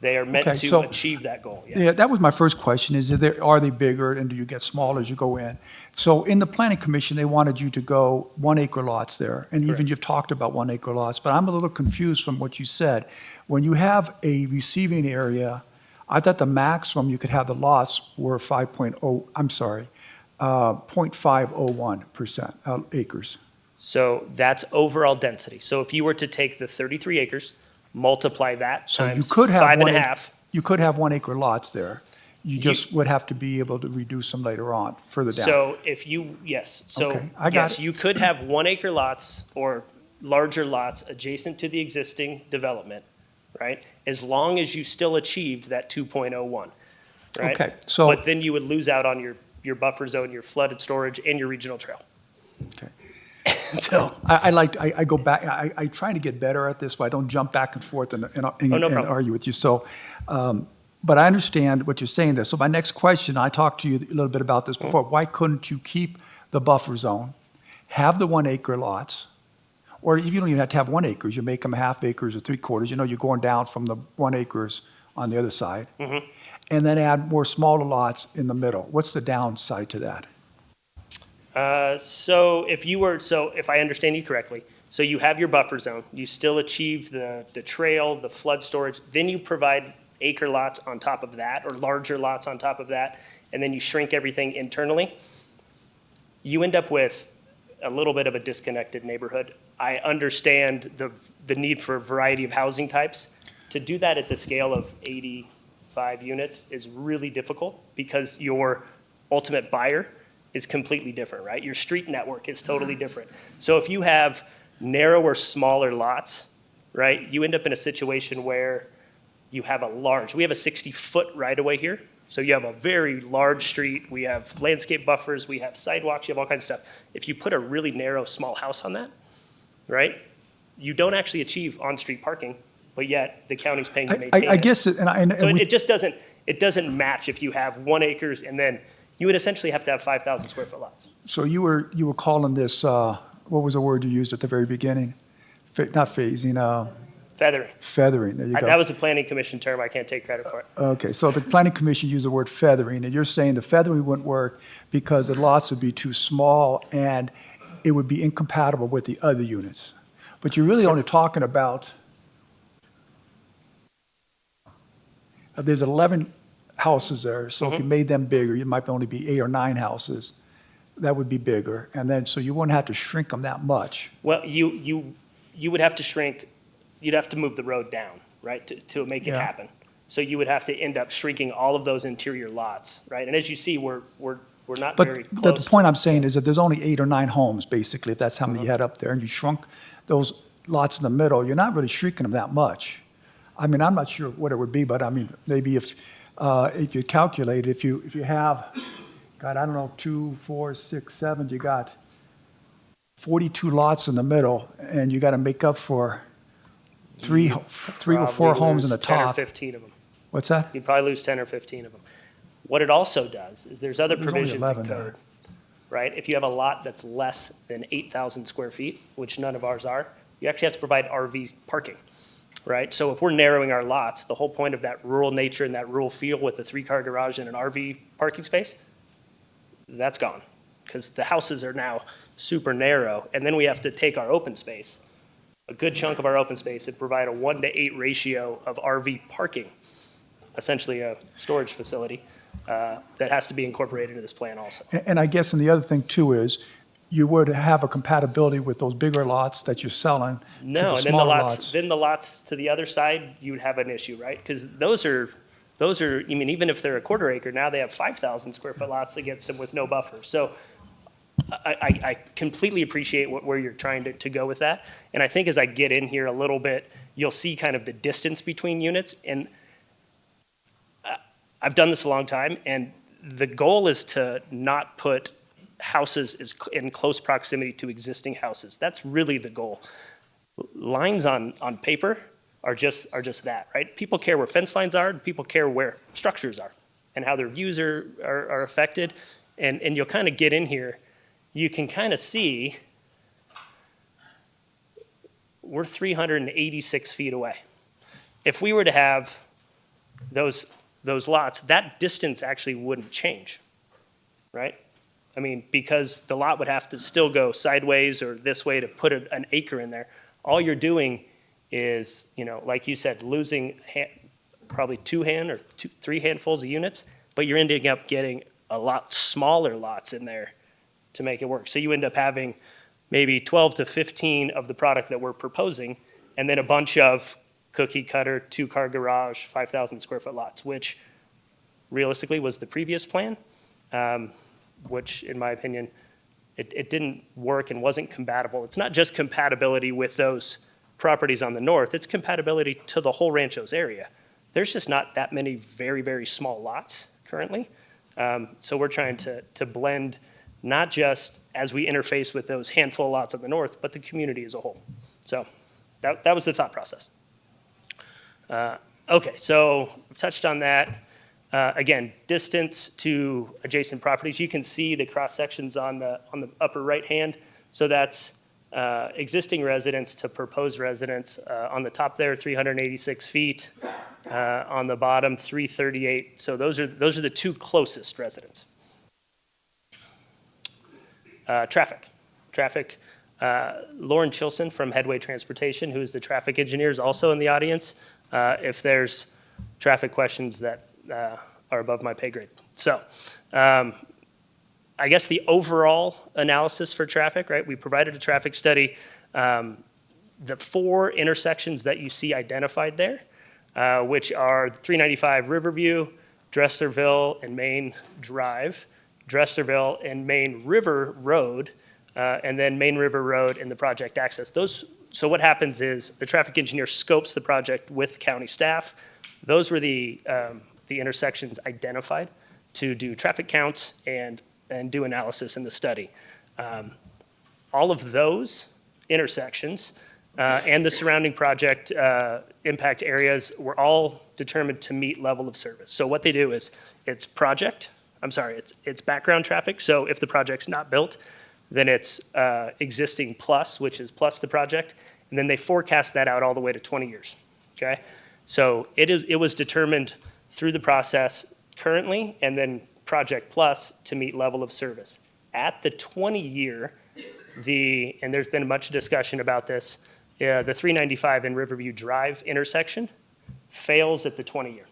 they are meant Okay, to so- achieve that goal. Yeah. Yeah, that was my first question, are they bigger and do you get smaller as you go in? So in the planning commission, they wanted you to go 1 acre lots there, and even Correct. you've talked about 1 acre lots, but I'm a little confused from what you said. When you have a receiving area, I thought the maximum you could have the lots were 0.501% acres. So that's overall density. So if you were to take the 33 acres, multiply that So you times could have 5.5. You could have 1 acre lots there. You You- just would have to be able to reduce them later on, further down. So if you, yes, so Okay, I got yes, it. you could have 1 acre lots or larger lots adjacent to the existing development, right? As long as you still achieved that 2.01, right? Okay, so- But then you would lose out on your buffer zone, your flooded storage, and your regional trail. Okay. So, I go back, I try to get better at this, but I don't jump back and forth and Oh, no problem. argue with you. So, but I understand what you're saying there. So my next question, I talked to you a little bit about this before. Why couldn't you keep the buffer zone, have the 1 acre lots, or you don't even have to have 1 acres, you make them half acres or 3/4, you're going down from the 1 acres on the other side, mhm. and then add more smaller lots in the middle. What's the downside to that? So if I understand you correctly, so you have your buffer zone, you still achieve the trail, the flood storage, then you provide acre lots on top of that, or larger lots on top of that, and then you shrink everything internally. You end up with a little bit of a disconnected neighborhood. I understand the need for a variety of housing types. To do that at the scale of 85 units is really difficult because your ultimate buyer is completely different, right? Your street network is totally different. So if you have narrower, smaller lots, right, you end up in a situation where you have we have a 60-foot right-of-way here. So you have a very large street, we have landscape buffers, we have sidewalks, you have all kinds of stuff. If you put a really narrow, small house on that, right, you don't actually achieve on-street parking, but yet the county's paying to maintain it. I guess, and So we- it just doesn't match if you have 1 acres and then you would essentially have to have 5,000 square foot lots. So you were calling this, what was the word you used at the very beginning? Not phasing, Feathering. feathering, there you go. That was a planning commission term, I can't take credit for it. Okay, so the planning commission used the word feathering, and you're saying the feathering wouldn't work because the lots would be too small and it would be incompatible with the other units. But you're really only talking about, there's 11 houses there, so if you made them bigger, it might only be 8 or 9 houses. That would be bigger, and then, so you wouldn't have to shrink them that much. Well, you would have to shrink, you'd have to move the road down, right, to make it Yeah. happen. So you would have to end up shrinking all of those interior lots, right? And as you see, we're not very But close. the point I'm saying is that there's only 8 or 9 homes, basically, if that's how many you had up there, and you shrunk those lots in the middle, you're not really shrinking them that much. I mean, I'm not sure what it would be, but I mean, maybe if you calculate, if you have, God, I don't know, 2, 4, 6, 7, you got 42 lots in the middle, and you got to make up for three or 4 Probably homes in lose the 10 or top. 15 of them. What's that? You'd probably lose 10 or 15 of them. What it also does is there's other There's only provisions in 11 code, there. right? If you have a lot that's less than 8,000 square feet, which none of ours are, you actually have to provide RV parking, right? So if we're narrowing our lots, the whole point of that rural nature and that rural feel with a 3-car garage and an RV parking space, that's gone because the houses are now super narrow. And then we have to take our open space, a good chunk of our open space, and provide a 1-to-8 ratio of RV parking, essentially a storage facility, that has to be incorporated into this plan also. And I guess, and the other thing too is, you would have a compatibility with those bigger lots that you're selling to No, the and smaller lots. then the lots to the other side, you would have an issue, right? Because those are, I mean, even if they're a quarter acre, now they have 5,000 square foot lots against them with no buffer. So I completely appreciate where you're trying to go with that. And I think as I get in here a little bit, you'll see kind of the distance between units. And I've done this a long time, and the goal is to not put houses in close proximity to existing houses. That's really the goal. Lines on paper are just that, right? People care where fence lines are, and people care where structures are and how their views are affected. And you'll kind of get in here, you can kind of see we're 386 feet away. If we were to have those lots, that distance actually wouldn't change, right? I mean, because the lot would have to still go sideways or this way to put an acre in there. All you're doing is, like you said, losing probably 3 handfuls of units, but you're ending up getting a lot smaller lots in there to make it work. So you end up having maybe 12 to 15 of the product that we're proposing, and then a bunch of cookie cutter, 2-car garage, 5,000 square foot lots, which realistically was the previous plan. Which in my opinion, it didn't work and wasn't compatible. It's not just compatibility with those properties on the north, it's compatibility to the whole Ranchos area. There's just not that many very, very small lots currently. So we're trying to blend not just as we interface with those handful of lots on the north, but the community as a whole. So that was the thought process. Okay, so I've touched on that. Again, distance to adjacent properties. You can see the cross sections on the upper right hand. So that's existing residents to proposed residents. On the top there, 386 feet. On the bottom, 338. So those are the 2 closest residents. Traffic. Lauren Chilson from Headway Transportation, who is the traffic engineer, is also in the audience. If there's traffic questions that are above my pay grade. So I guess the overall analysis for traffic, right? We provided a traffic study. The 4 intersections that you see identified there, which are 395 Riverview, Dresserville and Main Drive, Dresserville and Main River Road, and then Main River Road and the project access. So what happens is the traffic engineer scopes the project with county staff. Those were the intersections identified to do traffic counts and do analysis in the study. All of those intersections and the surrounding project impact areas were all determined to meet level of service. So what they do is it's background traffic. So if the project's not built, then it's existing plus, which is plus the project, and then they forecast that out all the way to 20 years, okay? So it was determined through the process currently, and then Project Plus to meet level of service. At the 20-year, and there's been much discussion about this, the 395 and Riverview Drive intersection fails at the 20-year.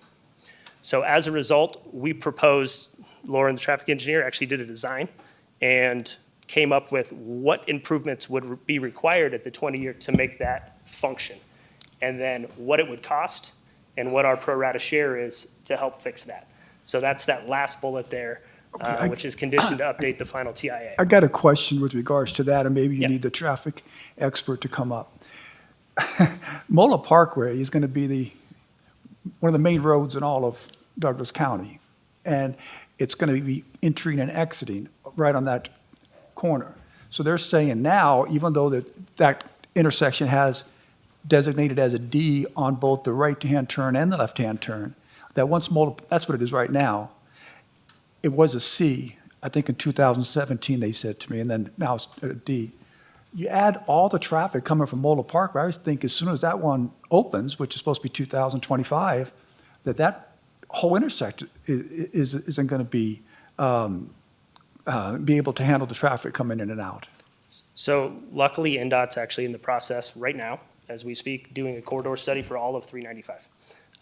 So as a result, we proposed, Lauren, the traffic engineer, actually did a design and came up with what improvements would be required at the 20-year to make that function, and then what it would cost, and what our pro rata share is to help fix that. So that's that last bullet there, which is conditioned to update the final TIA. I got a question with regards to that, and maybe you Yeah. need the traffic expert to come up. Mola Parkway is going to be one of the main roads in all of Douglas County, and it's going to be entering and exiting right on that corner. So they're saying now, even though that intersection has designated as a D on both the right-hand turn and the left-hand turn, that once that's what it is right now. It was a C, I think in 2017, they said to me, and then now it's a D. You add all the traffic coming from Mola Parkway, I always think as soon as that one opens, which is supposed to be 2025, that whole intersection isn't going to be able to handle the traffic coming in and out. So luckily, NDOT's actually in the process right now, as we speak, doing a corridor study for all of 395.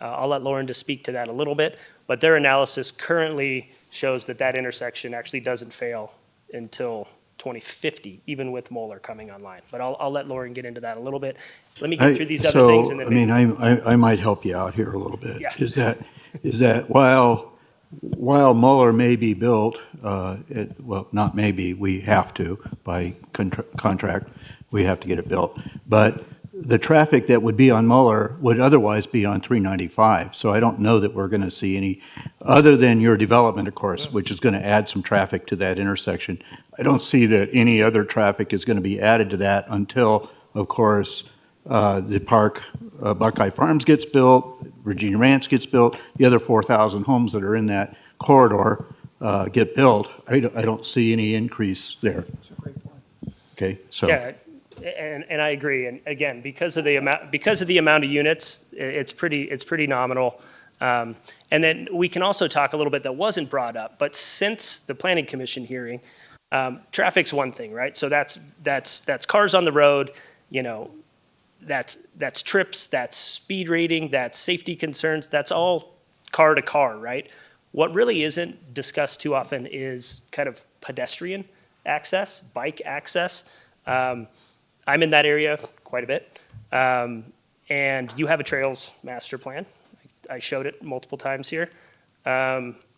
I'll let Lauren to speak to that a little bit, but their analysis currently shows that that intersection actually doesn't fail until 2050, even with Moeller coming online. But I'll let Lauren get into that a little bit. Let me get through these other things and then maybe. I might help you out here a little bit. Yeah. Is that while Mueller may be built, well, not maybe, we have to, by contract, we have to get it built. But the traffic that would be on Mueller would otherwise be on 395. So I don't know that we're going to see any, other than your development, of course, which is going to add some traffic to that intersection. I don't see that any other traffic is going to be added to that until, of course, the park, Buckeye Farms gets built, Virginia Ranch gets built, the other 4,000 homes that are in that corridor get built. I don't see any increase there. That's a great point. Okay, so. Yeah, and I agree. And again, because of the amount of units, it's pretty nominal. And then we can also talk a little bit that wasn't brought up, but since the Planning Commission hearing, traffic's one thing, right? So that's cars on the road, you know, that's trips, that's speed rating, that's safety concerns, that's all car to car, right? What really isn't discussed too often is kind of pedestrian access, bike access. I'm in that area quite a bit. And you have a trails master plan. I showed it multiple times here,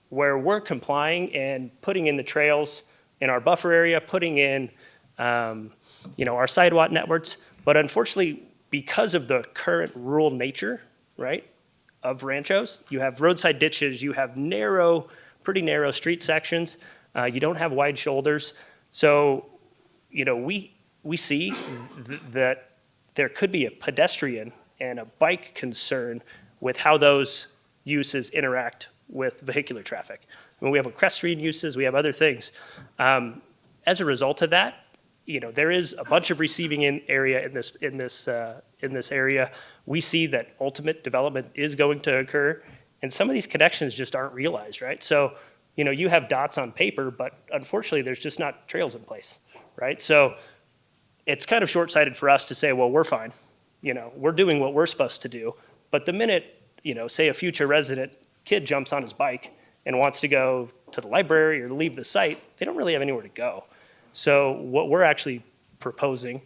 where we're complying and putting in the trails in our buffer area, putting in, our sidewalk networks. But unfortunately, because of the current rural nature, right, of Ranchos, you have roadside ditches, you have pretty narrow street sections, you don't have wide shoulders. So, we see that there could be a pedestrian and a bike concern with how those uses interact with vehicular traffic. I mean, we have equestrian uses, we have other things. As a result of that, there is a bunch of receiving area in this area. We see that ultimate development is going to occur, and some of these connections just aren't realized, right? So, you have dots on paper, but unfortunately, there's just not trails in place, right? So it's kind of short-sighted for us to say, well, we're fine. We're doing what we're supposed to do. But the minute, say a future resident kid jumps on his bike and wants to go to the library or leave the site, they don't really have anywhere to go. So what we're actually proposing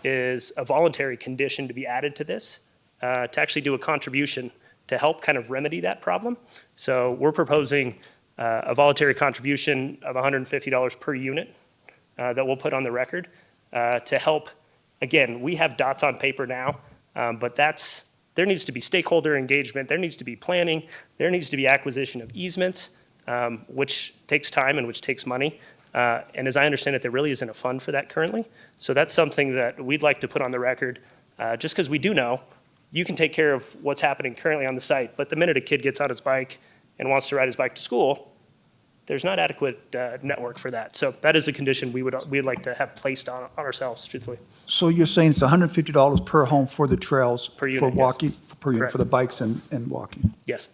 is a voluntary condition to be added to this, to actually do a contribution to help kind of remedy that problem. So we're proposing a voluntary contribution of $150 per unit that we'll put on the record to help. Again, we have dots on paper now, but there needs to be stakeholder engagement, there needs to be planning, there needs to be acquisition of easements, which takes time and which takes money. And as I understand it, there really isn't a fund for that currently. So that's something that we'd like to put on the record, just because we do know you can take care of what's happening currently on the site, but the minute a kid gets on his bike and wants to ride his bike to school, there's not adequate network for that. So that is a condition we'd like to have placed on ourselves, truthfully. So you're saying it's $150 per home for the trails? Per unit, For yes. walking, per unit, Correct. for the bikes and walking? Yes.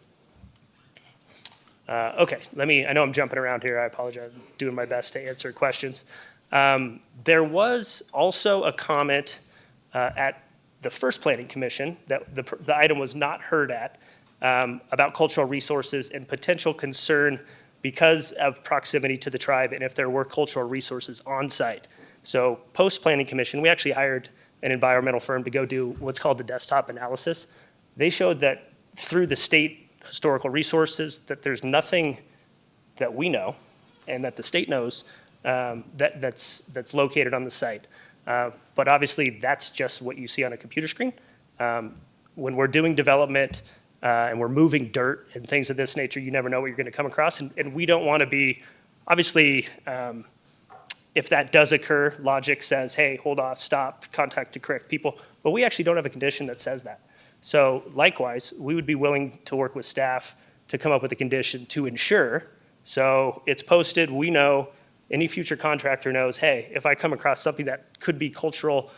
Okay, I know I'm jumping around here. I apologize. I'm doing my best to answer questions. There was also a comment at the first Planning Commission that the item was not heard at about cultural resources and potential concern because of proximity to the tribe and if there were cultural resources on site. So post-Planning Commission, we actually hired an environmental firm to go do what's called the desktop analysis. They showed that through the state historical resources that there's nothing that we know and that the state knows that's located on the site. But obviously that's just what you see on a computer screen. When we're doing development and we're moving dirt and things of this nature, you never know what you're going to come across. And we don't want to be, obviously, if that does occur, logic says, hey, hold off, stop, contact the correct people. But we actually don't have a condition that says that. So likewise, we would be willing to work with staff to come up with a condition to ensure. So it's posted, we know, any future contractor knows, hey, if I come across something that could be culturally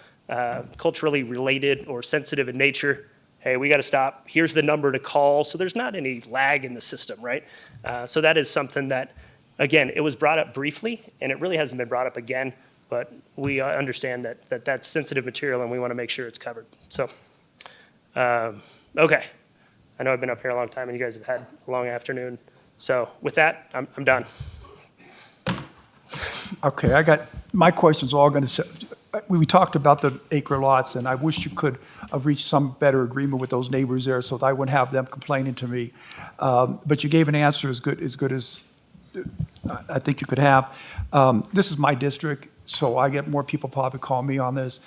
related or sensitive in nature, hey, we got to stop. Here's the number to call. So there's not any lag in the system, right? So that is something that, again, it was brought up briefly, and it really hasn't been brought up again, but we understand that that's sensitive material, and we want to make sure it's covered. So, okay. I know I've been up here a long time and you guys have had a long afternoon. So with that, I'm done. Okay, my question's all going to say, we talked about the acre lots, and I wish you could have reached some better agreement with those neighbors there so that I wouldn't have them complaining to me. But you gave an answer as good as I think you could have. This is my district, so I get more people probably call me on this.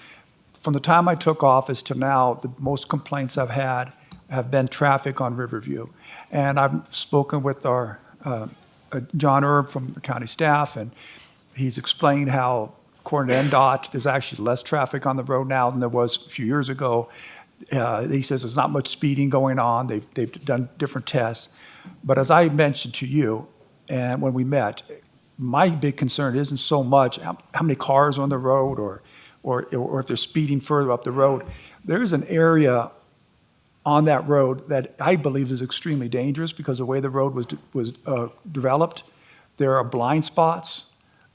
From the time I took office to now, the most complaints I've had have been traffic on Riverview. And I've spoken with our John Erb from the county staff, and he's explained how, according to NDOT, there's actually less traffic on the road now than there was a few years ago. He says there's not much speeding going on. They've done different tests. But as I mentioned to you, and when we met, my big concern isn't so much how many cars are on the road or if they're speeding further up the road. There is an area on that road that I believe is extremely dangerous because the way the road was developed. There are blind spots.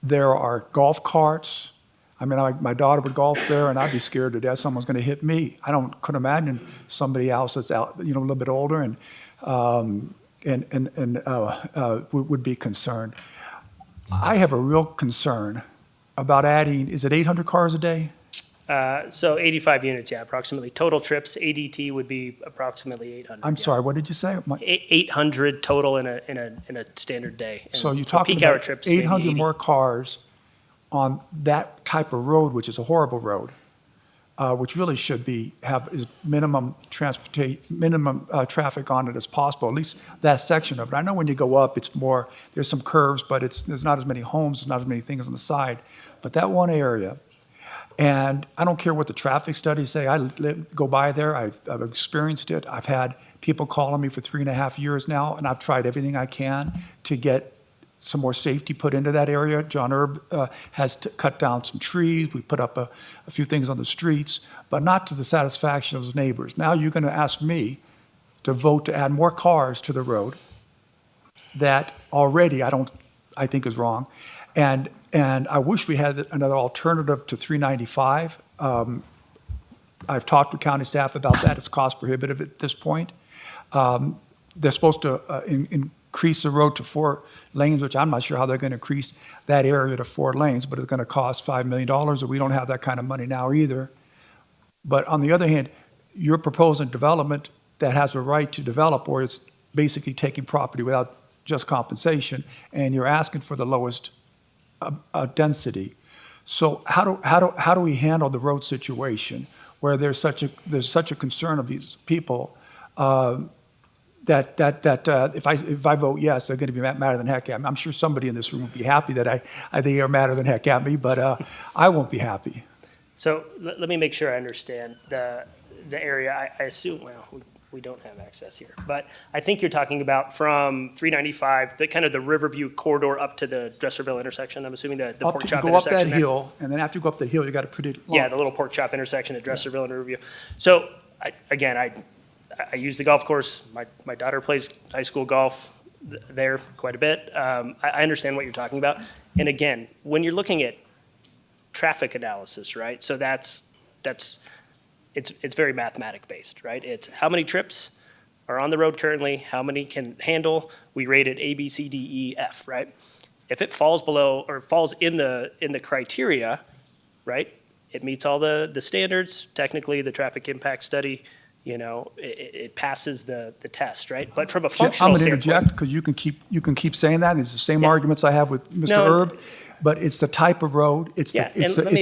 There are golf carts. I mean, my daughter would golf there, and I'd be scared to death someone's going to hit me. Couldn't imagine somebody else that's out, a little bit older and would be concerned. I have a real concern about adding. Is it 800 cars a day? So 85 units, yeah, approximately. Total trips, ADT would be approximately 800. I'm sorry, what did you say? 800 total in a standard day. So And you're talking peak hour about trips, maybe 800 80. more cars on that type of road, which is a horrible road, which really should have as minimum traffic on it as possible, at least that section of it. I know when you go up, it's more, there's some curves, but there's not as many homes, there's not as many things on the side. But that one area, and I don't care what the traffic studies say, go by there, I've experienced it. I've had people calling me for 3.5 years now, and I've tried everything I can to get some more safety put into that area. John Erb has cut down some trees. We put up a few things on the streets, but not to the satisfaction of the neighbors. Now you're going to ask me to vote to add more cars to the road that already I think is wrong. And I wish we had another alternative to 395. I've talked with county staff about that. It's cost prohibitive at this point. They're supposed to increase the road to 4 lanes, which I'm not sure how they're going to increase that area to 4 lanes, but it's going to cost $5 million, and we don't have that kind of money now either. But on the other hand, you're proposing development that has a right to develop, or it's basically taking property without just compensation, and you're asking for the lowest density. So how do we handle the road situation where there's such a concern of these people that if I vote yes, they're going to be madder than heck at me. I'm sure somebody in this room will be happy that they are madder than heck at me, but I won't be happy. So let me make sure I understand the area. I assume, well, we don't have access here, but I think you're talking about from 395, the kind of the Riverview corridor up to the Dresserville intersection. I'm assuming the pork chop Go up that intersection there. hill, and then after you go up that hill, you got a pretty long. Yeah, the little pork chop intersection at Dresserville and Riverview. So I use the golf course. My daughter plays high school golf there quite a bit. I understand what you're talking about. And again, when you're looking at traffic analysis, right? So it's very mathematic based, right? It's how many trips are on the road currently, how many can handle. We rate it A, B, C, D, E, F, right? If it falls below or falls in the criteria, right? It meets all the standards. Technically, the traffic impact study, it passes the test, right? But from a functional I'm going to standpoint, interject because you can keep saying that. It's the same arguments I have with Mr. Erb, but it's the type of road. let me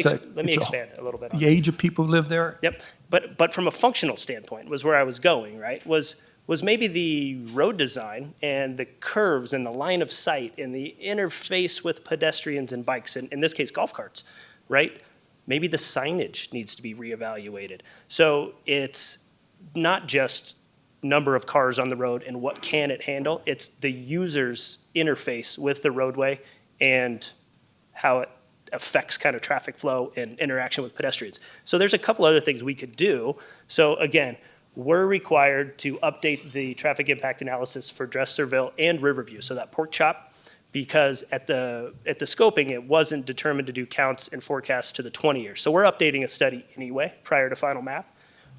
expand a little bit on the age of people who live there. Yep. But from a functional standpoint was where I was going, right? Was maybe the road design and the curves and the line of sight and the interface with pedestrians and bikes, and in this case, golf carts, right? Maybe the signage needs to be reevaluated. So it's not just number of cars on the road and what can it handle, it's the user's interface with the roadway and how it affects kind of traffic flow and interaction with pedestrians. So there's a couple other things we could do. So again, we're required to update the traffic impact analysis for Dresserville and Riverview, so that pork chop, because at the scoping, it wasn't determined to do counts and forecasts to the 20 years. So we're updating a study anyway prior to final map.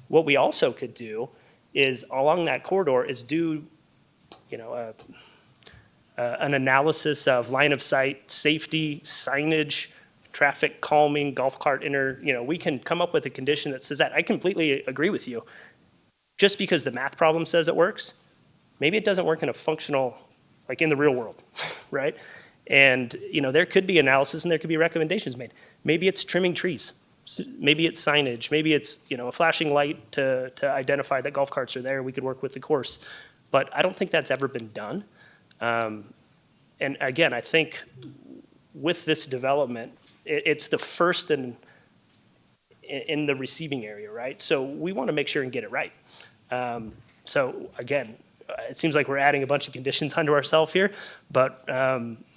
What we also could do is along that corridor is do, an analysis of line of sight, safety, signage, traffic calming, golf cart we can come up with a condition that says that. I completely agree with you. Just because the math problem says it works, maybe it doesn't work in a functional, like in the real world, right? And, there could be analysis and there could be recommendations made. Maybe it's trimming trees. Maybe it's signage. Maybe it's, a flashing light to identify that golf carts are there. We could work with the course. But I don't think that's ever been done. And again, I think with this development, it's the first in the receiving area, right? So we want to make sure and get it right. So again, it seems like we're adding a bunch of conditions onto ourselves here, but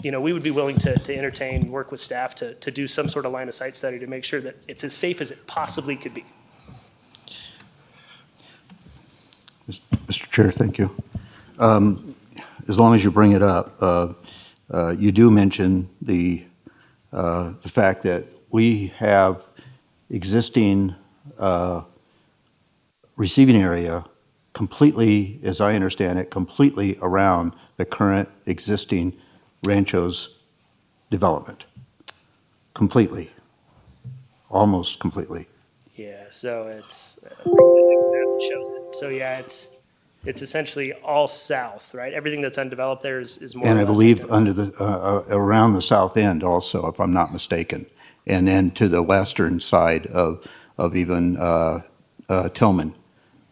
we would be willing to entertain, work with staff to do some sort of line of sight study to make sure that it's as safe as it possibly could be. Mr. Chair, thank you. As long as you bring it up, you do mention the fact that we have existing receiving area completely, as I understand it, completely around the current existing Ranchos development. Completely. Almost completely. Yeah, so it's, it shows it. So yeah, it's essentially all south, right? Everything that's undeveloped there is more or And I less believe identical. under around the south end also, if I'm not mistaken. And then to the western side of even Tillman,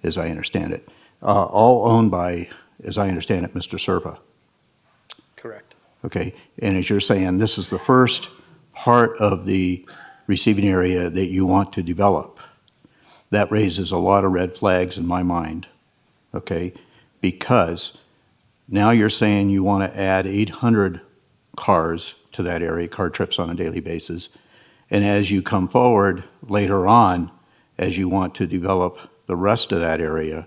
as I understand it. All owned by, as I understand it, Mr. Serva. Correct. Okay, and as you're saying, this is the first part of the receiving area that you want to develop. That raises a lot of red flags in my mind, okay? Because now you're saying you want to add 800 cars to that area, car trips on a daily basis. And as you come forward later on, as you want to develop the rest of that area,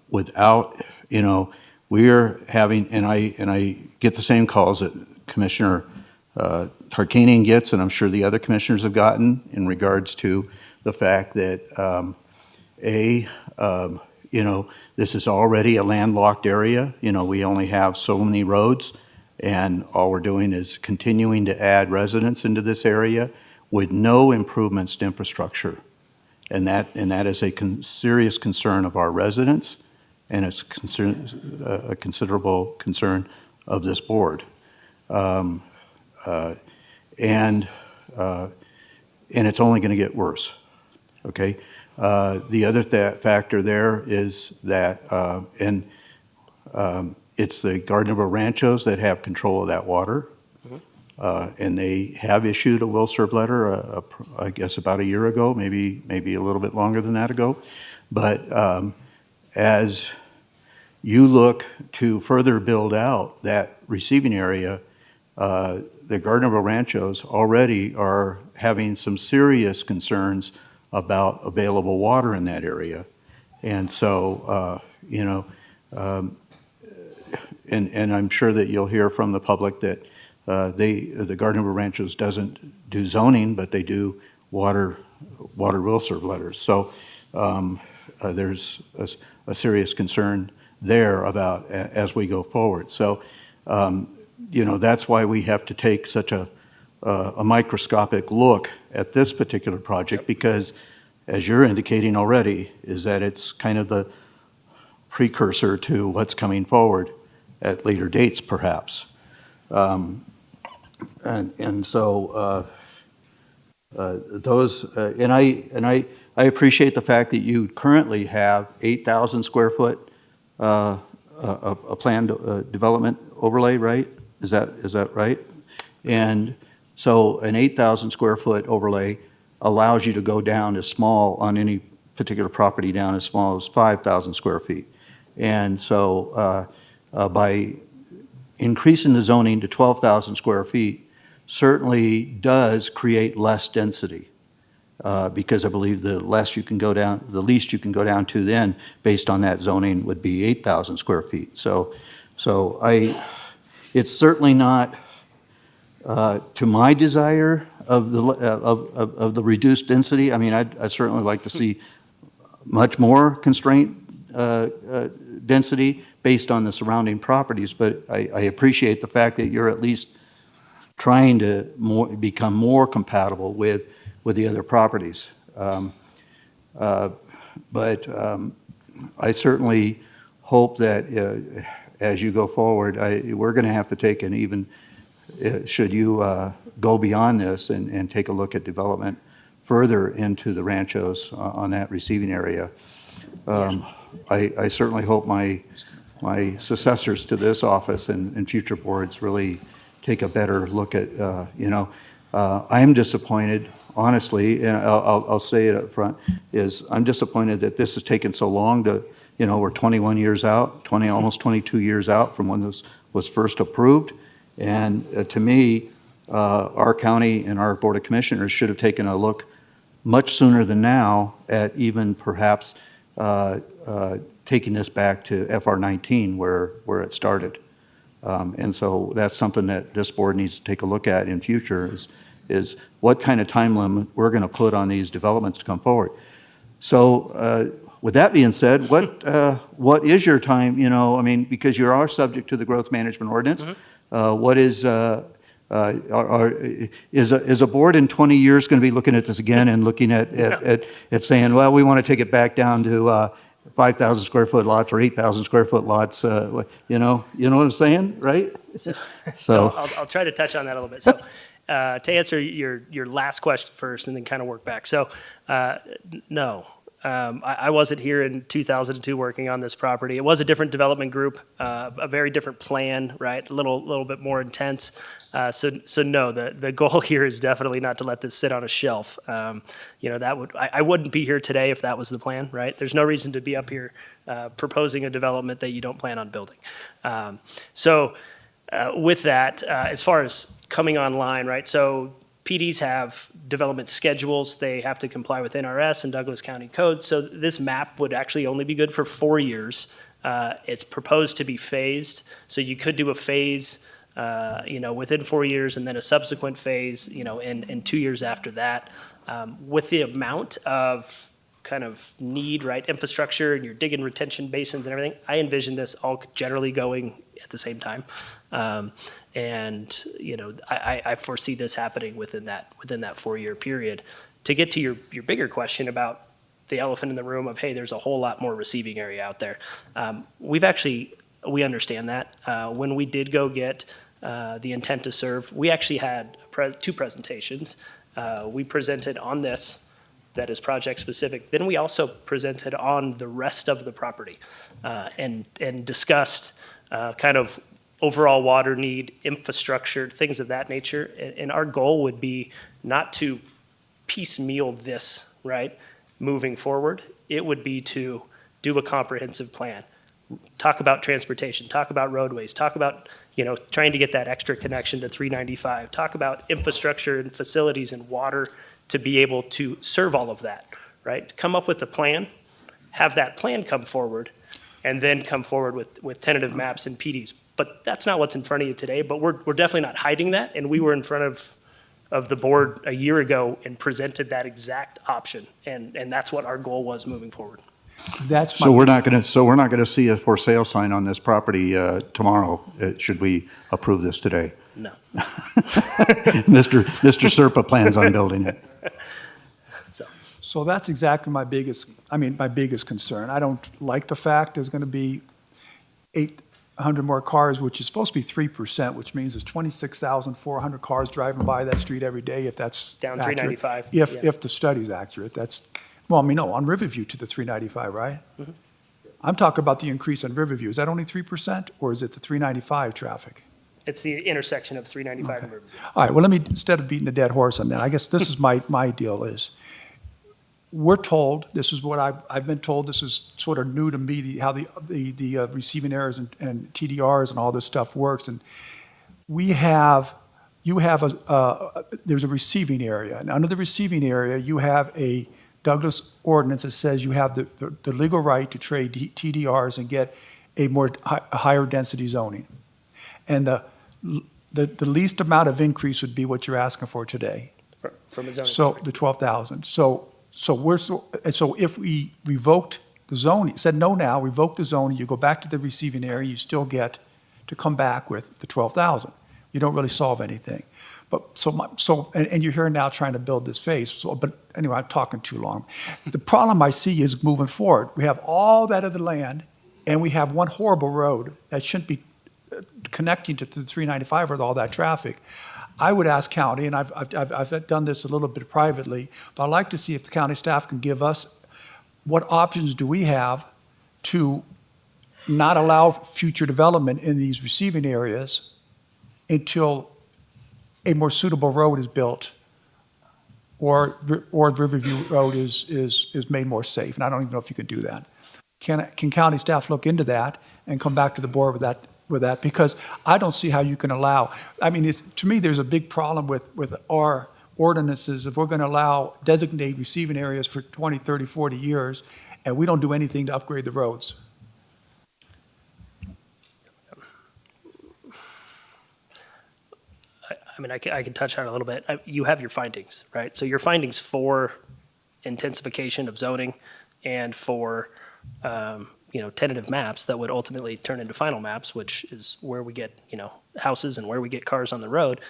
without, we're having, and I get the same calls that Commissioner Tarkanian gets, and I'm sure the other commissioners have gotten in regards to the fact that, this is already a landlocked area. We only have so many roads, and all we're doing is continuing to add residents into this area with no improvements to infrastructure. And that is a serious concern of our residents, and it's a considerable concern of this board. And it's only going to get worse, okay? The other factor there is that, it's the Garden of Ranchos that have control of that water. And they have issued a will serve letter, I guess about a year ago, maybe a little bit longer than that ago. But as you look to further build out that receiving area, the Garden of Ranchos already are having some serious concerns about available water in that area. And so, and I'm sure that you'll hear from the public that the Garden of Ranchos doesn't do zoning, but they do water will serve letters. So there's a serious concern there about as we go forward. So that's why we have to take such a microscopic look at this particular project, because as you're indicating already, is that it's kind of the precursor to what's coming forward at later dates, perhaps. And so those, and I appreciate the fact that you currently have 8,000 square foot a planned development overlay, right? Is that right? And so an 8,000 square foot overlay allows you to go down as small on any particular property down as small as 5,000 square feet. And so by increasing the zoning to 12,000 square feet certainly does create less density, because I believe the least you can go down to then, based on that zoning, would be 8,000 square feet. So it's certainly not to my desire of the reduced density. I mean, I'd certainly like to see much more constraint density based on the surrounding properties, but I appreciate the fact that you're at least trying to become more compatible with the other properties. But I certainly hope that as you go forward, we're going to have to take an even, should you go beyond this and take a look at development further into the ranchos on that receiving area. I certainly hope my successors to this office and future boards really take a better look at, I am disappointed, honestly, and I'll say it up front, is I'm disappointed that this has taken so long to, we're 21 years out, almost 22 years out from when this was first approved. And to me, our county and our Board of Commissioners should have taken a look much sooner than now at even perhaps taking this back to FR 19 where it started. And so that's something that this board needs to take a look at in future is what kind of time limit we're going to put on these developments to come forward. So with that being said, what is your time, because you are subject to the growth management ordinance, what is, is a board in 20 years going to be looking at this again and looking at saying, well, we want to take it back down to 5,000 square foot lots or 8,000 square foot lots, you know what I'm saying, right? So I'll try to touch on that a little bit. So to answer your last question first and then kind of work back. So no, I wasn't here in 2002 working on this property. It was a different development group, a very different plan, right? A little bit more intense. So no, the goal here is definitely not to let this sit on a shelf. I wouldn't be here today if that was the plan, right? There's no reason to be up here proposing a development that you don't plan on building. With that, as far as coming online, right? So PDs have development schedules. They have to comply with NRS and Douglas County Code. So this map would actually only be good for 4 years. It's proposed to be phased. So you could do a phase, within 4 years and then a subsequent phase, in 2 years after that. With the amount of kind of need, right, infrastructure and you're digging retention basins and everything, I envision this all generally going at the same time. I foresee this happening within that 4 year period. To get to your bigger question about the elephant in the room of, hey, there's a whole lot more receiving area out there. We understand that. When we did go get the intent to serve, we actually had two presentations. We presented on this that is project specific. Then we also presented on the rest of the property and discussed kind of overall water need, infrastructure, things of that nature. And our goal would be not to piecemeal this, right, moving forward. It would be to do a comprehensive plan. Talk about transportation, talk about roadways, talk about, trying to get that extra connection to 395, talk about infrastructure and facilities and water to be able to serve all of that, right? Come up with a plan, have that plan come forward, and then come forward with tentative maps and PDs. But that's not what's in front of you today, but we're definitely not hiding that, and we were in front of the board a year ago and presented that exact option, and that's what our goal was moving forward. So we're not going to see a for sale sign on this property tomorrow, should we approve this today? No. Mr. Serpa plans on building it. So that's exactly my biggest concern. I don't like the fact there's going to be 800 more cars, which is supposed to be 3%, which means there's 26,400 cars driving by that street every day, if that's down accurate. 395. If the study's accurate, on Riverview to the 395, right? Mm-hmm. I'm talking about the increase on Riverview. Is that only 3%, or is it the 395 traffic? It's the intersection of 395 and Riverview. All right, well, instead of beating the dead horse on that, I guess this is my deal is, we're told, this is what I've been told, this is sort of new to me, how the receiving areas and TDRs and all this stuff works. And there's a receiving area. And under the receiving area, you have a Douglas ordinance that says you have the legal right to trade TDRs and get a higher density zoning. And the least amount of increase would be what you're asking for today. From a zoning So the 12,000. So So if we revoked the zoning, said no now, revoke the zoning, you go back to the receiving area, you still get to come back with the 12,000. You don't really solve anything. But and you're here now trying to build this phase. But anyway, I'm talking too long. The problem I see is moving forward. We have all that other land, and we have one horrible road that shouldn't be connecting to the 395 with all that traffic. I would ask county, and I've done this a little bit privately, but I'd like to see if the county staff can give us what options do we have to not allow future development in these receiving areas until a more suitable road is built or Riverview Road is made more safe. And I don't even know if you could do that. Can county staff look into that and come back to the board with that? Because I don't see how you can allow, I mean, to me, there's a big problem with our ordinances. If we're going to allow designated receiving areas for 20, 30, 40 years, and we don't do anything to upgrade the roads. I mean, I can touch on it a little bit. You have your findings, right? So your findings for intensification of zoning and for, tentative maps that would ultimately turn into final maps, which is where we get, houses and where we get cars on the road.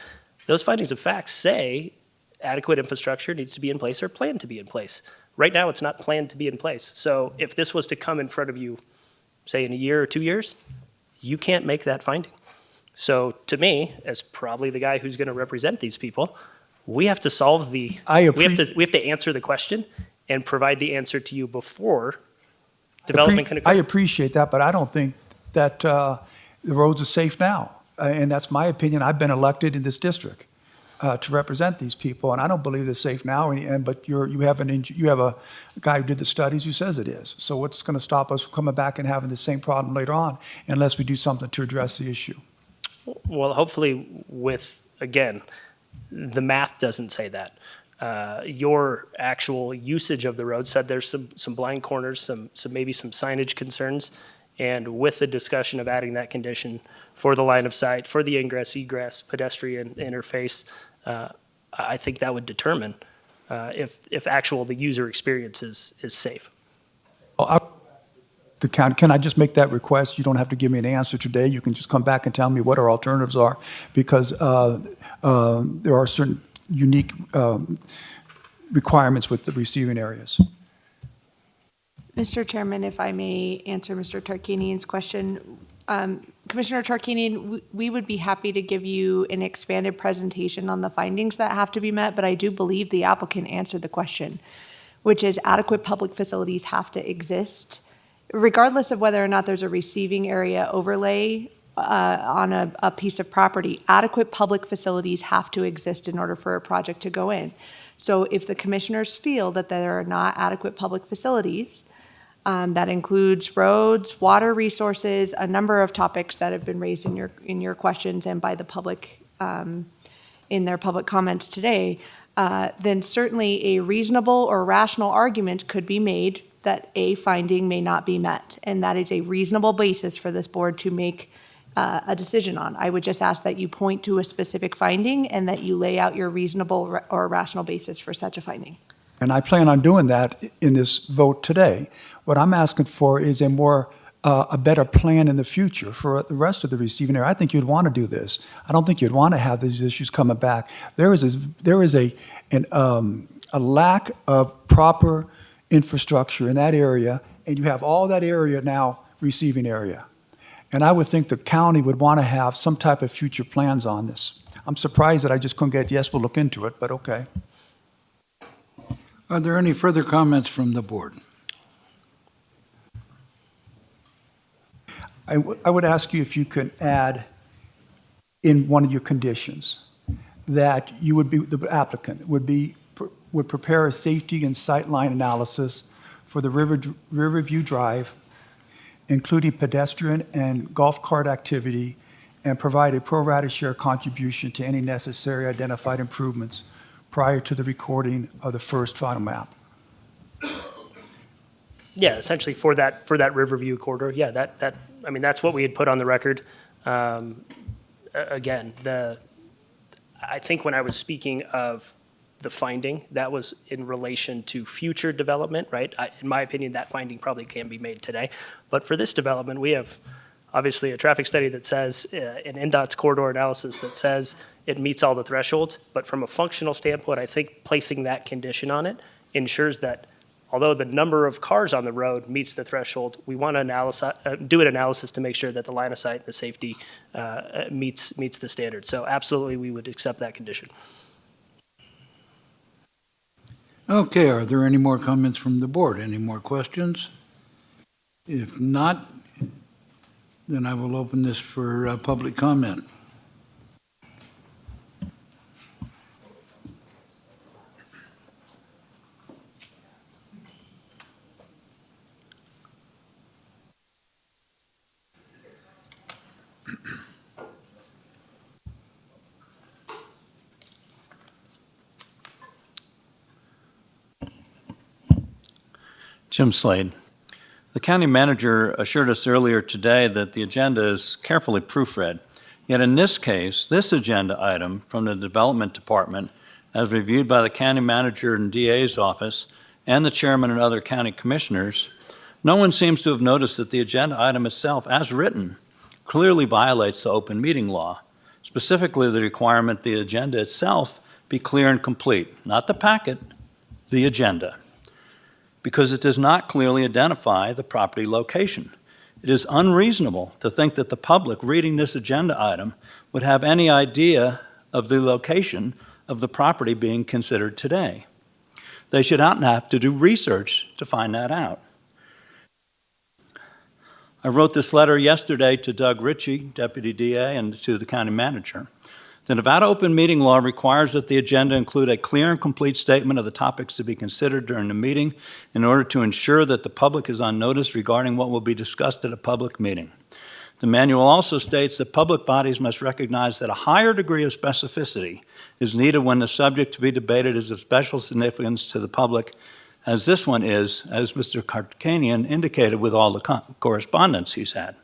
Those findings of fact say adequate infrastructure needs to be in place or planned to be in place. Right now, it's not planned to be in place. So if this was to come in front of you, say in a year or 2 years, you can't make that finding. So to me, as probably the guy who's going to represent these people, we have to solve we have to answer the question and provide the answer to you before development can occur. I appreciate that, but I don't think that the roads are safe now. And that's my opinion. I've been elected in this district to represent these people, and I don't believe they're safe now. But you have a guy who did the studies who says it is. So what's going to stop us from coming back and having the same problem later on unless we do something to address the issue? Well, hopefully again, the math doesn't say that. Your actual usage of the road said there's some blind corners, some maybe some signage concerns, and with the discussion of adding that condition for the line of sight, for the ingress, egress, pedestrian interface, I think that would determine if the user experience is safe. Can I just make that request? You don't have to give me an answer today. You can just come back and tell me what our alternatives are, because there are certain unique requirements with the receiving areas. Mr. Chairman, if I may answer Mr. Tarkanian's question. Commissioner Tarkanian, we would be happy to give you an expanded presentation on the findings that have to be met, but I do believe the applicant answered the question, which is adequate public facilities have to exist. Regardless of whether or not there's a receiving area overlay on a piece of property, adequate public facilities have to exist in order for a project to go in. So if the commissioners feel that there are not adequate public facilities, that includes roads, water resources, a number of topics that have been raised in your questions and by the public in their public comments today, then certainly a reasonable or rational argument could be made that a finding may not be met. And that is a reasonable basis for this board to make a decision on. I would just ask that you point to a specific finding and that you lay out your reasonable or rational basis for such a finding. And I plan on doing that in this vote today. What I'm asking for is a better plan in the future for the rest of the receiving area. I think you'd want to do this. I don't think you'd want to have these issues coming back. There is a lack of proper infrastructure in that area, and you have all that area now receiving area. And I would think the county would want to have some type of future plans on this. I'm surprised that I just couldn't get, yes, we'll look into it, but okay. Are there any further comments from the board? I would ask you if you could add in one of your conditions that you would be, the applicant would prepare a safety and sightline analysis for the Riverview Drive, including pedestrian and golf cart activity, and provide a pro rata share contribution to any necessary identified improvements prior to the recording of the first final map. Yeah, essentially for that Riverview corridor. Yeah, that's what we had put on the record. Again, I think when I was speaking of the finding. That was in relation to future development, right? In my opinion, that finding probably can be made today. But for this development, we have obviously a traffic study that says, an NDOT's corridor analysis that says it meets all the thresholds. But from a functional standpoint, I think placing that condition on it ensures that although the number of cars on the road meets the threshold, we want to do an analysis to make sure that the line of sight and the safety meets the standard. So absolutely, we would accept that condition. Okay, are there any more comments from the board? Any more questions? If not, then I will open this for public comment. Jim Slade. The county manager assured us earlier today that the agenda is carefully proofread. Yet in this case, this agenda item from the Development Department, as reviewed by the county manager and DA's office and the chairman and other county commissioners, no one seems to have noticed that the agenda item itself, as written, clearly violates the open meeting law, specifically the requirement the agenda itself be clear and complete, not the packet, the agenda, because it does not clearly identify the property location. It is unreasonable to think that the public reading this agenda item would have any idea of the location of the property being considered today. They should not have to do research to find that out. I wrote this letter yesterday to Doug Ritchie, Deputy DA, and to the county manager. The Nevada open meeting law requires that the agenda include a clear and complete statement of the topics to be considered during the meeting in order to ensure that the public is on notice regarding what will be discussed at a public meeting. The manual also states that public bodies must recognize that a higher degree of specificity is needed when the subject to be debated is of special significance to the public, as this one is, as Mr. Karkanian indicated with all the correspondence he's had.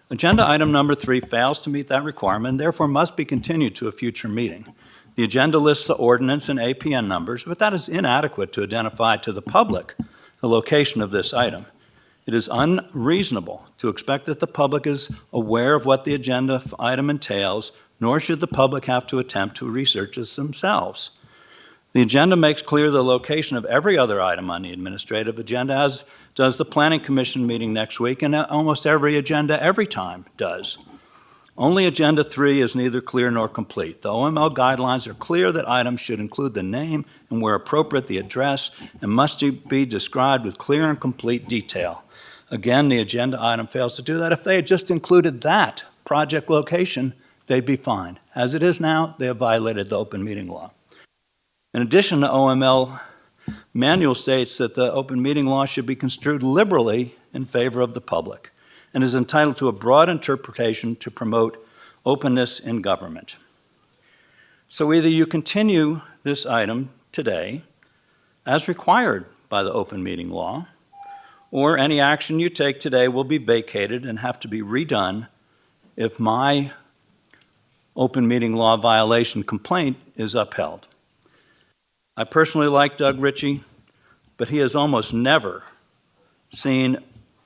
Agenda item number 3 fails to meet that requirement and therefore must be continued to a future meeting. The agenda lists the ordinance and APN numbers, but that is inadequate to identify to the public the location of this item. It is unreasonable to expect that the public is aware of what the agenda item entails, nor should the public have to attempt to research this themselves. The agenda makes clear the location of every other item on the administrative agenda, as does the Planning Commission meeting next week, and almost every agenda every time does. Only Agenda 3 is neither clear nor complete. The OML guidelines are clear that items should include the name and, where appropriate, the address, and must be described with clear and complete detail. Again, the agenda item fails to do that. If they had just included that project location, they'd be fine. As it is now, they have violated the open meeting law. In addition, the OML manual states that the open meeting law should be construed liberally in favor of the public and is entitled to a broad interpretation to promote openness in government. So either you continue this item today as required by the open meeting law, or any action you take today will be vacated and have to be redone if my open meeting law violation complaint is upheld. I personally like Doug Ritchie, but he has almost never seen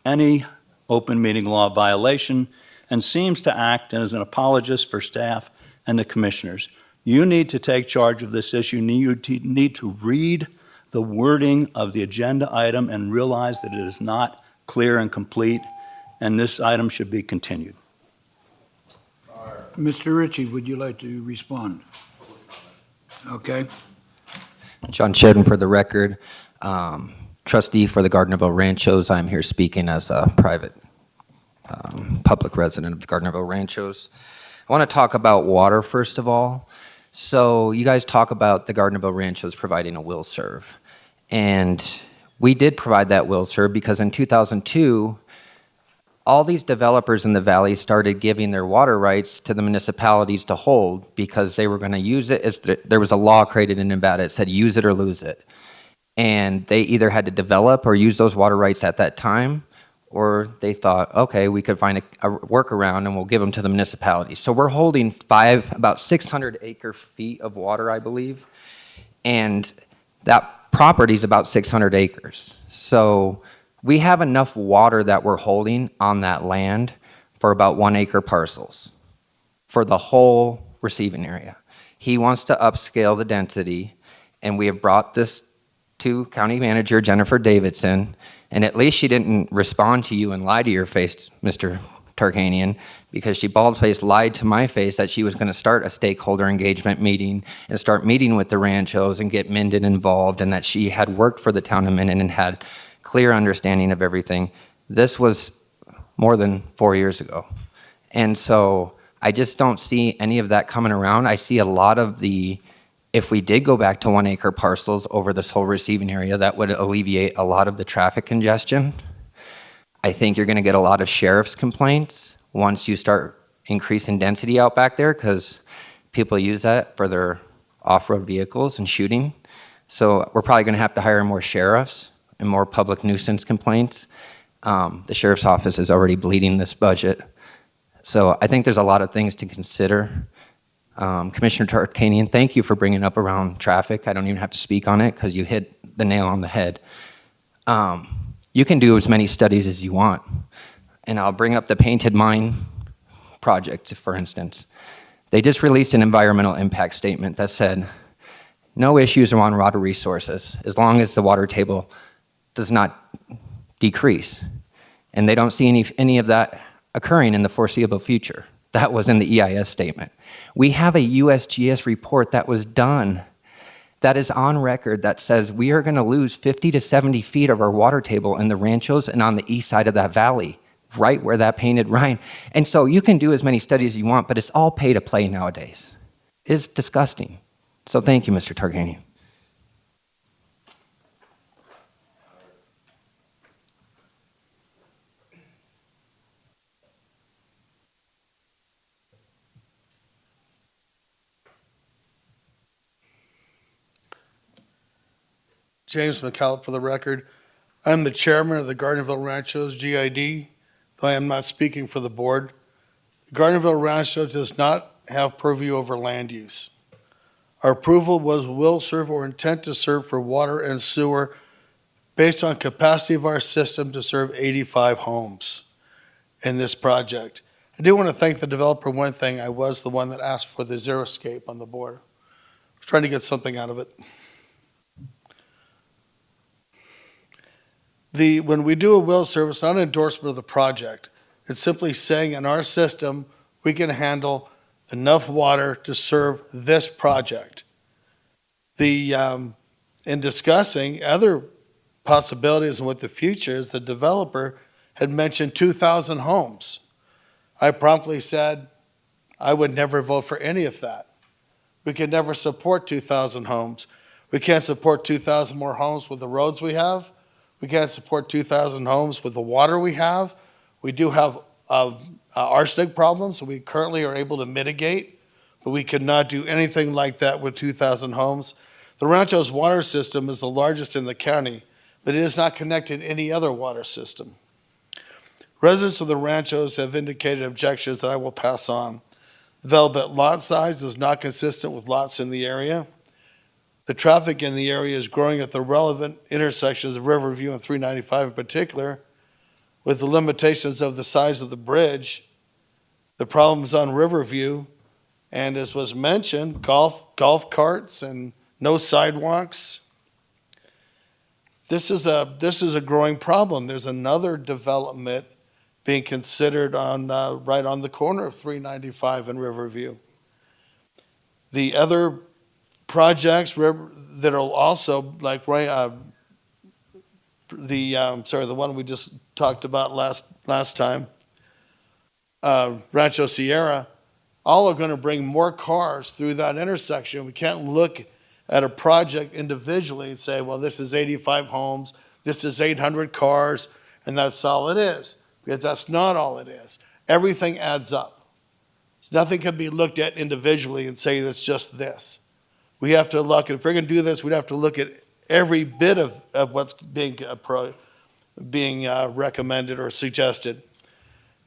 any open meeting law violation and seems to act as an apologist for staff and the commissioners. You need to take charge of this issue. You need to read the wording of the agenda item and realize that it is not clear and complete, and this item should be continued. Mr. Ritchie, would you like to respond? Okay. John Sheridan for the record. Trustee for the Gardnerville Ranchos. I'm here speaking as a private public resident of the Gardnerville Ranchos. I want to talk about water first of all. So you guys talk about the Gardnerville Ranchos providing a will serve. And we did provide that will serve because in 2002, all these developers in the valley started giving their water rights to the municipalities to hold because they were going to use it as there was a law created in Nevada. It said use it or lose it. And they either had to develop or use those water rights at that time, or they thought, okay, we could find a workaround and we'll give them to the municipalities. So we're holding about 600 acre feet of water, I believe. And that property is about 600 acres. So we have enough water that we're holding on that land for about 1 acre parcels for the whole receiving area. He wants to upscale the density, and we have brought this to County Manager Jennifer Davidson, and at least she didn't respond to you and lie to your face, Mr. Tarkanian, because she bald-faced lied to my face that she was going to start a stakeholder engagement meeting and start meeting with the ranchos and get Minden involved, and that she had worked for the town of Minden and had clear understanding of everything. This was more than 4 years ago. And so I just don't see any of that coming around. I see a lot of if we did go back to 1 acre parcels over this whole receiving area, that would alleviate a lot of the traffic congestion. I think you're gonna get a lot of sheriff's complaints once you start increasing density out back there, because people use that for their off-road vehicles and shooting. So we're probably gonna have to hire more sheriffs and more public nuisance complaints. The sheriff's office is already bleeding this budget. So I think there's a lot of things to consider. Commissioner Tarkanian, thank you for bringing up around traffic. I don't even have to speak on it because you hit the nail on the head. You can do as many studies as you want. And I'll bring up the Painted Mine project, for instance. They just released an environmental impact statement that said, no issues around water resources as long as the water table does not decrease. And they don't see any of that occurring in the foreseeable future. That was in the EIS statement. We have a USGS report that was done that is on record that says we are going to lose 50 to 70 feet of our water table in the ranchos and on the east side of that valley, right where that painted Rhine. And so you can do as many studies as you want, but it's all pay to play nowadays. It's disgusting. So thank you, Mr. Tarkanian. James McCallum for the record. I'm the chairman of the Gardenville Ranchos, GID, though I am not speaking for the board. Gardenville Rancho does not have purview over land use. Our approval was will serve or intent to serve for water and sewer based on capacity of our system to serve 85 homes in this project. I do want to thank the developer. One thing, I was the one that asked for the xeriscape on the board. I was trying to get something out of it. When we do a will serve, it's not an endorsement of the project. It's simply saying in our system, we can handle enough water to serve this project. In discussing other possibilities and what the future is, the developer had mentioned 2,000 homes. I promptly said I would never vote for any of that. We could never support 2,000 homes. We can't support 2,000 more homes with the roads we have. We can't support 2,000 homes with the water we have. We do have arsenic problems, so we currently are able to mitigate, but we could not do anything like that with 2,000 homes. The Ranchos water system is the largest in the county, but it is not connected to any other water system. Residents of the Ranchos have indicated objections that I will pass on. Development lot size is not consistent with lots in the area. The traffic in the area is growing at the relevant intersections of Riverview and 395 in particular, with the limitations of the size of the bridge, the problems on Riverview, and as was mentioned, golf carts and no sidewalks. This is a growing problem. There's another development being considered on right on the corner of 395 and Riverview. The other projects that are also like the one we just talked about last time, Rancho Sierra, all are going to bring more cars through that intersection. We can't look at a project individually and say, well, this is 85 homes, this is 800 cars, and that's all it is. Because that's not all it is. Everything adds up. So nothing can be looked at individually and say it's just this. We have to look, if we're going to do this, we'd have to look at every bit of what's being recommended or suggested.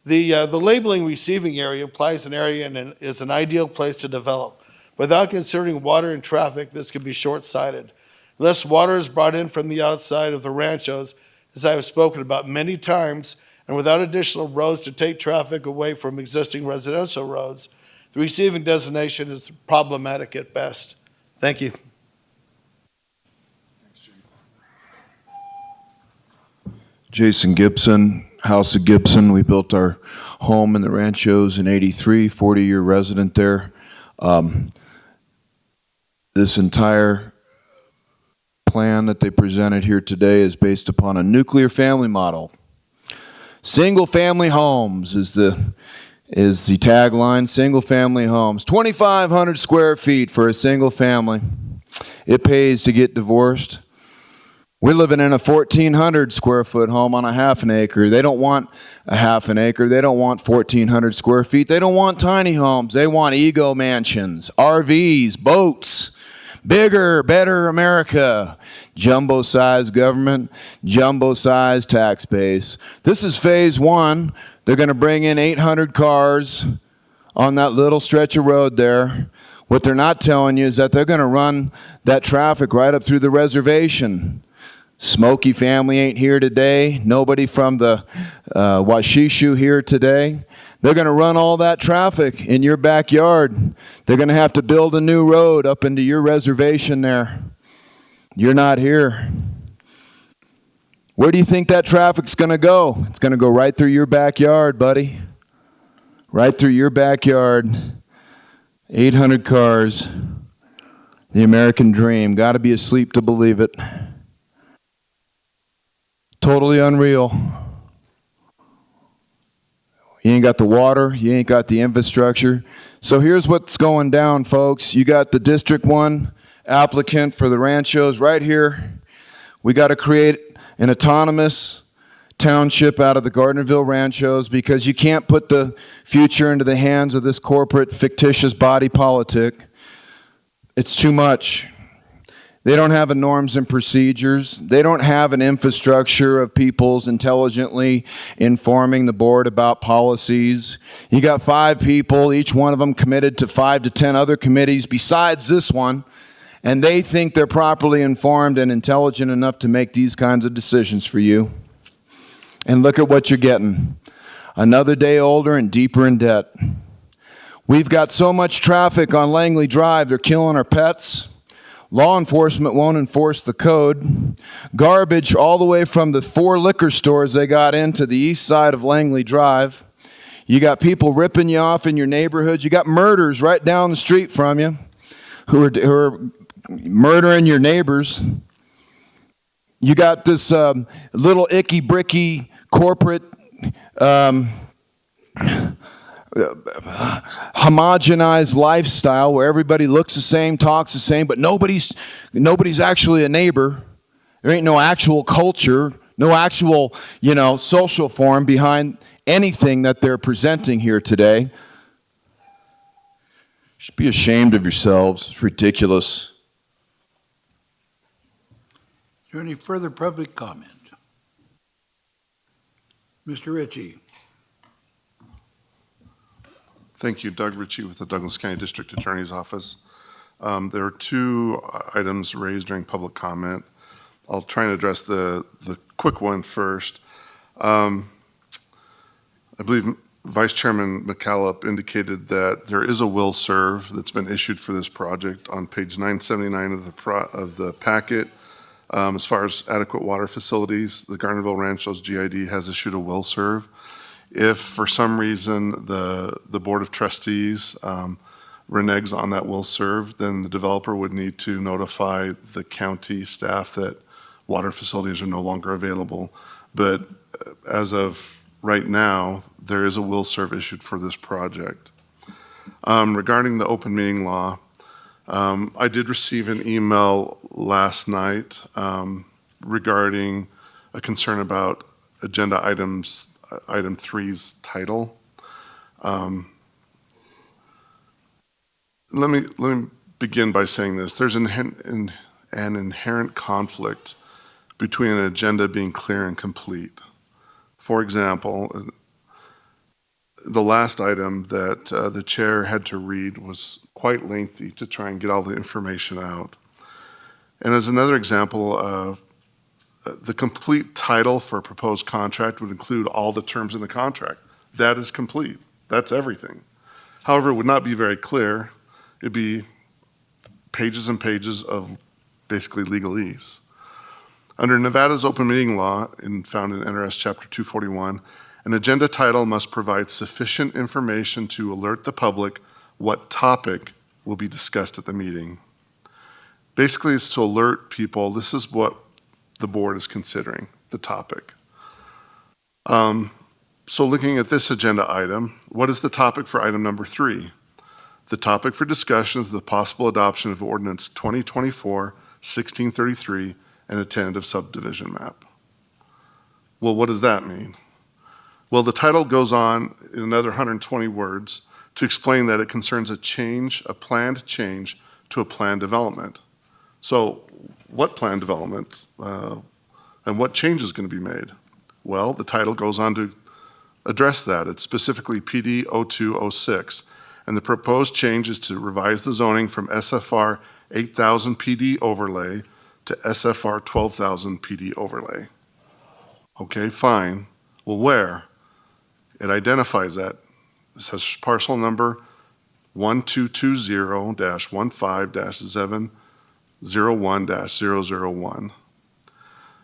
The labeling receiving area implies an area and is an ideal place to develop. Without considering water and traffic, this can be short-sighted. Unless water is brought in from the outside of the ranchos, as I have spoken about many times, and without additional roads to take traffic away from existing residential roads, the receiving designation is problematic at best. Thank you. Jason Gibson, House of Gibson. We built our home in the Ranchos in '83, 40-year resident there. This entire plan that they presented here today is based upon a nuclear family model. Single-family homes is the tagline, single-family homes. 2,500 square feet for a single family. It pays to get divorced. We're living in a 1,400 square foot home on a half an acre. They don't want a half an acre. They don't want 1,400 square feet. They don't want tiny homes. They want ego mansions, RVs, boats, bigger, better America. Jumbo-sized government, jumbo-sized tax base. This is phase one. They're going to bring in 800 cars on that little stretch of road there. What they're not telling you is that they're going to run that traffic right up through the reservation. Smokey family ain't here today. Nobody from the Washishu here today. They're going to run all that traffic in your backyard. They're going to have to build a new road up into your reservation there. You're not here. Where do you think that traffic's going to go? It's going to go right through your backyard, buddy. Right through your backyard. 800 cars. The American dream. Got to be asleep to believe it. Totally unreal. You ain't got the water, you ain't got the infrastructure. So here's what's going down, folks. You got the District 1 applicant for the Ranchos right here. We got to create an autonomous township out of the Gardnerville Ranchos because you can't put the future into the hands of this corporate fictitious body politic. It's too much. They don't have a norms and procedures. They don't have an infrastructure of people's intelligently informing the board about policies. You got 5 people, each one of them committed to 5 to 10 other committees besides this one, and they think they're properly informed and intelligent enough to make these kinds of decisions for you. And look at what you're getting. Another day older and deeper in debt. We've got so much traffic on Langley Drive, they're killing our pets. Law enforcement won't enforce the code. Garbage all the way from the 4 liquor stores they got into the east side of Langley Drive. You got people ripping you off in your neighborhoods. You got murders right down the street from you who are murdering your neighbors. You got this little icky bricky corporate homogenized lifestyle where everybody looks the same, talks the same, but nobody's actually a neighbor. There ain't no actual culture, no actual, social form behind anything that they're presenting here today. You should be ashamed of yourselves. It's ridiculous. Is there any further public comment? Mr. Ritchie. Thank you, Doug Ritchie with the Douglas County District Attorney's Office. There are 2 items raised during public comment. I'll try and address the quick one first. I believe Vice Chairman McCallop indicated that there is a will serve that's been issued for this project on page 979 of the packet. As far as adequate water facilities, the Gardnerville Ranchos GID has issued a will serve. If for some reason the Board of Trustees reneges on that will serve, then the developer would need to notify the county staff that water facilities are no longer available. But as of right now, there is a will serve issued for this project. Regarding the open meeting law, I did receive an email last night regarding a concern about agenda item 3's title. Let me begin by saying this. There's an inherent conflict between an agenda being clear and complete. For example, the last item that the chair had to read was quite lengthy to try and get all the information out. And as another example, the complete title for a proposed contract would include all the terms in the contract. That is complete. That's everything. However, it would not be very clear. It'd be pages and pages of basically legalese. Under Nevada's open meeting law, found in NRS Chapter 241, an agenda title must provide sufficient information to alert the public what topic will be discussed at the meeting. Basically, it's to alert people, this is what the board is considering, the topic. So looking at this agenda item, what is the topic for item number 3? The topic for discussion is the possible adoption of ordinance 2024-1633 and a tentative subdivision map. Well, what does that mean? Well, the title goes on in another 120 words to explain that it concerns a planned change to a planned development. So what planned development and what change is going to be made? Well, the title goes on to address that. It's specifically PD 0206, and the proposed change is to revise the zoning from SFR 8000 PD overlay to SFR 12,000 PD overlay. Okay, fine. Well, where? It identifies that. It says parcel number 1220-15-701-001.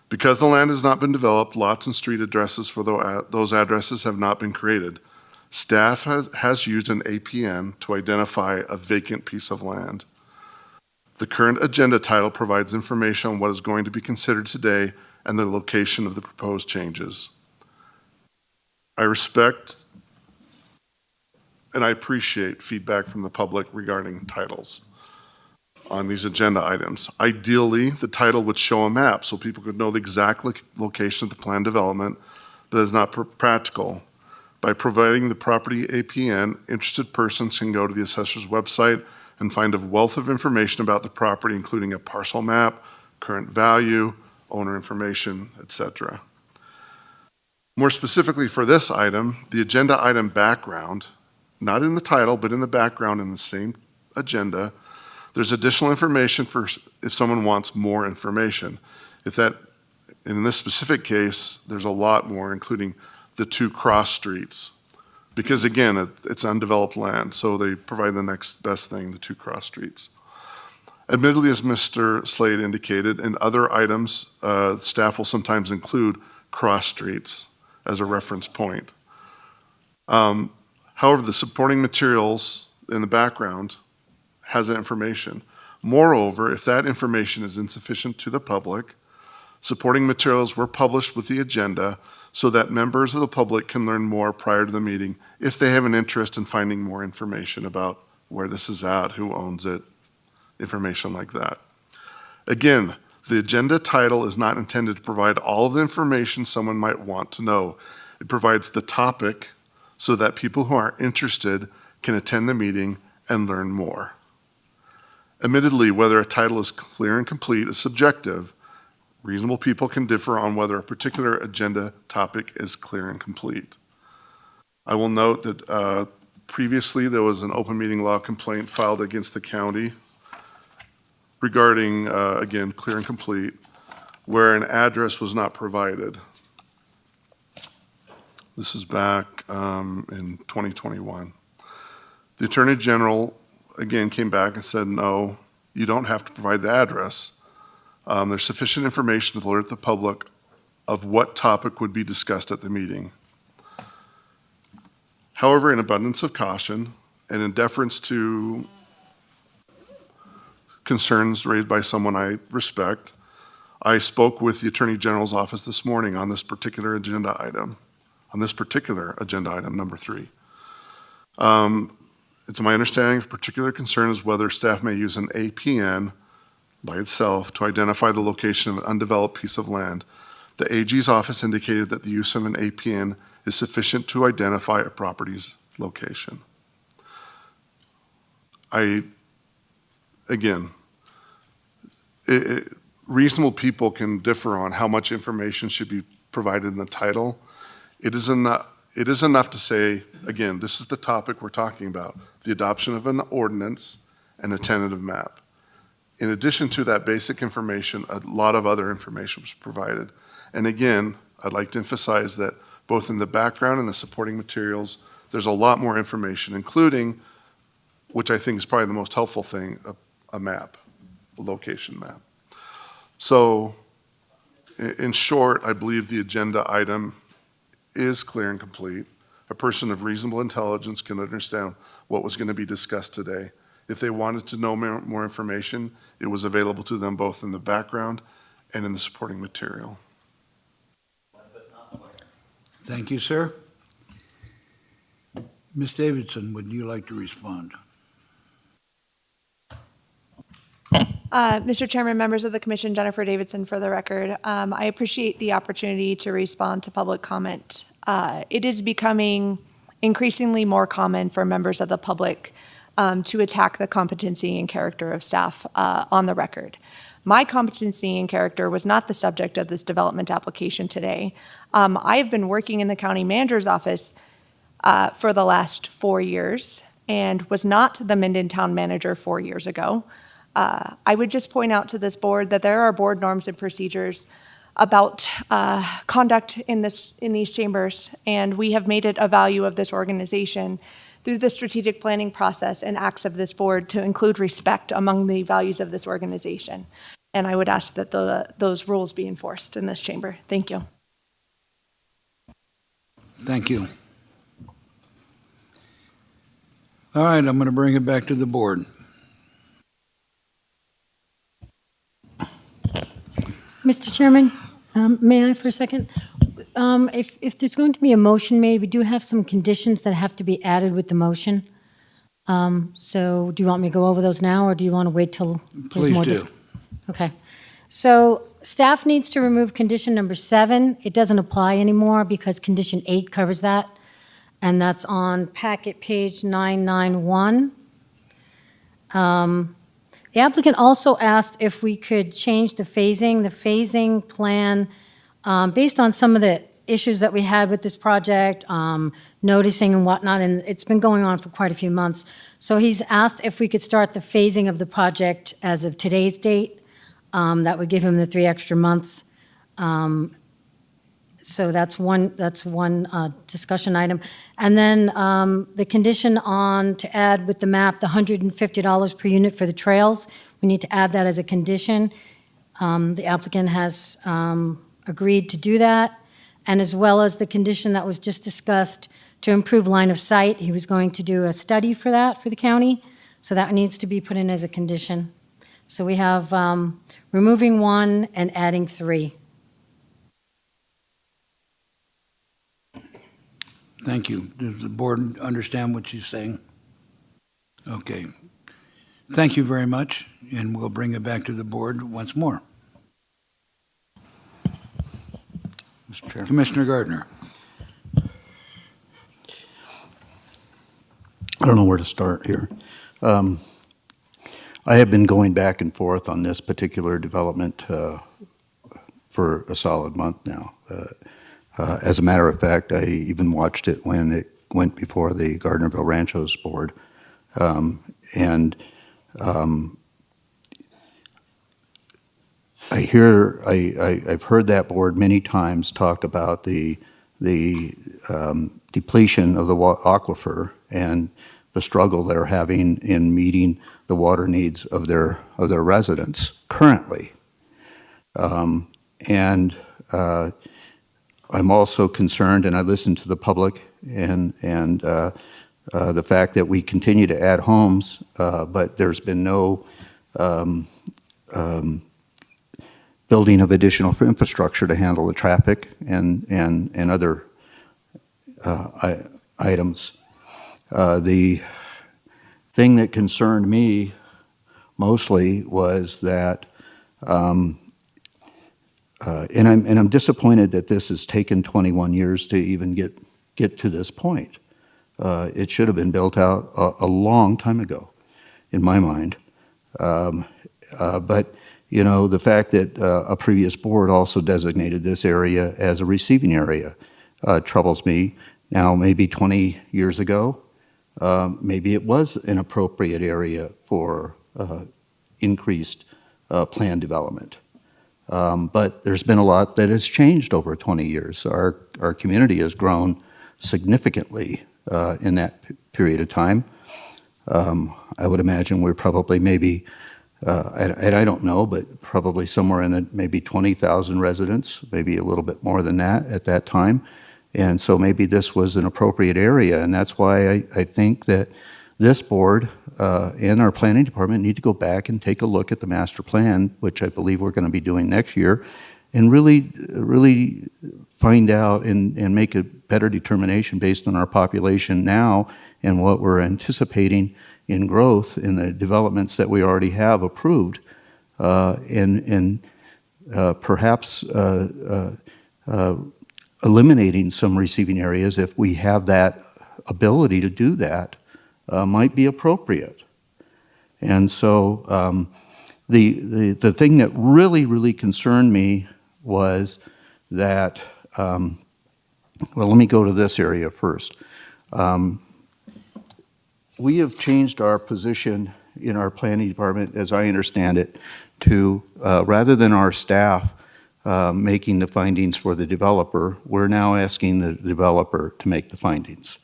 Because the land has not been developed, lots and street addresses for those addresses have not been created. Staff has used an APN to identify a vacant piece of land. The current agenda title provides information on what is going to be considered today and the location of the proposed changes. I respect and I appreciate feedback from the public regarding titles on these agenda items. Ideally, the title would show a map so people could know the exact location of the planned development, but it's not practical. By providing the property APN, interested persons can go to the assessor's website and find a wealth of information about the property, including a parcel map, current value, owner information, etc. More specifically for this item, the agenda item background, not in the title, but in the background in the same agenda, there's additional information for if someone wants more information. In this specific case, there's a lot more, including the 2 cross streets. Because again, it's undeveloped land, so they provide the next best thing, the 2 cross streets. Admittedly, as Mr. Slade indicated, in other items, staff will sometimes include cross streets as a reference point. However, the supporting materials in the background has that information. Moreover, if that information is insufficient to the public, supporting materials were published with the agenda so that members of the public can learn more prior to the meeting if they have an interest in finding more information about where this is at, who owns it, information like that. Again, the agenda title is not intended to provide all of the information someone might want to know. It provides the topic so that people who are interested can attend the meeting and learn more. Admittedly, whether a title is clear and complete is subjective. Reasonable people can differ on whether a particular agenda topic is clear and complete. I will note that previously there was an open meeting law complaint filed against the county regarding, again, clear and complete, where an address was not provided. This is back in 2021. The Attorney General, again, came back and said, no, you don't have to provide the address. There's sufficient information to alert the public of what topic would be discussed at the meeting. However, in abundance of caution and in deference to concerns raised by someone I respect, I spoke with the Attorney General's office this morning on this particular agenda item, number 3. It's my understanding a particular concern is whether staff may use an APN by itself to identify the location of an undeveloped piece of land. The AG's office indicated that the use of an APN is sufficient to identify a property's location. Reasonable people can differ on how much information should be provided in the title. It is it is enough to say, again, this is the topic we're talking about, the adoption of an ordinance and a tentative map. In addition to that basic information, a lot of other information was provided. And again, I'd like to emphasize that both in the background and the supporting materials, there's a lot more information, including, which I think is probably the most helpful thing, a map, a location map. So in short, I believe the agenda item is clear and complete. A person of reasonable intelligence can understand what was going to be discussed today. If they wanted to know more information, it was available to them both in the background and in the supporting material. Thank you, sir. Ms. Davidson, would you like to respond? Mr. Chairman, members of the commission, Jennifer Davidson for the record. I appreciate the opportunity to respond to public comment. It is becoming increasingly more common for members of the public to attack the competency and character of staff on the record. My competency and character was not the subject of this development application today. I have been working in the county manager's office for the last 4 years and was not the Minden town manager 4 years ago. I would just point out to this board that there are board norms and procedures about conduct in these chambers, and we have made it a value of this organization through the strategic planning process and acts of this board to include respect among the values of this organization. And I would ask that those rules be enforced in this chamber. Thank you. Thank you. All right, I'm going to bring it back to the board. Mr. Chairman, may I for a second? If there's going to be a motion made, we do have some conditions that have to be added with the motion. So do you want me to go over those now, or do you want to wait till there's more? Please do. Okay. So staff needs to remove condition number 7. It doesn't apply anymore because condition 8 covers that, and that's on packet page 991. The applicant also asked if we could change the phasing. The phasing plan, based on some of the issues that we had with this project, noticing and whatnot, and it's been going on for quite a few months. So he's asked if we could start the phasing of the project as of today's date. That would give him the 3 extra months. So that's one discussion item. And then the condition on to add with the map, the $150 per unit for the trails, we need to add that as a condition. The applicant has agreed to do that, and as well as the condition that was just discussed to improve line of sight. He was going to do a study for that for the county, so that needs to be put in as a condition. So we have removing 1 and adding 3. Thank you. Does the board understand what she's saying? Okay. Thank you very much, and we'll bring it back to the board once more. Mr. Chair. Commissioner Gardner. I don't know where to start here. I have been going back and forth on this particular development for a solid month now. As a matter of fact, I even watched it when it went before the Gardnerville Ranchos board. I've heard that board many times talk about the depletion of the aquifer and the struggle they're having in meeting the water needs of their residents currently. I'm also concerned, and I listen to the public and the fact that we continue to add homes, but there's been no building of additional infrastructure to handle the traffic and other items. The thing that concerned me mostly was that, and I'm disappointed that this has taken 21 years to even get to this point. It should have been built out a long time ago, in my mind. But you know, the fact that a previous board also designated this area as a receiving area troubles me, Now, maybe 20 years ago, maybe it was an appropriate area for increased planned development. But there's been a lot that has changed over 20 years. Our community has grown significantly in that period of time. I would imagine we're probably maybe, and I don't know, but probably somewhere in the maybe 20,000 residents, maybe a little bit more than that at that time. And so maybe this was an appropriate area, and that's why I think that this board and our planning department need to go back and take a look at the master plan, which I believe we're going to be doing next year, and really find out and make a better determination based on our population now and what we're anticipating in growth in the developments that we already have approved, and perhaps eliminating some receiving areas if we have that ability to do that might be appropriate. And so the thing that really concerned me was that, well, let me go to this area first. We have changed our position in our planning department, as I understand it, to rather than our staff making the findings for the developer, we're now asking the developer to make the findings.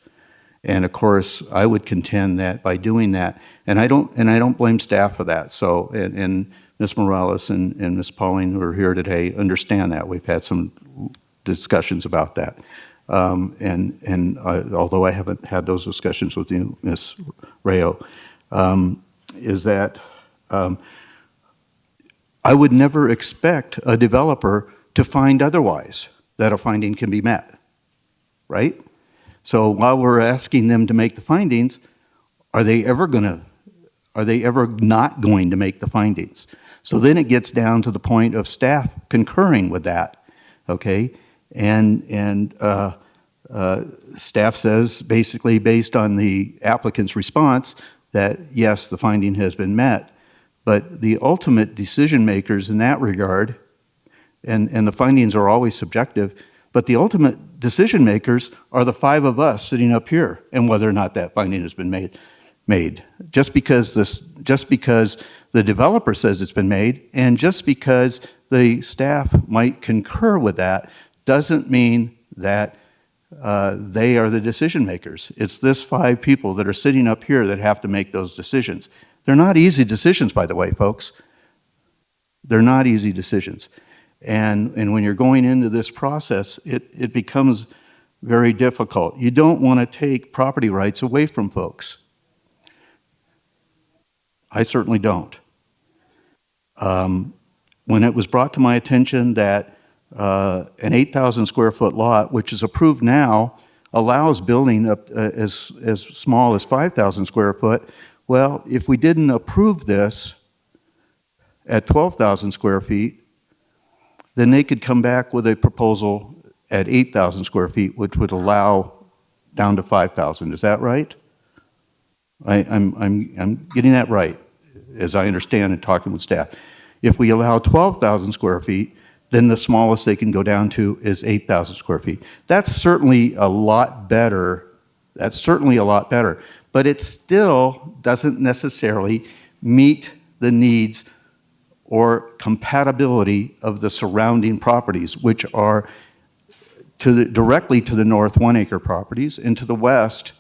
And of course, I would contend that by doing that, and I don't blame staff for that. So, and Ms. Morales and Ms. Pauling, who are here today, understand that. We've had some discussions about that. Although I haven't had those discussions with you, Ms. Rayo, is that I would never expect a developer to find otherwise, that a finding can be met, right? So while we're asking them to make the findings, are they ever not going to make the findings? So then it gets down to the point of staff concurring with that, okay? And staff says, basically based on the applicant's response, that yes, the finding has been met, but the ultimate decision makers in that regard, and the findings are always subjective, but the ultimate decision makers are the five of us sitting up here, and whether or not that finding has been made. Just because the developer says it's been made, and just because the staff might concur with that, doesn't mean that they are the decision makers. It's this five people that are sitting up here that have to make those decisions. They're not easy decisions, by the way, folks. They're not easy decisions. And when you're going into this process, it becomes very difficult. You don't want to take property rights away from folks. I certainly don't. When it was brought to my attention that an 8,000 square foot lot, which is approved now, allows building up as small as 5,000 square foot, well, if we didn't approve this at 12,000 square feet, then they could come back with a proposal at 8,000 square feet, which would allow down to 5,000. Is that right? I'm getting that right, as I understand and talking with staff. If we allow 12,000 square feet, then the smallest they can go down to is 8,000 square feet. That's certainly a lot better. But it still doesn't necessarily meet the needs or compatibility of the surrounding properties, which are directly to the north 1 acre properties, and to the west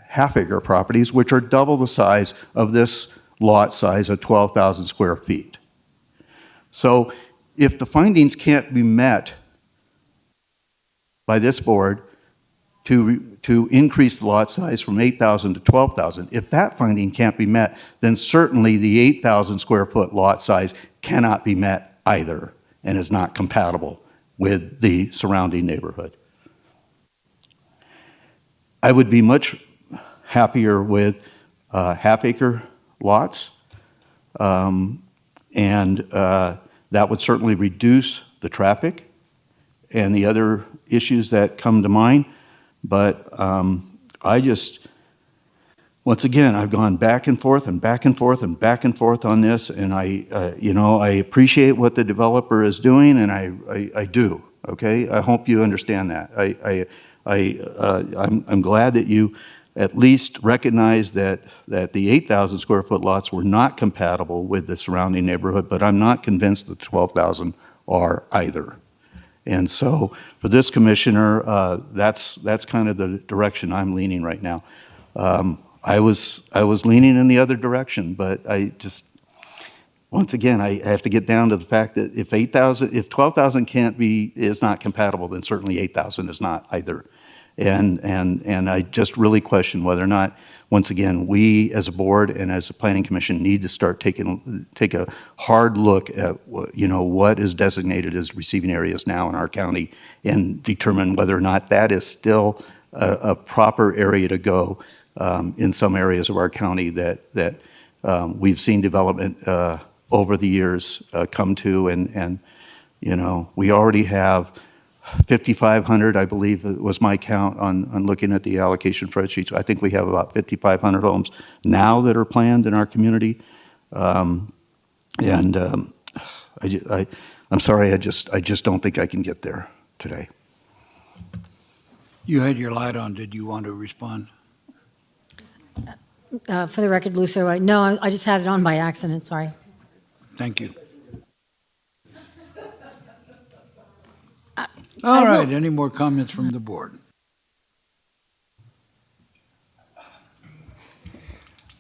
half acre properties, which are double the size of this lot size of 12,000 square feet. So if the findings can't be met by this board to increase the lot size from 8,000 to 12,000, if that finding can't be met, then certainly the 8,000 square foot lot size cannot be met either and is not compatible with the surrounding neighborhood. I would be much happier with half acre lots, and that would certainly reduce the traffic and the other issues that come to mind. But once again, I've gone back and forth and back and forth and back and forth on this, and I appreciate what the developer is doing, and I do, okay? I hope you understand that. I'm glad that you at least recognize that the 8,000 square foot lots were not compatible with the surrounding neighborhood, but I'm not convinced that 12,000 are either. And so for this commissioner, that's kind of the direction I'm leaning right now. I was leaning in the other direction, but I just, once again, I have to get down to the fact that if 12,000 is not compatible, then certainly 8,000 is not either. And I just really question whether or not, once again, we as a board and as a planning commission need to start take a hard look at what is designated as receiving areas now in our county and determine whether or not that is still a proper area to go in some areas of our county that we've seen development over the years come to, and we already have 5,500, I believe was my count on looking at the allocation spreadsheets. I think we have about 5,500 homes now that are planned in our community. I'm sorry, I just don't think I can get there today. You had your light on. Did you want to respond? For the record, Lucio, no, I just had it on by accident, sorry. Thank you. All right, any more comments from the board?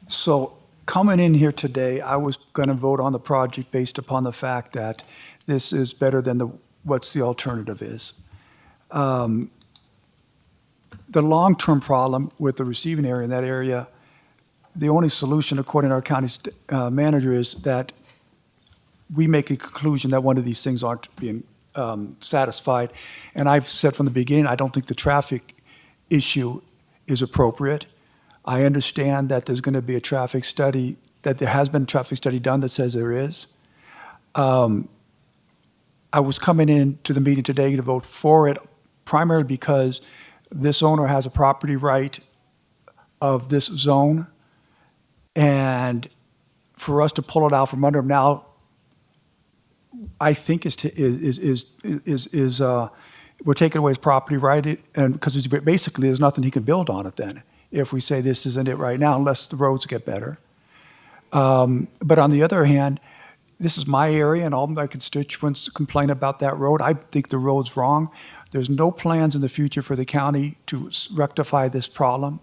So coming in here today, I was going to vote on the project based upon the fact that this is better than what's the alternative is. The long-term problem with the receiving area in that area, the only solution, according to our county manager, is that we make a conclusion that one of these things aren't being satisfied. And I've said from the beginning, I don't think the traffic issue is appropriate. I understand that there's going to be a traffic study, that there has been a traffic study done that says there is. I was coming into the meeting today to vote for it primarily because this owner has a property right of this zone. And for us to pull it out from under him now, I think we're taking away his property right, and because basically there's nothing he can build on it then, if we say this isn't it right now, unless the roads get better. But on the other hand, this is my area, and all my constituents complain about that road. I think the road's wrong. There's no plans in the future for the county to rectify this problem.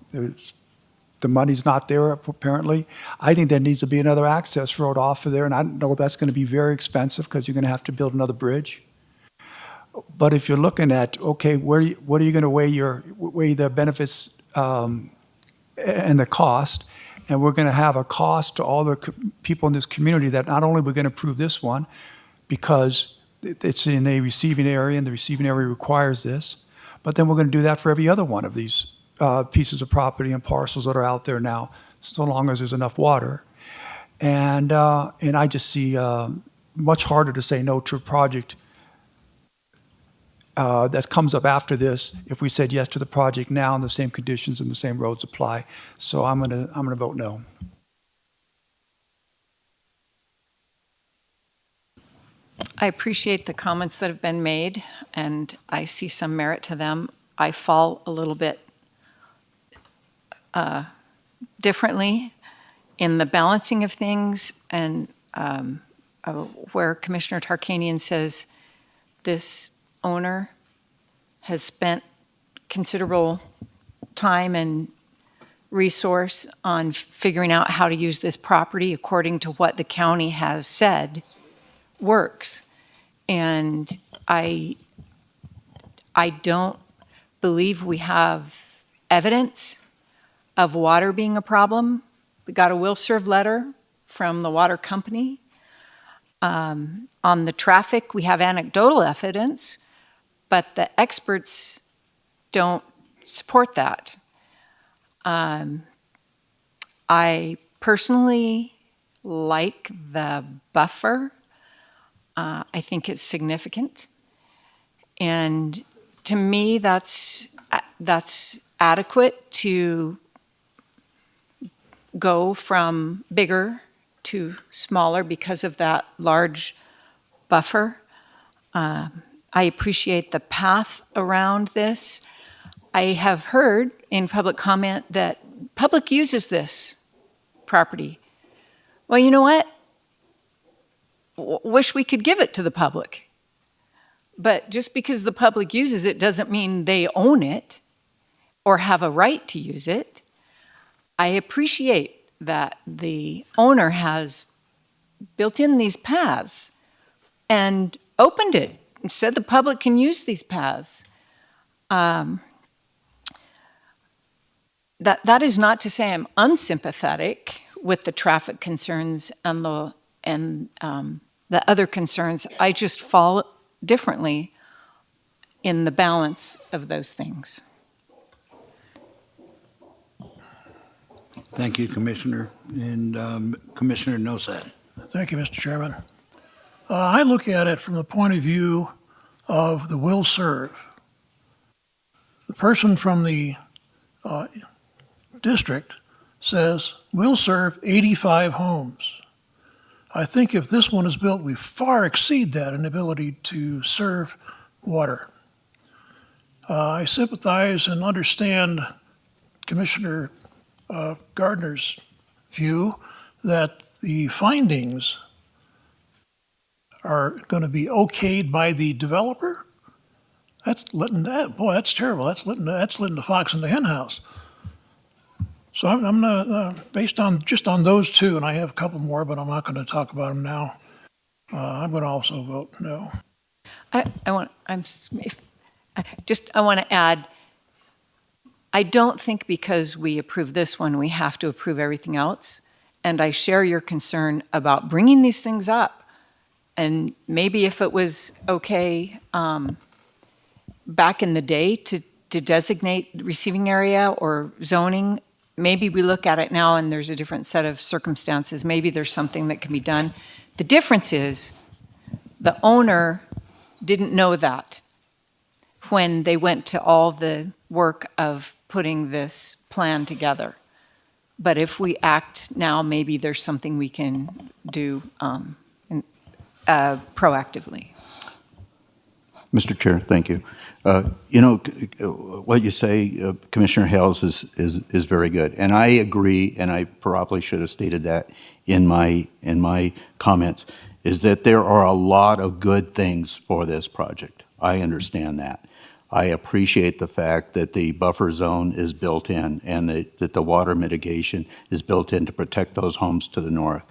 The money's not there, apparently. I think there needs to be another access road off of there, and I know that's going to be very expensive because you're going to have to build another bridge. But if you're looking at, okay, what are you going to weigh the benefits and the cost, and we're going to have a cost to all the people in this community that not only we're going to approve this one because it's in a receiving area and the receiving area requires this, but then we're going to do that for every other one of these pieces of property and parcels that are out there now, so long as there's enough water. And I just see much harder to say no to a project that comes up after this if we said yes to the project now and the same conditions and the same roads apply. So I'm gonna vote no. I appreciate the comments that have been made, and I see some merit to them. I fall a little bit differently in the balancing of things, and where Commissioner Tarkanian says this owner has spent considerable time and resource on figuring out how to use this property according to what the county has said works. And I don't believe we have evidence of water being a problem. We got a will serve letter from the water company. On the traffic, we have anecdotal evidence, but the experts don't support that. I personally like the buffer. I think it's significant. And to me, that's adequate to go from bigger to smaller because of that large buffer. I appreciate the path around this. I have heard in public comment that public uses this property. Well, you know what? Wish we could give it to the public. But just because the public uses it doesn't mean they own it or have a right to use it. I appreciate that the owner has built in these paths and opened it and said the public can use these paths. That is not to say I'm unsympathetic with the traffic concerns and the other concerns. I just fall differently in the balance of those things. Thank you, Commissioner. And Commissioner Nosat. Thank you, Mr. Chairman. I look at it from the point of view of the will serve. The person from the district says, we'll serve 85 homes. I think if this one is built, we far exceed that in ability to serve water. I sympathize and understand Commissioner Gardner's view that the findings are going to be okayed by the developer. That's terrible. That's letting the fox in the hen house. So I'm based on just on those two, and I have a couple more, but I'm not going to talk about them now. I'm going to also vote no. I want to add, I don't think because we approve this one, we have to approve everything else. And I share your concern about bringing these things up. And maybe if it was okay back in the day to designate receiving area or zoning, maybe we look at it now and there's a different set of circumstances. Maybe there's something that can be done. The difference is the owner didn't know that when they went to all the work of putting this plan together. But if we act now, maybe there's something we can do proactively. Mr. Chair, thank you. What you say, Commissioner Hales, is very good. And I agree, and I probably should have stated that in my comments, is that there are a lot of good things for this project. I understand that. I appreciate the fact that the buffer zone is built in and that the water mitigation is built in to protect those homes to the north.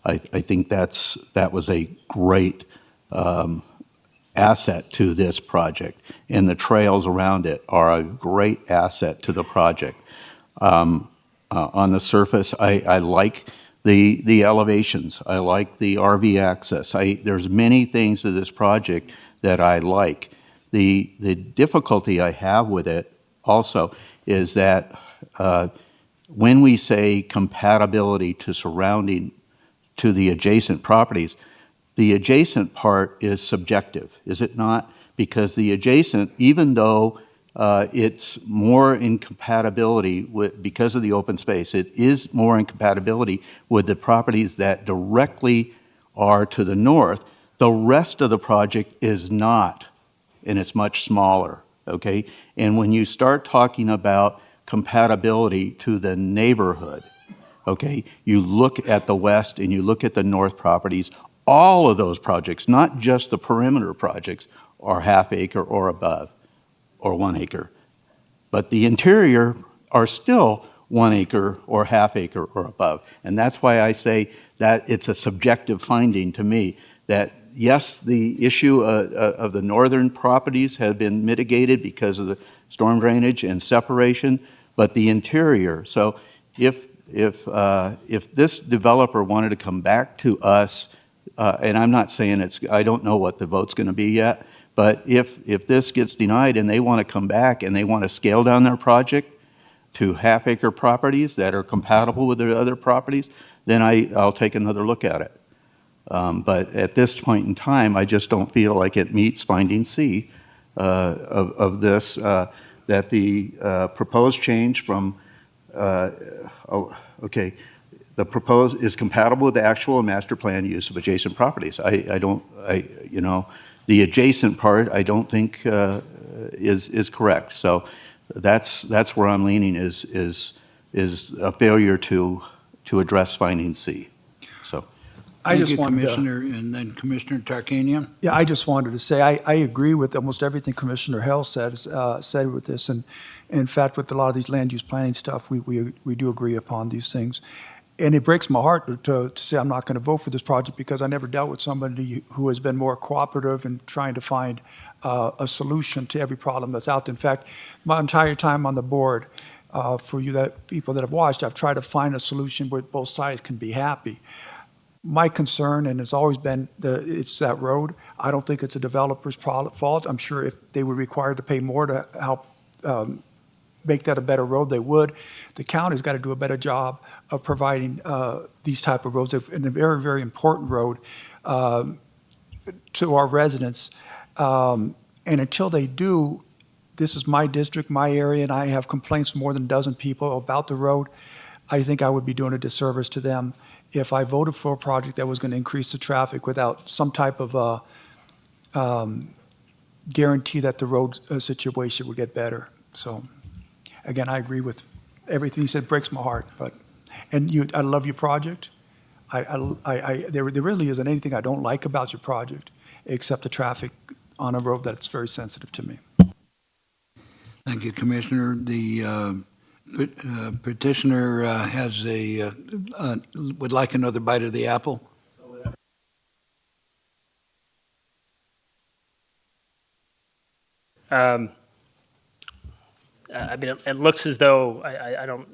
I think that was a great asset to this project, and the trails around it are a great asset to the project. On the surface, I like the elevations. I like the RV access. There's many things to this project that I like. The difficulty I have with it also is that when we say compatibility to the adjacent properties, the adjacent part is subjective, is it not? Because the adjacent, even though it's more in compatibility because of the open space, it is more in compatibility with the properties that directly are to the north. The rest of the project is not, and it's much smaller, okay? And when you start talking about compatibility to the neighborhood, okay, you look at the west and you look at the north properties, all of those projects, not just the perimeter projects, are half acre or above, or 1 acre. But the interior are still 1 acre or half acre or above. And that's why I say that it's a subjective finding to me that yes, the issue of the northern properties have been mitigated because of the storm drainage and separation, but the interior. So if this developer wanted to come back to us, and I'm not saying I don't know what the vote's going to be yet, but if this gets denied and they want to come back and they want to scale down their project to half-acre properties that are compatible with their other properties, then I'll take another look at it. But at this point in time, I just don't feel like it meets finding C of this, that the proposed change from, the proposed is compatible with the actual and master plan use of adjacent properties. The adjacent part I don't think is correct. So That's where I'm leaning, is a failure to address finding C. So, I Thank just you, wanted to- Commissioner, and then Commissioner Tarkanian. Yeah, I just wanted to say, I agree with almost everything Commissioner Hell said with this. And in fact, with a lot of these land use planning stuff, we do agree upon these things. And it breaks my heart to say I'm not going to vote for this project because I never dealt with somebody who has been more cooperative in trying to find a solution to every problem that's out there. In fact, my entire time on the board, for people that have watched, I've tried to find a solution where both sides can be happy. My concern, and it's always been, it's that road. I don't think it's a developer's fault. I'm sure if they were required to pay more to help make that a better road, they would. The county's got to do a better job of providing these type of roads, and a very, very important road to our residents. And until they do, this is my district, my area, and I have complaints from more than a dozen people about the road. I think I would be doing a disservice to them if I voted for a project that was going to increase the traffic without some type of guarantee that the road situation would get better. So, again, I agree with everything you said. Breaks my heart, I love your project. There really isn't anything I don't like about your project, except the traffic on a road that's very sensitive to me. Thank you, Commissioner. The petitioner has would like another bite of the apple. I mean, it looks as though I don't,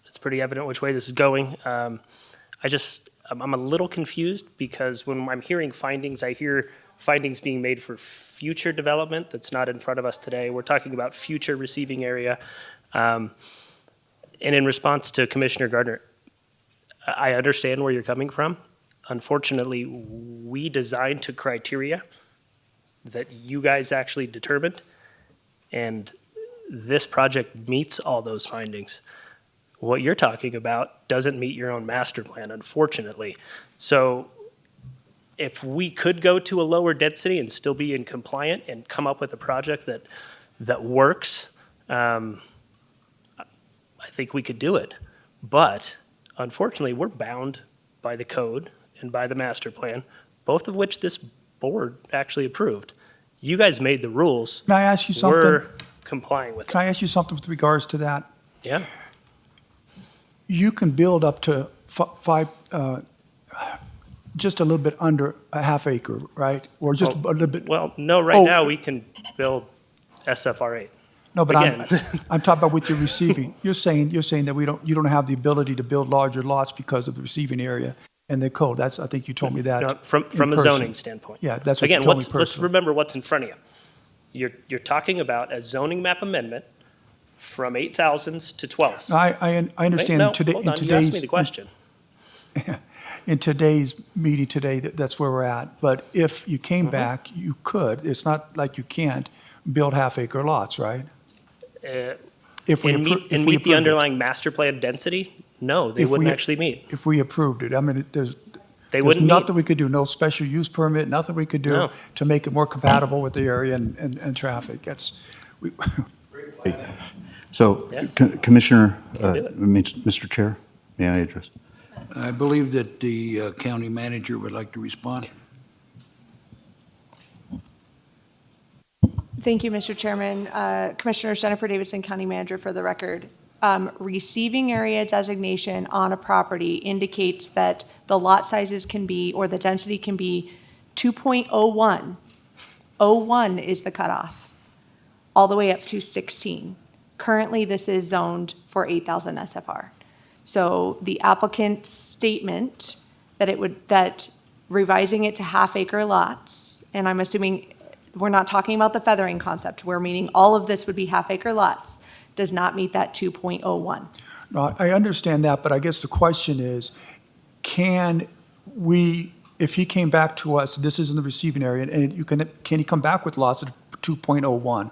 it's pretty evident which way this is going. I'm a little confused because when I'm hearing findings, I hear findings being made for future development that's not in front of us today. We're talking about future receiving area. And in response to Commissioner Gardner, I understand where you're coming from. Unfortunately, we designed to criteria that you guys actually determined, and this project meets all those findings. What you're talking about doesn't meet your own master plan, unfortunately. So if we could go to a lower density and still be in compliant and come up with a project that works, I think we could do it. But unfortunately, we're bound by the code and by the master plan, both of which this board actually approved. You guys made the rules. Can I ask you something? We're complying with it. Can I ask you something with regards to that? Yeah. You can build up to just a little bit under a half acre, right? Or just a little bit. Well, no, right now we can build SFR 8. No, but Again. I'm talking about with your receiving. You're saying that you don't have the ability to build larger lots because of the receiving area and the code. I think you told me that. No, from a person. zoning standpoint. Yeah, that's what Again, you told me let's personally. remember what's in front of you. You're talking about a zoning map amendment from 8,000s to 12s. I understand No, today, hold in on, you asked me today's, the question. in today's meeting today, that's where we're at. But if you came back, you could, it's not like you can't, build half acre lots, right? If we And appro- if meet we the approved it. underlying master plan density? No, they If wouldn't we- actually meet. If we approved it, I mean, there's wouldn't meet. nothing we could do, no special use permit, nothing we could do No. to make it more compatible with the area and traffic. so Yeah. Commissioner, Can do it. Mr. Chair, may I address? I believe that the county manager would like to respond. Thank you, Mr. Chairman. Commissioner Jennifer Davidson, County Manager, for the record. Receiving area designation on a property indicates that the lot sizes can be, or the density can be 2.01. 01 is the cutoff, all the way up to 16. Currently, this is zoned for 8,000 SFR. So the applicant's statement that revising it to half acre lots, and I'm assuming we're not talking about the feathering concept, we're meaning all of this would be half acre lots, does not meet that 2.01. No, I understand that, but I guess the question is, can we, if he came back to us, this is in the receiving area, and can he come back with lots of 2.01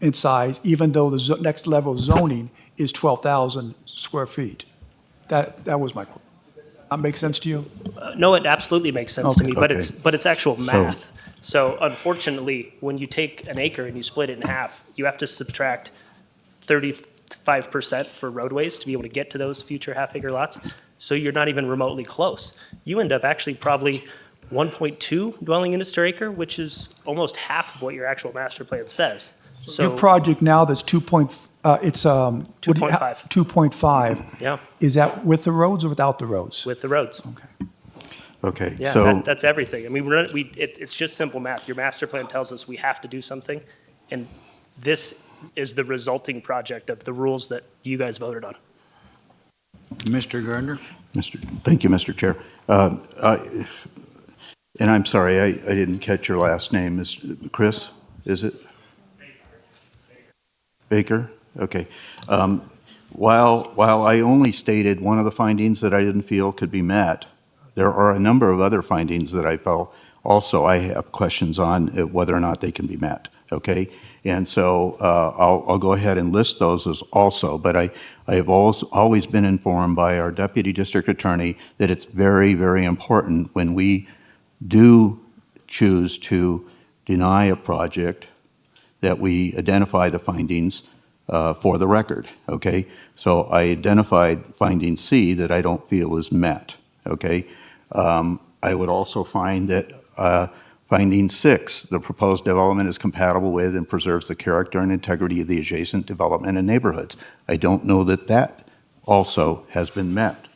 in size, even though the next level of zoning is 12,000 square feet? That was my question. That make sense to you? No, it absolutely makes sense to Okay. me, but Okay. it's actual math. So unfortunately, when you take an acre and you split it in half, you have to subtract 35% for roadways to be able to get to those future half-acre lots. So you're not even remotely close. You end up actually probably 1.2 dwelling units per acre, which is almost half of what your actual master plan says. Your project now that's 2.5. 2.5. Yeah, Is that with the roads or without the roads? with the roads. Okay, Yeah, so, that's everything. I mean, it's just simple math. Your master plan tells us we have to do something, and this is the resulting project of the rules that you guys voted on. Mr. Gardner? Thank you, Mr. Chair. And I'm sorry, I didn't catch your last name. Chris, is it? Baker? Okay. While I only stated one of the findings that I didn't feel could be met, there are a number of other findings that I felt also I have questions on whether or not they can be met, okay? And so I'll go ahead and list those as also, but I have always been informed by our Deputy District Attorney that it's very, very important when we do choose to deny a project that we identify the findings for the record, okay? So I identified finding C that I don't feel is met, okay? I would also find that finding 6, the proposed development is compatible with and preserves the character and integrity of the adjacent development and neighborhoods. I don't know that that also has been met.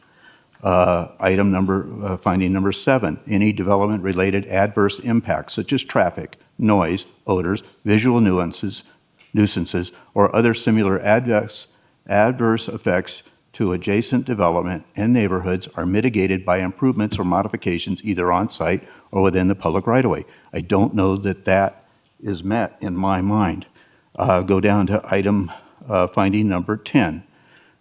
Finding number 7, any development-related adverse impacts such as traffic, noise, odors, visual nuisances, or other similar adverse effects to adjacent development and neighborhoods are mitigated by improvements or modifications either on-site or within the public right-of-way. I don't know that that is met in my mind. Go down to finding number 10.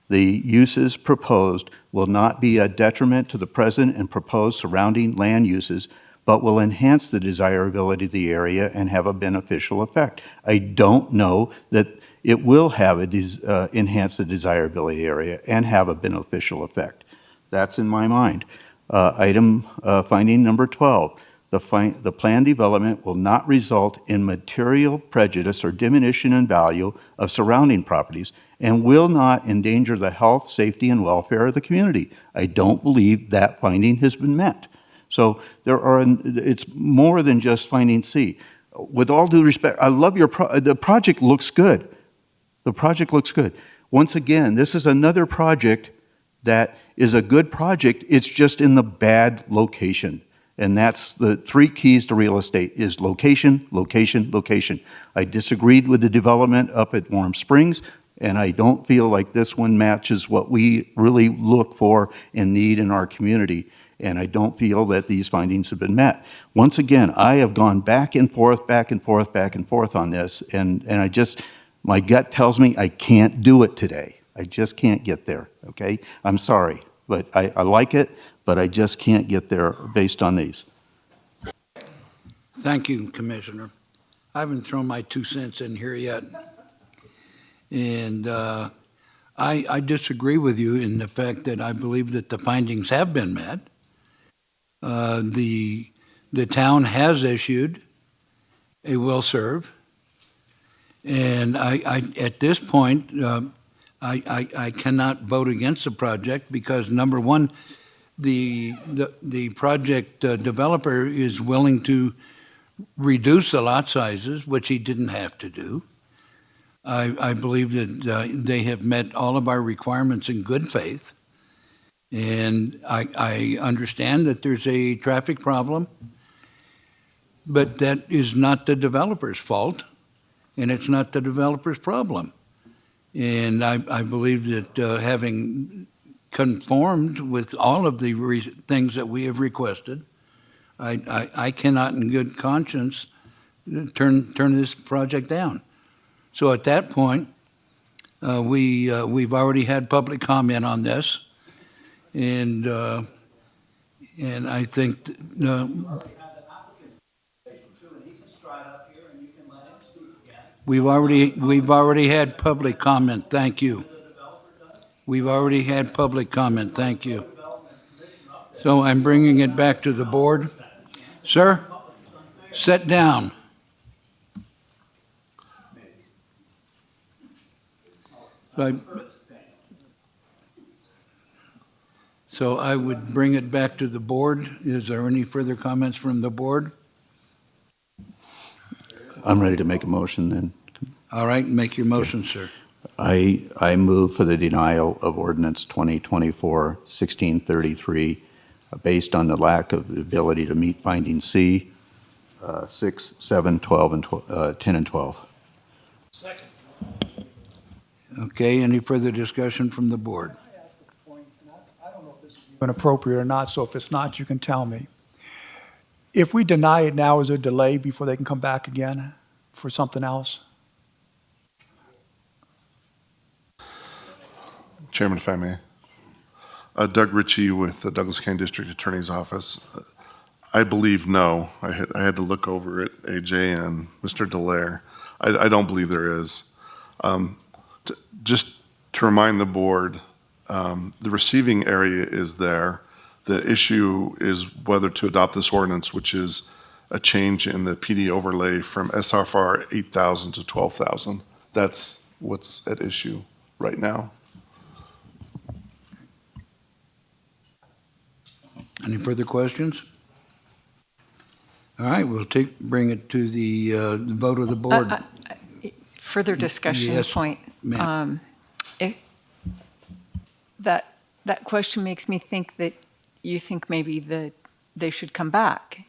The uses proposed will not be a detriment to the present and proposed surrounding land uses, but will enhance the desirability of the area and have a beneficial effect. I don't know that it will have enhance the desirability area and have a beneficial effect. That's in my mind. Finding number 12, the planned development will not result in material prejudice or diminution in value of surrounding properties and will not endanger the health, safety, and welfare of the community. I don't believe that finding has been met. So it's more than just finding C. With all due respect, I love the project looks good. The project looks good. Once again, this is another project that is a good project. It's just in the bad location. And that's the 3 keys to real estate is location, location, location. I disagreed with the development up at Warm Springs, and I don't feel like this one matches what we really look for and need in our community. And I don't feel that these findings have been met. Once again, I have gone back and forth, back and forth, back and forth on this, and my gut tells me I can't do it today. I just can't get there, okay? I'm sorry, but I like it, but I just can't get there based on these. Thank you, Commissioner. I haven't thrown my 2 cents in here yet. And I disagree with you in the fact that I believe that the findings have been met. The town has issued a will serve. And at this point, I cannot vote against the project because, number one, the project developer is willing to reduce the lot sizes, which he didn't have to do. I believe that they have met all of our requirements in good faith. And I understand that there's a traffic problem, but that is not the developer's fault, and it's not the developer's problem. And I believe that having conformed with all of the things that we have requested, I cannot in good conscience turn this project down. So at that point, we've already had public comment on this, and I think we've already had public comment. Thank you. We've already had public comment. Thank you. So I'm bringing it back to the board. Sir, sit down. So I would bring it back to the board. Is there any further comments from the board? I'm ready to make a motion then. All right, make your motion, sir. I move for the denial of ordinance 2024-1633 based on the lack of the ability to meet finding C, 6, 7, 12, and 10 and 12. Second. Okay, any further discussion from the board? Inappropriate or not, so if it's not, you can tell me. If we deny it now, is there a delay before they can come back again for something else? Chairman, if I may. Doug Ritchie with the Douglas County District Attorney's Office. I believe no. I had to look over it, AJ and Mr. Dallaire. I don't believe there is. Just to remind the board, the receiving area is there. The issue is whether to adopt this ordinance, which is a change in the PD overlay from SFR 8,000 to 12,000. That's what's at issue right now. Any further questions? All right, we'll bring it to the vote of the board. Further discussion Yes, point. ma'am. That question makes me think that you think maybe they should come back.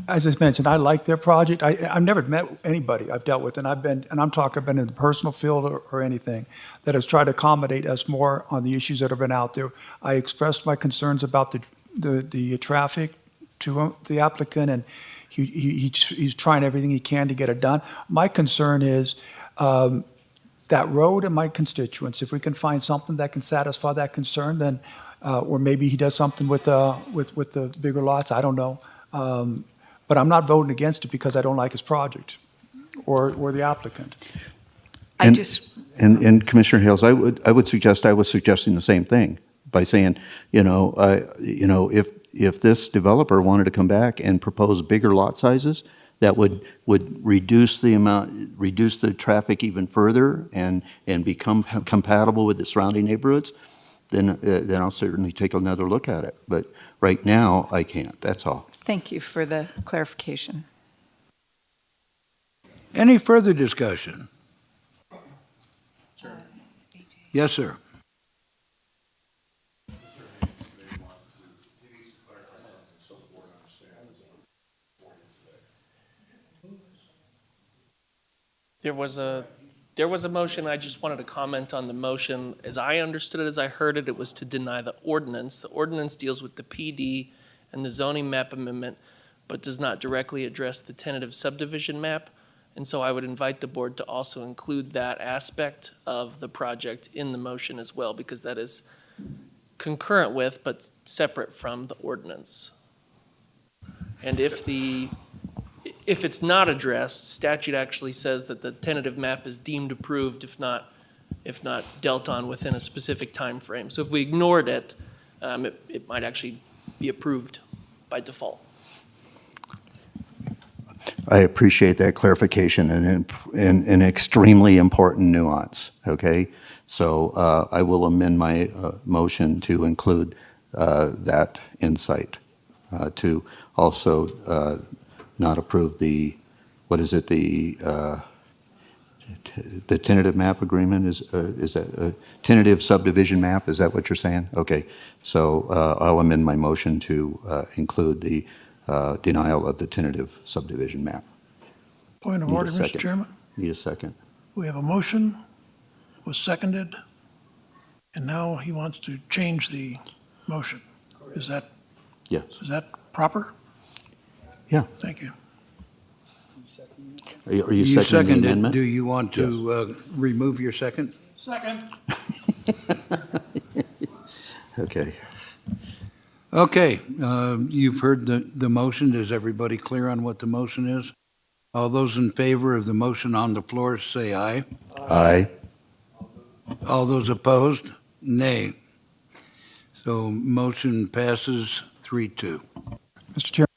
As I mentioned, I like their project. I've never met anybody I've dealt with, and I've been in the personal field or anything, that has tried to accommodate us more on the issues that have been out there. I expressed my concerns about the traffic to the applicant, and he's trying everything he can to get it done. My concern is that road and my constituents. If we can find something that can satisfy that concern, then, or maybe he does something with the bigger lots. I don't know. But I'm not voting against it because I don't like his project or the applicant. I just. And Commissioner Hales, I was suggesting the same thing by saying, if this developer wanted to come back and propose bigger lot sizes, that would reduce the traffic even further and become compatible with the surrounding neighborhoods, then I'll certainly take another look at it. But right now, I can't. That's all. Thank you for the clarification. Any further discussion? Yes, sir. There was a motion. I just wanted to comment on the motion. As I understood it, as I heard it, it was to deny the ordinance. The ordinance deals with the PD and the zoning map amendment, but does not directly address the tentative subdivision map. And so I would invite the board to also include that aspect of the project in the motion as well, because that is concurrent with, but separate from the ordinance. And if it's not addressed, statute actually says that the tentative map is deemed approved if not dealt on within a specific time frame. So if we ignored it, it might actually be approved by default. I appreciate that clarification and an extremely important nuance, okay? So I will amend my motion to include that insight, to also not approve the tentative map agreement, is that a tentative subdivision map? Is that what you're saying? Okay, so I'll amend my motion to include the denial of the tentative subdivision map. Point of Need a order, Mr. second. Chairman. Need a second. We have a motion, was seconded, and now he wants to change the motion. Is that Yes. proper? Yeah. Thank you. Are you You seconding the seconded. amendment? Do you want to remove your second? Second. Okay. Okay, you've heard the motion. Is everybody clear on what the motion is? All those in favor of the motion on the floor, say aye. Aye. All those opposed, nay. So motion passes 3-2. Mr. Chairman.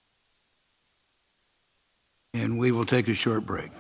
And we will take a short break.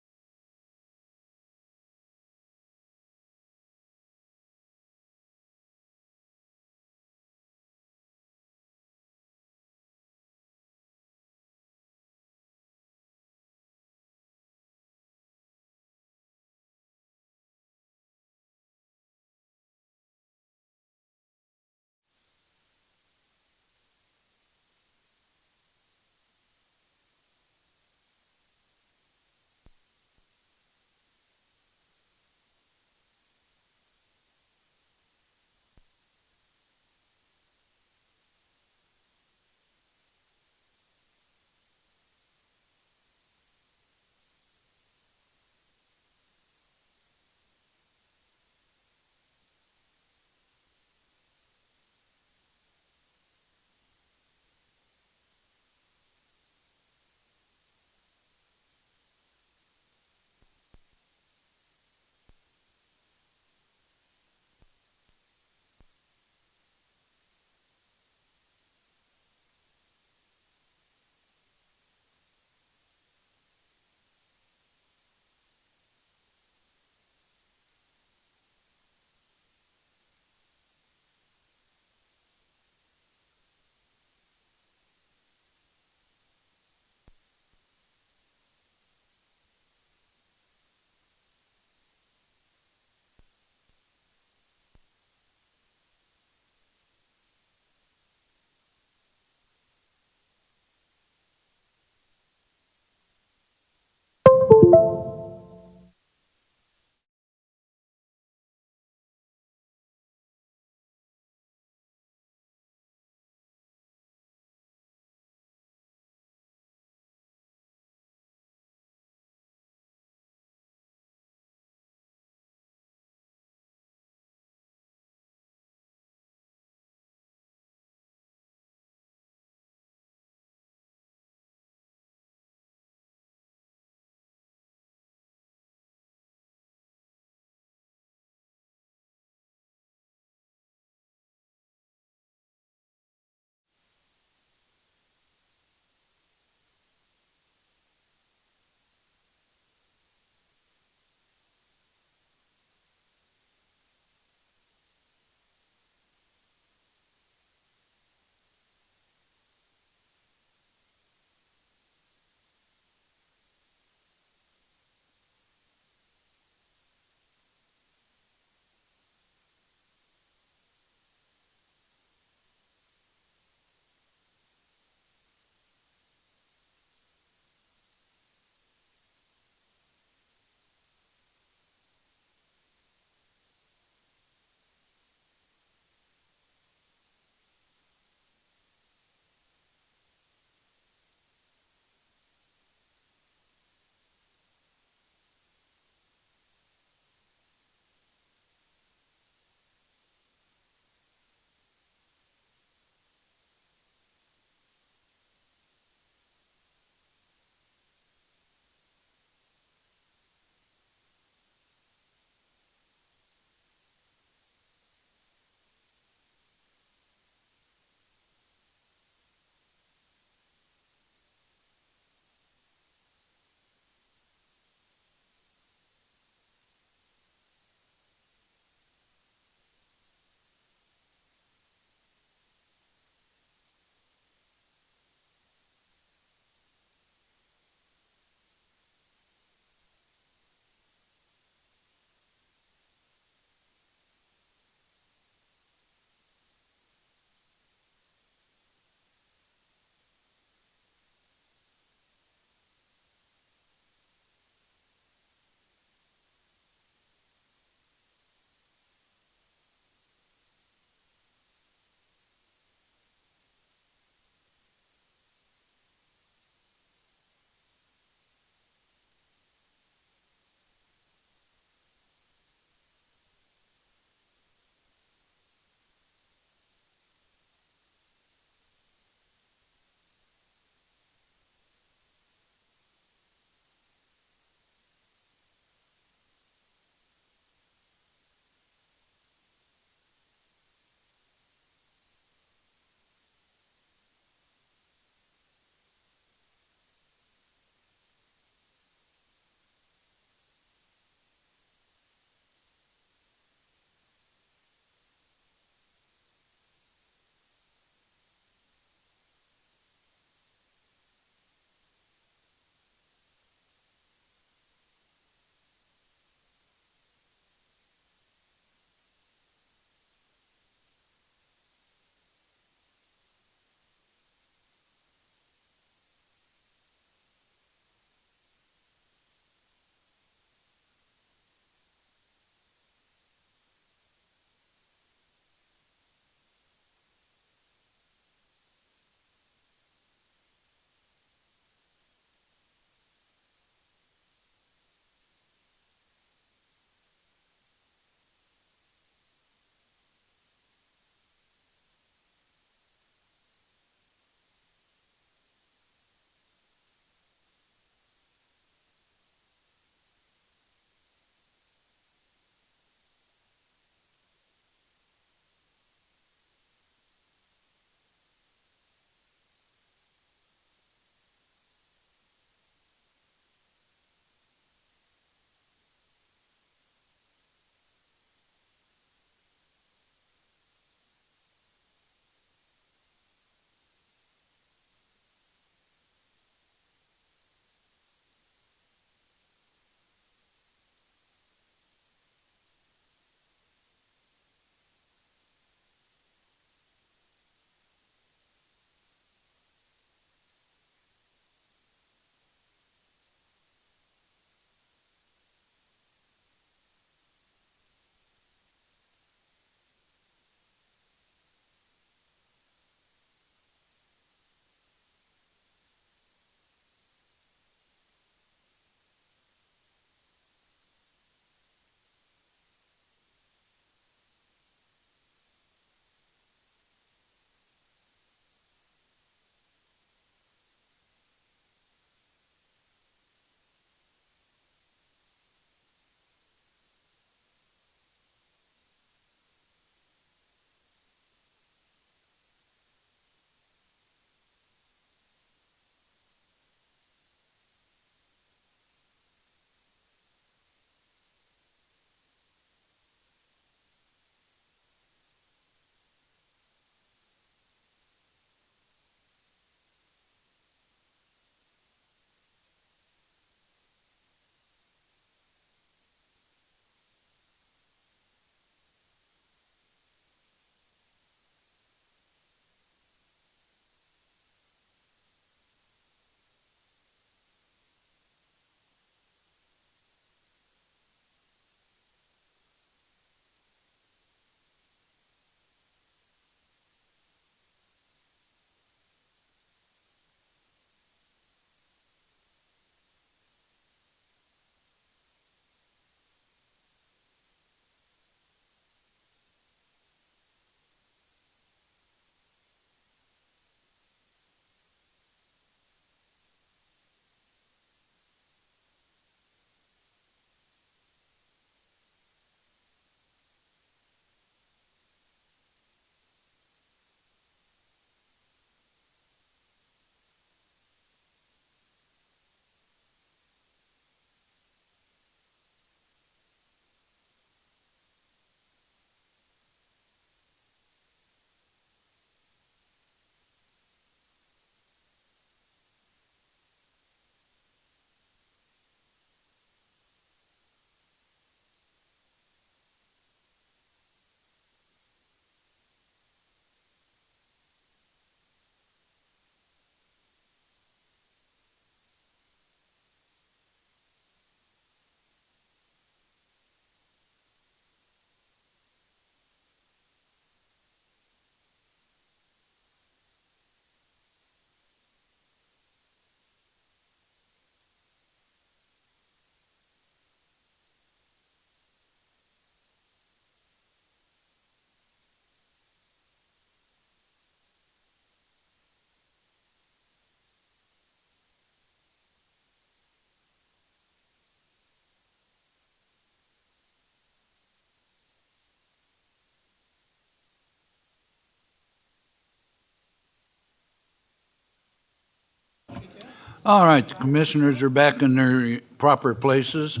All right, the commissioners are back in their proper places.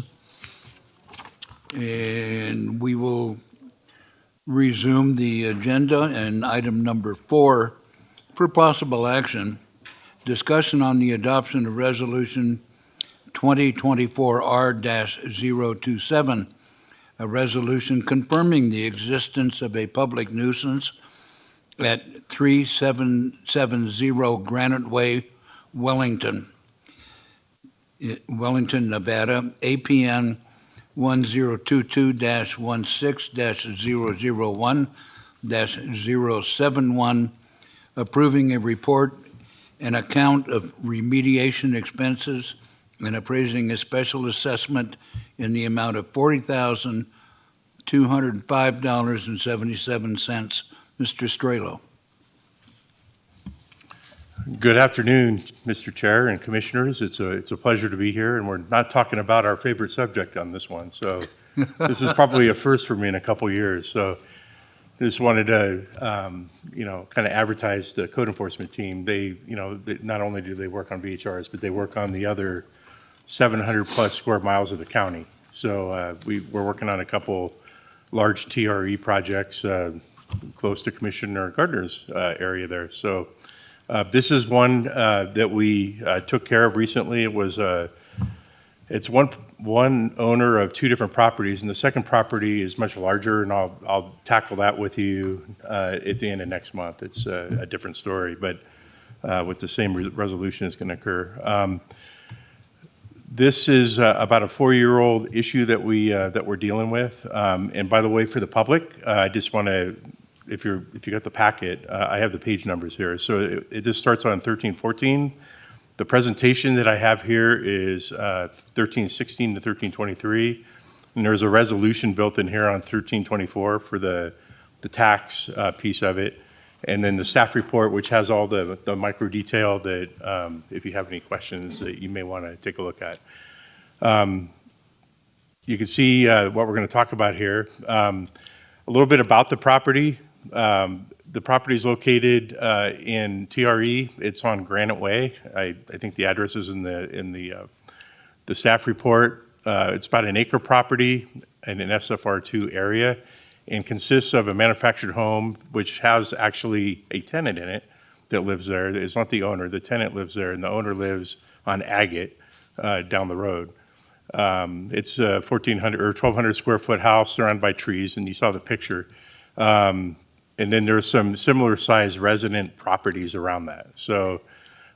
And we will resume the agenda and item number 4 for possible action. Discussion on the adoption of resolution 2024R-027, a resolution confirming the existence of a public nuisance at 3770 Granite Way, Wellington, Nevada, APN 1022-16-001-071, approving a report and account of remediation expenses and appraising a special assessment in the amount of $40,205.77. Mr. Strelo. Good afternoon, Mr. Chair and Commissioners. It's a pleasure to be here, and we're not talking about our favorite subject on this one. So this is probably a first for me in a couple years. So I just wanted to, kind of advertise the code enforcement team. They not only do they work on VHRs, but they work on the other 700 plus square miles of the county. So we're working on a couple large TRE projects close to Commissioner Gardner's area there. So this is one that we took care of recently. It's one owner of 2 different properties, and the second property is much larger, and I'll tackle that with you at the end of next month. It's a different story, but with the same resolution is going to occur. This is about a 4-year-old issue that we're dealing with. And by the way, for the public, I just want to, if you got the packet, I have the page numbers here. So it just starts on 1314. The presentation that I have here is 1316 to 1323, and there's a resolution built in here on 1324 for the tax piece of it, and then the staff report, which has all the micro detail that if you have any questions that you may want to take a look at. You can see what we're going to talk about here. A little bit about the property. The property is located in TRE. It's on Granite Way. I think the address is in the staff report. It's about an acre property in an SFR2 area, and consists of a manufactured home which has actually a tenant in it that lives there. It's not the owner. The tenant lives there, and the owner lives on Agate down the road. It's a 1,400 or 1,200 square foot house surrounded by trees, and you saw the picture. And then there's some similar sized resident properties around that. So,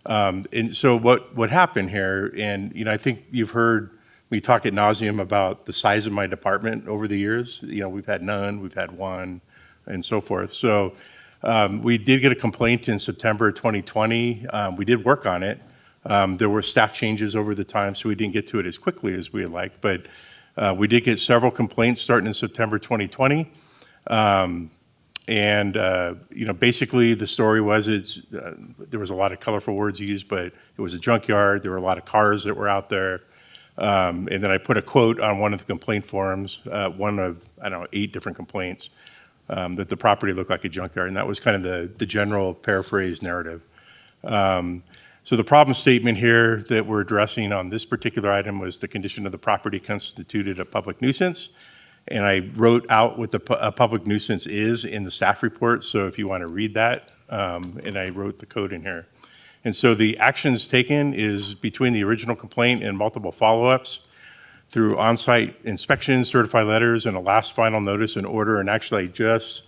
and so what happened here, and I think you've heard me talk ad nauseum about the size of my department over the years. We've had none, we've had one, and so forth. So we did get a complaint in September 2020. We did work on it. There were staff changes over the time, so we didn't get to it as quickly as we would like. But we did get several complaints starting in September 2020. Basically the story was there was a lot of colorful words used, but it was a junkyard. There were a lot of cars that were out there. And then I put a quote on one of the complaint forms, one of, 8 different complaints, that the property looked like a junkyard. And that was kind of the general paraphrase narrative. So the problem statement here that we're addressing on this particular item was the condition of the property constituted a public nuisance. And I wrote out what a public nuisance is in the staff report, so if you want to read that, and I wrote the code in here. And so the actions taken is between the original complaint and multiple follow-ups through on-site inspections, certified letters, and a last final notice and order. And actually, I just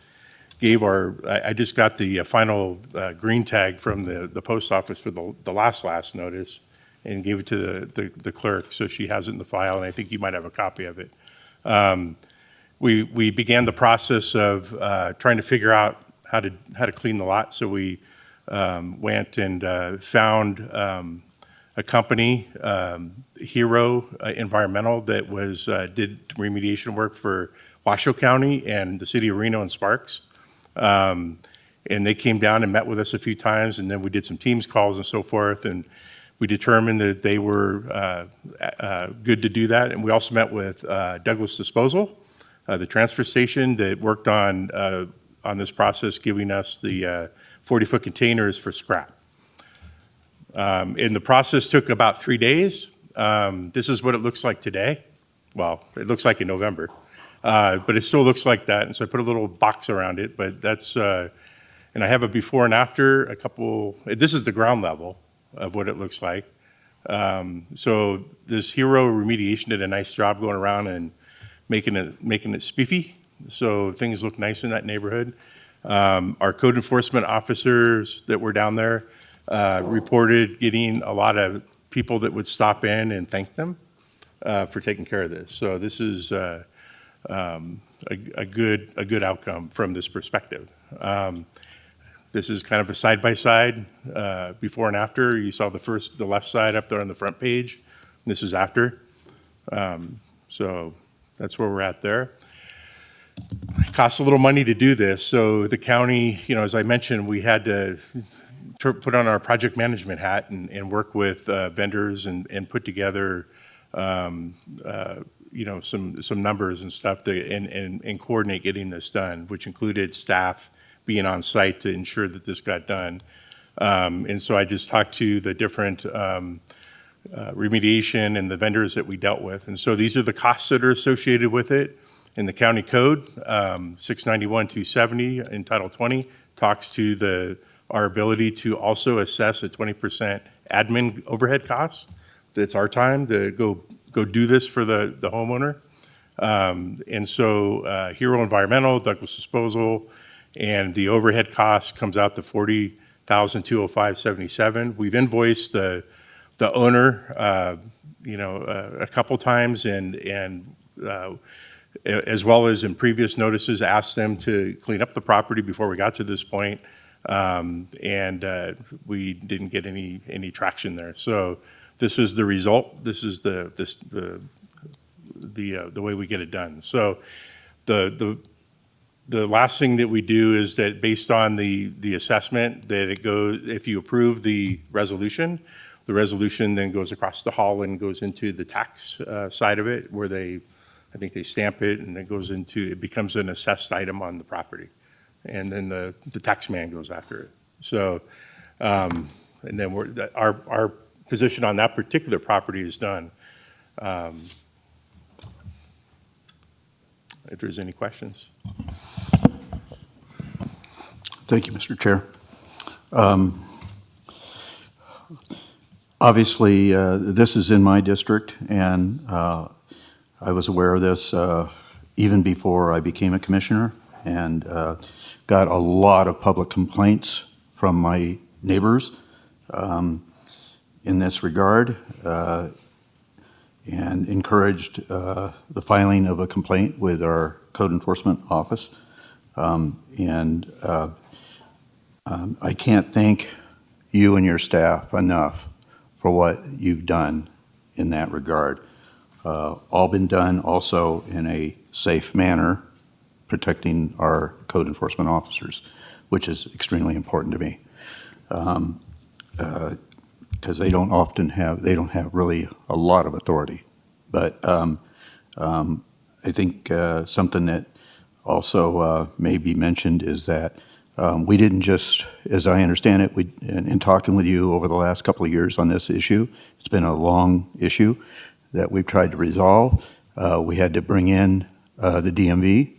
got the final green tag from the post office for the last notice, and gave it to the clerk, so she has it in the file, and I think you might have a copy of it. We began the process of trying to figure out how to clean the lot. So we went and found a company, Hero Environmental, that did remediation work for Washoe County and the city of Reno and Sparks. And they came down and met with us a few times, and then we did some Teams calls and so forth. And we determined that they were good to do that. And we also met with Douglas Disposal, the transfer station that worked on this process, giving us the 40-foot containers for scrap. And the process took about 3 days. This is what it looks like today. Well, it looks like in November, but it still looks like that. And so I put a little box around it, but that's, and I have a before and after, this is the ground level of what it looks like. So this hero remediation did a nice job going around and making it spiffy. So things look nice in that neighborhood. Our code enforcement officers that were down there reported getting a lot of people that would stop in and thank them for taking care of this. So this is a good outcome from this perspective. This is kind of a side-by-side, before and after. You saw the left side up there on the front page. This is after. So that's where we're at there. It costs a little money to do this. So the county, as I mentioned, we had to put on our project management hat and work with vendors and put together, some numbers and stuff and coordinate getting this done, which included staff being on site to ensure that this got done. And so I just talked to the different remediation and the vendors that we dealt with. And so these are the costs that are associated with it. In the county code, 691-270 in Title 20 talks to our ability to also assess a 20% admin overhead costs. That's our time to go do this for the homeowner. And so Hero Environmental, Douglas Disposal, and the overhead cost comes out to $40,205.77. We've invoiced the owner, a couple times, and as well as in previous notices, asked them to clean up the property before we got to this point, and we didn't get any traction there. So this is the result. This is the way we get it done. So the last thing that we do is that based on the assessment that it goes, if you approve the resolution then goes across the hall and goes into the tax side of it, where I think they stamp it, and it becomes an assessed item on the property. And then the tax man goes after it. So, and then our position on that particular property is done. If there's any questions. Thank you, Mr. Chair. Obviously, this is in my district, and I was aware of this even before I became a commissioner, and got a lot of public complaints from my neighbors in this regard, and encouraged the filing of a complaint with our code enforcement office. I can't thank you and your staff enough for what you've done in that regard. All been done also in a safe manner, protecting our code enforcement officers, which is extremely important to me. Because they don't have really a lot of authority. But I think something that also may be mentioned is that we didn't just, as I understand it, in talking with you over the last couple of years on this issue, it's been a long issue that we've tried to resolve. We had to bring in the DMV,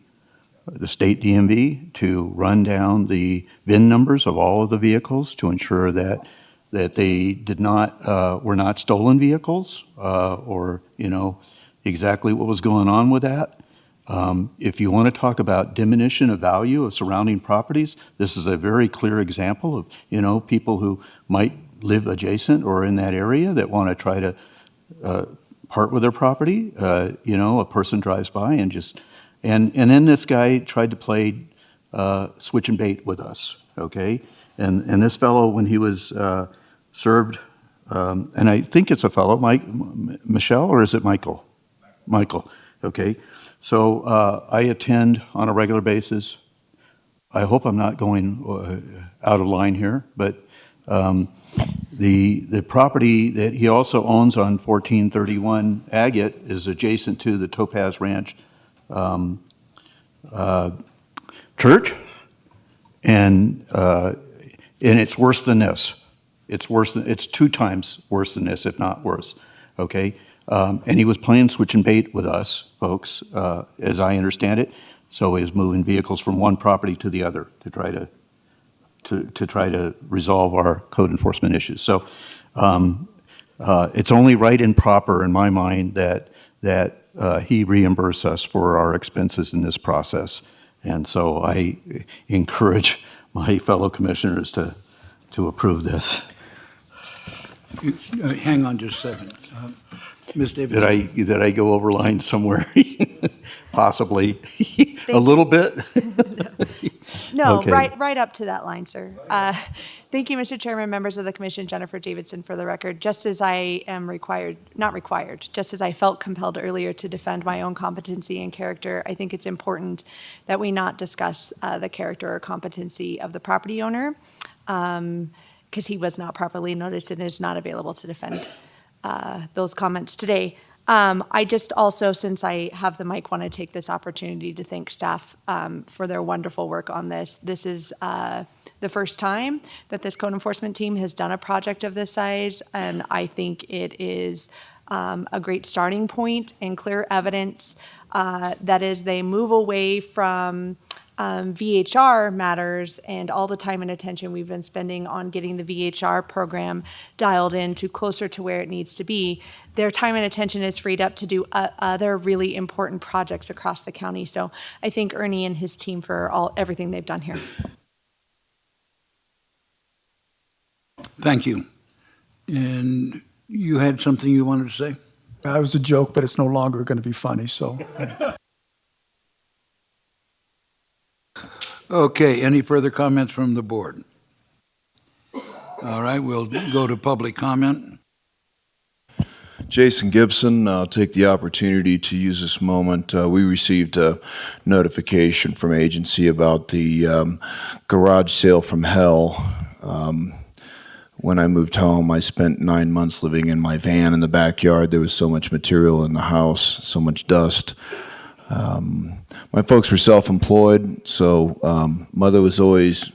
the state DMV, to run down the VIN numbers of all of the vehicles to ensure that they were not stolen vehicles, or exactly what was going on with that. If you want to talk about diminution of value of surrounding properties, this is a very clear example of people who might live adjacent or in that area that want to try to part with their property. A person drives by and then this guy tried to play switch and bait with us. Okay, and this fellow, when he was served, and I think it's a fellow, Michelle, or is it Michael? Michael. Okay, so I attend on a regular basis. I hope I'm not going out of line here, but the property that he also owns on 1431 Agate is adjacent to the Topaz Ranch church, and it's worse than this. It's worse than, it's 2 times worse than this, if not worse, okay? And he was playing switch and bait with us, folks, as I understand it. So he was moving vehicles from one property to the other to try to resolve our code enforcement issues. So it's only right and proper in my mind that he reimburse us for our expenses in this process. And so I encourage my fellow commissioners to approve this. Hang on just a second. Ms. Davis. Did I go over line somewhere? Possibly. A little bit? No, Okay. right up to that line, sir. Thank you, Mr. Chairman, members of the commission, Jennifer Davidson for the record. Just as I am not required, just as I felt compelled earlier to defend my own competency and character, I think it's important that we not discuss the character or competency of the property owner, because he was not properly noticed and is not available to defend those comments today. I just also, since I have the mic, want to take this opportunity to thank staff for their wonderful work on this. This is the first time that this code enforcement team has done a project of this size, and I think it is a great starting point and clear evidence that as they move away from VHR matters and all the time and attention we've been spending on getting the VHR program dialed in to closer to where it needs to be, their time and attention is freed up to do other really important projects across the county. So I thank Ernie and his team for everything they've done here. Thank you. And you had something you wanted to say? That was a joke, but it's no longer going to be funny, so. Okay, any further comments from the board? All right, we'll go to public comment. Jason Gibson, I'll take the opportunity to use this moment. We received a notification from agency about the garage sale from hell. When I moved home, I spent 9 months living in my van in the backyard. There was so much material in the house, so much dust. My folks were self-employed, so mother was always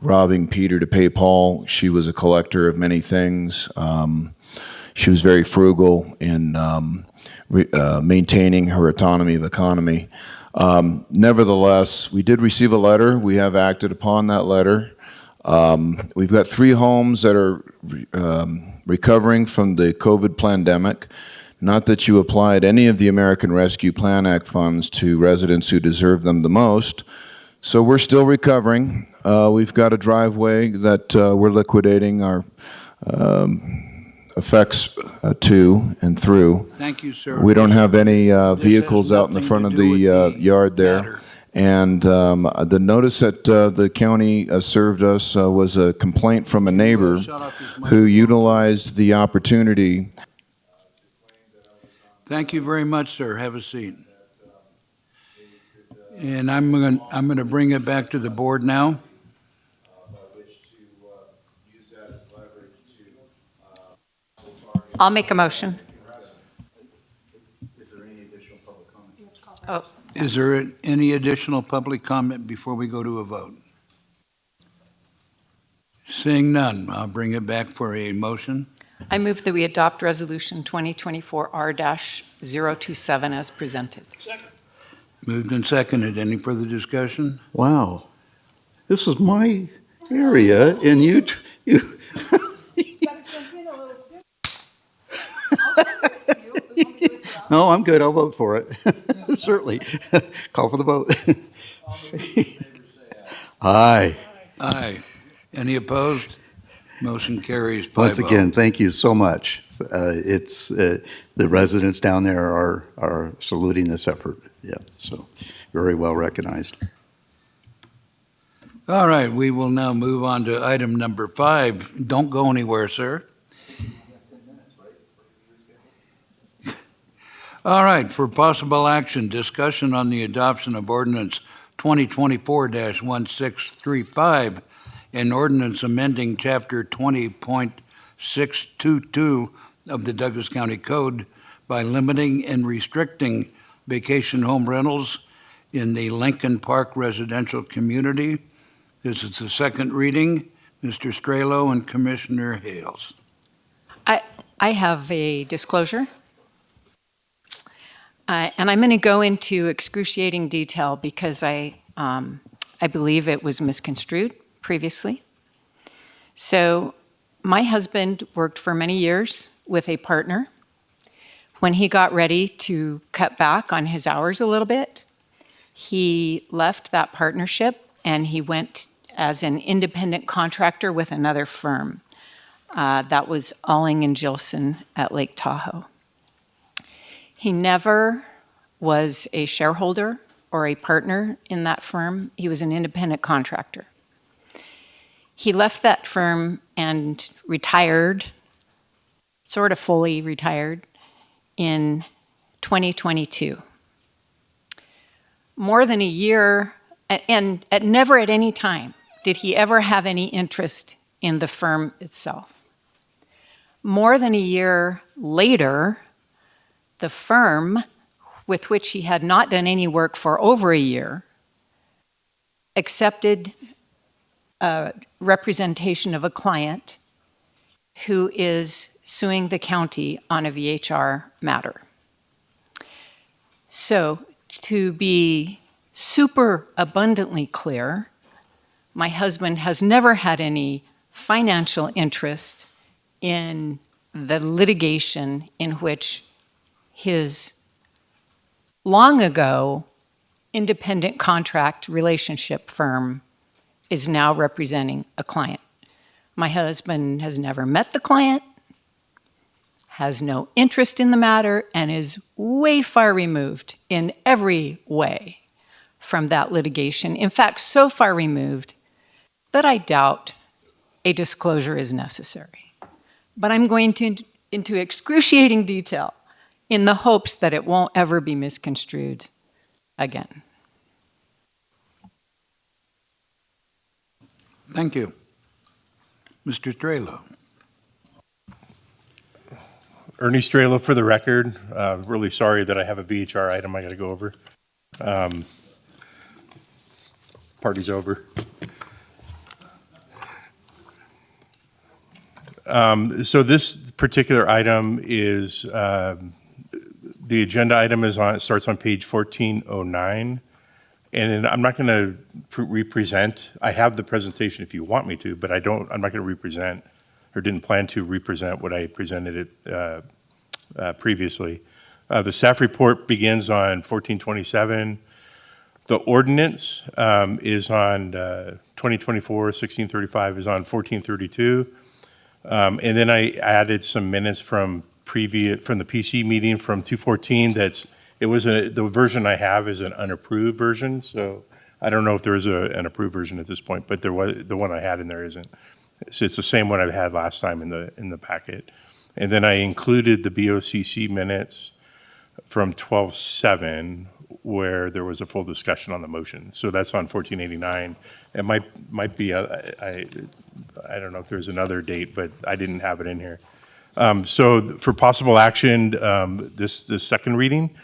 robbing Peter to pay Paul. She was a collector of many things. She was very frugal in maintaining her autonomy of economy. Nevertheless, we did receive a letter. We have acted upon that letter. We've got 3 homes that are recovering from the COVID pandemic. Not that you applied any of the American Rescue Plan Act funds to residents who deserve them the most. So we're still recovering. We've got a driveway that we're liquidating our effects to and through. Thank you, sir. We don't have any has vehicles out in the nothing front to of do with the the yard there. matter. And the notice that the county served us was a complaint from a neighbor who utilized the opportunity. Thank you very much, sir. Have a seat. And I'm going to bring it back to the board now. I'll make a motion. Oh, Is there any additional public comment before we go to a vote? Seeing none, I'll bring it back for a motion. I move that we adopt Resolution 2024-R-027 as presented. Moved and seconded. Any further discussion? Wow. This is my area, and you No, I'm good. I'll vote for it. Certainly. Call for the vote. Aye. Aye. Any opposed? Motion carries 5-0. Once again, thank you so much. It's the residents down there are saluting this effort. Yeah, so very well recognized. All right, we will now move on to item number 5. Don't go anywhere, sir. All right, for possible action, discussion on the adoption of ordinance 2024-1635, an ordinance amending chapter 20.622 of the Douglas County Code by limiting and restricting vacation home rentals in the Lincoln Park residential community. This is the second reading. Mr. Strelo and Commissioner Hales. I have a disclosure. And I'm going to go into excruciating detail because I believe it was misconstrued previously. So my husband worked for many years with a partner. When he got ready to cut back on his hours a little bit, he left that partnership and he went as an independent contractor with another firm. That was Alling and Gilson at Lake Tahoe. He never was a shareholder or a partner in that firm. He was an independent contractor. He left that firm and retired, sort of fully retired, in 2022. More than a year, and never at any time did he ever have any interest in the firm itself. More than a year later, the firm with which he had not done any work for over a year accepted a representation of a client who is suing the county on a VHR matter. So, to be super abundantly clear, my husband has never had any financial interest in the litigation in which his long ago independent contract relationship firm is now representing a client. My husband has never met the client, has no interest in the matter, and is way far removed in every way from that litigation. In fact, so far removed that I doubt a disclosure is necessary. But I'm going into excruciating detail in the hopes that it won't ever be misconstrued again. Thank you. Mr. Strelo. Ernie Strelo for the record. Really sorry that I have a VHR item I got to go over. Party's over. So this particular item is, the agenda item is on, it starts on page 1409. And I'm not going to represent, I have the presentation if you want me to, but I'm not going to represent, or didn't plan to represent what I presented it previously. The staff report begins on 1427. The ordinance is on 2024, 1635 is on 1432. And then I added some minutes from the PC meeting from 214. The version I have is an unapproved version, so I don't know if there is an approved version at this point, but there was, the one I had in there isn't. So it's the same one I had last time in the packet. And then I included the BOCC minutes from 12-7, where there was a full discussion on the motion. So that's on 1489. It might be, I don't know if there's another date, but I didn't have it in here. So for possible action, this second reading,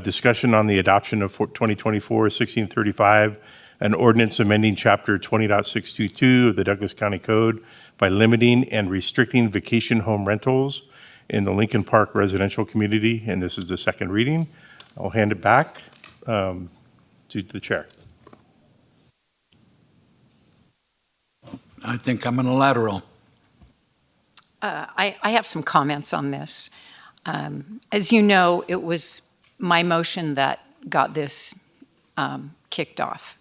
discussion on the adoption of 2024-1635, an ordinance amending chapter 20.622 of the Douglas County Code by limiting and restricting vacation home rentals in the Lincoln Park residential community, and this is the second reading. I'll hand it back to the chair. I think I'm in a lateral. I have some comments on this. As you know, it was my motion that got this kicked off.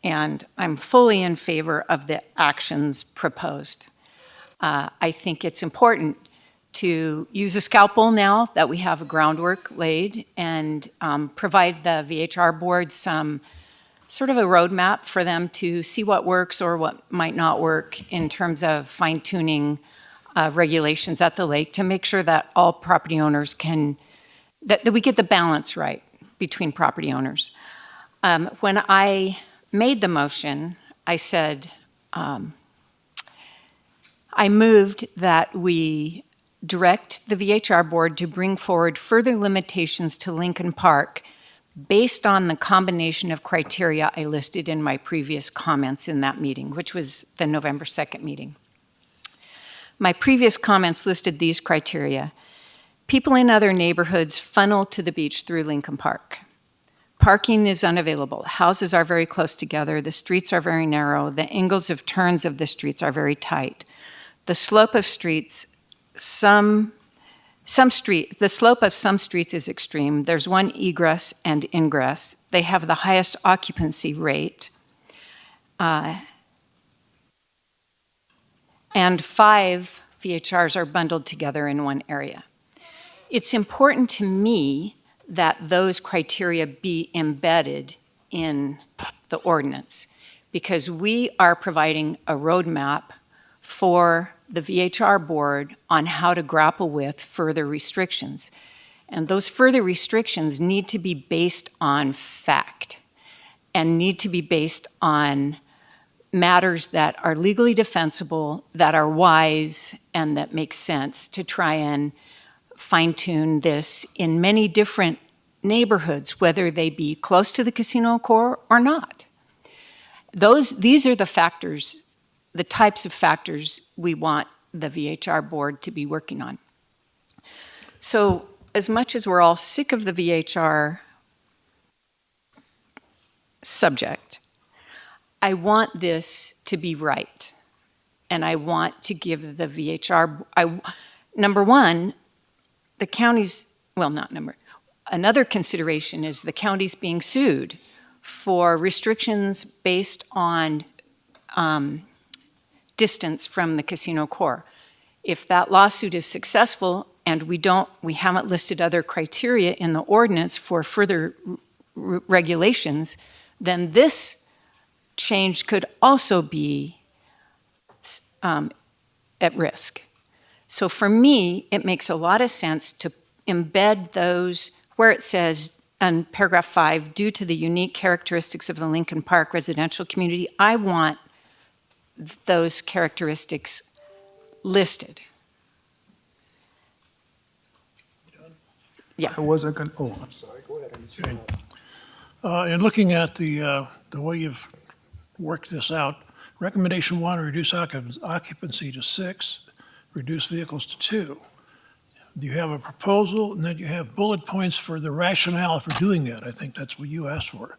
And I'm fully in favor of the actions proposed. I think it's important to use a scalpel now that we have a groundwork laid and provide the VHR board some sort of a roadmap for them to see what works or what might not work in terms of fine-tuning regulations at the lake to make sure that all property owners that we get the balance right between property owners. When I made the motion, I said, I moved that we direct the VHR board to bring forward further limitations to Lincoln Park based on the combination of criteria I listed in my previous comments in that meeting, which was the November 2nd meeting. My previous comments listed these criteria. People in other neighborhoods funnel to the beach through Lincoln Park. Parking is unavailable. Houses are very close together. The streets are very narrow. The angles of turns of the streets are very tight. The slope of streets, the slope of some streets is extreme. There's one egress and ingress. They have the highest occupancy rate. And 5 VHRs are bundled together in one area. It's important to me that those criteria be embedded in the ordinance because we are providing a roadmap for the VHR board on how to grapple with further restrictions. And those further restrictions need to be based on fact and need to be based on matters that are legally defensible, that are wise, and that make sense to try and fine-tune this in many different neighborhoods, whether they be close to the casino core or not. These are the factors, the types of factors we want the VHR board to be working on. So as much as we're all sick of the VHR subject, I want this to be right. And I want to give the VHR, number one, the county's, well, not number, another consideration is the county's being sued for restrictions based on distance from the casino core. If that lawsuit is successful and we haven't listed other criteria in the ordinance for further regulations, then this change could also be at risk. So for me, it makes a lot of sense to embed those where it says in paragraph 5, due to the unique characteristics of the Lincoln Park residential community, I want those characteristics listed. Yeah. I wasn't going to, I'm sorry, go ahead. I didn't see that. In looking at the way you've worked this out, recommendation 1, reduce occupancy to 6, reduce vehicles to 2. You have a proposal, and then you have bullet points for the rationale for doing that. I think that's what you asked for.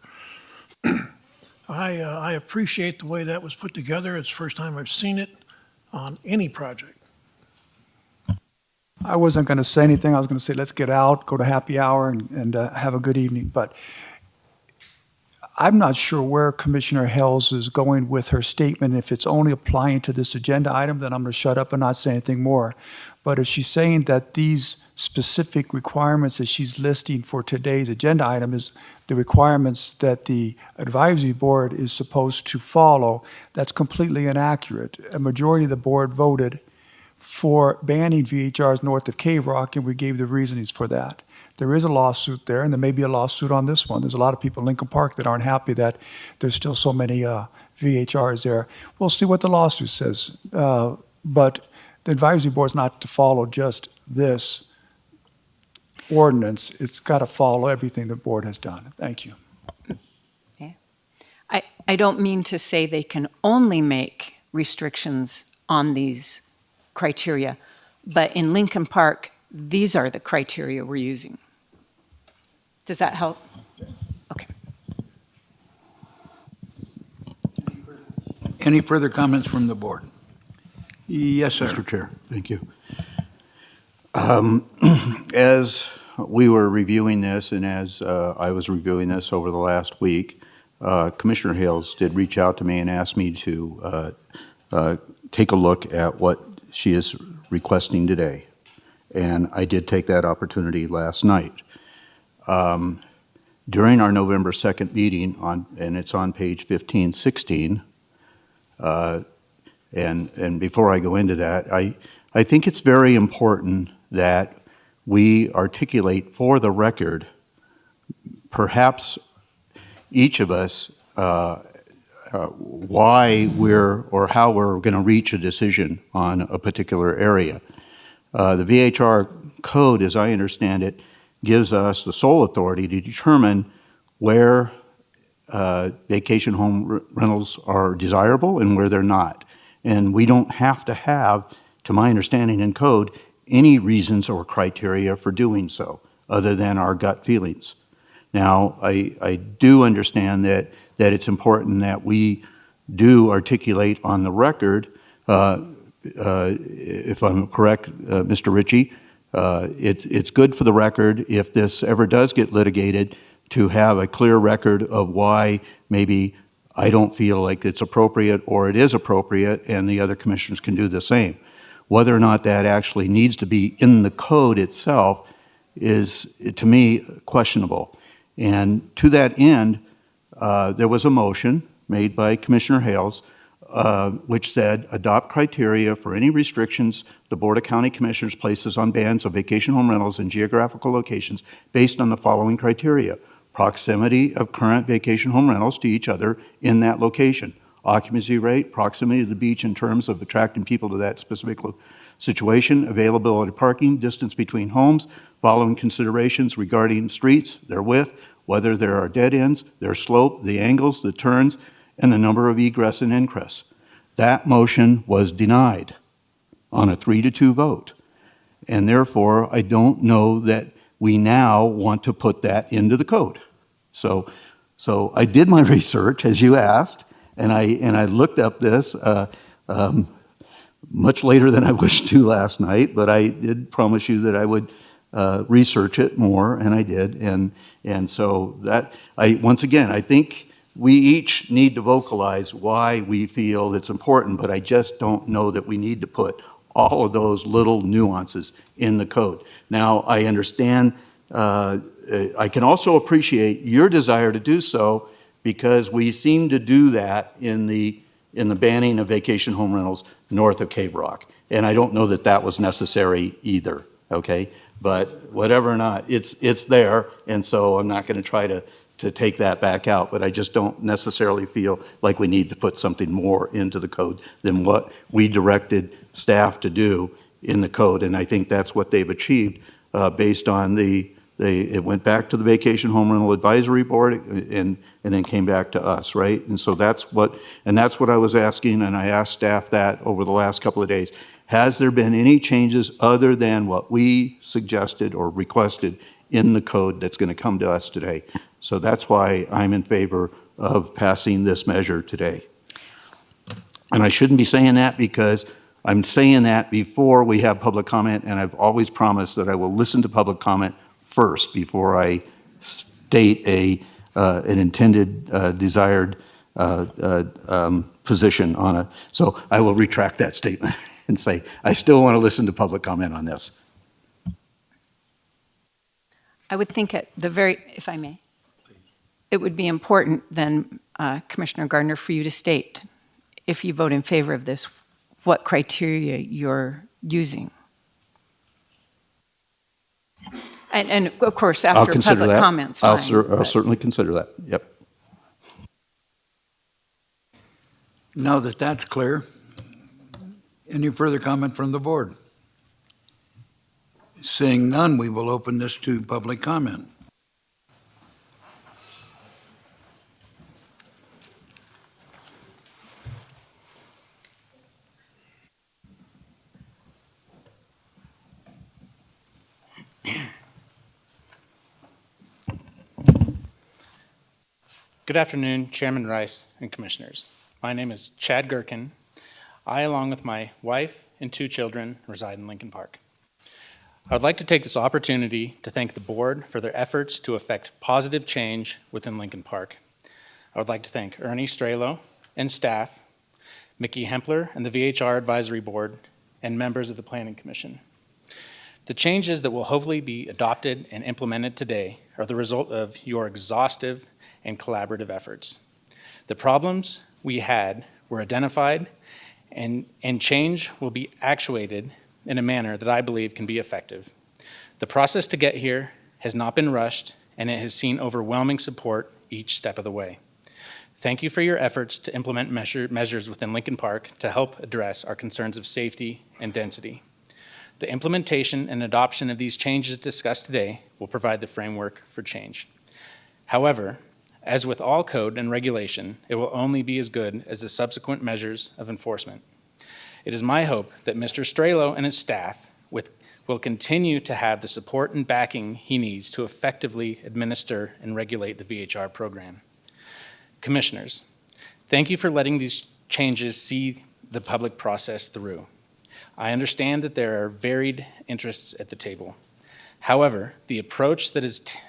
I appreciate the way that was put together. It's the first time I've seen it on any project. I wasn't going to say anything. I was going to say, let's get out, go to happy hour, and have a good evening. But I'm not sure where Commissioner Hales is going with her statement. If it's only applying to this agenda item, then I'm going to shut up and not say anything more. But if she's saying that these specific requirements that she's listing for today's agenda item is the requirements that the advisory board is supposed to follow, that's completely inaccurate. A majority of the board voted for banning VHRs north of Cave Rock, and we gave the reasonings for that. There is a lawsuit there, and there may be a lawsuit on this one. There's a lot of people in Lincoln Park that aren't happy that there's still so many VHRs there. We'll see what the lawsuit says. But the advisory board's not to follow just this ordinance. It's got to follow everything the board has done. Thank you. Okay. I don't mean to say they can only make restrictions on these criteria, but in Lincoln Park, these are the criteria we're using. Does that help? Okay. Any further comments from the board? Yes, sir. Mr. Chair, thank you. As we were reviewing this and as I was reviewing this over the last week, Commissioner Hales did reach out to me and asked me to take a look at what she is requesting today. And I did take that opportunity last night. During our November 2nd meeting, and it's on page 1516, and before I go into that, I think it's very important that we articulate for the record, perhaps each of us, why or how we're going to reach a decision on a particular area. The VHR code, as I understand it, gives us the sole authority to determine where vacation home rentals are desirable and where they're not. And we don't have to have, to my understanding in code, any reasons or criteria for doing so, other than our gut feelings. Now, I do understand that it's important that we do articulate on the record, if I'm correct, Mr. Ritchie, it's good for the record if this ever does get litigated to have a clear record of why maybe I don't feel like it's appropriate or it is appropriate, and the other commissioners can do the same. Whether or not that actually needs to be in the code itself is, to me, questionable. And to that end, there was a motion made by Commissioner Hales, which said, adopt criteria for any restrictions the Board of County Commissioners places on bans of vacation home rentals in geographical locations based on the following criteria: proximity of current vacation home rentals to each other in that location, occupancy rate, proximity to the beach in terms of attracting people to that specific situation, availability of parking, distance between homes, following considerations regarding streets, their width, whether there are dead ends, their slope, the angles, the turns, and the number of egress and ingress. That motion was denied on a 3-2 vote. And therefore, I don't know that we now want to put that into the code. So I did my research, as you asked, and I looked up this much later than I wished to last night, but I did promise you that I would research it more, and I did. And so that, once again, I think we each need to vocalize why we feel it's important, but I just don't know that we need to put all of those little nuances in the code. Now, I understand, I can also appreciate your desire to do so, because we seem to do that in the banning of vacation home rentals north of Cave Rock. And I don't know that that was necessary either, okay? But whatever or not, it's there, and so I'm not going to try to take that back out, but I just don't necessarily feel like we need to put something more into the code than what we directed staff to do in the code, and I think that's what they've achieved based on it went back to the Vacation Home Rental Advisory Board and then came back to us, right? And so that's what I was asking, and I asked staff that over the last couple of days. Has there been any changes other than what we suggested or requested in the code that's going to come to us today? So that's why I'm in favor of passing this measure today. And I shouldn't be saying that because I'm saying that before we have public comment, and I've always promised that I will listen to public comment first before I state an intended, desired position on it. So I will retract that statement and say, I still want to listen to public comment on this. I would think if I may, it would be important then, Commissioner Gardner, for you to state, if you vote in favor of this, what criteria you're using. And of course, I'll after consider public that. comments, I'll fine. certainly consider that, yep. Now that that's clear, any further comment from the board? Seeing none, we will open this to public comment. Good afternoon, Chairman Rice and Commissioners. My name is Chad Gherkin. I, along with my wife and 2 children, reside in Lincoln Park. I would like to take this opportunity to thank the board for their efforts to effect positive change within Lincoln Park. I would like to thank Ernie Strelo and staff, Mickey Hempler and the VHR Advisory Board, and members of the Planning Commission. The changes that will hopefully be adopted and implemented today are the result of your exhaustive and collaborative efforts. The problems we had were identified, and change will be actuated in a manner that I believe can be effective. The process to get here has not been rushed, and it has seen overwhelming support each step of the way. Thank you for your efforts to implement measures within Lincoln Park to help address our concerns of safety and density. The implementation and adoption of these changes discussed today will provide the framework for change. However, As with all code and regulation, it will only be as good as the subsequent measures of enforcement. It is my hope that Mr. Strelo and his staff will continue to have the support and backing he needs to effectively administer and regulate the VHR program. Commissioners, thank you for letting these changes see the public process through. I understand that there are varied interests at the table. However, the approach that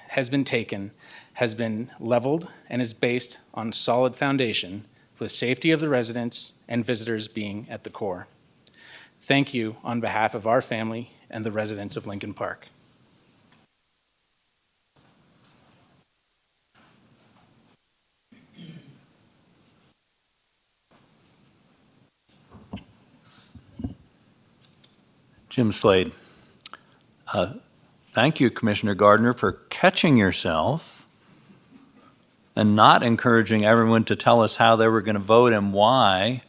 has been taken has been leveled and is based on solid foundation, with safety of the residents and visitors being at the core. Thank you on behalf of our family and the residents of Lincoln Park. Jim Slade. Thank you, Commissioner Gardner, for catching yourself and not encouraging everyone to tell us how they were going to vote and why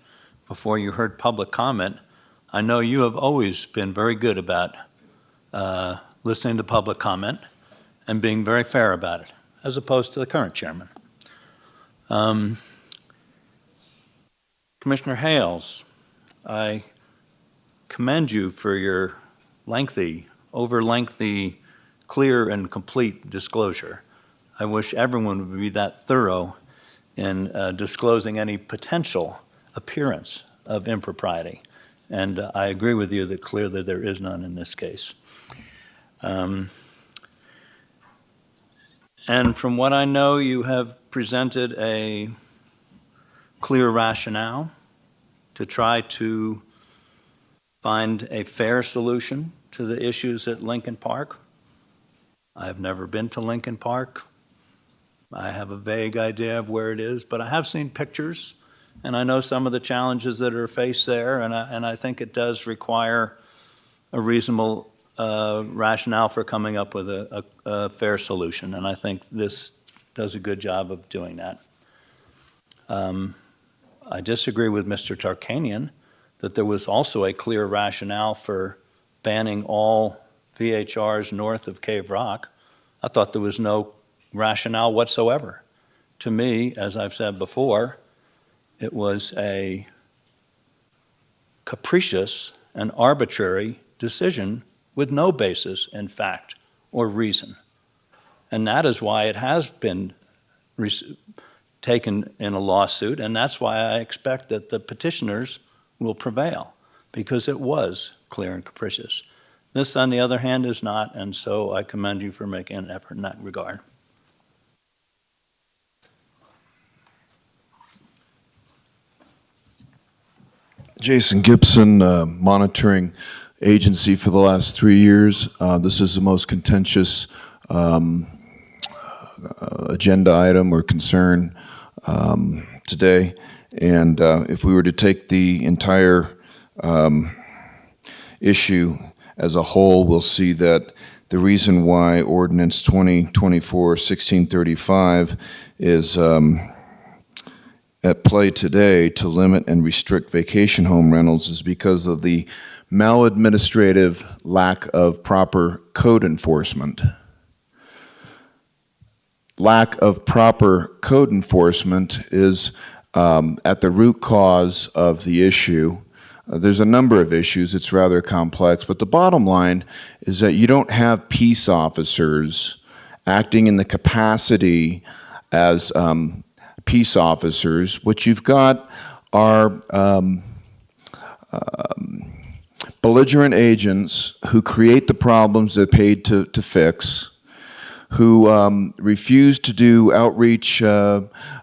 before you heard public comment. I know you have always been very good about listening to public comment and being very fair about it, as opposed to the current chairman. Commissioner Hales, I commend you for your over-lengthy, clear and complete disclosure. I wish everyone would be that thorough in disclosing any potential appearance of impropriety. And I agree with you that clearly there is none in this case. And from what I know, you have presented a clear rationale to try to find a fair solution to the issues at Lincoln Park. I have never been to Lincoln Park. I have a vague idea of where it is, but I have seen pictures, and I know some of the challenges that are faced there, and I think it does require a reasonable rationale for coming up with a fair solution, and I think this does a good job of doing that. I disagree with Mr. Tarkanian that there was also a clear rationale for banning all VHRs north of Cave Rock. I thought there was no rationale whatsoever. To me, as I've said before, it was a capricious and arbitrary decision with no basis in fact or reason. And that is why it has been taken in a lawsuit, and that's why I expect that the petitioners will prevail, because it was clear and capricious. This, on the other hand, is not, and so I commend you for making an effort in that regard. Jason Gibson, monitoring agency for the last 3 years. This is the most contentious agenda item or concern today. And if we were to take the entire issue as a whole, we'll see that the reason why Ordinance 2024-1635 is at play today to limit and restrict vacation home rentals is because of the maladministrative lack of proper code enforcement. Lack of proper code enforcement is at the root cause of the issue. There's a number of issues. It's rather complex, but the bottom line is that you don't have peace officers acting in the capacity as peace officers. What you've got are belligerent agents who create the problems they're paid to fix, who refuse to do outreach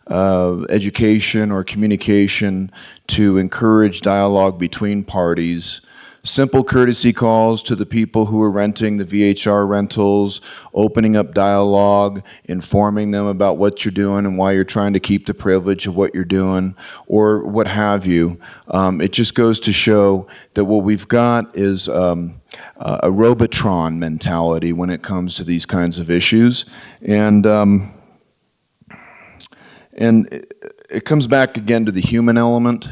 education or communication to encourage dialogue between parties, simple courtesy calls to the people who are renting the VHR rentals, opening up dialogue, informing them about what you're doing and why you're trying to keep the privilege of what you're doing, or what have you. It just goes to show that what we've got is a Robotron mentality when it comes to these kinds of issues. And it comes back again to the human element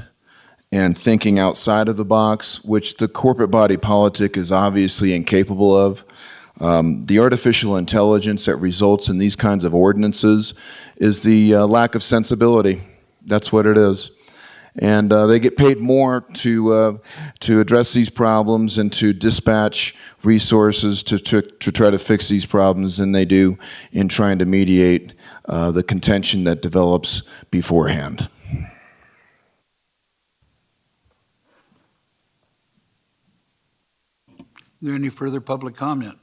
and thinking outside of the box, which the corporate body politic is obviously incapable of. The artificial intelligence that results in these kinds of ordinances is the lack of sensibility. That's what it is. And they get paid more to address these problems and to dispatch resources to try to fix these problems than they do in trying to mediate the contention that develops beforehand. Is there any further public comment?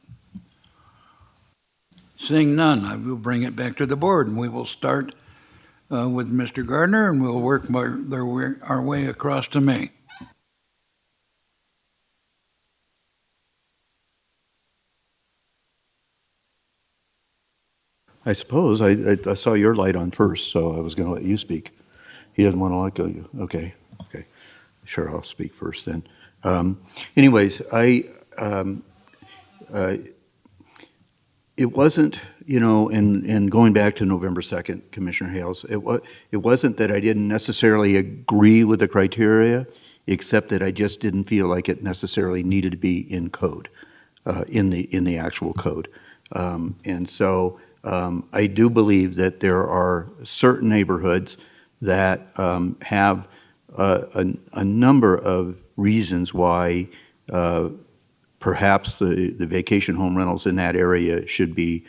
Seeing none, I will bring it back to the board, and we will start with Mr. Gardner, and we'll work our way across to me. I suppose I saw your light on first, so I was going to let you speak. He doesn't want to let go. Okay. Sure, I'll speak first then. Anyways, it wasn't, and going back to November 2nd, Commissioner Hales, it wasn't that I didn't necessarily agree with the criteria, except that I just didn't feel like it necessarily needed to be in code, in the actual code. And so I do believe that there are certain neighborhoods that have a number of reasons why perhaps the vacation home rentals in that area should be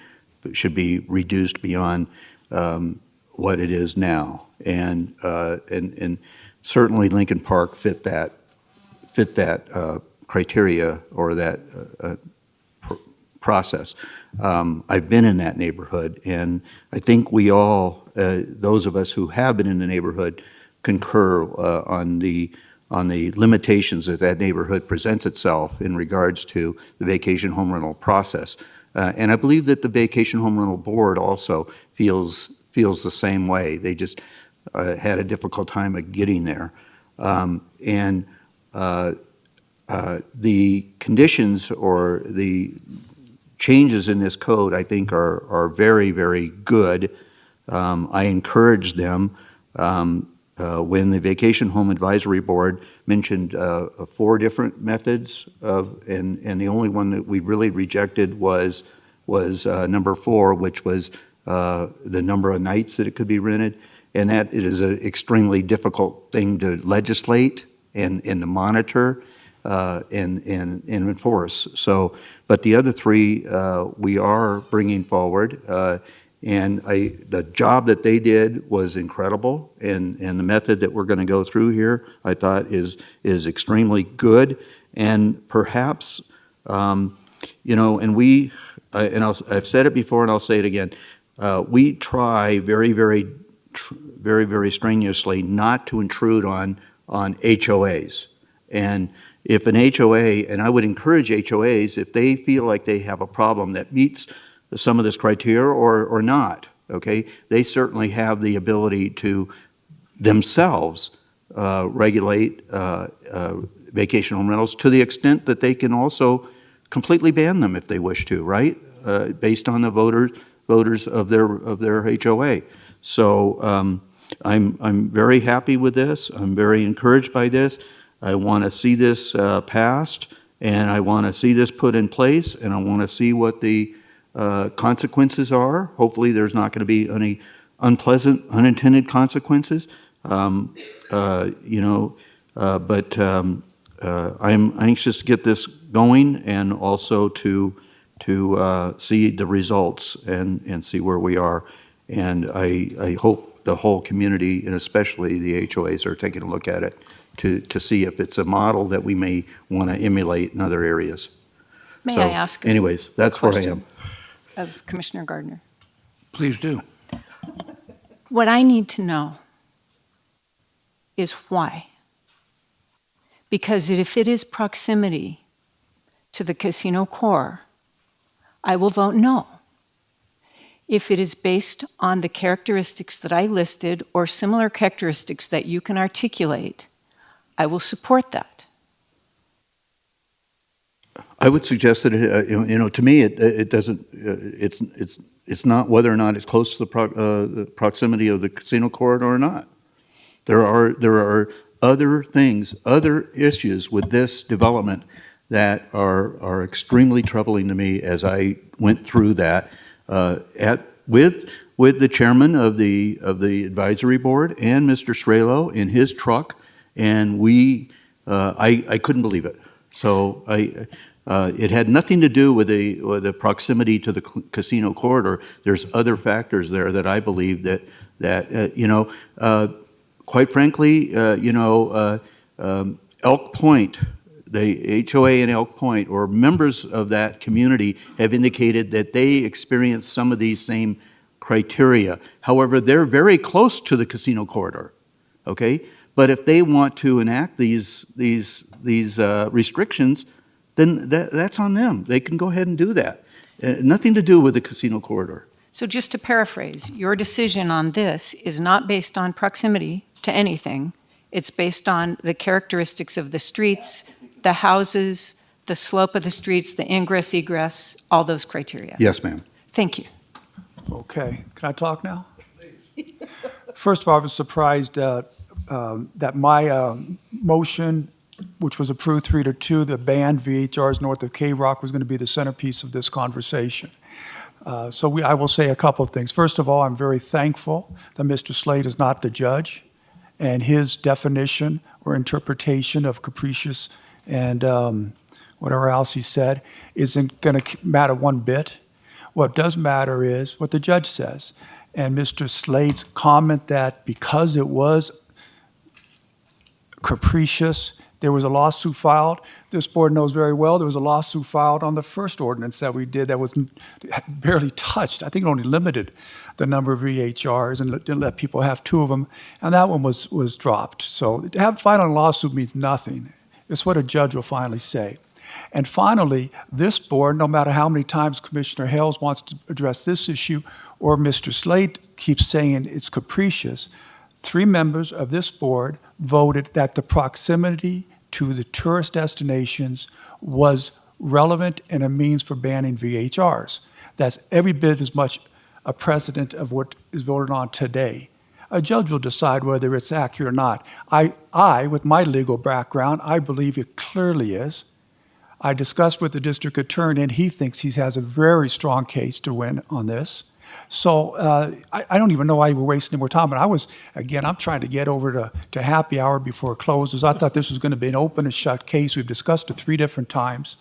reduced beyond what it is now, and certainly Lincoln Park fit that criteria or that process. I've been in that neighborhood, and I think we all, those of us who have been in the neighborhood, concur on the limitations that neighborhood presents itself in regards to the vacation home rental process. And I believe that the Vacation Home Rental Board also feels the same way. They just had a difficult time of getting there. And the conditions or the changes in this code, I think, are very, very good. I encourage them. When the Vacation Home Advisory Board mentioned 4 different methods and the only one that we really rejected was number 4, which was the number of nights that it could be rented, and that it is an extremely difficult thing to legislate and to monitor and enforce. So, but the other 3 we are bringing forward. And the job that they did was incredible, and the method that we're going to go through here, I thought, is extremely good. And perhaps, and I've said it before, and I'll say it again. We try very, very, very, very strenuously not to intrude on HOAs. And if an HOA, and I would encourage HOAs, if they feel like they have a problem that meets some of this criteria or not, okay? They certainly have the ability to themselves regulate vacation home rentals to the extent that they can also completely ban them if they wish to, right? Based on the voters of their HOA. So I'm very happy with this. I'm very encouraged by this. I want to see this passed, and I want to see this put in place, and I want to see what the consequences are. Hopefully there's not going to be any unpleasant, unintended consequences. But I'm anxious to get this going and also to see the results and see where we are. And I hope the whole community, and especially the HOAs, are taking a look at it to see if it's a model that we may want to emulate in other areas. May So, I ask? Anyways, that's where I am. Of Commissioner Gardner. Please do. What I need to know is why. Because if it is proximity to the casino core, I will vote no. If it is based on the characteristics that I listed or similar characteristics that you can articulate, I will support that. I would suggest that to me, it doesn't. It's not whether or not it's close to the proximity of the casino corridor or not. There are other things, other issues with this development that are extremely troubling to me as I went through that with the chairman of the advisory board and Mr. Strelo in his truck, and I couldn't believe it. So it had nothing to do with the proximity to the casino corridor. There's other factors there that I believe that quite frankly, Elk Point, the HOA in Elk Point, or members of that community have indicated that they experience some of these same criteria. However, they're very close to the casino corridor, okay? But if they want to enact these restrictions, then that's on them. They can go ahead and do that. Nothing to do with the casino corridor. So just to paraphrase, your decision on this is not based on proximity to anything. It's based on the characteristics of the streets, the houses, the slope of the streets, the ingress, egress, all those criteria. Yes, ma'am. Thank you. Okay, can I talk now? First of all, I was surprised that my motion, which was approved 3-2, the ban VHRs north of K-Rock, was going to be the centerpiece of this conversation. I will say a couple of things. First of all, I'm very thankful that Mr. Slade is not the judge, and his definition or interpretation of capricious and whatever else he said isn't going to matter one bit. What does matter is what the judge says. And Mr. Slade's comment that because it was capricious, there was a lawsuit filed. This board knows very well there was a lawsuit filed on the first ordinance that we did that was barely touched. I think it only limited the number of VHRs and didn't let people have 2 of them, and that one was dropped. So to have filing a lawsuit means nothing. It's what a judge will finally say. And finally, this board, no matter how many times Commissioner Hales wants to address this issue or Mr. Slade keeps saying it's capricious, 3 members of this board voted that the proximity to the tourist destinations was relevant and a means for banning VHRs. That's every bit as much a precedent of what is voted on today. A judge will decide whether it's accurate or not. I, with my legal background, I believe it clearly is. I discussed with the district attorney, and he thinks he has a very strong case to win on this. So I don't even know why we're wasting more time. And I'm trying to get over to happy hour before it closes. I thought this was going to be an open and shut case. We've discussed it 3 different times.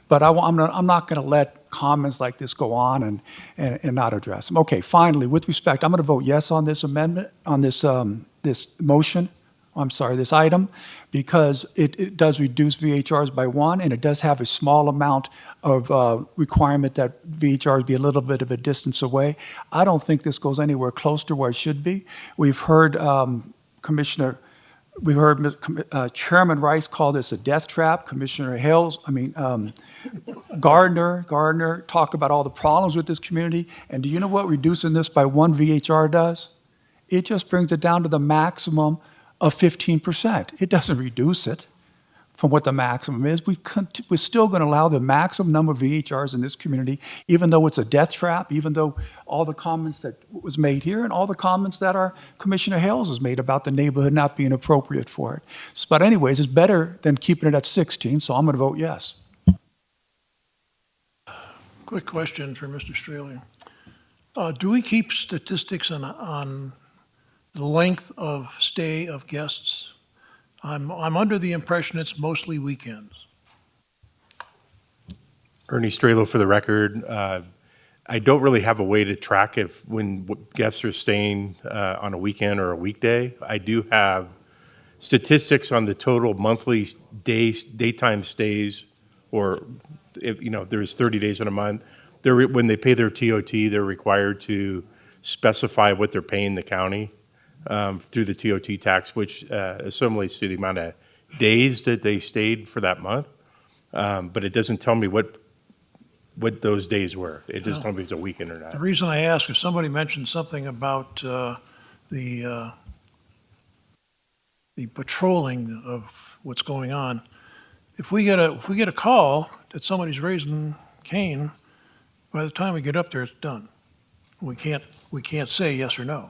But I'm not going to let comments like this go on and not address them. Okay, finally, with respect, I'm going to vote yes on this amendment, on this this item, because it does reduce VHRs by 1, and it does have a small amount of requirement that VHRs be a little bit of a distance away. I don't think this goes anywhere close to where it should be. We've heard Chairman Rice call this a death trap. Commissioner Hales, Gardner talk about all the problems with this community. And do you know what reducing this by 1 VHR does? It just brings it down to the maximum of 15%. It doesn't reduce it from what the maximum is. We're still going to allow the maximum number of VHRs in this community, even though it's a death trap, even though all the comments that was made here and all the comments that our Commissioner Hales has made about the neighborhood not being appropriate for it. But anyways, it's better than keeping it at 16, so I'm going to vote yes. Quick question for Mr. Straley. Do we keep statistics on the length of stay of guests? I'm under the impression it's mostly weekends. Ernie Strelo for the record. I don't really have a way to track when guests are staying on a weekend or a weekday. I do have statistics on the total monthly daytime stays, or if there's 30 days in a month. When they pay their TOT, they're required to specify what they're paying the county through the TOT tax, which assimilates to the amount of days that they stayed for that month. But it doesn't tell me what those days were. It doesn't tell me if it's a weekend or not. The reason I ask is somebody mentioned something about the patrolling of what's going on. If we get a call that somebody's raising Cain, by the time we get up there, it's done. We can't say yes or no.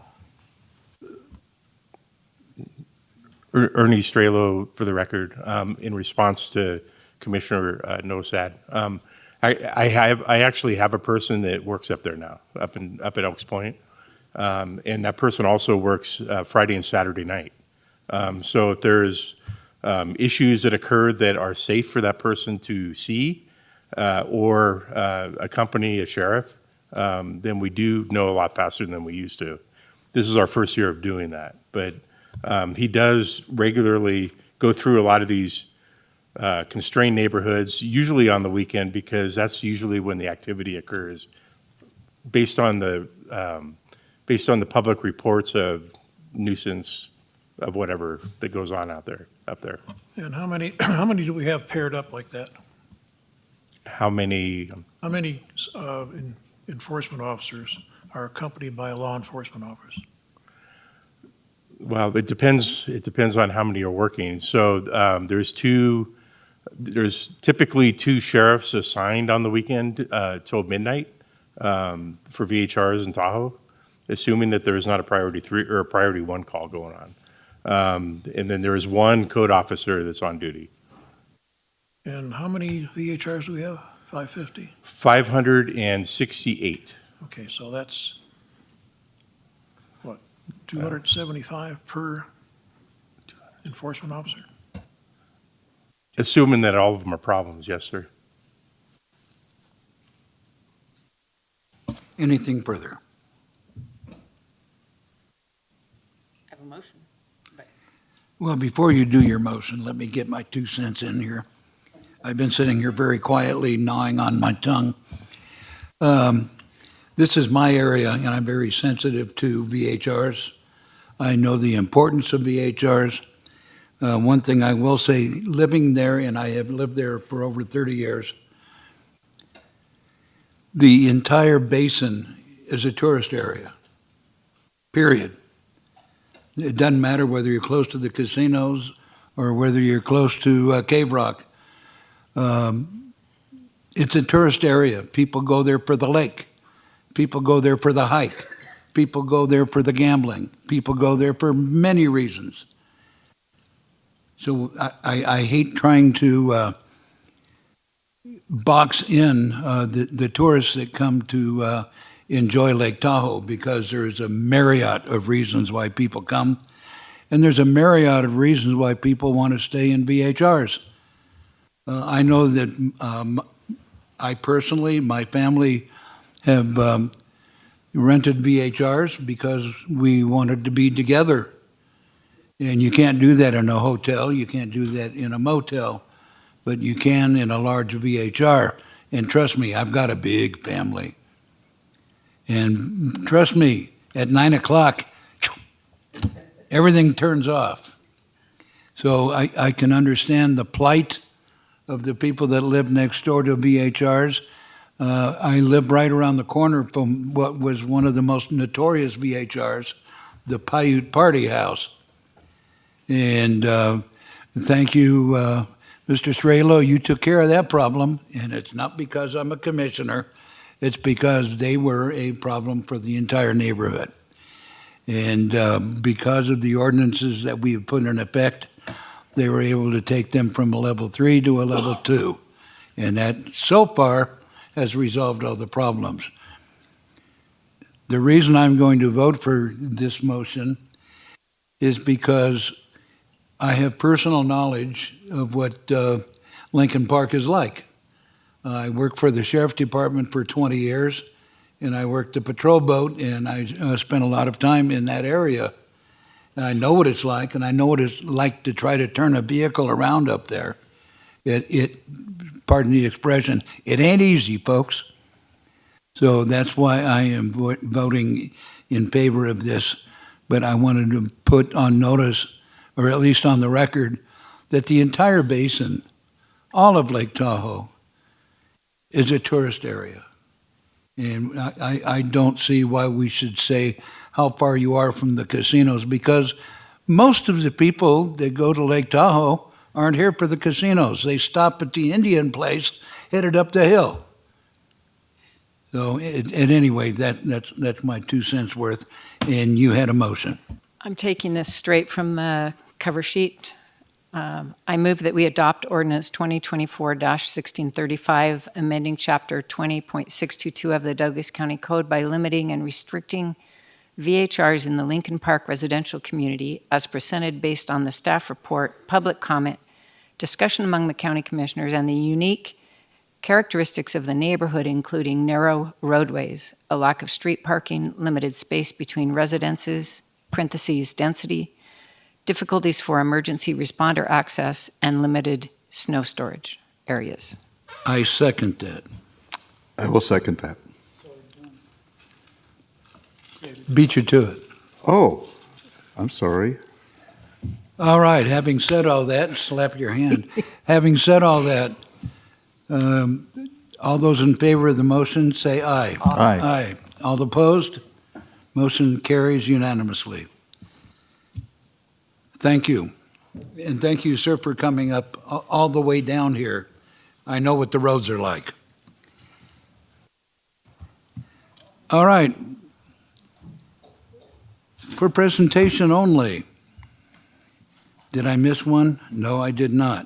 Ernie Strelo for the record, in response to Commissioner Nosad. I actually have a person that works up there now, up at Elks Point. And that person also works Friday and Saturday night. So if there's issues that occur that are safe for that person to see or accompany a sheriff, then we do know a lot faster than we used to. This is our first year of doing that. But he does regularly go through a lot of these constrained neighborhoods, usually on the weekend, because that's usually when the activity occurs, based on the public reports of nuisance, of whatever that goes on up there. And how many do we have paired up like that? How many? How many enforcement officers are accompanied by a law enforcement officer? Well, it depends. It depends on how many are working. So there's typically 2 sheriffs assigned on the weekend till midnight for VHRs in Tahoe, assuming that there is not a priority 3 or a priority 1 call going on. And then there is 1 code officer that's on duty. And how many VHRs do we have? 550? 568. Okay, so that's, what, 275 per enforcement officer? Assuming that all of them are problems, yes, sir. Anything further? Have a motion. Well, before you do your motion, let me get my 2 cents in here. I've been sitting here very quietly gnawing on my tongue. This is my area, and I'm very sensitive to VHRs. I know the importance of VHRs. One thing I will say, living there, and I have lived there for over 30 years, the entire basin is a tourist area, period. It doesn't matter whether you're close to the casinos or whether you're close to Cave Rock. It's a tourist area. People go there for the lake. People go there for the hike. People go there for the gambling. People go there for many reasons. So I hate trying to box in the tourists that come to enjoy Lake Tahoe, because there's a myriad of reasons why people come, and there's a myriad of reasons why people want to stay in VHRs. I know that I personally, my family, have rented VHRs because we wanted to be together. And you can't do that in a hotel, you can't do that in a motel, but you can in a large VHR. And trust me, I've got a big family. And trust me, at 9 o'clock, everything turns off. So I can understand the plight of the people that live next door to VHRs. I live right around the corner from what was one of the most notorious VHRs, the Paiute Party House. And thank you, Mr. Strelo, you took care of that problem, and it's not because I'm a commissioner, it's because they were a problem for the entire neighborhood. And because of the ordinances that we have put in effect, they were able to take them from a level 3 to a level 2. And that, so far, has resolved all the problems. The reason I'm going to vote for this motion is because I have personal knowledge of what Lincoln Park is like. I worked for the Sheriff's Department for 20 years, and I worked the patrol boat, and I spent a lot of time in that area. And I know what it's like, and I know what it's like to try to turn a vehicle around up there. Pardon the expression, it ain't easy, folks. So that's why I am voting in favor of this. But I wanted to put on notice, or at least on the record, that the entire basin, all of Lake Tahoe, is a tourist area. And I don't see why we should say how far you are from the casinos, because most of the people that go to Lake Tahoe aren't here for the casinos. They stop at the Indian place headed up the hill. So at any rate, that's my 2 cents worth, and you had a motion. I'm taking this straight from the cover sheet. I move that we adopt ordinance 2024-1635, amending Chapter 20.622 of the Douglas County Code by limiting and restricting VHRs in the Lincoln Park residential community as presented based on the staff report, public comment, discussion among the county commissioners, and the unique characteristics of the neighborhood, including narrow roadways, a lack of street parking, limited space between residences, parentheses, density, difficulties for emergency responder access, and limited snow storage areas. I second that. I will second that. Beat you to it. Oh, I'm sorry. All right, having said all that, slap your hand. Having said all that, all those in favor of the motion, say aye. Aye. Aye. All opposed? Motion carries unanimously. Thank you. And thank you, sir, for coming up all the way down here. I know what the roads are like. All right. For presentation only. Did I miss one? No, I did not.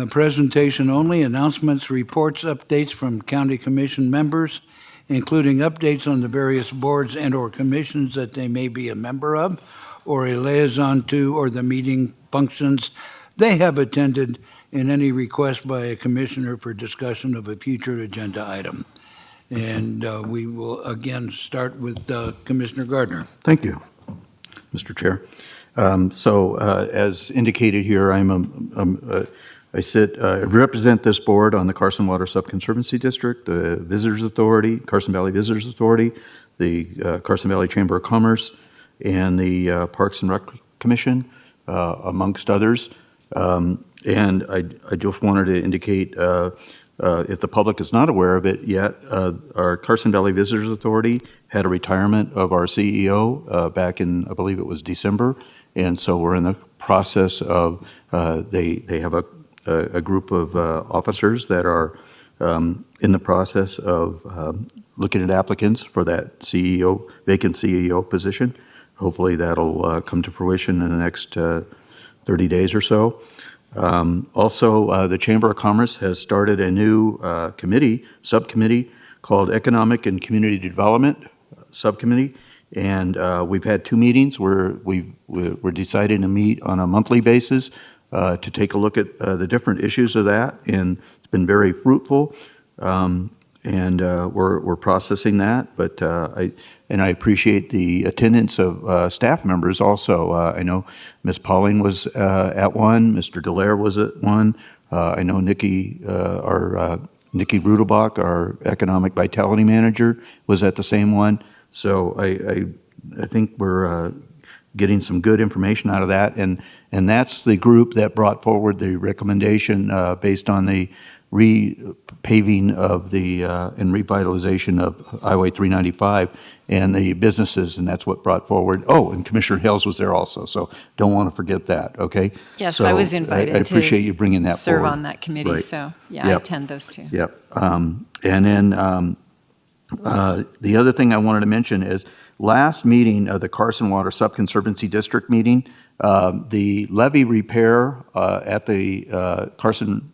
Presentation only, announcements, reports, updates from county commission members, including updates on the various boards and/or commissions that they may be a member of, or a liaison to, or the meeting functions they have attended, and any request by a commissioner for discussion of a future agenda item. And we will again start with Commissioner Gardner. Thank you, Mr. Chair. As indicated here, I represent this board on the Carson Water Subconservancy District, the Visitors Authority, Carson Valley Visitors Authority, the Carson Valley Chamber of Commerce, and the Parks and Rec Commission, amongst others. And I just wanted to indicate, if the public is not aware of it yet, our Carson Valley Visitors Authority had a retirement of our CEO back in, I believe it was December. And so we're in the process of, they have a group of officers that are in the process of looking at applicants for that vacant CEO position. Hopefully that'll come to fruition in the next 30 days or so. Also, the Chamber of Commerce has started a new subcommittee called Economic and Community Development Subcommittee. And we've had 2 meetings where we're deciding to meet on a monthly basis to take a look at the different issues of that. And it's been very fruitful. And we're processing that. But I appreciate the attendance of staff members also. I know Ms. Pauling was at one, Mr. Dallaire was at one. I know Nikki Rudelbach, our Economic Vitality Manager, was at the same one. So I think we're getting some good information out of that. And that's the group that brought forward the recommendation based on the repaving of the and revitalization of Highway 395 and the businesses, and that's what brought forward. Oh, and Commissioner Hales was there also, so don't want to forget that, okay? Yes, So I was invited I appreciate you bringing that serve forward. on that committee, Right. so yeah, I Yep. attend those too. Yep. And then the other thing I wanted to mention is last meeting of the Carson Water Subconservancy District meeting, the levee repair at the Carson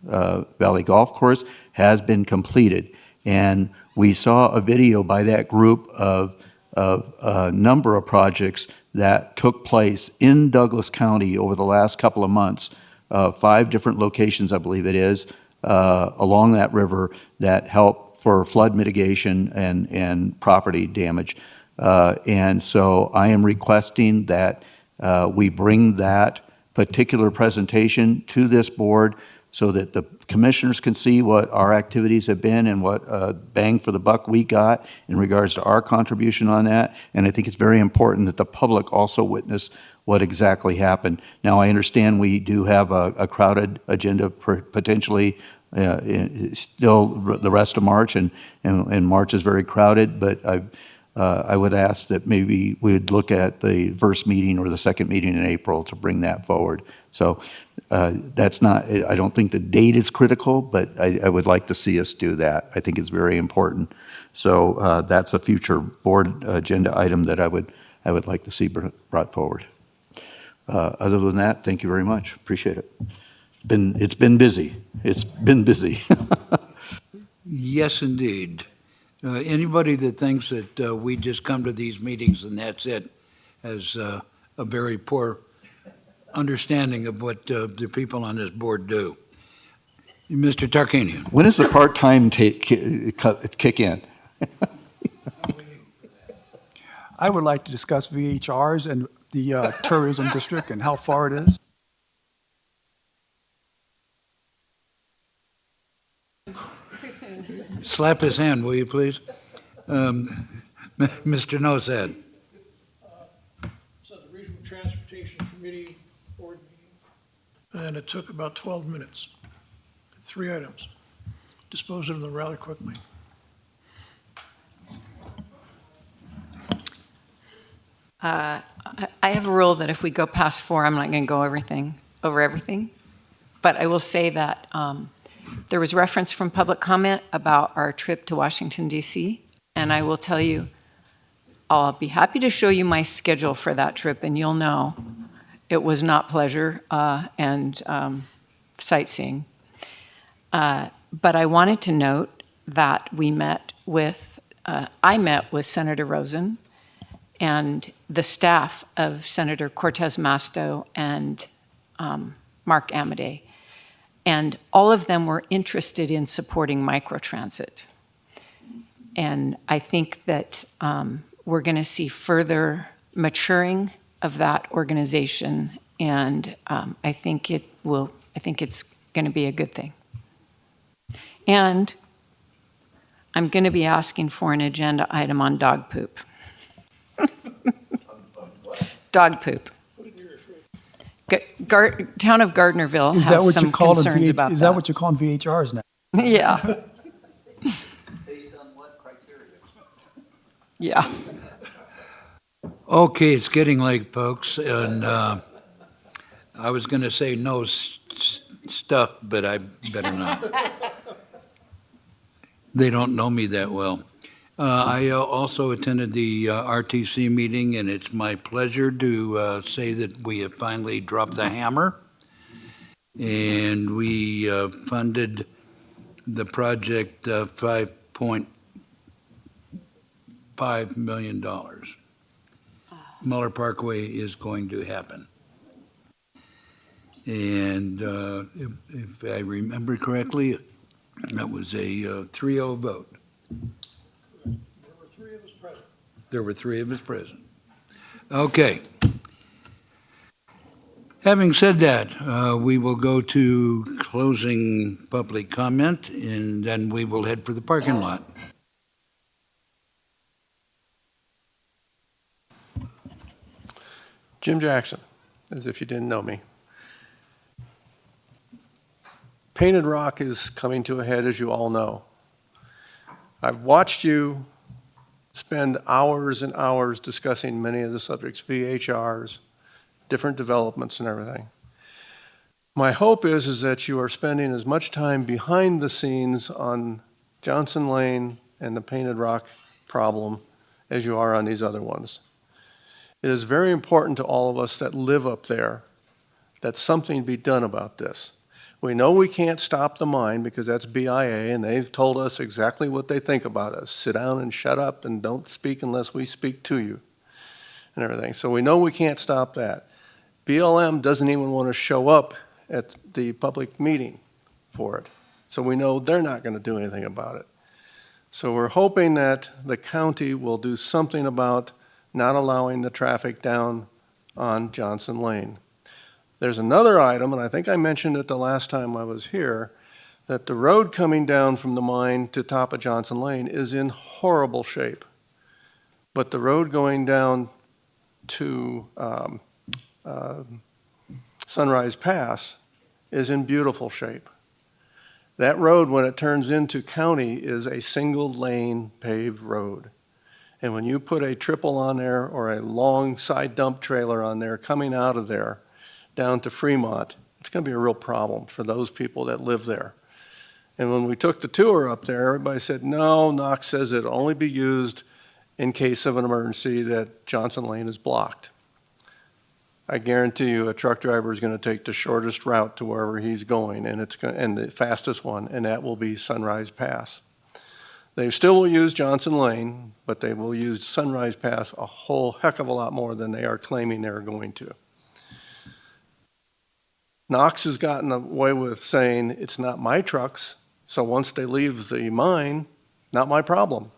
Valley Golf Course has been completed. And we saw a video by that group of a number of projects that took place in Douglas County over the last couple of months, 5 different locations, I believe it is, along that river that help for flood mitigation and property damage. And so I am requesting that we bring that particular presentation to this board so that the commissioners can see what our activities have been and what bang for the buck we got in regards to our contribution on that. And I think it's very important that the public also witness what exactly happened. Now, I understand we do have a crowded agenda potentially still the rest of March, and March is very crowded, but I would ask that maybe we'd look at the first meeting or the second meeting in April to bring that forward. So that's not, I don't think the date is critical, but I would like to see us do that. I think it's very important. So that's a future board agenda item that I would like to see brought forward. Other than that, thank you very much. Appreciate it. It's been busy. It's been busy. Yes, indeed. Anybody that thinks that we just come to these meetings and that's it has a very poor understanding of what the people on this board do. Mr. Tarkanian. When does the part-time kick in? I would like to discuss VHRs and the tourism district and how far it is. Too soon. Slap his hand, will you, please? Mr. Nosad. So the Regional Transportation Committee board meeting, and it took about 12 minutes. 3 items. Disposed of them rather quickly. I have a rule that if we go past 4, I'm not going to go over everything. But I will say that there was reference from public comment about our trip to Washington, D.C., and I will tell you, I'll be happy to show you my schedule for that trip, and you'll know it was not pleasure and sightseeing. But I wanted to note that I met with Senator Rosen and the staff of Senator Cortez Masto and Mark Amadei. And all of them were interested in supporting microtransit. And I think that we're going to see further maturing of that organization, and I think it's going to be a good thing. And I'm going to be asking for an agenda item on dog poop. Dog poop. Town of Gardnerville has some concerns about that. Is that what you're calling VHRs now? Yeah. Based on what criteria? Yeah. Okay, it's getting late, folks, and I was going to say no stuff, but I better not. They don't know me that well. I also attended the RTC meeting, and it's my pleasure to say that we have finally dropped the hammer, and we funded the project $5.5 million. Muller Parkway is going to happen. And if I remember correctly, that was a 3-0 vote. There were 3 of us present. Okay. Having said that, we will go to closing public comment, and then we will head for the parking lot. Jim Jackson, as if you didn't know me. Painted Rock is coming to a head, as you all know. I've watched you spend hours and hours discussing many of the subjects, VHRs, different developments and everything. My hope is that you are spending as much time behind the scenes on Johnson Lane and the Painted Rock problem as you are on these other ones. It is very important to all of us that live up there that something be done about this. We know we can't stop the mine because that's BIA, and they've told us exactly what they think about us. Sit down and shut up and don't speak unless we speak to you and everything. So we know we can't stop that. BLM doesn't even want to show up at the public meeting for it. So we know they're not going to do anything about it. So we're hoping that the county will do something about not allowing the traffic down on Johnson Lane. There's another item, and I think I mentioned it the last time I was here, that the road coming down from the mine to top of Johnson Lane is in horrible shape. But the road going down to Sunrise Pass is in beautiful shape. That road, when it turns into county, is a single lane paved road. And when you put a triple on there or a long side dump trailer on there coming out of there down to Fremont, it's going to be a real problem for those people that live there. And when we took the tour up there, everybody said, no, Knox says it'll only be used in case of an emergency that Johnson Lane is blocked. I guarantee you a truck driver is going to take the shortest route to wherever he's going, and and the fastest one, and that will be Sunrise Pass. They still will use Johnson Lane, but they will use Sunrise Pass a whole heck of a lot more than they are claiming they're going to. Knox has gotten away with saying, it's not my trucks, so once they leave the mine, not my problem.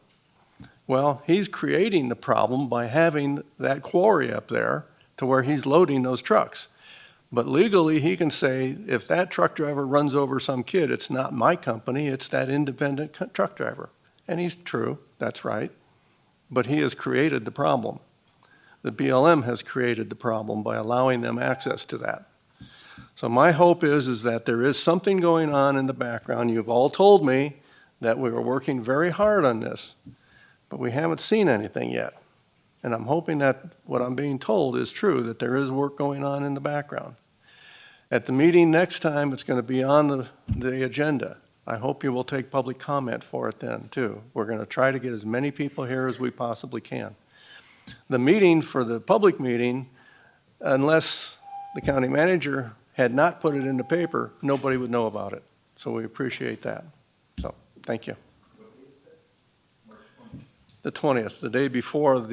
Well, he's creating the problem by having that quarry up there to where he's loading those trucks. But legally, he can say, if that truck driver runs over some kid, it's not my company, it's that independent truck driver. And he's true, that's right. But he has created the problem. The BLM has created the problem by allowing them access to that. So my hope is that there is something going on in the background. You've all told me that we were working very hard on this, but we haven't seen anything yet. And I'm hoping that what I'm being told is true, that there is work going on in the background. At the meeting next time, it's going to be on the agenda. I hope you will take public comment for it then, too. We're going to try to get as many people here as we possibly can. The meeting for the public meeting, unless the county manager had not put it in the paper, nobody would know about it. So we appreciate that. So, thank you. The 20th, the day before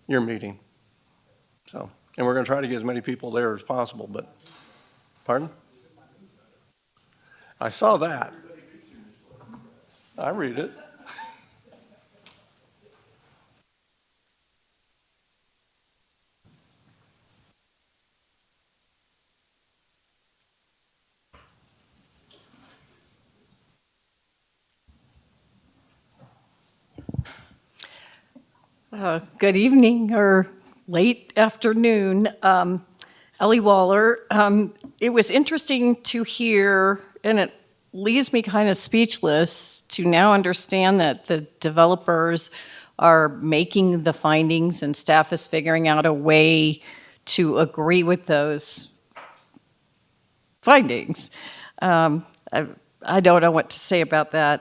your meeting. So, and we're going to try to get as many people there as possible, but, pardon? I saw that. I read it. Good evening or late afternoon. Ellie Waller. It was interesting to hear, and it leaves me kind of speechless to now understand that the developers are making the findings and staff is figuring out a way to agree with those findings. I don't know what to say about that.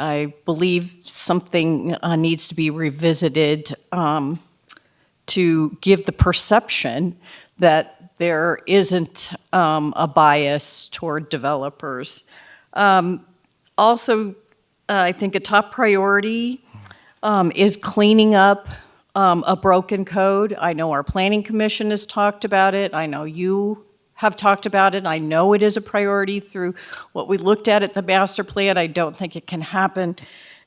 I believe something needs to be revisited to give the perception that there isn't a bias toward developers. Also, I think a top priority is cleaning up a broken code. I know our Planning Commission has talked about it. I know you have talked about it. I know it is a priority through what we looked at the master plan. I don't think it can happen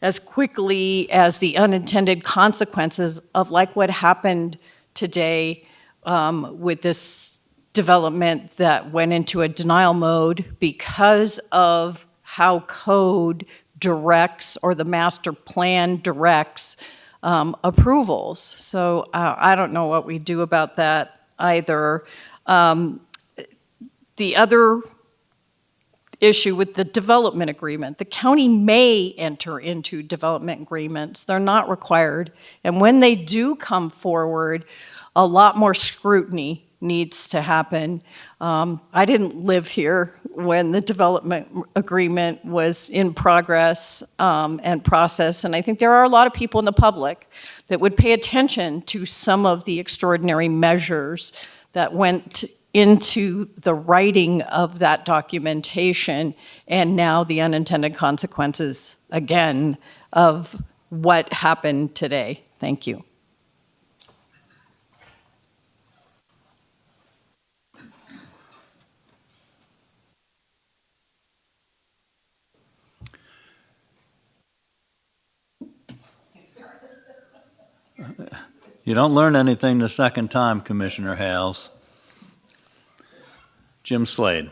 as quickly as the unintended consequences of like what happened today with this development that went into a denial mode because of how code directs or the master plan directs approvals. So I don't know what we do about that either. The other issue with the development agreement, the county may enter into development agreements. They're not required. And when they do come forward, a lot more scrutiny needs to happen. I didn't live here when the development agreement was in progress and process, and I think there are a lot of people in the public that would pay attention to some of the extraordinary measures that went into the writing of that documentation, and now the unintended consequences, again, of what happened today. Thank you. You don't learn anything the second time, Commissioner Hales. Jim Slade.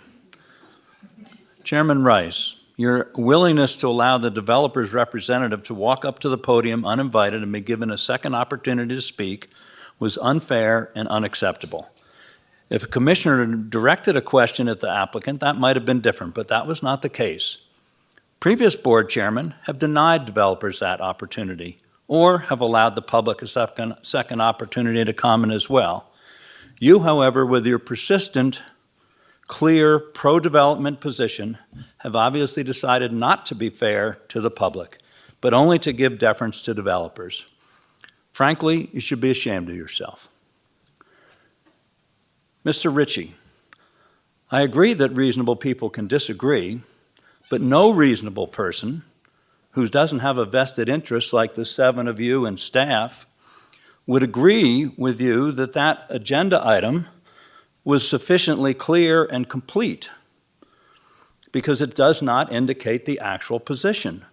Chairman Rice, your willingness to allow the developer's representative to walk up to the podium uninvited and be given a second opportunity to speak was unfair and unacceptable. If a commissioner directed a question at the applicant, that might have been different, but that was not the case. Previous board chairmen have denied developers that opportunity or have allowed the public a second opportunity to comment as well. You, however, with your persistent, clear, pro-development position, have obviously decided not to be fair to the public, but only to give deference to developers. Frankly, you should be ashamed of yourself. Mr. Ritchie, I agree that reasonable people can disagree, but no reasonable person who doesn't have a vested interest like the 7 of you and staff would agree with you that that agenda item was sufficiently clear and complete because it does not indicate the actual position.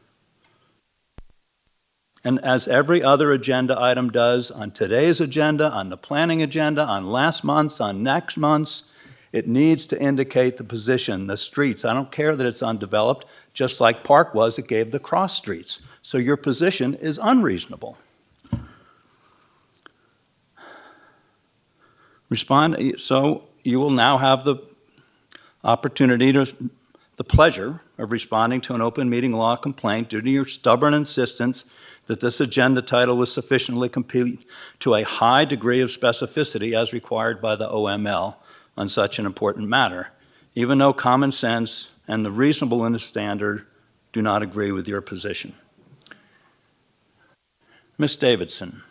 And as every other agenda item does on today's agenda, on the planning agenda, on last month's, on next month's, it needs to indicate the position, the streets. I don't care that it's undeveloped, just like Park was, it gave the cross streets. So your position is unreasonable. Respond, so you will now have the opportunity the pleasure of responding to an open meeting law complaint due to your stubborn insistence that this agenda title was sufficiently complete to a high degree of specificity as required by the OML on such an important matter, even though common sense and the reasonableness standard do not agree with your position. Ms. Davidson,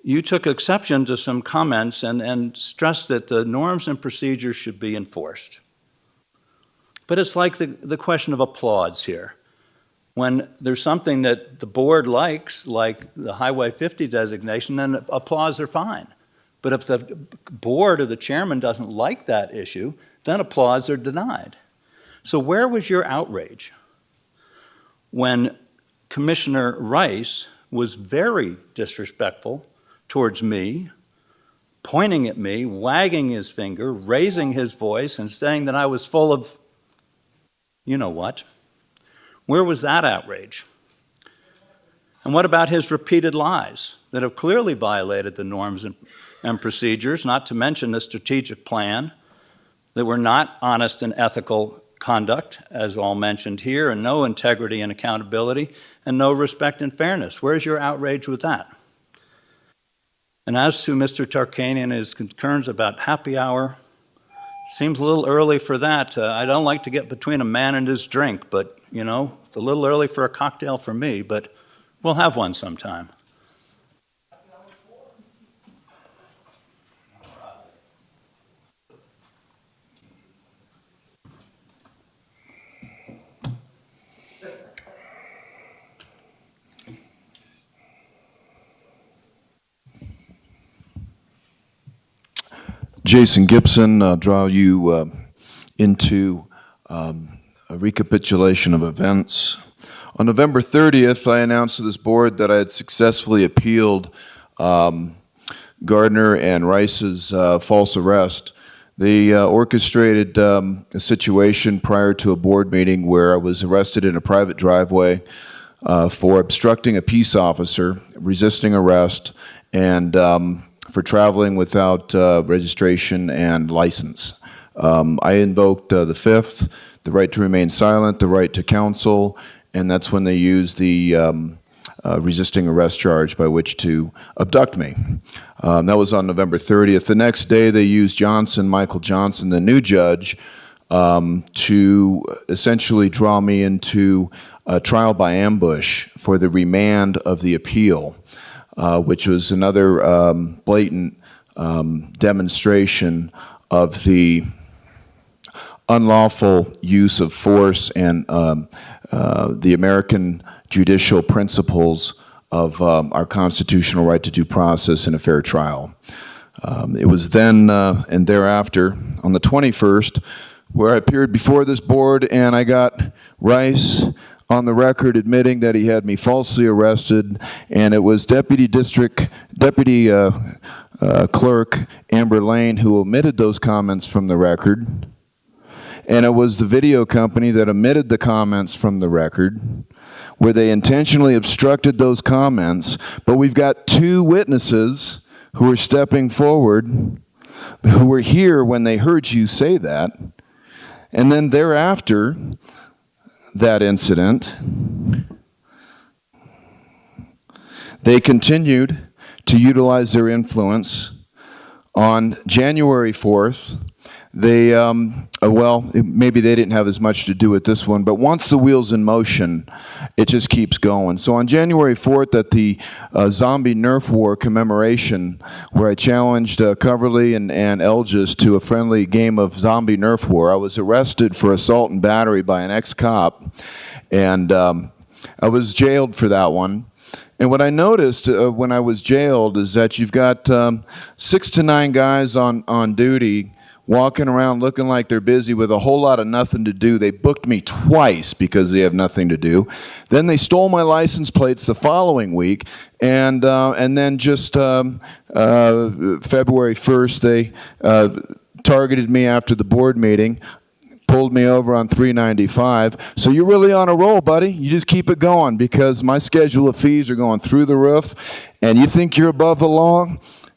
you took exception to some comments and stressed that the norms and procedures should be enforced. But it's like the question of applause here. When there's something that the board likes, like the Highway 50 designation, then applause are fine. But if the board or the chairman doesn't like that issue, then applause are denied. So where was your outrage when Commissioner Rice was very disrespectful towards me, pointing at me, wagging his finger, raising his voice, and saying that I was full of you know what? Where was that outrage? And what about his repeated lies that have clearly violated the norms and procedures, not to mention the strategic plan, that were not honest and ethical conduct, as all mentioned here, and no integrity and accountability, and no respect and fairness? Where's your outrage with that? And as to Mr. Tarkanian and his concerns about happy hour, seems a little early for that. I don't like to get between a man and his drink, but, you know, it's a little early for a cocktail for me, but we'll have one sometime. Jason Gibson, I'll draw you into a recapitulation of events. On November 30th, I announced to this board that I had successfully appealed Gardner and Rice's false arrest. They orchestrated a situation prior to a board meeting where I was arrested in a private driveway for obstructing a peace officer, resisting arrest, and for traveling without registration and license. I invoked the fifth, the right to remain silent, the right to counsel, and that's when they used the resisting arrest charge by which to abduct me. That was on November 30th. The next day they used Michael Johnson, the new judge, to essentially draw me into a trial by ambush for the remand of the appeal. Which was another blatant demonstration of the unlawful use of force and the American judicial principles of our constitutional right to due process and a fair trial. It was then and thereafter, on the 21st, where I appeared before this board and I got Rice on the record admitting that he had me falsely arrested, and it was Deputy Clerk Amber Lane who omitted those comments from the record, and it was the video company that omitted the comments from the record, where they intentionally obstructed those comments. But we've got two witnesses who are stepping forward, who were here when they heard you say that, and then thereafter, that incident, they continued to utilize their influence. On January 4th, they, maybe they didn't have as much to do with this one, but once the wheel's in motion, it just keeps going. So on January 4th at the Zombie Nerf War commemoration, where I challenged Coverly and Elgis to a friendly game of Zombie Nerf War, I was arrested for assault and battery by an ex-cop, and I was jailed for that one. And what I noticed when I was jailed is that you've got 6 to 9 guys on duty walking around looking like they're busy with a whole lot of nothing to do. They booked me twice because they have nothing to do. Then they stole my license plates the following week, and then just February 1st, they targeted me after the board meeting, pulled me over on 395. So you're really on a roll, buddy. You just keep it going, because my schedule of fees are going through the roof, and you think you're above the law?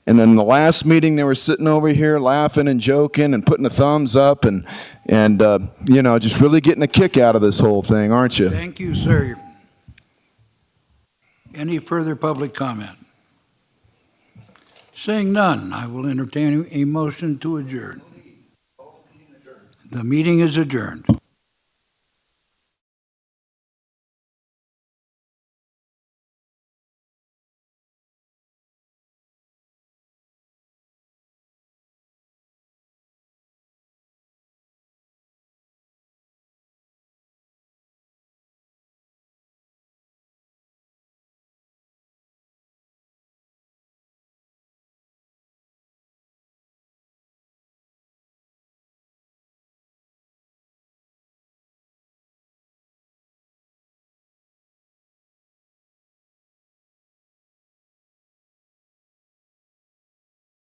And then the last meeting, they were sitting over here laughing and joking and putting a thumbs up and just really getting a kick out of this whole thing, aren't you? Thank you, sir. Any further public comment? Seeing none, I will entertain a motion to adjourn. The meeting is adjourned.